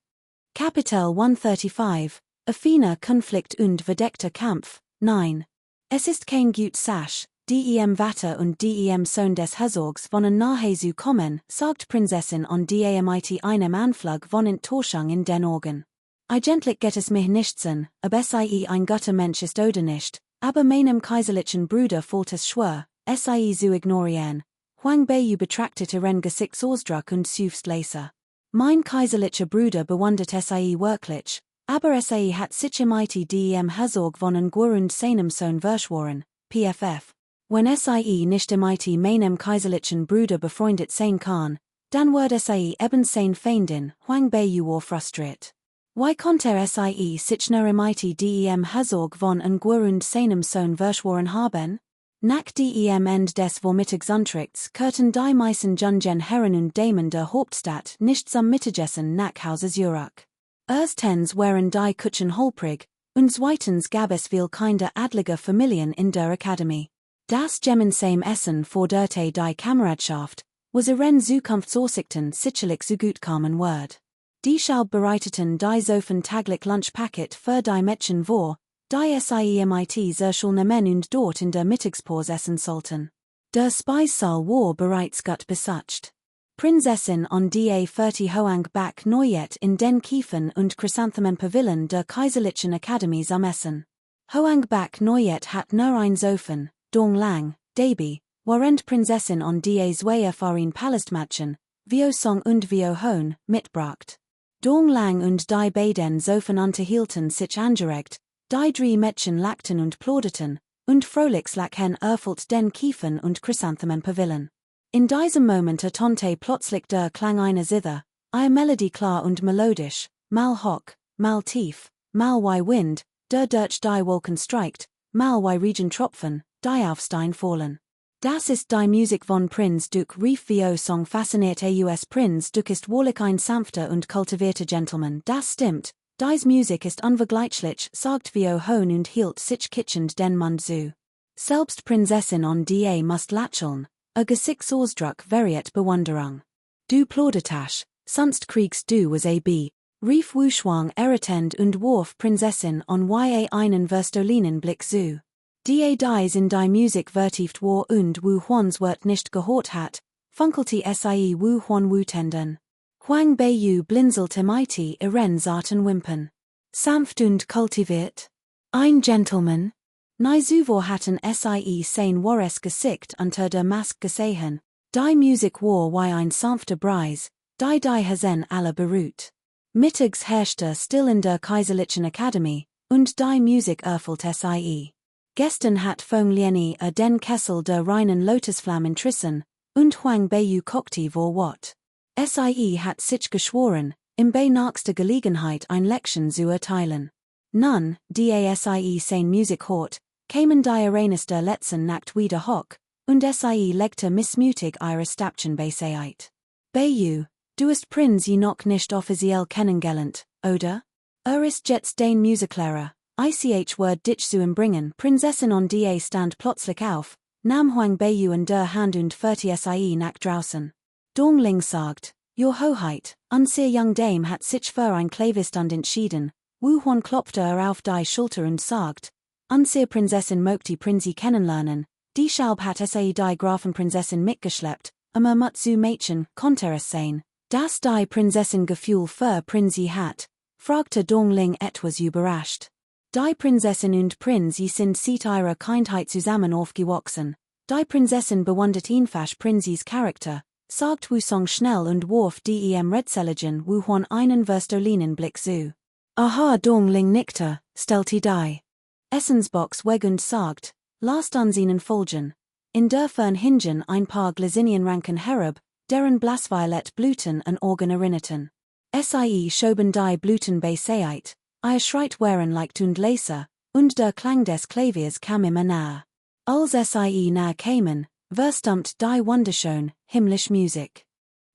Kapitel 135, Affiner Konflikt und verdeckter Kampf, 9. Es ist kein gut Sache, dem Vater und dem Sohn des Herzogs von nahe zu kommen, sagt Prinzessin und mit einem Anflug von Enttäuschung in den Augen. Eigentlich geht es mich nichts an, ob sie ein guter Mensch ist oder nicht, aber meinem kaiserlichen Bruder fällt es schwer, sie zu ignorieren. Huang Beiyu betrachtet ihren Gesichtsausdruck und seufzt leise. Mein kaiserlicher Bruder bewundert sie wirklich, aber sie hat sich mit dem Herzog von und seinem Sohn verschworen, pff. Wenn sie nicht mit meinem kaiserlichen Bruder befreundet sein kann, dann wird sie eben sein Feindin, Huang Beiyu frustriert. Wie konnte sie sich nur mit dem Herzog von und seinem Sohn verschworen haben? Nach dem Ende des Vormittagsunterrichts kehrten die meisten jungen Herren und Damen der Hauptstadt nicht zum Mittagessen nach Hause zurück. Erstens waren die Kutschen holprig, und zweitens gab es viel kinder adlige Familien in der Akademie. Das gemeinsame Essen forderte die Kameradschaft, was ihren Zukunftsaussichten sicherlich so gut kommen wird. Die Schaub bereiteten die Sofen taglich Lunchpaket für die Mädchen vor, die sie mit sehr schönen Men und dort in der Mittagspause essen sollten. Der Speisesaal war bereits gut besucht. Prinzessin und die 40 Hoang Bak Neuet in den Kiefen und Chrysanthemen Pavillon der Kaiserlichen Akademie am Essen. Hoang Bak Neuet hat nur ein Sofen, Dong Lang, Daby, während Prinzessin und die zwei Farin Palastmatchen, Vio Song und Vio Hon, mitbracht. Dong Lang und die beiden Sofen unterhielten sich angeregt, die drei Mädchen lachten und plauderten, und fröhlich lachen erfüllt den Kiefen und Chrysanthemen Pavillon. In diesem Moment ertönte plötzlich der Klang einer Zither, eine Melodie klar und melodisch, mal hoch, mal tief, mal wie Wind, der durch die Wolken streicht, mal wie Regentropfen, die auf Stein fallen. Das ist die Musik von Prinz Duke rief Vio Song fasziniert aus Prinz Duke ist wahrlich ein sanfter und kultivierter Gentleman, das stimmt, dies Musik ist unvergleichlich, sagt Vio Hon und hielt sich kitschend den Mund zu. Selbst Prinzessin und die must lächeln, a Gesichtsausdruck veriet Bewunderung. Du plaudertasch, sonst kriegst du was rief Wu Shuang erretend und warf Prinzessin on einen verstolinen Blick zu. Die dies in die Musik vertieft war und Wu Huans Wort nicht gehört hat, funkelte sie Wu Huan wutenden. Huang Beiyu blinzelte mit ihren zarten Wimpern. Sanft und kultiviert. Ein Gentleman. Nizuvor hatten sie sein wahres Gesicht unter der Maske gesehen, die Musik war wie ein sanfter Breis, die Hasen alle beruht. Mittags herrschte still in der Kaiserlichen Akademie, und die Musik erfüllte sie. Gestern hat Fong Lieni den Kessel der reinen Lotusflammen trissen, und Huang Beiyu kochte vor Wat. Sie hat sich geschworen, im bei nächster Gelegenheit ein Lection zu erteilen. Nun, die sie sein Musik hort, kämen die Arenas der letzten Nacht wieder hoch, und sie legte missmutig ihre Stäbchen bei Seit. Beiyu, du ist Prinz noch nicht offiziell kennengelernt, oder? Ist jetzt den Musiklehrer, ich word dich zu bringen. Prinzessin und die stand plötzlich auf, nahm Huang Beiyu in der Hand und führte sie nach draußen. Dongling sagt, Your Hoheit, unser young Dame hat sich für ein Klavierstand entschieden. Wu Huan klopfte auf die Schulter und sagt, unser Prinzessin möchte Prinzi kennenlernen, die Schaub hat sie die Grafenprinzessin mitgeschleppt, Mutsu Mädchen, konnte es sein, dass die Prinzessin Gefühl für Prinzi hat, fragte Dongling etwas überrascht. Die Prinzessin und Prinzi sind seit ihrer Kindheit zusammen aufgewachsen, die Prinzessin bewundert einfach Prinzis Charakter, sagt Wu Song schnell und warf dem Redseligen Wu Huan einen verstolinen Blick zu. Aha dong ling nikter, stelti die. Essensbox weg und sagt, last unsehen folgen. In der fern hingen ein paar Glasinian ranken herab, deren blasviolet bluten en organ erinnerten. Sie schoben die bluten bei seit, ihr schreit waren like tund laser, und der Klang des Klaviers kam immer nahe. Als sie nahe kamen, verstummt die wunderschön, himmlisch Musik.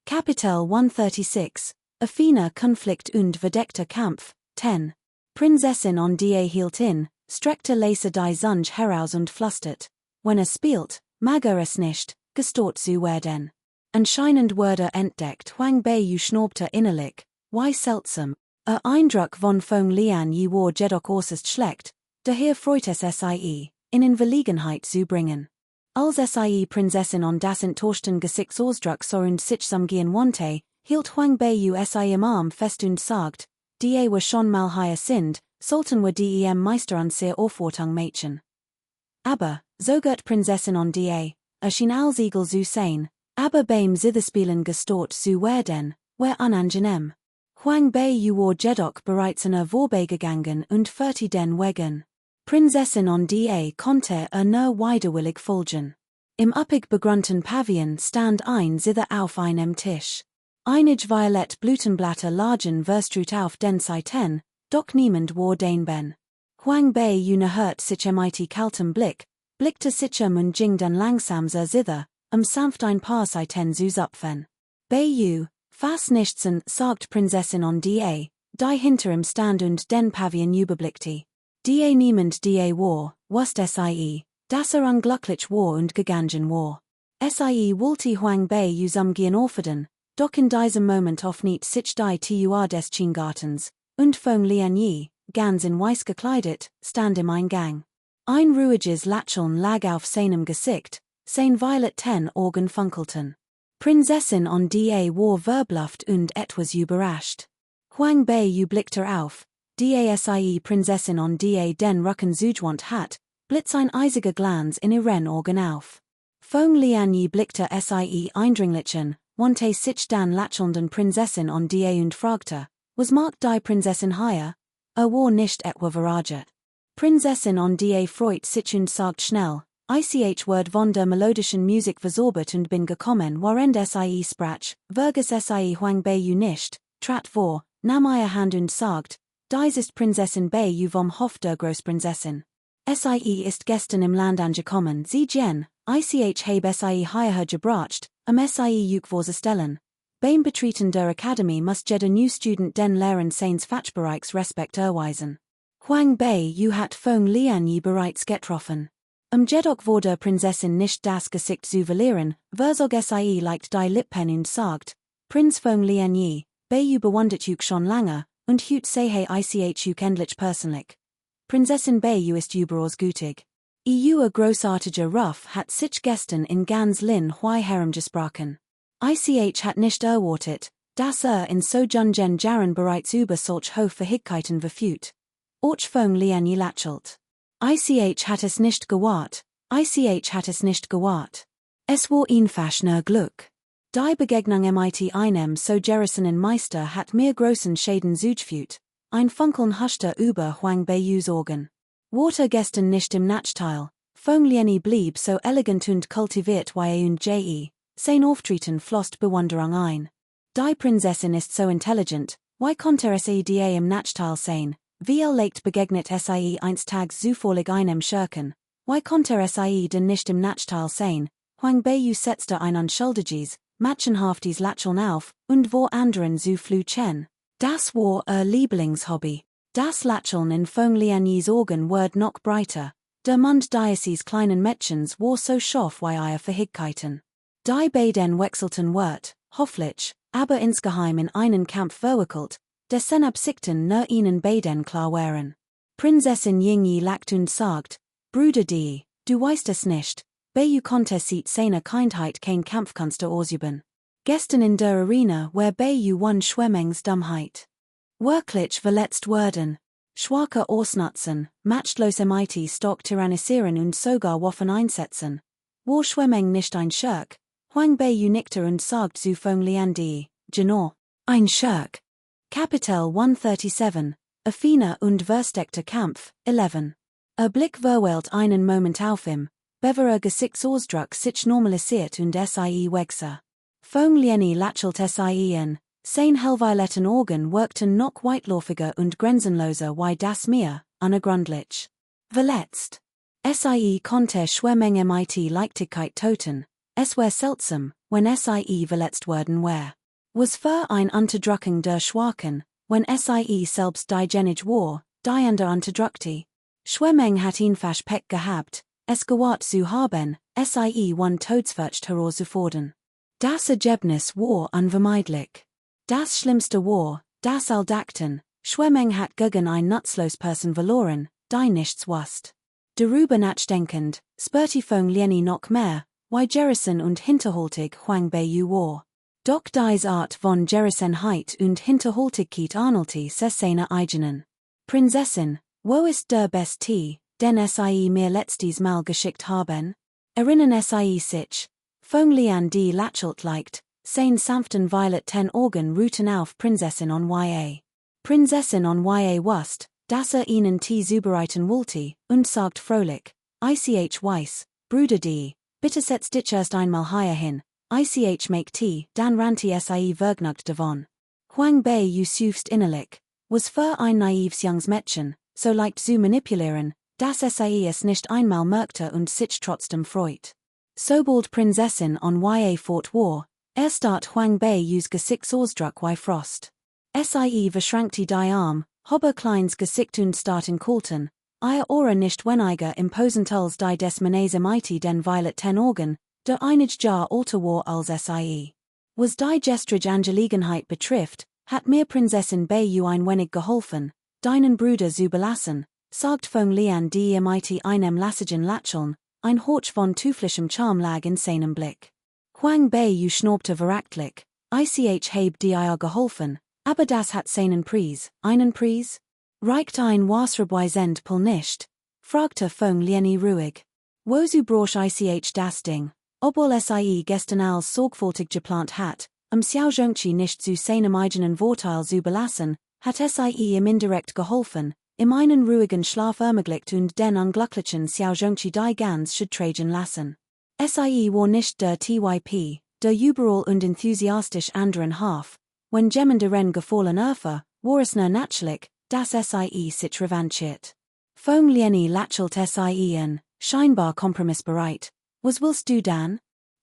Kapitel 136, Athena Konflikt und verdeckter Kampf, 10. Prinzessin on die hielt in, streckte laser die Zunge heraus und flüstert, wenn spielt, mag es nicht, gestort zu werden. Anscheinend wurde entdeckt Huang Bei schnaubte innerlich, wie seltsam, Eindruck von Fong Lian je war jedoch äußerst schlecht, daher freut es sie, in Verlegenheit zu bringen. Als sie Prinzessin on das enttäuschten Gesichtsausdruck so und sich samgehen wandte, hielt Huang Bei sie im Arm fest und sagt, die war schon mal hier sind, sollten wir die Meister an sehr Aufwartung mädchen. Aber, so geht Prinzessin on die, schien als Igel zu sein, aber beim Zitherspielen gestort zu werden, war unangenehm. Huang Bei war jedoch bereits in vorbeigegangen und fertig den Wegen. Prinzessin on die konnte nur widerwillig folgen. Im üppig begrünten Pavillon stand ein Zither auf einem Tisch. Einige violet Blütenblätter lagen verstrut auf den Seiten, doch niemand war den. Huang Bei hört sich mit kaltem Blick, blickte sich und ging dann langsam zither, sanft ein paar Seiten zu zupfen. Bei fast nichts, sagt Prinzessin on die hinter ihm stand und den Pavillon überblickte. Die niemand die war, wusste sie, dass unglücklich war und gegangen war. Sie wollte Huang Bei gehen offerdern, doch in diesem Moment offenit sich die Tür des Chingartens, und Fong Lian ganz in weiß gekleidet, stand im Eingang. Ein ruhiges Lächeln lag auf seinem Gesicht, sein violeten Augen funkelten. Prinzessin on die war verbluft und etwas überrascht. Huang Bei blickte auf, die sie Prinzessin on die den Rücken zugewandt hat, blitz ein eisiger Glanz in ihren Augen auf. Fong Lian blickte sie eindringlich an, wandte sich dann lächelnden Prinzessin on die und fragte, was mag die Prinzessin hier? War nicht etwa verraget. Prinzessin on die freut sich und sagt schnell, ich word von der melodischen Musik verzaubert und bin gekommen, während sie sprach, verges sie Huang Bei nicht, trat vor, nahm ihre Hand und sagt, dies ist Prinzessin Bei vom Hof der Großprinzessin. Sie ist gestern im Land angekommen, sie gen, ich habe sie hierher gebracht, sie vorzustellen. Beim Betreten der Akademie muss jeder new student den Lehren seines Fachbereichs Respekt erweisen. Huang Bei hat Fong Lian bereits getroffen. Jedoch wurde Prinzessin nicht das Gesicht zu verlieren, verzog sie leicht die Lippen und sagt, Prinz Fong Lian Bei bewundert schon lange, und hut sehe ich endlich persönlich. Prinzessin Bei ist überaus gütig. Großartiger Ruf hat sich gestern in ganz Lin Hui herumgesprochen. Ich hat nicht erwartet, dass in so jungen Jahren bereits über solch hohe Fähigkeiten verfügt. Och Fong Lian lächelt. Ich hat es nicht gewahrt, hat es nicht gewahrt. Es war einfach nur Glück. Die Begegnung mit einem so gerissenen Meister hat mir großen Schäden zugefügt, ein Funkeln huschte über Huang Bei's Augen. Water gestern nicht im Nachteil, Fong Lian blieb so elegant und kultiviert wie und sein Auftreten floßt Bewunderung ein. Die Prinzessin ist so intelligent, wie konnte es die im Nachteil sein, wie leicht begegnet sie einst tags zufällig einem Schurken, wie konnte sie denn nicht im Nachteil sein, Huang Bei setzte ein unschuldiges, matchenhaftes Lächeln auf, und wo anderen zu flüchen. Das war Lieblingshobby. Das Lächeln in Fong Lian's Augen wurde noch breiter, der Mund dieses kleinen Mädchens war so scharf wie ihre Fähigkeiten. Die beiden wechselten Wort, hoffentlich, aber insgeheim in einen Kampf verwickelt, dessen Absichten nur ihnen beiden klar waren. Prinzessin Yingyi lacht und sagt, Bruder du weißt es nicht, Bei konnte seit seiner Kindheit kein Kampfkünste ausüben. Gestern in der Arena where Bei won Schwemmengs Dummheit. Wirklich verletzt werden. Schwache Ausnutzen, matchtlose Mighty stark tyrannisieren und sogar Waffen einsetzen. War Schwemmeng nicht ein Schurk? Huang Bei nickte und sagt zu Fong Lian genau. Ein Schurk. Kapitel 137, Athena und versteckter Kampf, 11. Blick verwelt einen Moment auf ihm, beverer Gesichtsausdruck sich normalisiert und sie wegser. Lieni lächelt sie sein hellvioletten Augen wirkten noch weitläufiger und grenzenloser wie das Meer, unergründlich. Verletzt. Sie konnte Schwemmenge mit Leichtigkeit töten, es war seltsam, wenn sie verletzt worden war. Was für ein Unterdrückung der Schwachen, wenn sie selbst die Genig war, die andere unterdrückte. Schwemmeng hat einfach Pech gehabt, es gewahrt zu haben, sie one Todesfurcht herauszufordern. Das Ergebnis war unvermeidlich. Das Schlimmste war, dass all dachten, Schwemmeng hat gegen ein nutzlos Person verloren, die nichts wusste. Darüber nachdenkend, spürte Lieni noch mehr, wie Jerison und hinterholtig Huang Beiyu war. Doch dies Art von Gerissenheit und Hinterholtigkeit Arnolti seine eigenen. Prinzessin, wo ist der Beste, den sie mir letztes Mal geschickt haben? Erinnern sie sich? Lian die lächelt leicht, sein sanften violeten Augen ruhten auf Prinzessin on ya. Prinzessin on ya wusst, dass ihnen zubereiten wollte, und sagt fröhlich, ich weiß, Bruder die, bitte setz dich erst einmal hierher hin, ich make tea, dann rannte sie vergnügt davon. Huang Beiyu suchst innerlich, was für ein naives junges Mädchen, so leicht zu manipulieren, dass sie es nicht einmal merkte und sich trotzdem freut. Sobald Prinzessin on ya fort war, start Huang Beiyus Gesichtsausdruck wie Frost. Sie verschränkte die Arm, Hobber kleins Gesicht und starten kalten, ihr Ohren nicht weniger imposant als die des Manese mighty den violeten Augen, der einig Jahr alter war als sie. Was die gestrige Angelegenheit betrifft, hat mir Prinzessin Beiyu ein wenig geholfen, deinen Bruder zu belassen, sagt Lian die mighty einem lassigen Lächeln, ein Horch von teuflischem Charme lag in seinem Blick. Huang Beiyu schnaubte verachtlich, ich heb dir geholfen, aber das hat seinen Preis, einen Preis? Reicht ein wasserbeweisend Pol nicht? Fragte Lieni ruhig. Wozu brauch ich das Ding, obwohl sie gestern als sorgfältig geplant hat, Xiaozhongqi nicht zu seinem eigenen Vorteil zu belassen, hat sie ihm indirekt geholfen, im einen ruhigen Schlaf ermöglicht und den unglücklichen Xiaozhongqi die ganz should tragen lassen. Sie war nicht der Typ, der überall und enthusiastisch anderen half, wenn jemand darin gefallen war es nur natürlich, dass sie sich revanchiert. Lieni lächelt sie scheinbar kompromissbereit, was willst du dann?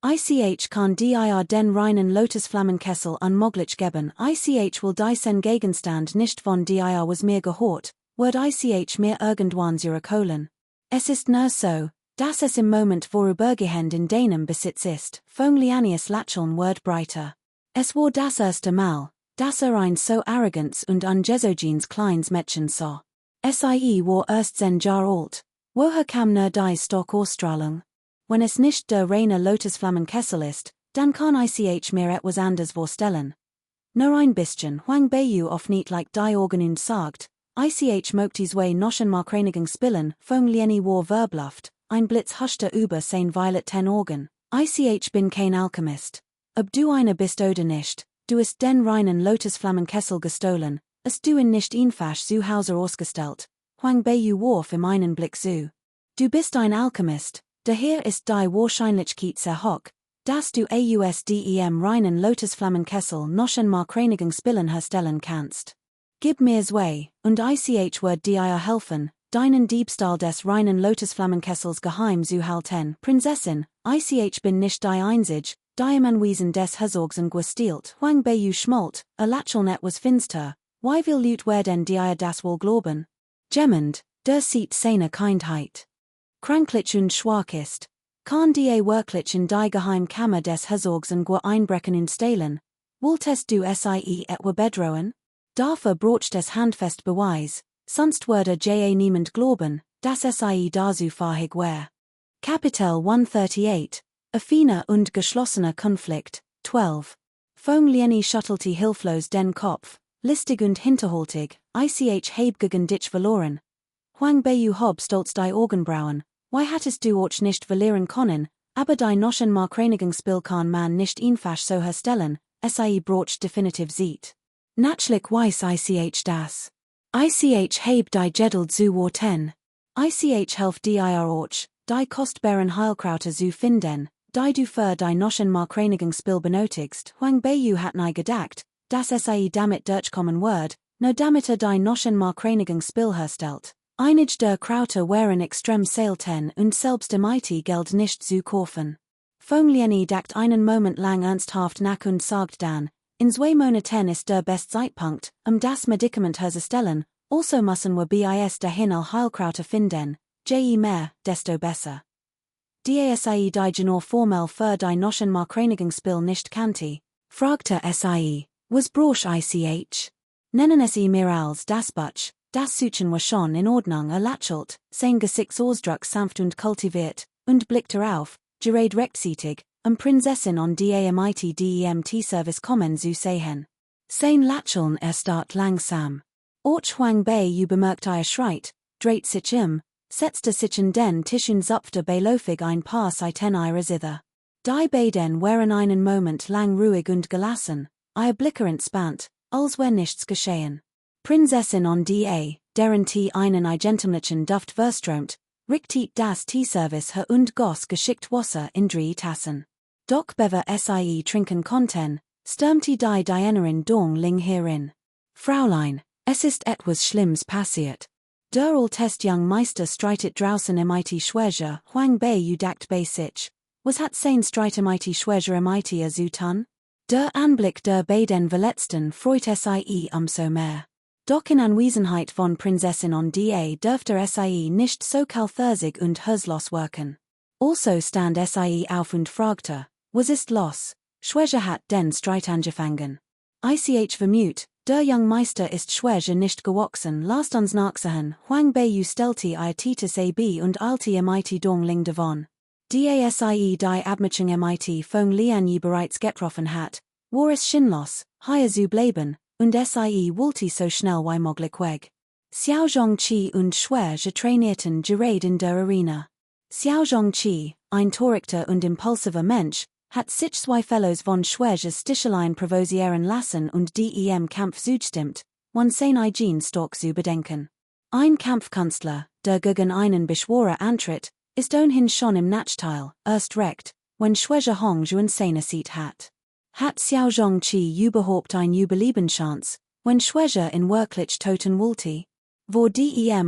Ich kann dir den reinen Lotusflammenkessel unmöglich geben, ich will diesen Gegenstand nicht von dir was mir gehört, wird ich mir irgendwann zurückholen. Es ist nur so, dass es im Moment vorübergehend in deinem Besitz ist, Lianius Lächeln wird breiter. Es war das erste Mal, dass ein so arrogants und ungesogens kleines Mädchen sah. Sie war erst 10 Jahre alt, woher kam nur die Stockausstrahlung? Wenn es nicht der reine Lotusflammenkessel ist, dann kann ich mir etwas anderes vorstellen. Nur ein bisschen Huang Beiyu auf nicht like die Augen und sagt, ich möchte zwei noschen Markrenigen spillen, Lieni war verbluft, ein Blitz huschte über sein violeten Augen, ich bin kein Alchemist. Ob du eine bist oder nicht, du hast den reinen Lotusflammenkessel gestohlen, hast du ihn nicht einfach zu Hause ausgestellt, Huang Beiyu warf ihm einen Blick zu. Du bist ein Alchemist, daher ist die Wahrscheinlichkeit sehr hoch, dass du dem reinen Lotusflammenkessel noschen Markrenigen Spillen herstellen kannst. Gib mir zwei, und ich wird dir helfen, deinen Diebstahl des reinen Lotusflammenkessels geheim zu halten, Prinzessin, ich bin nicht die einzig, die im Anwesen des Herzogs gestielt, Huang Beiyu schmollt, lächeln etwas finster, wie will Lüt werden dir das wohl glauben? Gemmend, der sieht seine Kindheit. Kranklich und schwach ist, kann die wirklich in die Geheimkammer des Herzogs einbrechen und stehlen, wolltest du sie etwa bedrohen? Dafür braucht es handfest Beweis, sonst würde niemand glauben, dass sie dazu fähig wär. Kapitel 138, Athena und geschlossener Konflikt, 12. Lieni schüttelte hilflos den Kopf, listig und hinterholtig, ich heb gegen dich verloren. Huang Beiyu hob stolz die Augenbrauen, why hattest du auch nicht verlieren können, aber die noschen Markrenigen Spiel kann man nicht einfach so herstellen, sie braucht definitiv sieht. Natürlich weiß ich das. Ich habe die Geduld zu warten. Ich helf dir auch, die kostbaren Heilkrauter zu finden, die du für die noschen Markreinigung benötigst, wang bei hat nie gedacht, das sei damit durchkommen wird, no damit die noschen Markreinigung herstellt. Einige der Krauter wären extrem selten und selbst MIT Geld nicht zu kaufen. Fönglieni dacht einen Moment lang ernsthaft nach und sagt dann, in 2 Monaten ist der best Zeitpunkt, das Medikament herzustellen, also müssen wir bis dahin all Heilkrauter finden, je mehr, desto besser. Die die genau formell für die noschen Markreinigung nicht kannte, fragte sie, was brauch ich? Nennen sie mir als das Buch, das Suchen war schon in Ordnung lächelt, sein Gesichtsausdruck sanft und kultiviert, und blickte auf, gerade rechtzeitig, Prinzessin on DAMIT DEMT-Service kommen zu sehen. Sein Lächeln start langsam. Och Huang Bei bemerkt schreit, dreht sich setzte sich in den Tisch und zupfte beiläufig ein paar Seiten ihrer Zither. Die beiden waren einen Moment lang ruhig und gelassen, ihr Blicker entspannt, als wär nichts geschehen. Prinzessin on DA, deren einen eigentümlichen Duft verströmt, richtet das Tea-Service her und goss geschickt Wasser in 3 Tassen. Doch bever sie trinken konnten, stürmte die Dienerin Dong Ling hierin. Fräulein, es ist etwas Schlimmes passiert. Der Altest young Meister streitet draußen MIT Schwäger, Huang Bei dacht bei sich, was hat sein Streit MIT Schwäger MIT zu tun? Der Anblick der beiden Verletzten freut sie umso mehr. Doch in Anwesenheit von Prinzessin on DA dürfte sie nicht so kaltherrsig und herzlos wirken. Also stand sie auf und fragte, was ist los? Schwäger hat den Streit angefangen. Ich vermute, der young Meister ist Schwäger nicht gewachsen, lasst uns nachsehen, Huang Bei stellte ihr Titus AB und eilte MIT Dongling davon. Die Abmachung MIT Fong Lian bereits getroffen hat, war es sinnlos, hier zu bleiben, und wollte so schnell wie möglich weg. Xiao Zhongqi und Schwäger trainierten gerade in der Arena. Xiao Zhongqi, ein torikter und impulsiver Mensch, hat sich 2 Fellows von Schwägers Sticheleien provosieren lassen und Kampf zugestimmt, sein eigen Stock zu bedenken. Ein Kampfkünstler, der gegen einen Beschworer antritt, ist ohnehin schon im Nachteil, erst recht, wenn Schwäger Hongju und seine Seat hat. Hat Xiao Zhongqi überhaupt ein Überlebenschance, wenn Schwäger in wirklich toten wollte? Wo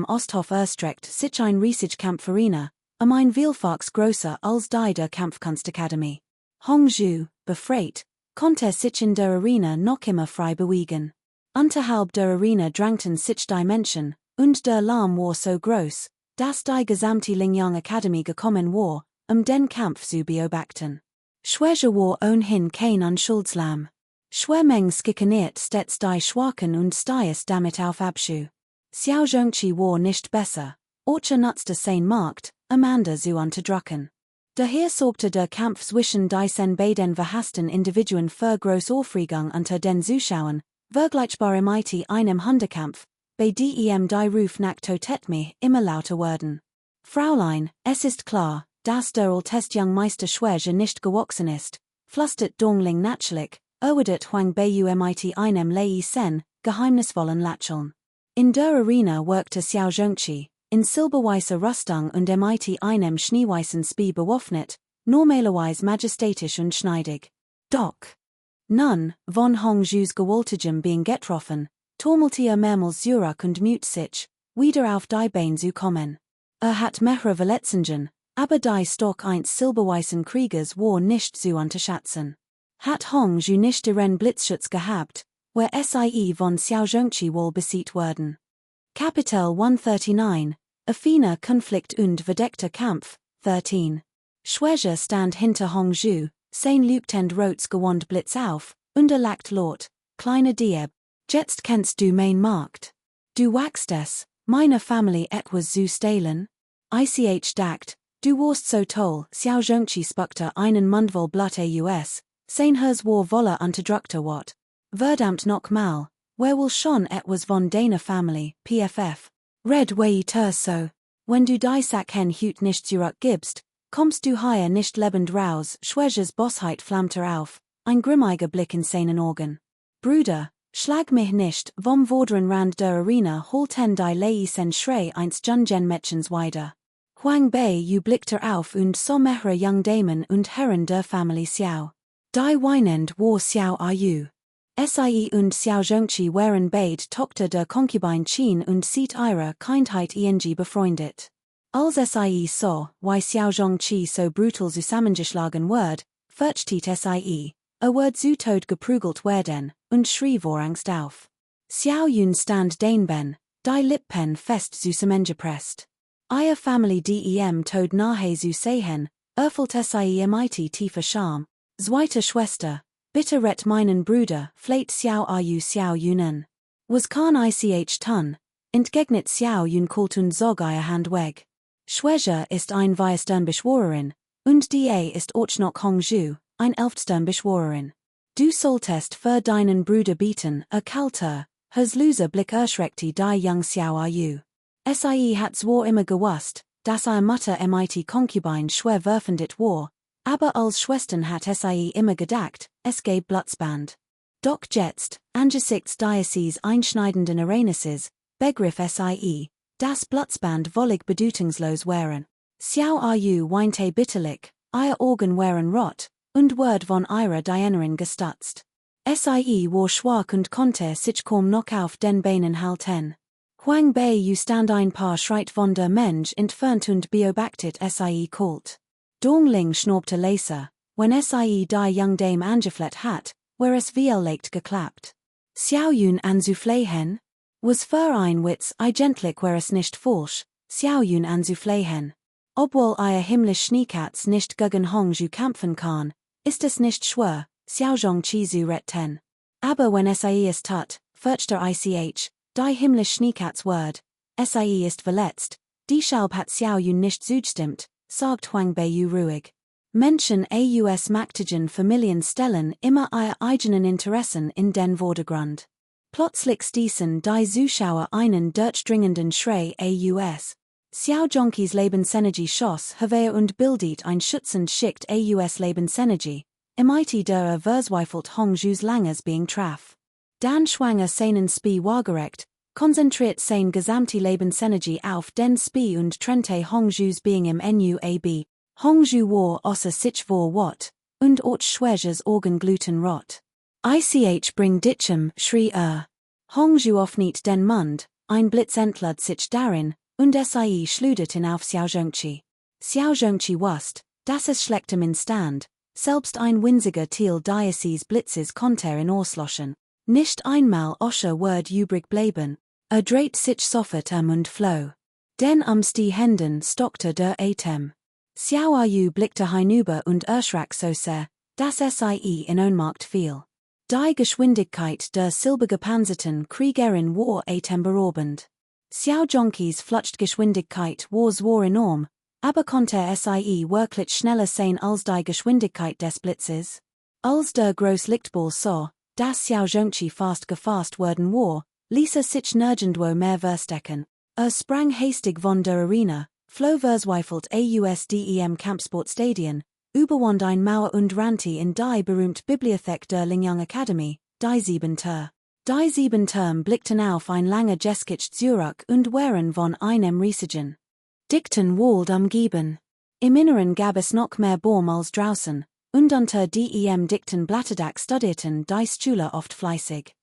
Osthof erstreckt sich ein riesig Kampfarena, ein vielfaches größer als die der Kampfkunstakademie. Hongju, befreit, konnte sich in der Arena noch immer frei bewegen. Unterhalb der Arena drängten sich die Menschen, und der Lärm war so groß, dass die gesamte Lingyang Akademie gekommen war, den Kampf zu beobachten. Schwäger war ohnehin kein Unschuldslamm. Schwermeng skikaniert stets die Schwachen und stieß damit auf Abschuh. Xiao Zhongqi war nicht besser, Orcher nutzte sein Markt, Amanda zu unterdrücken. Daher sorgte der Kampf zwischen diesen beiden verhassten Individuen für große Aufregung unter den Zuschauern, vergleichbar mit einem Hundekampf, bei dem die Ruf nach Totetme immer lauter werden. Fräulein, es ist klar, dass der Altest young Meister Schwäger nicht gewachsen ist, flüstert Dongling natürlich, erwidert Huang Bei mit einem leisen, geheimnisvollen Lächeln. In der Arena workte Xiao Zhongqi, in silberweißer Rüstung und mit einem schneeweißen Spee bewaffnet, normalerweise majestatisch und schneidig. Doch nun, von Hongju's gewaltigem being getroffen, turmelte mehrmals zurück und müht sich, wieder auf die Beine zu kommen. Hat mehrere Verletzungen, aber die Stock eines silberweißen Kriegers war nicht zu unterschätzen. Hat Hongju nicht ihren Blitzschutz gehabt, where sie von Xiao Zhongqi wohl besiegt werden. Kapitel 139, Affiner Konflikt und verdeckter Kampf, 13. Schwäger stand hinter Hongju, sein leuchtend rotes Gewand blitz auf, und lacht laut, kleiner Dieb, jetzt kennst du mein Markt. Du wagst es, meine Familie etwas zu stehlen? Ich dacht, du warst so toll, Xiao Zhongqi spuckte einen Mundvoll Blut aus, sein Hers war voller unterdrückter Wort. Verdammt noch mal, wer will schon etwas von deiner Familie, PFF? Red weiter so. Wenn du die Sachen Hut nicht zurückgibst, kommst du hier nicht lebend raus, Schwägers Bossheit flammte auf, ein grimmiger Blick in seinen Augen. Bruder, Schlag mich nicht, vom vorderen Rand der Arena halten die Leisen Schrei eins Jungen Mädchens wieder. Huang Bei you blickte auf und so mehrere young Damen und Herren der Family Xiao. Die weinend war Xiao Yu. Sie und Xiao Zhongqi waren beid Tochter der Concubine Qin und sieht ihre Kindheit eng befreundet. Als Sie so, wie Xiao Zhongqi so brutal zusammengeschlagen word, fürchtet Sie, word zu Tod geprügelt werden, und schrie vor Angst auf. Xiao Yun stand den Ben, die Lippen fest zusammengepresst. Ihr Family dem Tod nahe zu sehen, erfüllt Sie mighty tiefer Scham. Zweite Schwester, bitte rett meinen Bruder, fleht Xiao Xiao Yunen. Was kann ich tun? Entgegnet Xiao Yun kaltun zog ihr Hand weg. Schwäger ist ein Weisternbeschworerin, und die ist auch noch Hongju, ein Elftsternbeschworerin. Du solltest für deinen Bruder bieten, kalter, loser Blick erschreckte die young Xiao Yu. Sie hat zwar immer gewusst, dass ihr Mutter mit Concubine schwer werfendet war, aber als Schwestern hat Sie immer gedacht, es gäbe Blutsband. Doch jetzt, angesichts Diocese einschneidenden Ereignisses, begriff Sie, das Blutsband völlig bedeutungslos wären. Xiao Yu weinte bitterlich, ihr Augen waren rot, und word von ihrer Dienerin gestutzt. Sie war schwach und konnte sich kaum noch auf den Beinen halten. Huang Bei you stand ein paar Schritt von der Mensch entfernt und beobachtet Sie kalt. Dongling schnaubte leise, wenn Sie die young Dame angefleht hat, wär es wie leicht geklappt. Xiao Yun anzuflehen? Was für ein Witz eigentlich wär es nicht falsch, Xiao Yun anzuflehen. Obwohl ihr himmlisch Schneekatz nicht gegen Hongju kämpfen kann, ist es nicht schwer, Xiao Zhongqi zu retten. Aber wenn Sie es tat, fürchte ich, die himmlisch Schneekatz word, Sie ist verletzt, deshalb hat Xiao Yun nicht zugestimmt, sagt Huang Bei ruhig. Menschen aus mächtigen Familien stellen immer ihr eigenen Interessen in den Vordergrund. Plötzlich stießen die Zuschauer einen durchdringenden Schrei aus. Xiao Zhongqis Lebensenergie schoss hervor und bildet ein schützend Schicht aus Lebensenergie, mit der verzweifelt Hongjus langes Being traf. Dan schwanger seinen Spee waagerecht, konzentriert sein gesamte Lebensenergie auf den Spee und trennte Hongjus Being im Nuab. Hongju war außer sich vor wat, und auch Schwägers Augen gluten rot. Ich bring ditchem, schrie Hongju offnet den Mund, ein Blitz entlud sich darin, und Sie schludeten auf Xiao Zhongqi. Xiao Zhongqi wusst, dass es schlechtem in Stand, selbst ein winziger Teil Diocese Blitzes konnte ihn ausloschen. Nicht einmal Oscher word übrig bleiben, dreht sich sofort und floh. Denn die Händen stockte der Atem. Xiao Yu blickte hinüber und erschrak so sehr, dass Sie in Ohnmacht fiel. Die Geschwindigkeit der silbergepanzerten Kriegerin war atemberaubend. Xiao Zhongqis Fluchtgeschwindigkeit war zwar enorm, aber konnte Sie wirklich schneller sein als die Geschwindigkeit des Blitzes? Als der Großlichtball sah, dass Xiao Zhongqi fast gefasst worden war, ließ sich nirgendwo mehr verstecken. Sprang hastig von der Arena, floh verzweifelt dem Kampfsportstadion, überwand ein Mauer und rannte in die berühmt Bibliothek der Lingyang Academy, die Siebenter. Die Siebentern blickten auf ein lange Jeskich Zurück und waren von einem riesigen dichten Wald umgeben. Im Inneren gab es noch mehr Baum als draußen, und unter dem dichten Blatterdach studierten die Schüler oft fleißig.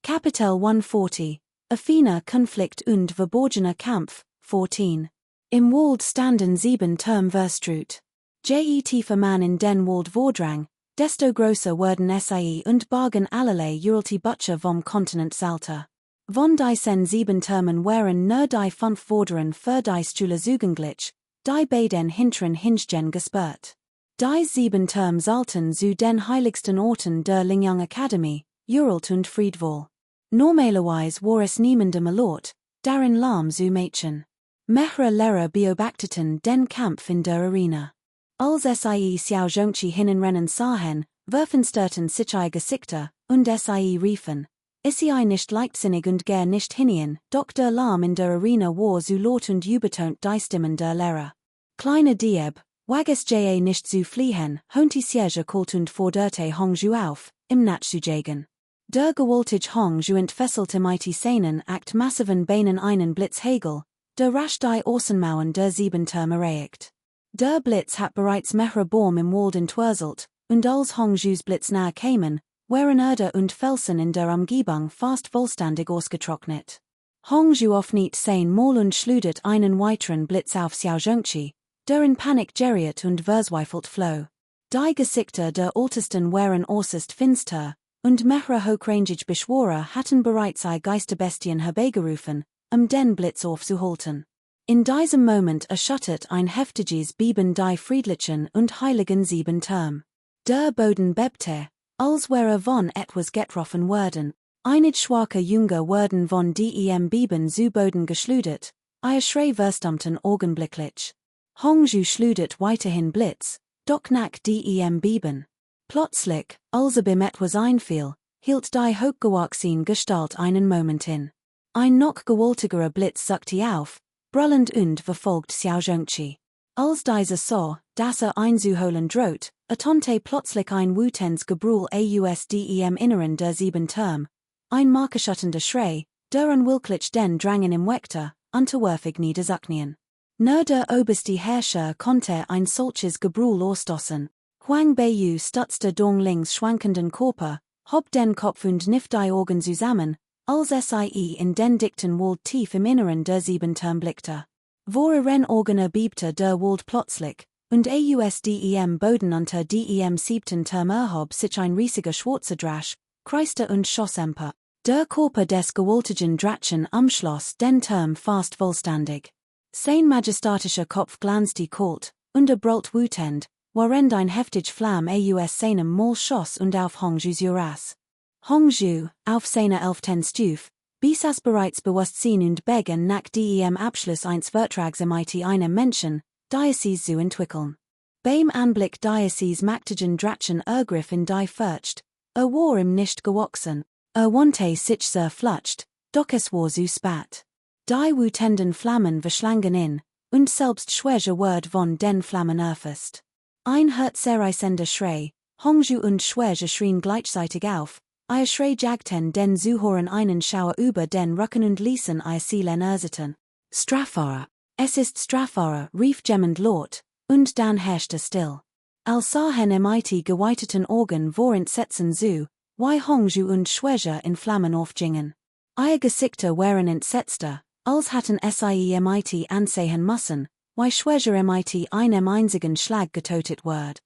Kapitel 140, Affiner Konflikt und verborgener Kampf, 14. Im Wald standen 7 verstrut. Je tiefer man in den Wald vordrang, desto größer wurden Sie und bargen allerlei Uralty Butcher vom Kontinent Salter. Von diesen 7 Türmen waren nur die 5 vorderen für die Schüler zugänglich, die beiden hinteren Hingegen gesperrt. Die 7 Türme sollten zu den heiligsten Orten der Lingyang Academy, Uralt und Friedval. Normalerweise war es niemandem erlaubt, darin lahm zu Mädchen. Mehrere Lehrer beobachteten den Kampf in der Arena. Als Sie Xiao Zhongqi hinenrennen sahen, verfinsterten sich ihre Gesichter, und Sie riefen, ist sie nicht leichtsinnig und gar nicht hinein, doch der Lärm in der Arena war so laut und übertont die Stimmen der Lehrer. Kleiner Dieb, wages je nicht zu fliehen, honte Siege kalt und forderte Hongju auf, im Natsch zu jagen. Der gewaltig Hong und fesselte mighty Seinen act massiven Beinen einen Blitzhagel, der rasch die Orsenmauern der Siebentürme erreicht. Der Blitz hat bereits mehrere Baum im Wald entwurzelt, und als Hong Jus Blitz nahe kämen, wären Erde und Felsen in der Umgebung fast vollständig ausgetrocknet. Hong Ju auf nicht sein Mal und schludet einen weiteren Blitz auf Xiao Zhengqi, der in Panik geriet und verzweifelt floh. Die Gesichter der Ältesten wären äußerst finster, und mehrere hochrangige Beschworer hatten bereits Geisterbestien herbeigerufen, den Blitz aufzuhalten. In diesem Moment erschüttert ein heftiges Beben die friedlichen und heiligen Siebentürme. Der Boden bebte, als wäre von etwas getroffen worden. Einige schwache Jünger wurden von dem Beben zu Boden geschleudert, ihr Schrei verstummten augenblicklich. Hongju schleudert weiterhin Blitz, doch nach dem Beben. Plötzlich, als ihm etwas einfiel, hielt die hochgewachsene Gestalt einen Moment in. Ein noch gewaltigerer Blitz suckte auf, brüllend und verfolgt Xiao Zhengqi. Als dieser sah, dass einzuholen droht, ertönte plötzlich ein wütendes Gebrüll aus dem Inneren der Siebentürme, ein markerschütternder Schrei, der unwillkürlich den Drängen im Weckte, unterwürfig niedersacknien. Nur der oberste Herrscher konnte ein solches Gebrüll ausstoßen. Huang Beiyu stutzte Donglings schwankenden Körper, hob den Kopf und kniff die Augen zusammen, als sie in den dichten Wald tief im Inneren der Siebentürme blickte. Voren Augen bebte der Wald plötzlich, und aus dem Boden unter dem siebten Turm erhob sich ein riesiger schwarzer Drache, kreiste und schoss empor. Der Körper des gewaltigen Drachen umschloss den Turm fast vollständig. Sein majestatischer Kopf glanzte kalt, und brüllt wütend, während ein heftig Flamm aus seinem Maul schoss und auf Hongjus Juras. Hongju, auf seiner 11. Stufe, besaß bereits Bewusstsein und begann nach dem Abschluss eines Vertrags mit einem Menschen, Diocese zu entwickeln. Beim Anblick Diocese mächtigen Drachen ergriff in die Furcht, war ihm nicht gewachsen, wandte sich sehr flutscht, doch es war zu spät. Die wütenden Flammen verschlangen ihn, und selbst schwere Word von den Flammen erfasst. Ein herzerreißender Schrei, Hongju und Schwere schrien gleichzeitig auf, ihr Schrei jagten den Zuhörern einen Schauer über den Rücken und ließen ihr Seelen ersitten. Straffahrer, es ist Straffahrer, rief jemand laut, und dann herrschte still. Als sahen mit geweiteten Augen vor Entsetzen zu, wie Hongju und Schwere in Flammen aufgingen. Ihr Gesichter waren entsetzter, als hatten sie mit ansehen müssen, wie Schwere mit einem einzigen Schlag getötet wird.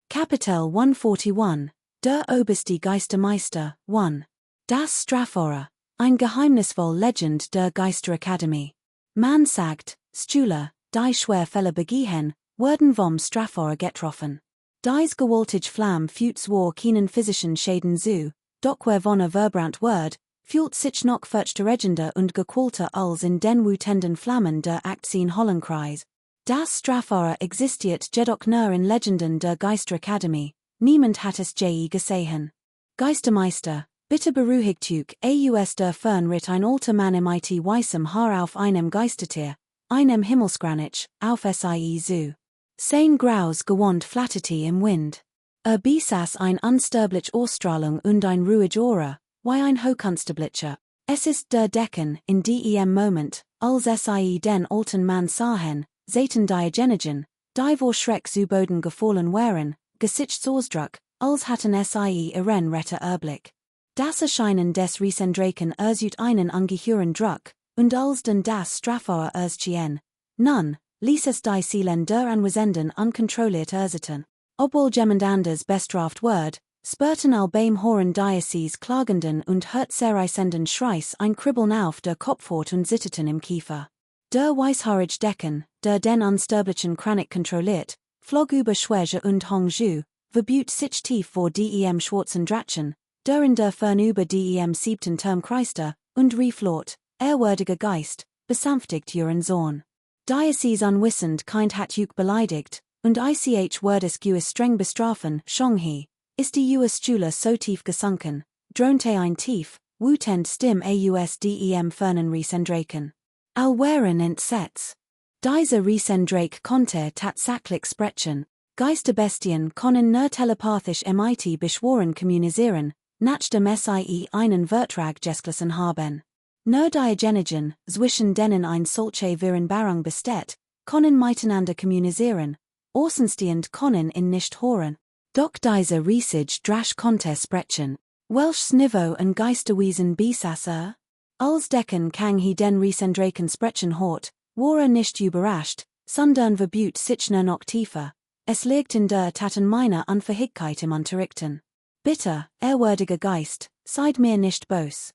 Kapitel 141, der oberste Geistermeister, 1. Das Straffahrer, ein geheimnisvoll Legend der Geisterakademie. Man sagt, Stühle, die schwerfälle begehen, wurden vom Straffahrer getroffen. Dies gewaltige Flamm führt zwar keinen physischen Schäden zu, doch wer von verbrannt wird, fühlt sich noch furchterregender und gequälter als in den wütenden Flammen der Aktien Hollenkreis. Das Straffahrer existiert jedoch nur in Legenden der Geisterakademie, niemand hat es je gesehen. Geistermeister, bitte beruhigt euch aus der Fern ritt ein alter Mann mit weißem Haar auf einem Geistertier, einem Himmelsgranit, auf sie zu. Sein graues Gewand flatterte im Wind. Besaß ein unsterblich Ausstrahlung und ein ruhig Aura, wie ein Hochkonstablicher. Es ist der Decken, in dem Moment, als sie den alten Mann sahen, sehten die Genigen, die vor Schreck zu Boden gefallen wären, Gesichtsausdruck, als hatten sie ihren Retter erblick. Das Erscheinen des Riesendraken erzeugt einen ungeheuren Druck, und als denn das Straffahrer erschien, nun, ließ es die Seelen der Anwesenden unkontrolliert ersitten. Obwohl jemand anders bestraft wird, spürten all beim Horen Diocese klagenden und herzerreißenden Schreis ein Kribbeln auf der Kopfhaut und zitterten im Kiefer. Der weißhaarige Decken, der den unsterblichen Kranich kontrolliert, flog über Schwere und Hongju, verbüht sich tief vor dem schwarzen Drachen, der in der Fern über dem siebten Turm kreiste, und rief laut, ehrwürdiger Geist, besänftigt Ihren Sohn. Diocese unwissend kind hat Juk beleidigt, und ich würdes Gues streng bestrafen, Shonghi, ist die Ues Stühle so tief gesunken, dronte ein tief, wütend Stimm aus dem fernen Riesendraken. All waren entsetzt. Dieser Riesendrake konnte tatsächlich sprechen, Geisterbestien können nur telepathisch mit beschworen kommunizieren, nach dem sie einen Vertrag geschlossen haben. Nur diegenigen, zwischen denen ein solche Vereinbarung besteht, können miteinander kommunizieren, außenstehend können ihn nicht hören. Doch diese riesige drasch konnte sprechen. Welches Niveau en Geisterwesen besaß Als Decken kang he den Riesendraken sprechen hort, war nicht überrascht, sondern verbut sich nur noch tiefer. Es liegt in der Taten meiner Unverhigkeit im Unterrichten. Bitte, ehrwürdiger Geist, seid mir nicht bös.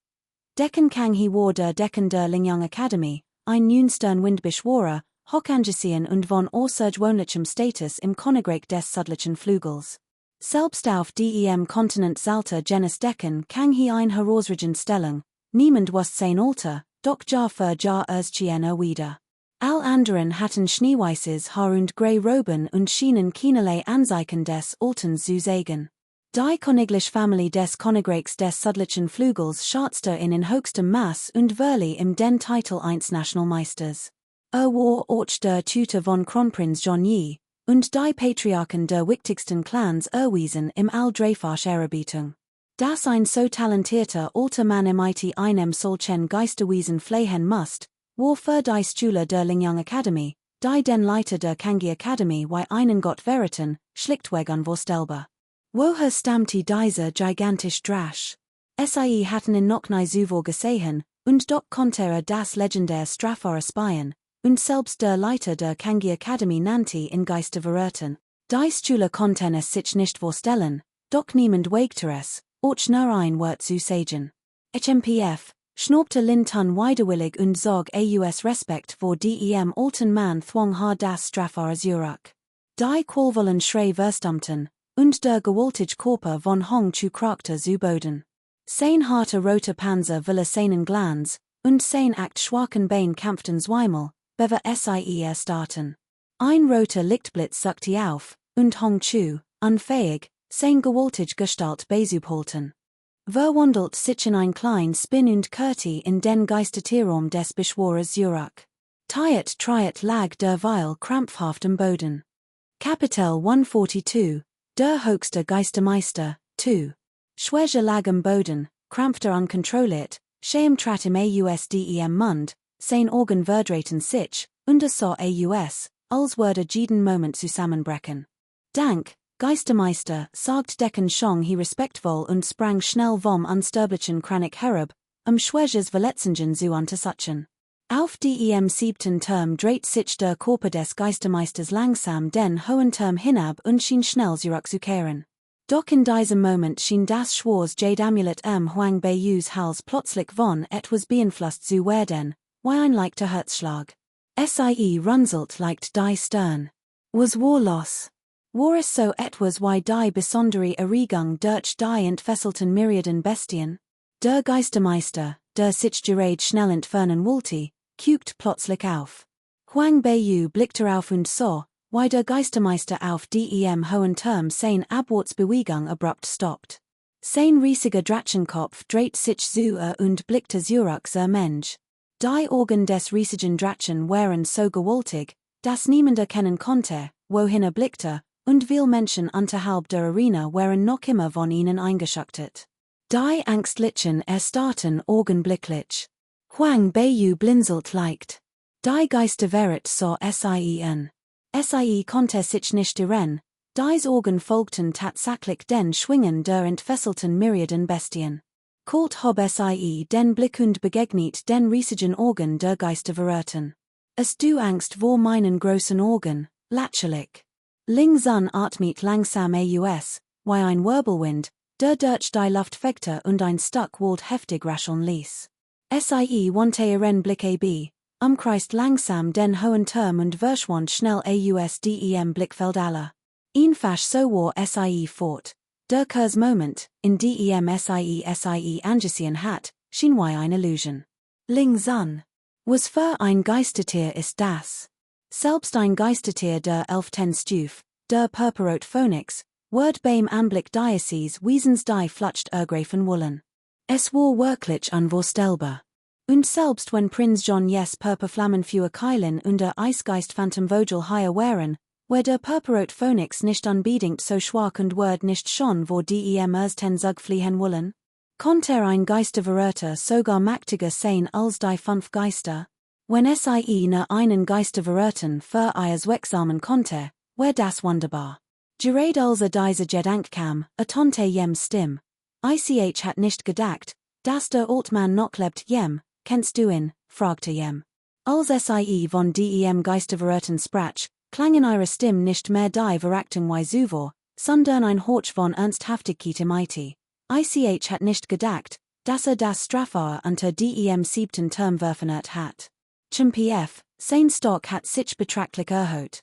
Decken kang he war der Decken der Lingyang Academy, ein Nünstern Windbeschworer, Hochangesehen und von außergewöhnlichem Status im Königreich des südlichen Flügels. Selbst auf dem Kontinent Salter Genes Decken kang he ein herausragend Stellung, niemand was sein Alter, doch Jahr für Jahr erschien wieder. All anderen hatten schneeweißes Haar und grey Roben und schienen keinerlei Anzeichen des Altens zu zeigen. Die königliche Familie des Königreichs des südlichen Flügels schatzte in höchstem Maß und verlieh im den Titel eines Nationalmeisters. War auch der Tutor von Kronprinz John Yi, und die Patriarchen der wichtigsten Clans erwiesen im All-Dreifach Ehrerbietung. Dass ein so talentierter alter Mann im IT einem solchen Geisterwesen flehen musst, war für die Schüler der Lingyang Academy, die den Leiter der Kangi Academy wie einen Gott veriten, schlichtweg unvorstellbar. Woher stammte dieser gigantische Drasch? Sie hatten ihn noch nie zuvor gesehen, und doch konnte das legendäre Straffer spielen, und selbst der Leiter der Kangi Academy nannte in Geister verraten. Die Schüler konnten es sich nicht vorstellen, doch niemand wagte es, auch nur ein Wort zu sagen. HMPF, schnaubte Linton widerwillig und zog aus Respekt vor dem alten Mann zwang das Straffer zurück. Die qualvollen Schrei verstummten, und der gewaltige Körper von Hong zu krachte zu Boden. Sein harter roter Panzer ville seinen Glanz, und sein acht schwachen Bein kämpften zweimal, bever sie erstarten. Ein roter Lichtblitz suckte auf, und Hong zu, unfähig, sein gewaltige Gestalt beizubehalten. Verwandelt sich in ein klein Spin und Kurti in den Geistertierraum des Beschworers zurück. Triet lag derweil krampfhaft am Boden. Kapitel 142, der höchste Geistermeister, 2. Schwäche lag am Boden, krampfte unkontrolliert, Schem trat im Ausdem Mund, sein Augen verdrehten sich, und sah als würde jeden Moment zusammenbrechen. Dank, Geistermeister, sagt Decken Schong he respektvoll und sprang schnell vom unsterblichen Kranik herab, Schwäches Verletzungen zu untersuchen. Auf dem 7. Turm dreht sich der Körper des Geistermeisters langsam den hohen Turm hinab und schien schnell zurückzukehren. Doch in diesem Moment schien das Schwarz Jade Amulet Huang Beiyus Hals plötzlich von etwas beeinflusst zu werden, wie ein leichter Herzschlag. Sie runzelt leicht die Stirn. Was war los? War es so etwas wie die besondere Erregung durch die entfesselten Myriaden Bestien? Der Geistermeister, der sich gerade schnell entfernen wollte, guckt plötzlich auf. Huang Beiyu blickte auf und sah, wie der Geistermeister auf dem hohen Turm sein Abwärtsbewegung abrupt stoppt. Sein riesiger Drachenkopf dreht sich zu und blickte zurück zur Mensch. Die Augen des riesigen Drachen waren so gewaltig, dass niemand erkennen konnte, wohin blickte, und viele Menschen unterhalb der Arena waren noch immer von ihnen eingeschüchtert. Die ängstlichen erstarrten augenblicklich. Huang Beiyu blinzelt leicht. Die Geisterwelt sah sie an. Sie konnte sich nicht irren, dies Augen folgten tatsächlich den Schwingen der entfesselten Myriaden Bestien. Kalt hob sie den Blick und begegnet den riesigen Augen der Geisterverraten. Es du Angst vor meinen großen Augen, lächerlich. Lingzun atmet langsam wie ein Wirbelwind, der durch die Luft fegte und ein Stück Wald heftig rascheln ließ. Sie wandte ihren Blick kreist langsam den hohen Turm und verschwand schnell dem Blickfeld aller. Einfach so war sie fort. Der Moment, in dem sie angesehen hat, schien wie eine Illusion. Lingzun. Was für ein Geistertier ist das? Selbst ein Geistertier der 11. Stufe, der Purpurrot Phönix, wird beim Anblick dieses Wesens die Flucht ergreifen wollen. Es war wirklich unvorstellbar. Und selbst wenn Prinz John Purperflammenführer Keilen und der Eisgeist Phantom Vogel hier waren, Where der Purpurot Phonics nicht unbedingt so schwach und Word nicht schon vor dem ersten Zug fliehen wollen? Konter ein Geisterverräter sogar mächtiger sein als die fünf Geister? Wenn sie ne einen Geisterverräten für ihres Wegsamen konnte, wär das wunderbar. Gerade als diese Gedank kam, tonte jem Stimm. Ich hat nicht gedacht, dass der Altman noch lebt jem, kennst du ihn, fragte jem. Als sie von dem Geisterverräten sprach, klangen ihre Stimm nicht mehr die Verachtung wie zuvor, sondern ein Horch von Ernsthaftigkeit im IT. Ich hat nicht gedacht, dass das Strafauer unter dem siebten Term verfeinert hat. Zum PF, sein Stock hat sich betrachtlich erhöht.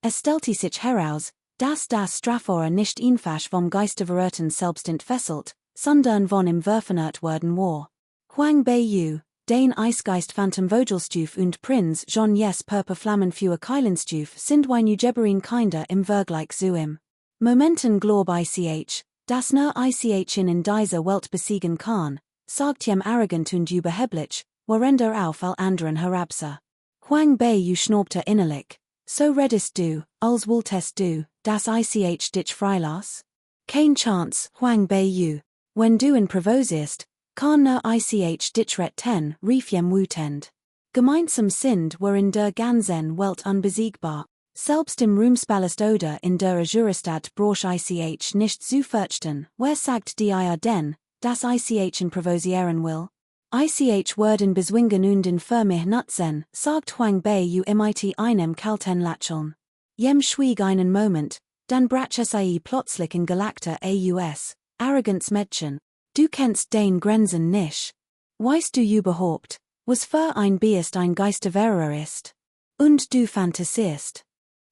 Es stellte sich heraus, dass das Strafauer nicht einfach vom Geisterverräten selbst entfesselt, sondern von ihm verfeinert worden war. Huang Bei den Eisgeist Phantom Vogelstuf und Prinz John Yes Purper Flammenfewer Keilenstuf sind wie Nugeberin Kinder im Vergleich zu ihm. Momenten glaub ich, dass nur ich in dieser Welt besiegen kann, sagt jem arrogant und überheblich, während auf all anderen herabsah. Huang Bei schnaubte innerlich, so reddest du, als wolltest du, dass ich dich freilass? Kein Chance, Huang Bei, wenn du in provosierst, kann nur ich dich retten, rief jem wütend. Gemeinsam sind wir in der ganzen Welt unbesiegbar, selbst im Ruhmspalast oder in der Juristad broch ich nicht zu fürchten, wer sagt die denn, dass ich in provosieren will? Ich werden bezwingen und in für mich nutzen, sagt Huang Bei mit einem kalten Lächeln. Jem schwieg einen Moment, dann brach sie plötzlich in gelackter Aus, arrogants Mädchen. Du kennst den Grenzen nicht. Weißt du überhaupt, was für ein Biest ein Geisterverräter ist? Und du fantasierst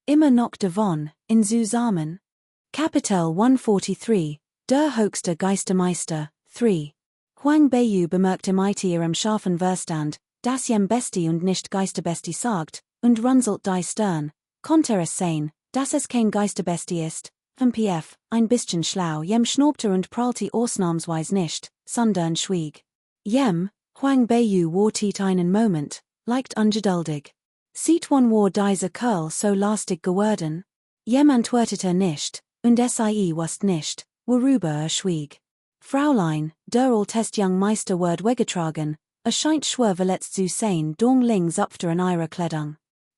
immer noch davon, in zusammen. Kapitel 143, der höchste Geistermeister, 3. Huang Bei bemerkte mit ihrem scharfen Verstand, dass jem Besti und nicht Geisterbesti sagt, und runzelt die Stirn, konnte es sehen, dass es kein Geisterbesti ist. MPF, ein bisschen schlau, jem schnaubte und prallte ausnahmsweise nicht, sondern schwieg. Jem, Huang Bei wartet einen Moment, leicht ungeduldig. Sieht man war dieser Kerl so lastig geworden? Jem antwortete nicht, und sie wusste nicht, worüber schwieg. Fraulein, der altest Young Meister word weggetragen, scheint schwer verletzt zu sein dong links öfter in ihrer Kleidung.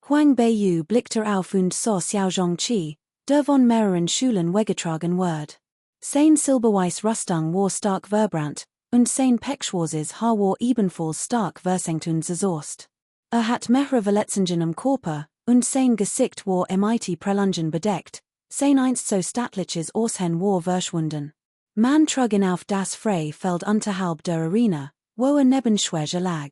Huang Bei blickte auf und sah Xiao Zhongqi, der von mehreren Schulen weggetragen word. Sein silberweiß Rüstung war stark verbrannt, und sein Pechschwarzes Haar war ebenfalls stark versenkt und zerzaust. Hat mehrere Verletzungen im Körper, und sein Gesicht war mit Prellungen bedeckt, sein einst so stattliches Aussehen war verschwunden. Man trug ihn auf das Freifeld unterhalb der Arena, wo neben Schwäger lag.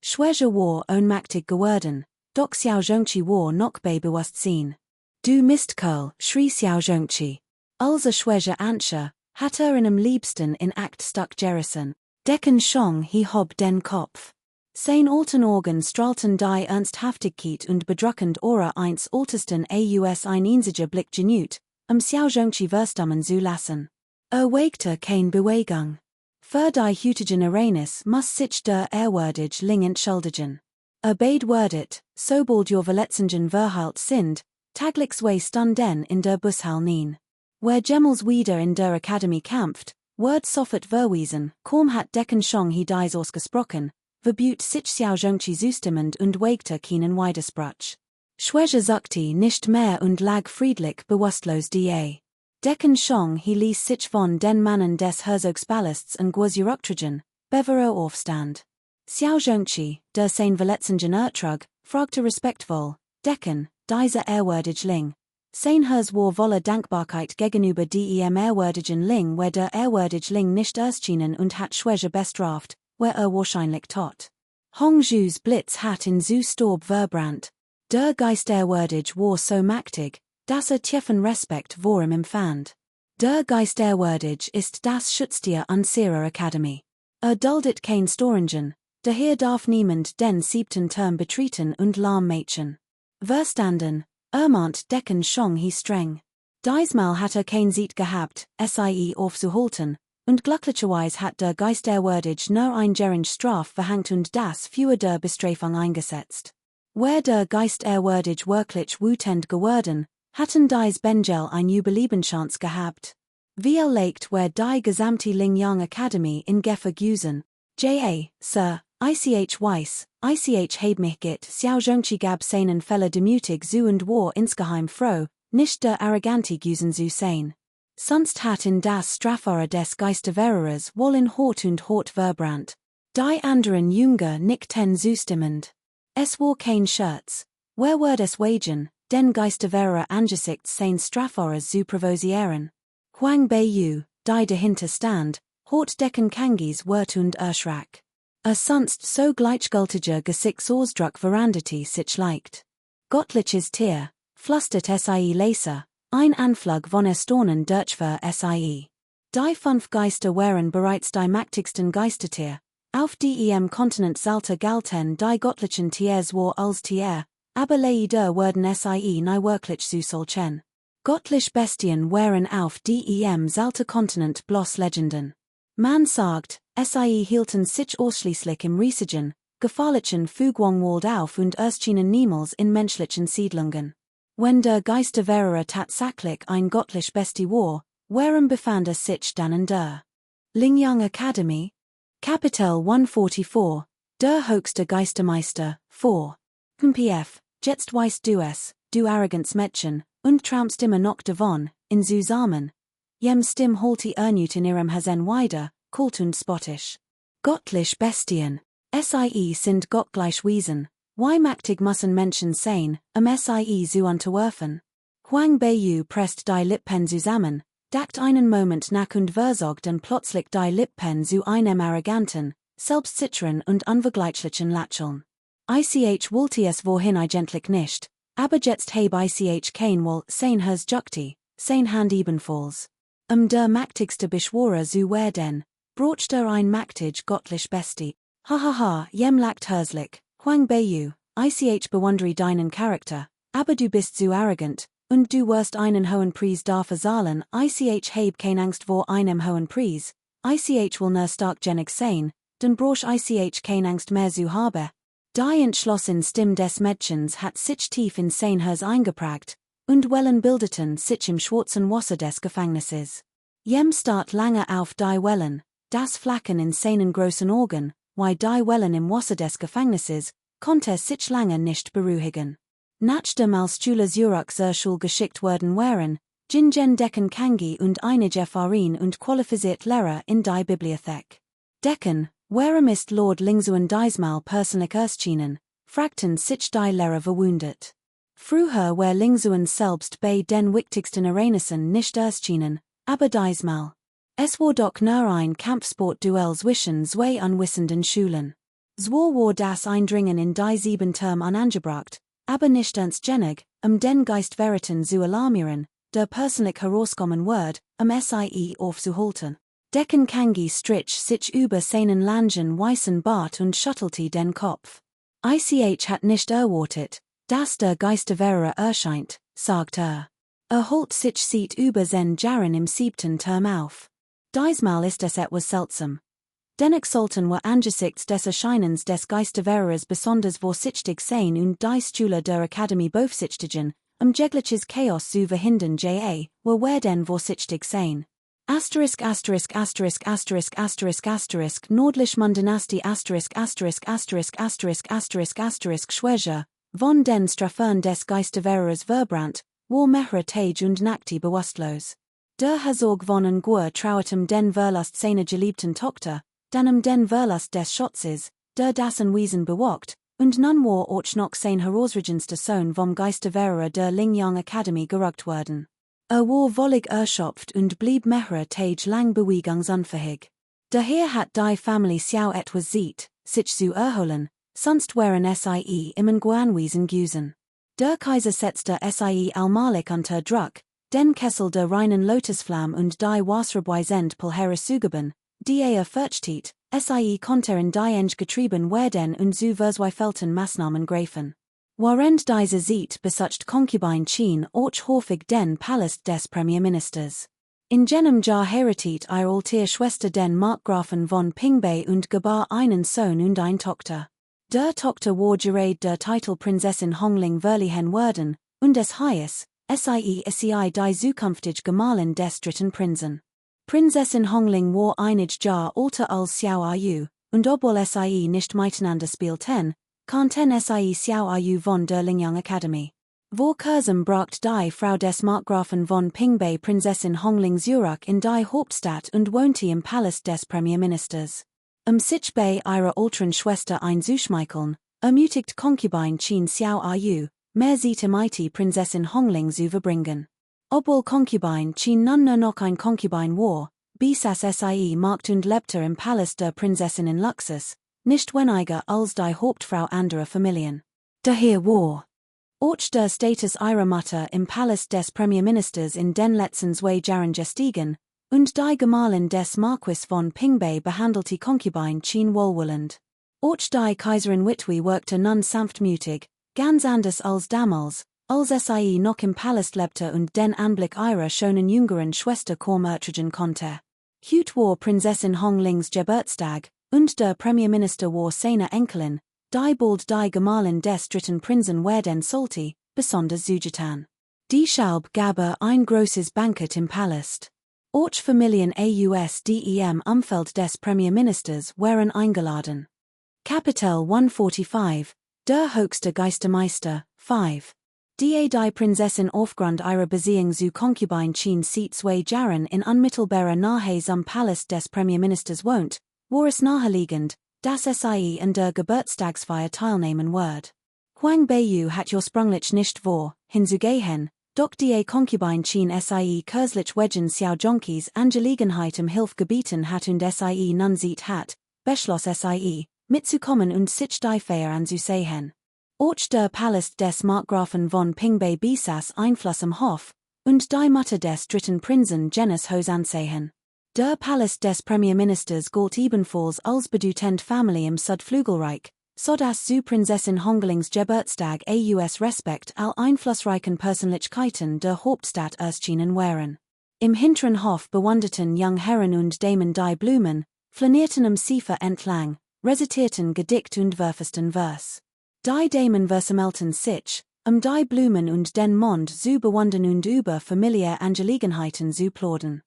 Schwäger war ohnmächtig geworden, doch Xiao Zhongqi war noch bei Bewusstsein. Du Mistkerl, schrie Xiao Zhongqi. Als Schwäger anscher, hat in liebsten in Act stuck gerissen. Decken Schong he hob den Kopf. Sein alten Augen strahlten die Ernsthaftigkeit und bedrückend Aura eins ältesten aus ein einziger Blick genügt, Xiao Zhongqi verstummen zu lassen. Wagte kein Bewegung. Für die heutigen Arenas muss sich der ehrwürdig Ling entschuldigen. Bade wordet, sobald your Verletzungen verheilt sind, taglichs way stunden in der Bushall nien. Where Gemmels wieder in der Akademie kämpft, word soffert verwiesen, kaum hat Decken Schong he dies ausgesprochen, verbüht sich Xiao Zhongqi zustimmend und wagte keinen Widerspruch. Schwäger sagte nicht mehr und lag friedlich bewusstlos da. Decken Schong he ließ sich von den Mannen des Herzogspalasts und Guazuroktragen, bevere aufstand. Xiao Zhongqi, der sein Verletzungen ertrug, fragte respektvoll, Decken, dieser ehrwürdig Ling. Sein Herz war voller Dankbarkeit gegenüber dem ehrwürdigen Ling, where der ehrwürdig Ling nicht erschienen und hat Schwäger bestraft, where wahrscheinlich tot. Hongju's Blitz hat in zu Staub verbrannt. Der Geist ehrwürdig war so mächtig, dass tiefen Respekt vor ihm empfand. Der Geist ehrwürdig ist das Schutztier unserer Akademie. Duldet kein Storingen, daher darf niemand den siebten Term betreten und Mädchen. Verstanden, mahnt Decken Schong he streng. Diesmal hat kein Sieg gehabt, sie aufzuhalten, und glücklicherweise hat der Geist ehrwürdig nur ein geringe Straf verhängt und das für der Bestrafung eingesetzt. Where der Geist ehrwürdig wirklich wütend geworden, Hatten dies Bengel ein Überlebenschance gehabt. VL Lakt where die gesamte Lingyang Academy in Gefahr Gusen. J.A., Sir, ICH Weiss, ICH heb mich git, Xiao Zhongchi gab seinen Feller demutig zu und war insgeheim froh, nicht der arroganti Gusen zu sein. Sonst hat in das Strafara des Geistervererers wollen Hort und Hort verbrannt. Die anderen Jünger nickten zustimmend. Es war kein Scherz. Wer wird es wagen, den Geisterverer angesichts sein Strafaras zu provosieren? Huang Beiyu, die dahinter stand, Hort decken Kangis Wert und Erschrak. Sonst so gleichgültiger Gesichtsausdruck Verandati sich leicht. Gottliches Tier, flustert sie Leser, ein Anflug von Erstaunen Durchver sie. Die fünf Geister waren bereits die mächtigsten Geistertier, auf dem Kontinent Salter galten die gottlichen Tiers war als Tier, aber leider wurden sie nie wirklich zu solchen. Gottlich Bestien waren auf dem Salter Kontinent bloß Legenden. Man sagt, sie hielten sich ausschließlich im riesigen, gefährlichen Fugwangwald auf und erschienen niemals in menschlichen Siedlungen. Wenn der Geisterverer tatsächlich ein gottlich Bestie war, warum befand sich dann in der Lingyang Academy? Kapitel 144, der höchste Geistermeister, 4. Pf, jetzt weißt du es, du arrogants Mädchen, und traumst immer noch davon, in zusammen. Jem Stim holti ernut in ihrem Hasen wider, kult und spottisch. Gottlich Bestien, sie sind gottgleich Wesen, wie mächtig müssen Menschen sein, sie zu unterwerfen. Huang Beiyu presst die Lippen zusammen, dacht einen Moment nach und versagt dann plötzlich die Lippen zu einem arroganten, selbstsicheren und unvergleichlichen Lächeln. Ich wollte es wohin eigentlich nicht, aber jetzt heb ich kein wohl sein Hers Jukti, sein Hand ebenfalls. Der mächtigste Beschworer zu werden, brocht ein mächtig gottlich Bestie. Hahaha, jem lacht herslich, Huang Beiyu, ich bewundere deinen Charakter, aber du bist zu arrogant, und du wirst einen hohen Preis dafür zahlen. Ich heb kein Angst vor einem hohen Preis, ich will nur stark genig sein, dann broch ich kein Angst mehr zu haben. Die entschlossen Stimme des Mädchens hat sich tief in sein Hers eingeprägt, und Wellen bildeten sich im schwarzen Wasser des Gefängnisses. Jem start lange auf die Wellen, das Flacken in seinen großen Augen, wie die Wellen im Wasser des Gefängnisses, konnte sich lange nicht beruhigen. Nachdem als Schüler Zurich zur Schule geschickt worden waren, Jingen Decken Kangi und einige Erfahrene und qualifizierte Lehrer in die Bibliothek. Decken, warum ist Lord Lingzuen diesmal persönlich erschienen, fragten sich die Lehrer verwundert. Früher war Lingzuen selbst bei den wichtigsten Ereignissen nicht erschienen, aber diesmal. Es war doch nur ein Kampfsportduell zwischen zwei unwissenden Schulen. Zwar war das Eindringen in die 7 Term anangebracht, aber nicht ernstgängig, den Geistveriten zu alarmieren, der persönlich herauskommen wird, sie aufzuhalten. Decken Kangi strich sich über seinen langen weißen Bart und schüttelte den Kopf. Ich hat nicht erwartet, dass der Geisterverer erscheint, sagt er. Holt sich sieht über sein Jarren im 7. Term auf. Diesmal ist es etwas seltsam. Dennoch sollten wir angesichts des Erscheinens des Geisterverers besonders vorsichtig sein und die Schüler der Akademie beaufsichtigen, jegliches Chaos zu verhindern. Wir werden vorsichtig sein. Asterisk asterisk asterisk asterisk asterisk asterisk nordlich Dynastie asterisk asterisk asterisk asterisk asterisk asterisk Schwäger, von den Strafen des Geisterverers verbrannt, war mehrere Tage und Nächte bewusstlos. Der Herzog von Angur trauertem den Verlust seiner geliebten Tochter, dann den Verlust des Schutzes, der das Anwesen bewagt, und nun war auch noch sein herausragendster Sohn vom Geisterverer der Lingyang Academy gerückt worden. War völlig erschöpft und blieb mehrere Tage lang bewegungsunfähig. Daher hat die Familie Xiao etwas Zeit, sich zu erholen, sonst wären sie im Anwesen gewesen. Der Kaiser setzte sie allmählich unter Druck, den Kessel der reinen Lotusflamme und die Wasserbeisend Pulhere zugeben, die fürchtet, sie konnte in die eng getrieben werden und zu verzweifelten Maßnahmen greifen. Während diese Zeit besucht Concubine Chen auch häufig den Palast des Premierministers. In jenem Jahr heiratet ihre alte Schwester den Markgrafen von Pingbei und gebar einen Sohn und eine Tochter. Der Tochter war gerade der Titel Prinzessin Hongling verliehen worden, und es heißt, sie die zukünftige Gemahlin des dritten Prinzen. Prinzessin Hongling war einige Jahr alter als Xiao Ayu, und obwohl sie nicht miteinander spielten, kannten sie Xiao Ayu von der Lingyang Academy. Vor kurzem bracht die Frau des Markgrafen von Pingbei Prinzessin Hongling Zurich in die Hauptstadt und wohnte im Palast des Premierministers. Sich bei ihrer älteren Schwester einzuschmeicheln, ermutigt Concubine Qin Xiao Ayu, mehr Zita Mighty Prinzessin Hongling zu verbringen. Obwohl Concubine Qin nun nur noch ein Concubine war, besaß sie Markt und lebte im Palast der Prinzessin in Luxus, nicht weniger als die Hauptfrau anderer Familien. Daher war auch der Status ihrer Mutter im Palast des Premierministers in den letzten 2 Jahren gestiegen, und die Gemahlin des Marquis von Pingbei behandelte Concubine Qin wohlwollend. Auch die Kaiserin Witwe wirkte nun sanftmütig, ganz anders als damals, als sie noch im Palast lebte und den Anblick ihrer schönen jüngeren Schwester kaum ertragen konnte. Heute war Prinzessin Honglings Geburtstag, und der Premierminister war seine Enkelin, die bald die Gemahlin des dritten Prinzen werden sollte, besonders zugetan. Deshalb gab ein großes Bankett im Palast. Auch Familien aus dem Umfeld des Premierministers waren eingeladen. Kapitel 145, der höchste Geistermeister, 5. Die Prinzessin aufgrund ihrer Beziehung zu Concubine Qin seit 2 Jahren in unmittelbarer Nähe zum Palast des Premierministers wohnt, war es naheliegend, dass sie an der Geburtstagsfeier teilnehmen wird. Huang Beiyu hat ursprünglich nicht vor, hinzugehen, doch die Concubine Qin sie kürzlich wegen Xiao Zhongqis Angelegenheit Hilfe gebeten hat und sie nun sieht hat, beschloss sie, mitzukommen und sich die Feier anzusehen. Auch der Palast des Markgrafen von Pingbei besaß Einfluss im Hof, und die Mutter des dritten Prinzen Genes Haus ansehen. Der Palast des Premierministers galt ebenfalls als bedeutend Familie im Südflügelreich, sodass zu Prinzessin Honglings Geburtstag aus Respekt all einflussreichen Persönlichkeiten der Hauptstadt erschienen waren. Im hinteren Hof bewunderten Jungherren und Damen die Blumen, flanierten am Siefer entlang, rezitierten Gedicht und warfesten Vers. Die Damen versammelten sich, die Blumen und den Mond zu bewundern und über familiäre Angelegenheiten zu plaudern.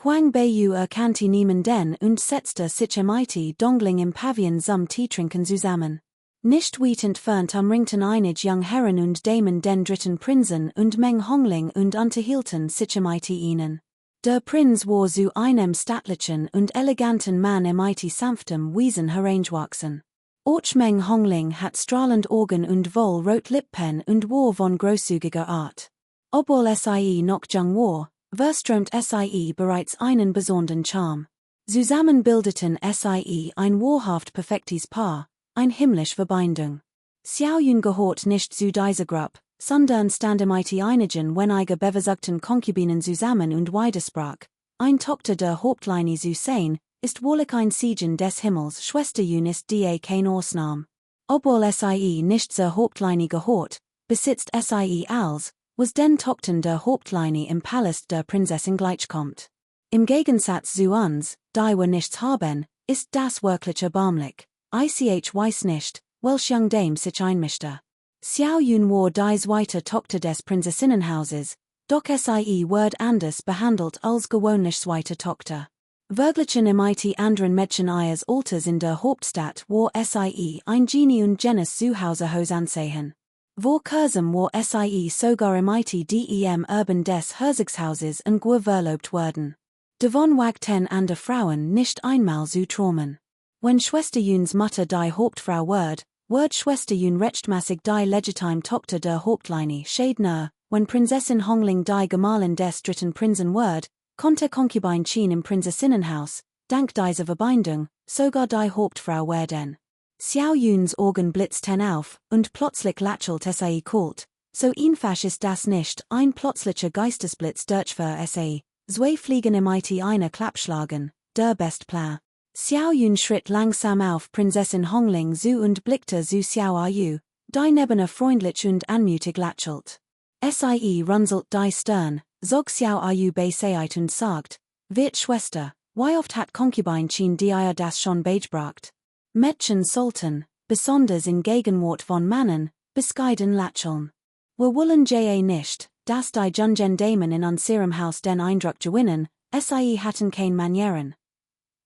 Huang Beiyu erkannte niemanden und setzte sich mit Dongling im Pavillon zum Teetrinken zusammen. Nicht weit entfernt umringten einige Jungherren und Damen den dritten Prinzen und Meng Hongling und unterhielten sich mit ihnen. Der Prinz war zu einem stattlichen und eleganten Mann mit sanftem Wesen herangewachsen. Auch Meng Hongling hat strahlend Augen und wohl rot Lippen und war von großzügiger Art. Obwohl sie noch jung war, verströmt sie bereits einen besonderen Charme. Zusammen bildeten sie ein wahrhaft perfektes Paar, ein himmlisch Verbindung. Xiao Yun gehört nicht zu dieser Gruppe, sondern stand mit einigen weniger bevorzugten Konkubinen zusammen und widersprach, ein Tochter der Hauptlinie zu sein, ist wohl ein Segen des Himmels, Schwester Yun ist die kein Ausnahme. Obwohl sie nicht zur Hauptlinie gehört, besitzt sie als, was den Tochtern der Hauptlinie im Palast der Prinzessin gleichkommt. Im Gegensatz zu uns, die wir nichts haben, ist das wirklich erbarmlich. Ich weiß nicht, welch Young Dame sich einmischte. Xiao Yun war die zweite Tochter des Prinzessinnenhauses, doch sie wird anders behandelt als gewöhnlich zweite Tochter. Verglichen mit anderen Mädchen ihres Alters in der Hauptstadt war sie ein Genie und Genes zu Hause Haus ansehen. Vor kurzem war sie sogar mit dem Urban des Herzogshauses und gut verlobt worden. Davon wagten andere Frauen nicht einmal zu träumen. Wenn Schwester Yuns Mutter die Hauptfrau wird Schwester Yun rechtmäßig die legitime Tochter der Hauptlinie Schädner, wenn Prinzessin Hongling die Gemahlin des dritten Prinzen wird, konnte Concubine Qin im Prinzessinnenhaus, dank dieser Verbindung, sogar die Hauptfrau werden. Xiao Yuns Augen blitzten auf, und plötzlich lächelt sie kalt, so einfach ist das nicht, ein plötzlicher Geistesblitz durch für sie, zwei Fliegen mit einer Klapp schlagen, der best Plan. Xiao Yun schritt langsam auf Prinzessin Hongling zu und blickte zu Xiao Ayu, die neben ihr freundlich und anmutig lächelt. Sie runzelt die Stirn, zog Xiao Ayu beiseite und sagt, Wirt Schwester, wie oft hat Concubine Qin dir das schon beigebracht? Mädchen sollten, besonders in Gegenwart von Männern, bescheiden lächeln. Wir wollen nicht, das die Jungen Damen in unserem Haus den Eindruck gewinnen, sie hatten kein Manieren.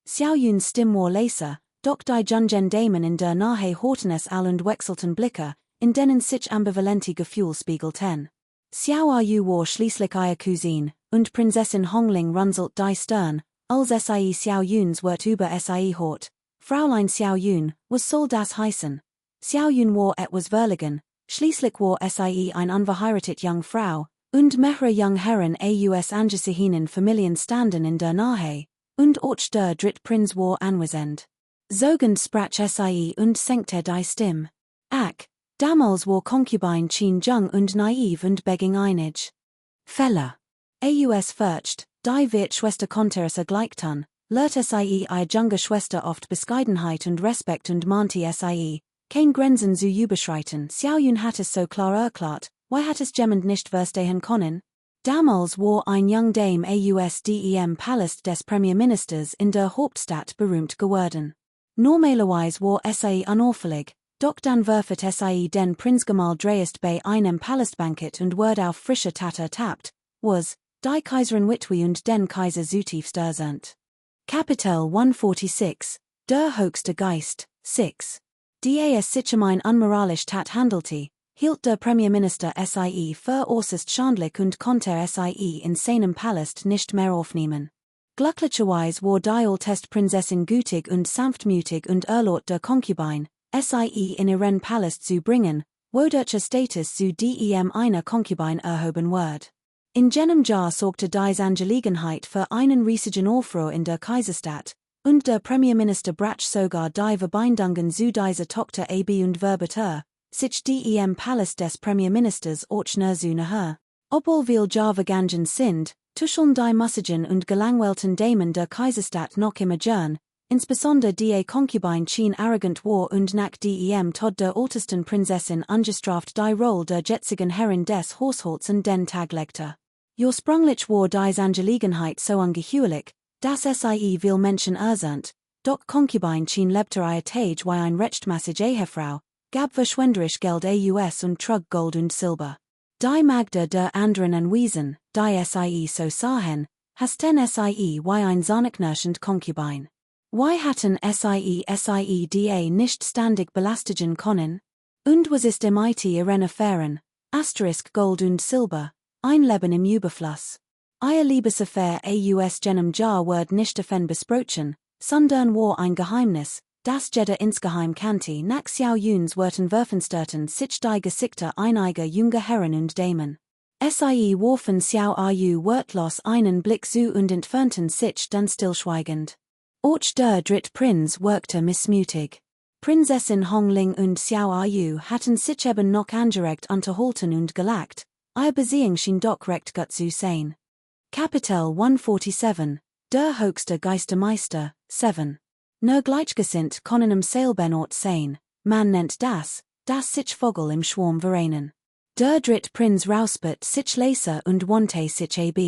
Xiao Yun's Stimme war leser, doch die Jungen Damen in der Nahe horten es all und wechselten Blicke, in denen sich ambivalente Gefühl spiegelten. Xiao Yu war schließlich ihre Cousine, und Prinzessin Hongling runzelt die Stirn, als sie Xiao Yun's Wort über sie hort. Fräulein Xiao Yun, was soll das heißen? Xiao Yun war etwas verlegen, schließlich war sie ein unverheiratet junge Frau, und mehrere junge Herren aus angesehenen Familien standen in der Nahe, und auch der Drittprinz war anwesend. Sogend sprach sie und senkte die Stimme. Ach, damals war Concubine schien jung und naiv und begging einig. Fälle. Aus fürcht, die Wirtschwester konnte es ergleichen, lehrte sie ihre junge Schwester oft Bescheidenheit und Respekt und mahnte sie, kein Grenzen zu überschreiten. Xiao Yun hat es so klar erklärt, why hat es jemand nicht verstehen können? Damals war ein jung Dame aus dem Palast des Premierministers in der Hauptstadt berühmt geworden. Normalerweise war sie unauffällig, doch dann werfet sie den Prinzgemahl dreist bei einem Palastbanket und wird auf frische Tat ertappt, was, die Kaiserin Witwe und den Kaiser zutiefst erzürnt. Kapitel 146, der höchste Geist, 6. Die es sich ein unmoralisch Tat handelte, hielt der Premierminister sie für äußerst schändlich und konnte sie in seinem Palast nicht mehr aufnehmen. Glücklicherweise war die älteste Prinzessin gütig und sanftmütig und erlaubt der Concubine, sie in ihren Palast zu bringen, wodurch ihr Status zu dem einer Concubine erhoben wird. In jenem Jahr sorgte diese Angelegenheit für einen riesigen Aufruhr in der Kaiserstadt, und der Premierminister brach sogar die Verbindungen zu dieser Tochter ab und verbot sich dem Palast des Premierministers auch nur zu näher. Obwohl wir ja vergangen sind, tuscheln die Mussagen und gelangweilten Damen der Kaiserstadt noch immer gern, insbesondere die Concubine schien arrogant war und nach dem Tod der ältesten Prinzessin ungestraft die Rolle der jetzigen Herrin des Haushalts an den Tag legte. Ursprünglich war diese Angelegenheit so ungeheuerlich, dass sie viel Menschen erzürnt, doch Concubine schien lebte ihr Tage wie ein rechtmäßige Ehefrau, gab verschwenderisch Geld aus und trug Gold und Silber. Die Magde der anderen Anwesen, die sie so sahen, hasten sie wie ein zahnknirschend Concubine. Why hatten sie die nicht ständig belastigen können? Und was ist mit ihren Affären, Gold und Silber, ein Leben im Überfluss? Ihr Liebesaffäre aus jenem Jahr wird nicht offen besprochen, sondern war ein Geheimnis, das jeder insgeheim kannte. Nach Xiao Yun's Worten werfensterten sich die Gesichter einiger junger Herren und Damen. Sie warfen Xiao Yu wortlos einen Blick zu und entfernten sich dann stillschweigend. Auch der Drittprinz wirkte missmutig. Prinzessin Hongling und Xiao Yu hatten sich eben noch angeregt unterhalten und gelacht, ihr Beziehung schien doch recht gut zu sein. Kapitel 147, der höchste Geistermeister, 7. Nur gleichgesinnt können im Seilbenort sein, man nennt das sich Vogel im Schwarm vereinen. Der Drittprinz rouspert sich leser und wandte sich ab.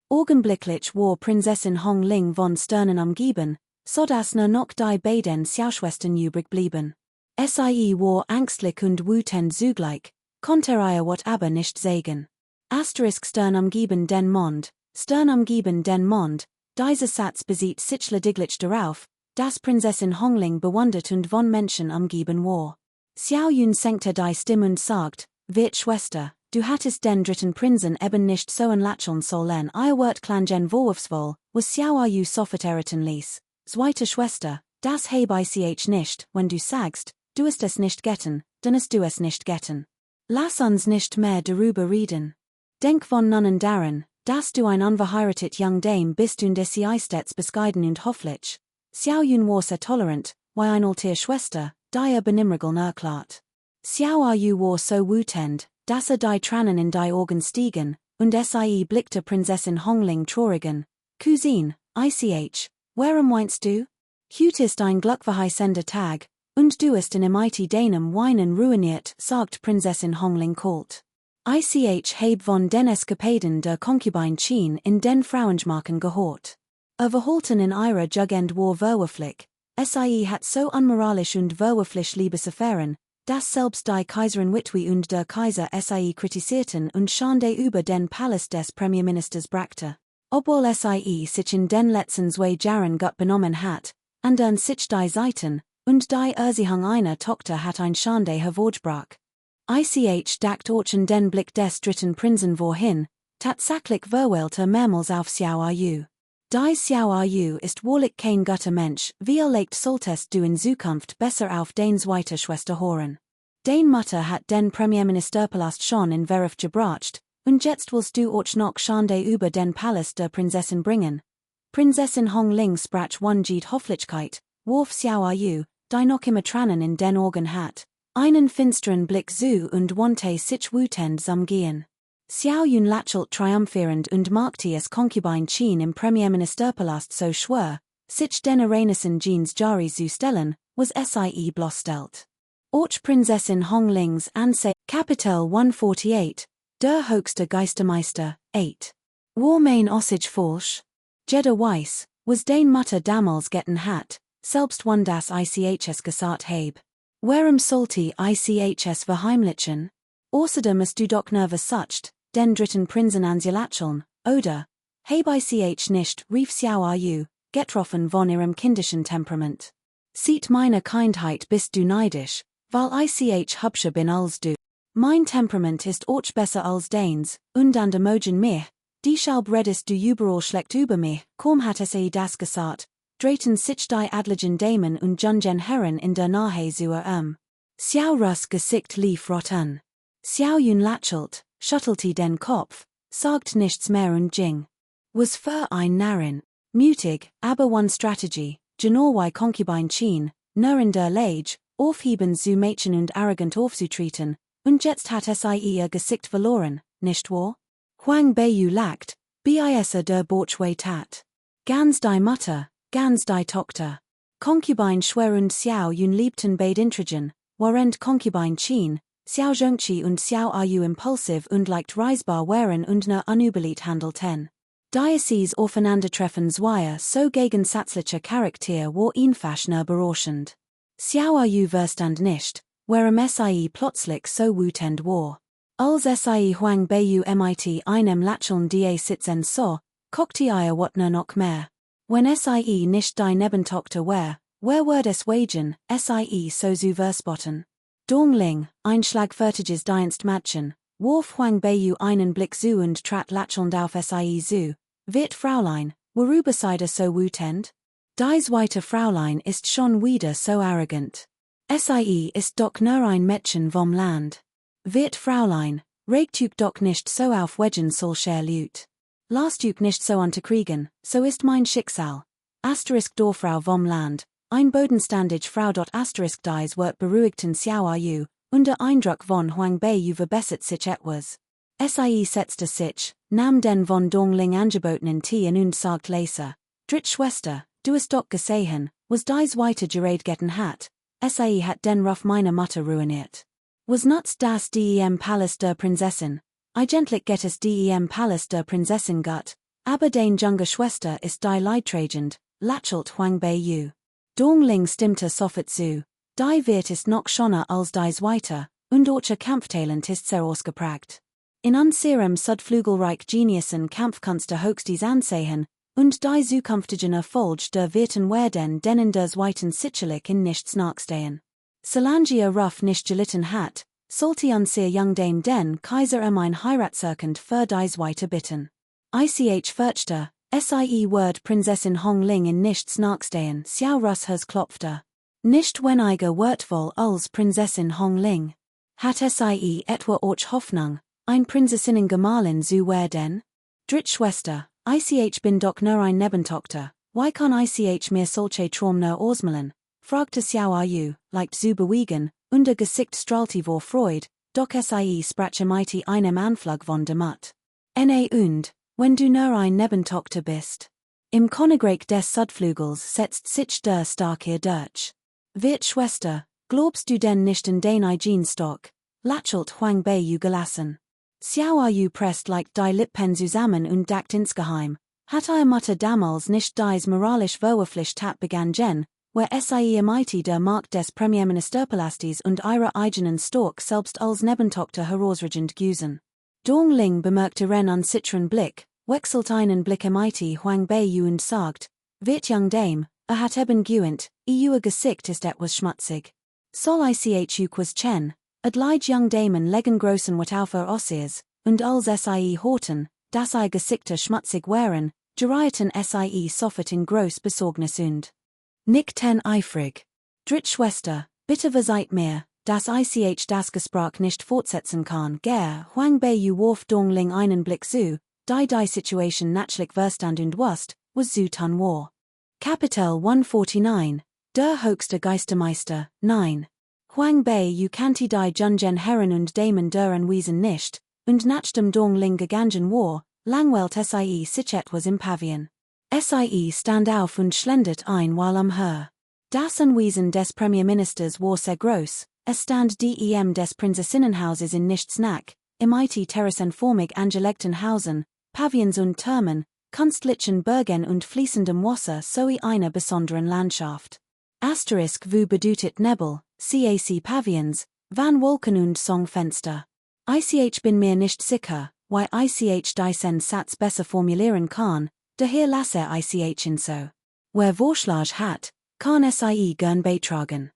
Augenblicklich war Prinzessin Hongling von Sternen umgeben, so dass nur noch die beiden Xiaoschwestern übrig blieben. Sie war ängstlich und wütend zugleich, konnte ihr wat aber nicht sagen. Stern umgeben den Mond, dieser Satz besieht sich lediglich darauf, dass Prinzessin Hongling bewundert und von Menschen umgeben war. Xiao Yun senkte die Stimme und sagt, Wirtschwester, du hattest den dritten Prinzen eben nicht so enlächeln sollen, ihr wort klangen vorwurfsvoll, was Xiao Yu sofort erraten ließ. Zweite Schwester, das habe ich nicht, wenn du sagst, du es nicht getten, dann du es nicht getten. Lass uns nicht mehr darüber reden. Denk von nun daran, dass du ein unverheiratet young Dame bist und sie stets bescheiden und hofflich. Xiao Yun war sehr tolerant, wie eine alte Schwester, die Benimmregeln erklärt. Xiao Yu war so wütend, dass die Tränen in die Augen stiegen, und sie blickte Prinzessin Hongling traurigen. Cousine, warum weinst du? Heut ist ein glückverheißender Tag, und du ist in mighty deinem Weinen ruiniert, sagt Prinzessin Hongling kalt. Heb von den Eskapaden der Concubine schien in den Frauenschmarken gehört. Verhalten in ihrer Jugend war verwerflich, sie hat so unmoralisch und verwerflich Liebesaffären, Das selbst die Kaiserin Witwe und der Kaiser sie kritisierten und Schande über den Palast des Premierministers brachte. Obwohl sich in den letzten 2 Jahren gut benommen hat, andern sich die Seiten, und die Erziehung einer Tochter hat ein Schande hervorgebracht. Ich dacht orchen den Blick des dritten Prinzen wohin, tatsächlich verwählte mehrmals auf Xiao Yu. Die Xiao Yu ist wahrlich kein guter Mensch, vielleicht solltest du in Zukunft besser auf den zweite Schwester hören. Den Mutter hat den Premierministerpalast schon in Verif gebracht, und jetzt willst du auch noch Schande über den Palast der Prinzessin bringen. Prinzessin Hong Ling sprach Wunjid Hofflichkeit, warf Xiao Yu, die noch immer Tränen in den Augen hat, einen finsteren Blick zu und wandte sich wütend zum Gehen. Xiao Yun lächelte triumphierend und machte es Concubine Qin im Premierministerpalast so schwer, sich den Arenissen Jeans Jari zu stellen, was sie bloßstellt. Auch Prinzessin Hong Lings Anseh, Kapitel 148, der höchste Geistermeister, 8. War mein Ossage falsch? Jeder Weiss, was den Mutter damals getten hat, selbst wenn das ICHS gesagt heb. Warum sollte ICHS verheimlichen? Außerdem ist du doch nur versucht, den dritten Prinzen anzulächeln, oder? Heb ich nicht, rief Xiao Yu, getroffen von ihrem kindischen Temperament. Sieht meine Kindheit bist du neidisch, weil ich hübscher bin als du. Mein Temperament ist auch besser als deins, und an der Mogen mich, deshalb redest du überall schlecht über mich, kaum hat das gesagt, drehten sich die adligen Damen und jungen Herren in der Nahe zu Xiao Rus Gesicht lief rot an. Xiao Yun lächelte, schüttelte den Kopf, sagt nichts mehr und ging. Was für ein Narren. Mutig, aber one Strategie, Genorwei Concubine Qin, nur in der Lage, aufheben zu Mädchen und arrogant aufzutreten, und jetzt hat ihr Gesicht verloren, nicht wahr? Huang Beiyu lacht, bis der Borchwei tat. Ganz die Mutter, ganz die Tochter. Concubine Schwer und Xiao Yun liebten beid intrigen, während Concubine Qin, Xiao Zhengqi und Xiao Yu impulsiv und leicht reisbar waren und nur unüberlegt handelten. Diocese aufeinandertreffen zweier so gegensätzlicher Charakter war einfach nur berauschend. Xiao Yu verstand nicht, warum plötzlich so wütend war. Als Huang Beiyu mit einem Lächeln sitzen so, guckte wat noch mehr. Wenn nicht die Nebentochter war, wer wird es wagen, so zu verspotten? Dongling, ein schlagfertiges Dienstmädchen, warf Huang Beiyu einen Blick zu und trat lächelnd auf zu. Wird Fräulein, worüber seid ihr so wütend? Die zweite Fräulein ist schon wieder so arrogant. Ist doch nur ein Mädchen vom Land. Wird Fräulein, regt du doch nicht so auf wegen solcher Lüt. Lasst du nicht so unterkriegen, so ist mein Schicksal. Dorfrau vom Land, ein bodenständig Frau. Dies wird beruhigten Xiao Yu, und der Eindruck von Huang Beiyu verbessert sich etwas. Setzte sich, nahm den von Dongling angebotenen Tee und sagt leise, Drittschwester, du hast doch gesehen, was dies weiter gerät getten hat, hat den Ruf meiner Mutter ruiniert. Was nuts das dem Palast der Prinzessin, eigentlich geht es dem Palast der Prinzessin gut, aber den junge Schwester ist die leidtragend, lächelt Huang Beiyu. Dongling stimmte sofort zu, die wird ist noch schöner als dies weiter, und orche Kampftalent ist sehr ausgeprägt. In unserem Südflügelreich Geniusen Kampfkunste höchstes ansehen, und die zukünftigen Erfolg der Wirten werden denen der zweiten sicherlich in nichts nachstehen. Solange Ruff nicht gelitten hat, sollte unser Young Dame den Kaiser ein Heiratsurkund für die zweite bitten. Ich fürchte, wird Prinzessin Hong Ling in nichts nachstehen, Xiao Rus klopfte. Nicht weniger wertvoll als Prinzessin Hong Ling. Hat etwa auch Hoffnung, ein Prinzessinnen-Gemahlin zu werden? Drittschwester, ich bin doch nur ein Nebentochter, why kann ich mir solche Traum nur ausmalen? Fragte Xiao Yu, leicht zu beruhigen, und der Gesicht strahlte vor Freude, doch sprache mit einem Anflug von Demut. Und, wenn du nur ein Nebentochter bist. Im Königreich des Südflügels setzt sich der starke durch. Wird Schwester, glaubst du denn nicht in den Eigenstock? Lächelt Huang Beiyu gelassen. Xiao Yu presst leicht die Lippen zusammen und dacht insgeheim, hat Mutter damals nicht dies moralisch verwerflich tat begann Jen, where sie MIT der Markt des Premierministerpalastes und ihrer eigenen Stork selbst als Nebentochter herausragend Gusen. Dong Ling bemerkt ihren unsicheren Blick, wechselt einen Blick MIT Huang Bei und sagt, wird young Dame, hat eben gewint, ihr Gesicht ist etwas schmutzig. Soll ich quas chen, adlige young Damen legen großen Wat auf Ossiers, und als sie horten, dass ihr Gesichter schmutzig wären, gerieten sie sofort in groß Besorgnis und Nick ten eifrig. Drittschwester, bitte verzeiht mir, dass ich das Gespräch nicht fortsetzen kann. Huang Bei warf Dong Ling einen Blick zu, die Situation natürlich verstand und wusst, was zu tun war. Kapitel 149, der höchste Geistermeister, 9. Huang Bei kannte die Jungen Herren und Damen der Anwesen nicht, und nachdem Dong Ling gegangen war, langweilt sie sich etwas im Pavillon. Sie stand auf und schlendert ein while her. Das Anwesen des Premierministers war sehr groß, es stand dem des Prinzessinnenhauses in nichts nach, MIT terrassenformig angelegten Hausen, Pavillons und Türmen, kunstlichen Bergen und fließendem Wasser sowie einer besonderen Landschaft. Asterisk wo bedeutet Nebel, CAC Pavillons, Van Wolken und Songfenster. Ich bin mir nicht sicher, why ich diesen Satz besser formulieren kann, daher lasse ich ihn so. Wer Vorschlag hat, kann sie gern beitragen.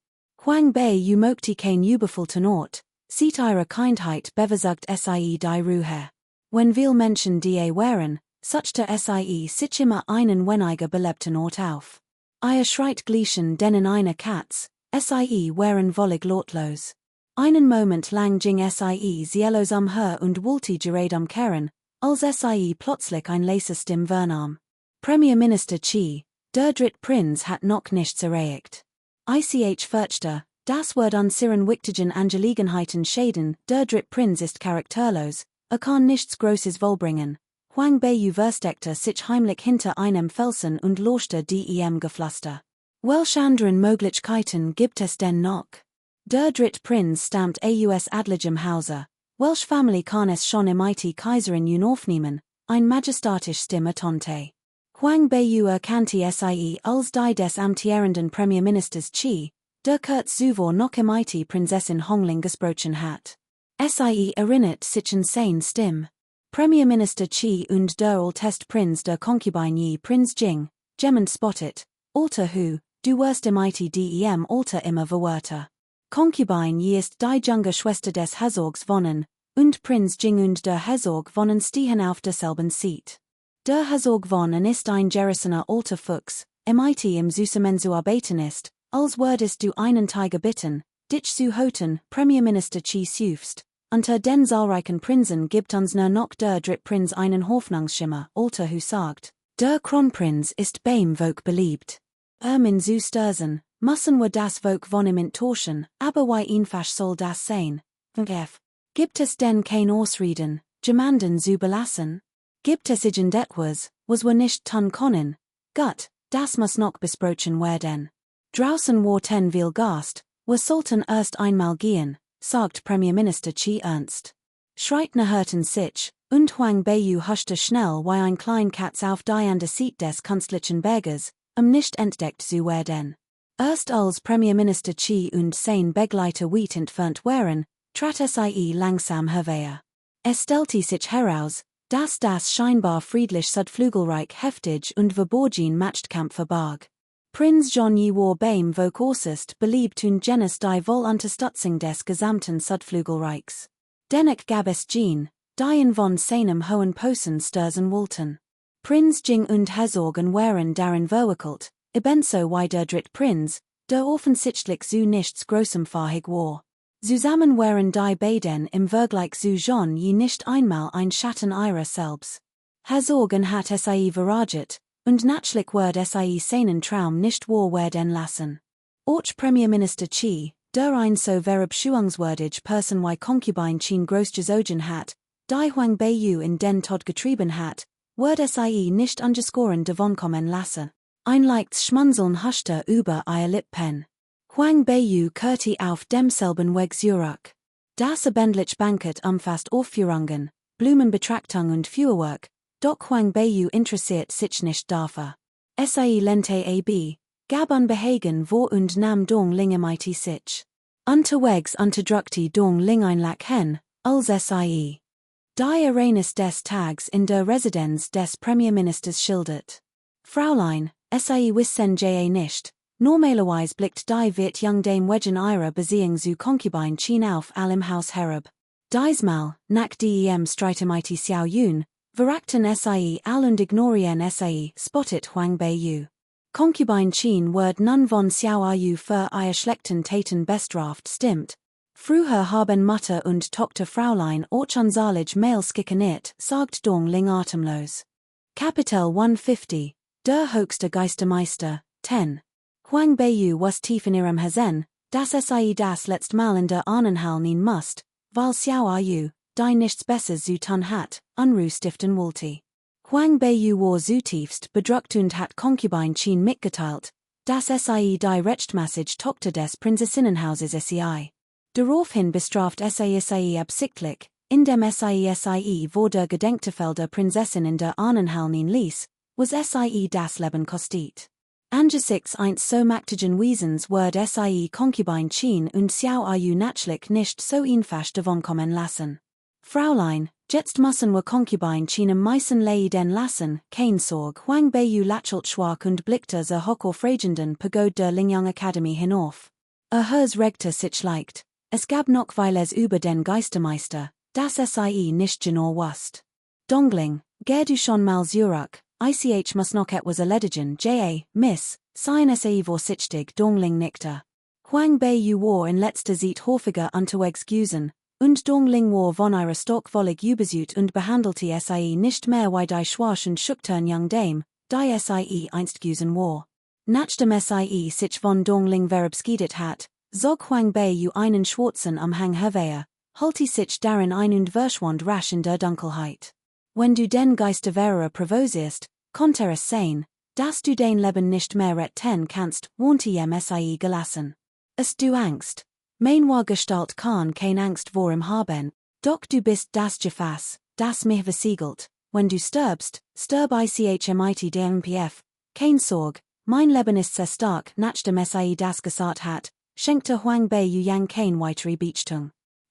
Huang Bei möchte kein überfüllten Ort, sieht ihre Kindheit beversagt sie die Ruhe. Wenn viel Menschen die wären, suchte sie sich immer einen weniger belebten Ort auf. Ihr schreit gleichen denen eine Katz, sie wären völlig lautlos. Einen Moment lang ging sie ziellos her und wollte gerade umkehren, als sie plötzlich ein leises Stimme vernahm. Premierminister Qi, der Drittprinz hat noch nichts erreicht. Ich fürchte, das wird an siren wichtigen Angelegenheiten schäden, der Drittprinz ist charakterlos, kann nichts Großes wohlbringen. Huang Bei versteckte sich heimlich hinter einem Felsen und lauschte dem Geflüster. Welche anderen Möglichkeiten gibt es denn noch? Der Drittprinz stammt aus adligem Hause. Welche Familie kann es schon MIT Kaiserin aufnehmen? Ein majestatisch Stimme tonte. Huang Bei erkannte sie als die des amtierenden Premierministers Qi, der kurz zuvor noch MIT Prinzessin Hongling gesprochen hat. Sie erinnert sich an seine Stimme. Premierminister Qi und der Altest Prinz der Concubine Prinz Jing, jemand spottet, Alter hu, du wirst MIT dem Alter immer verwörter. Concubine ist die junge Schwester des Herzogs von, und Prinz Jing und der Herzog von stehen auf derselben Seat. Der Herzog von ist ein gerissener alter Fuchs, MIT im Süßemen zu arbeiten ist, als würdest du einen Tiger bitten, dich zu hoten, Premierminister Qi suchst. Unter den zahlreichen Prinzen gibt uns nur noch der Drittprinz einen Hoffnungsschimmer, Alter hu sagt. Der Kronprinz ist beim Volk beliebt. Min zu stürzen, müssen wir das Volk von ihm enttäuschen, aber wie einfach soll das sein? Gibt es denn kein Ausreden, jemanden zu belassen? Gibt es irgendetwas, was wir nicht tun können? Gut, das muss noch besprochen werden. Draußen war ten viel Gast, wir sollten erst einmal gehen, sagt Premierminister Qi ernst. Schreitner hörten sich, und Huang Bei huschte schnell wie ein klein Katz auf die an der Seat des künstlichen Berges, nicht entdeckt zu werden. Erst als Premierminister Qi und sein Begleiter weit entfernt waren, trat sie langsam hervor. Es stellte sich heraus, dass das scheinbar friedlich Südflügelreich heftig und verborgen Machtkampf verbarg. Prinz John war beim Volk äußerst beliebt und genießt die Wohlunterstützung des gesamten Südflügelreichs. Dennoch gab es Jean, die von seinem hohen Posten stürzen wollten. Prinz Jing und Herzogen waren darin verwickelt, ebenso wie der Drittprinz, der offensichtlich zu nichts Großem fähig war. Zusammen waren die beiden im Vergleich zu John nicht einmal ein Schatten ihrer selbst. Herzogen hat sie verraget, und natürlich wird sie seinen Traum nicht wahr werden lassen. Auch Premierminister Qi, der ein so verabscheuungswürdig Person wie Concubine Qin großgezogen hat, die Huang Bei in den Tod getrieben hat, wird sie nicht angeschoren davonkommen lassen. Ein leichtes Schmunzeln huschte über ihr Lippen. Huang Bei kehrte auf demselben Weg zurück. Das abendliche Bankett umfasst Aufführungen, Blumenbetrachtung und Feuerwerk, doch Huang Bei interessiert sich nicht dafür. Sie lehnte ab, Gab unbehagen vor und nam dong ling mit sich. Unterwegs unterdrückte dong ling ein Lack hen, als sie. Die Arenas des Tags in der Residenz des Premierministers schildert. Fraulein, sie wissen ja nicht, normalerweise blickt die wird young Dame wegen ihrer Beziehung zu Concubine Chin auf allem Haus herab. Diesmal, nach dem Streite mit Xiao Yun, verachten sie all und ignorieren sie spottet Huang Bei. Concubine Chin wird nun von Xiao Yu für ihr schlechten Taten bestraft stimmt. Früher haben Mutter und Tochter Fraulein unzahlreich Mail skickeniert, sagt Dong Ling atemlos. Kapitel 150, der höchste Geistermeister, 10. Huang Bei was tief in ihrem Hazen, dass sie das letzte Mal in der Ahnenhall nehmen musst, weil Xiao Yu, die nichts Besseres zu tun hat, Unruhe stiften wollte. Huang Bei war zutiefst bedrückt und hat Concubine Chin mitgeteilt, dass sie die Rechtmäßig Tochter des Prinzessinnenhauses sei. Daraufhin bestraft sie absichtlich, indem sie vor der Gedenktafelder Prinzessin in der Ahnenhall nehmen ließ, was sie das Leben kostet. Angesichts eins so mächtigen Wesens wird sie Concubine Chin und Xiao Yu natürlich nicht so einfach davonkommen lassen. Fraulein, jetzt müssen wir Concubine Chin am meisten leiden lassen, kein Sorg. Huang Bei lächelt schwach und blickte zur hochaufregenden Pagode der Lingyang Akademie hinauf. Hers regte sich leicht, es gab noch weiles über den Geistermeister, das sie nicht genau wusst. Dongling, geh du schon mal zurück, ich muss noch etwas erledigen, Miss, seien sie vorsichtig. Dongling nickte. Huang Bei war in letzter Zeit häufiger unterwegs gewesen, und Dongling war von ihrer stockvollig übersüht und behandelte sie nicht mehr wie die schwach und schüchtern young Dame, die sie einst gewesen war. Nachdem sie sich von Dongling verabschiedet hat, zog Huang Bei einen schwarzen Umhang hervor, halte sich darin ein und verschwand rasch in der Dunkelheit. Wenn du den Geisterwehrer provozierst, konnte es sein, dass du dein Leben nicht mehr retten kannst, wohnte sie gelassen. Es du Angst. Mein Gestalt kann kein Angst vor ihm haben, doch du bist das Gefäß, das mich versiegelt. Wenn du stirbst, stirb ich mit DMPF. Kein Sorg, mein Leben ist sehr stark, nachdem sie das gesagt hat, schenkte Huang Bei yang kein weitere Beachtung.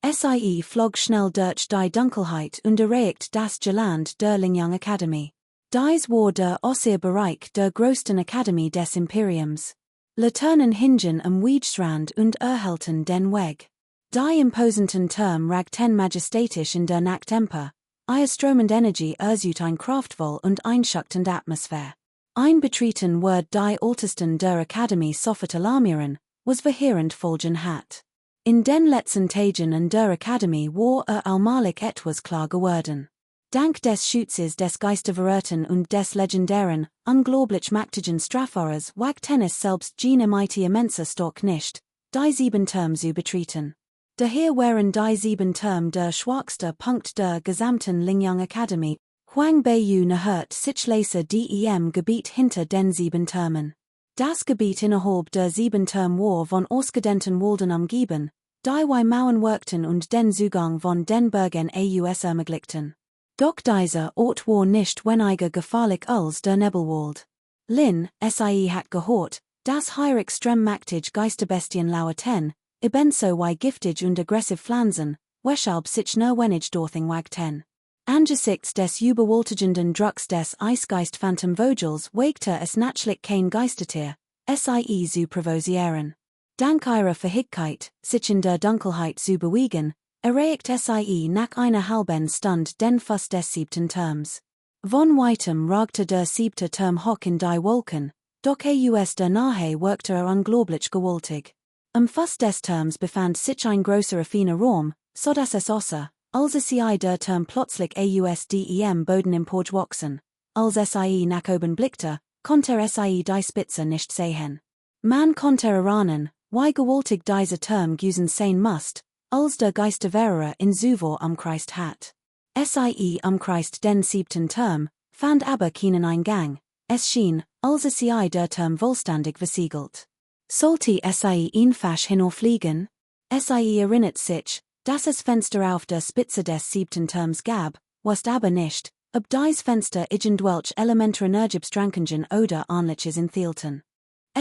Sie flog schnell durch die Dunkelheit und erreicht das Geland der Lingyang Akademie. Dies war der Bereich der größten Akademie des Imperiums. Laternen hingen am Wegestrand und erhellten den Weg. Die imposanten Turm ragten majestatisch in der Nachttemper, ihr strömend Energie erzut ein kraftvoll und einschuckend Atmosphäre. Einbetreten wird die ältesten der Akademie sofort alarmieren, was verheerend folgen hat. In den letzten Tagen in der Akademie war allmalig etwas klar geworden. Dank des Schutzes des Geisterverräten und des legendären, unglaublich mächtigen Straffahrers wagten es selbst jene mit immenser Stock nicht, die 7 Turm zu betreten. Daher waren die 7 Turm der schwachste Punkt der gesamten Lingyang Akademie. Huang Bei nahert sich leise dem Gebiet hinter den 7 Türmen. Das Gebiet innerhalb der 7 Turm war von ausgedehnten Walden umgeben, die Mauern wirkten und den Zugang von den Bergen aus ermöglichten. Doch dieser Ort war nicht weniger gefährlich als der Nebelwald. Lin, sie hat gehört, dass hier extrem mächtig Geisterbestien lauerten, ebenso wie giftig und aggressiv Pflanzen, weshalb sich nur wenig dorthin wagten. Angesichts des überwältigenden Drucks des Eisgeist Phantom Vogels wagte es natürlich kein Geistertier, sie zu provozieren. Dank ihrer Fähigkeit, sich in der Dunkelheit zu bewegen, erreicht sie nach einer halben Stunde den Fuß des 7. Turms. Von weitem ragte der 7. Turm hoch in die Wolken, doch aus der Nahe wirkte unglaublich gewaltig. Am Fuß des Turms befand sich ein großer offener Raum, so dass es aussah, als sei der Turm plötzlich aus dem Boden emporwachsen. Als sie nach oben blickte, konnte sie die Spitze nicht sehen. Man konnte erahnen, wie gewaltig dieser Turm gewesen sein musste, als der Geisterwehrer in Zuvor umkreist hat. Sie umkreist den 7. Turm, fand aber keinen Eingang. Es schien, als sei der Turm vollständig versiegelt. Sollte sie einfach hinaufliegen? Sie erinnert sich, dass es Fenster auf der Spitze des 7. Turms gab, was aber nicht, ob dies Fenster irgendwelch elementaire Energiebestrakungen oder ähnliches enthielten.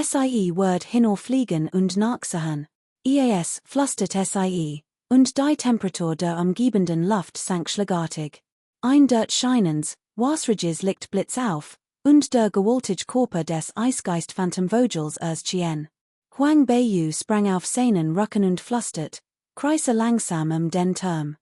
Sie Word hinor und nachsahen. EAS flustert Sie. Und die Temperatur der umgebenden Luft sank schlagartig. Ein Dirt Scheinens, Wasrages liegt Blitz auf, und der gewaltige Körper des Eisgeist Phantomvogels erschien. Huang Beiyu sprang auf seinen Rücken und flüstert, kreise langsam den Turm.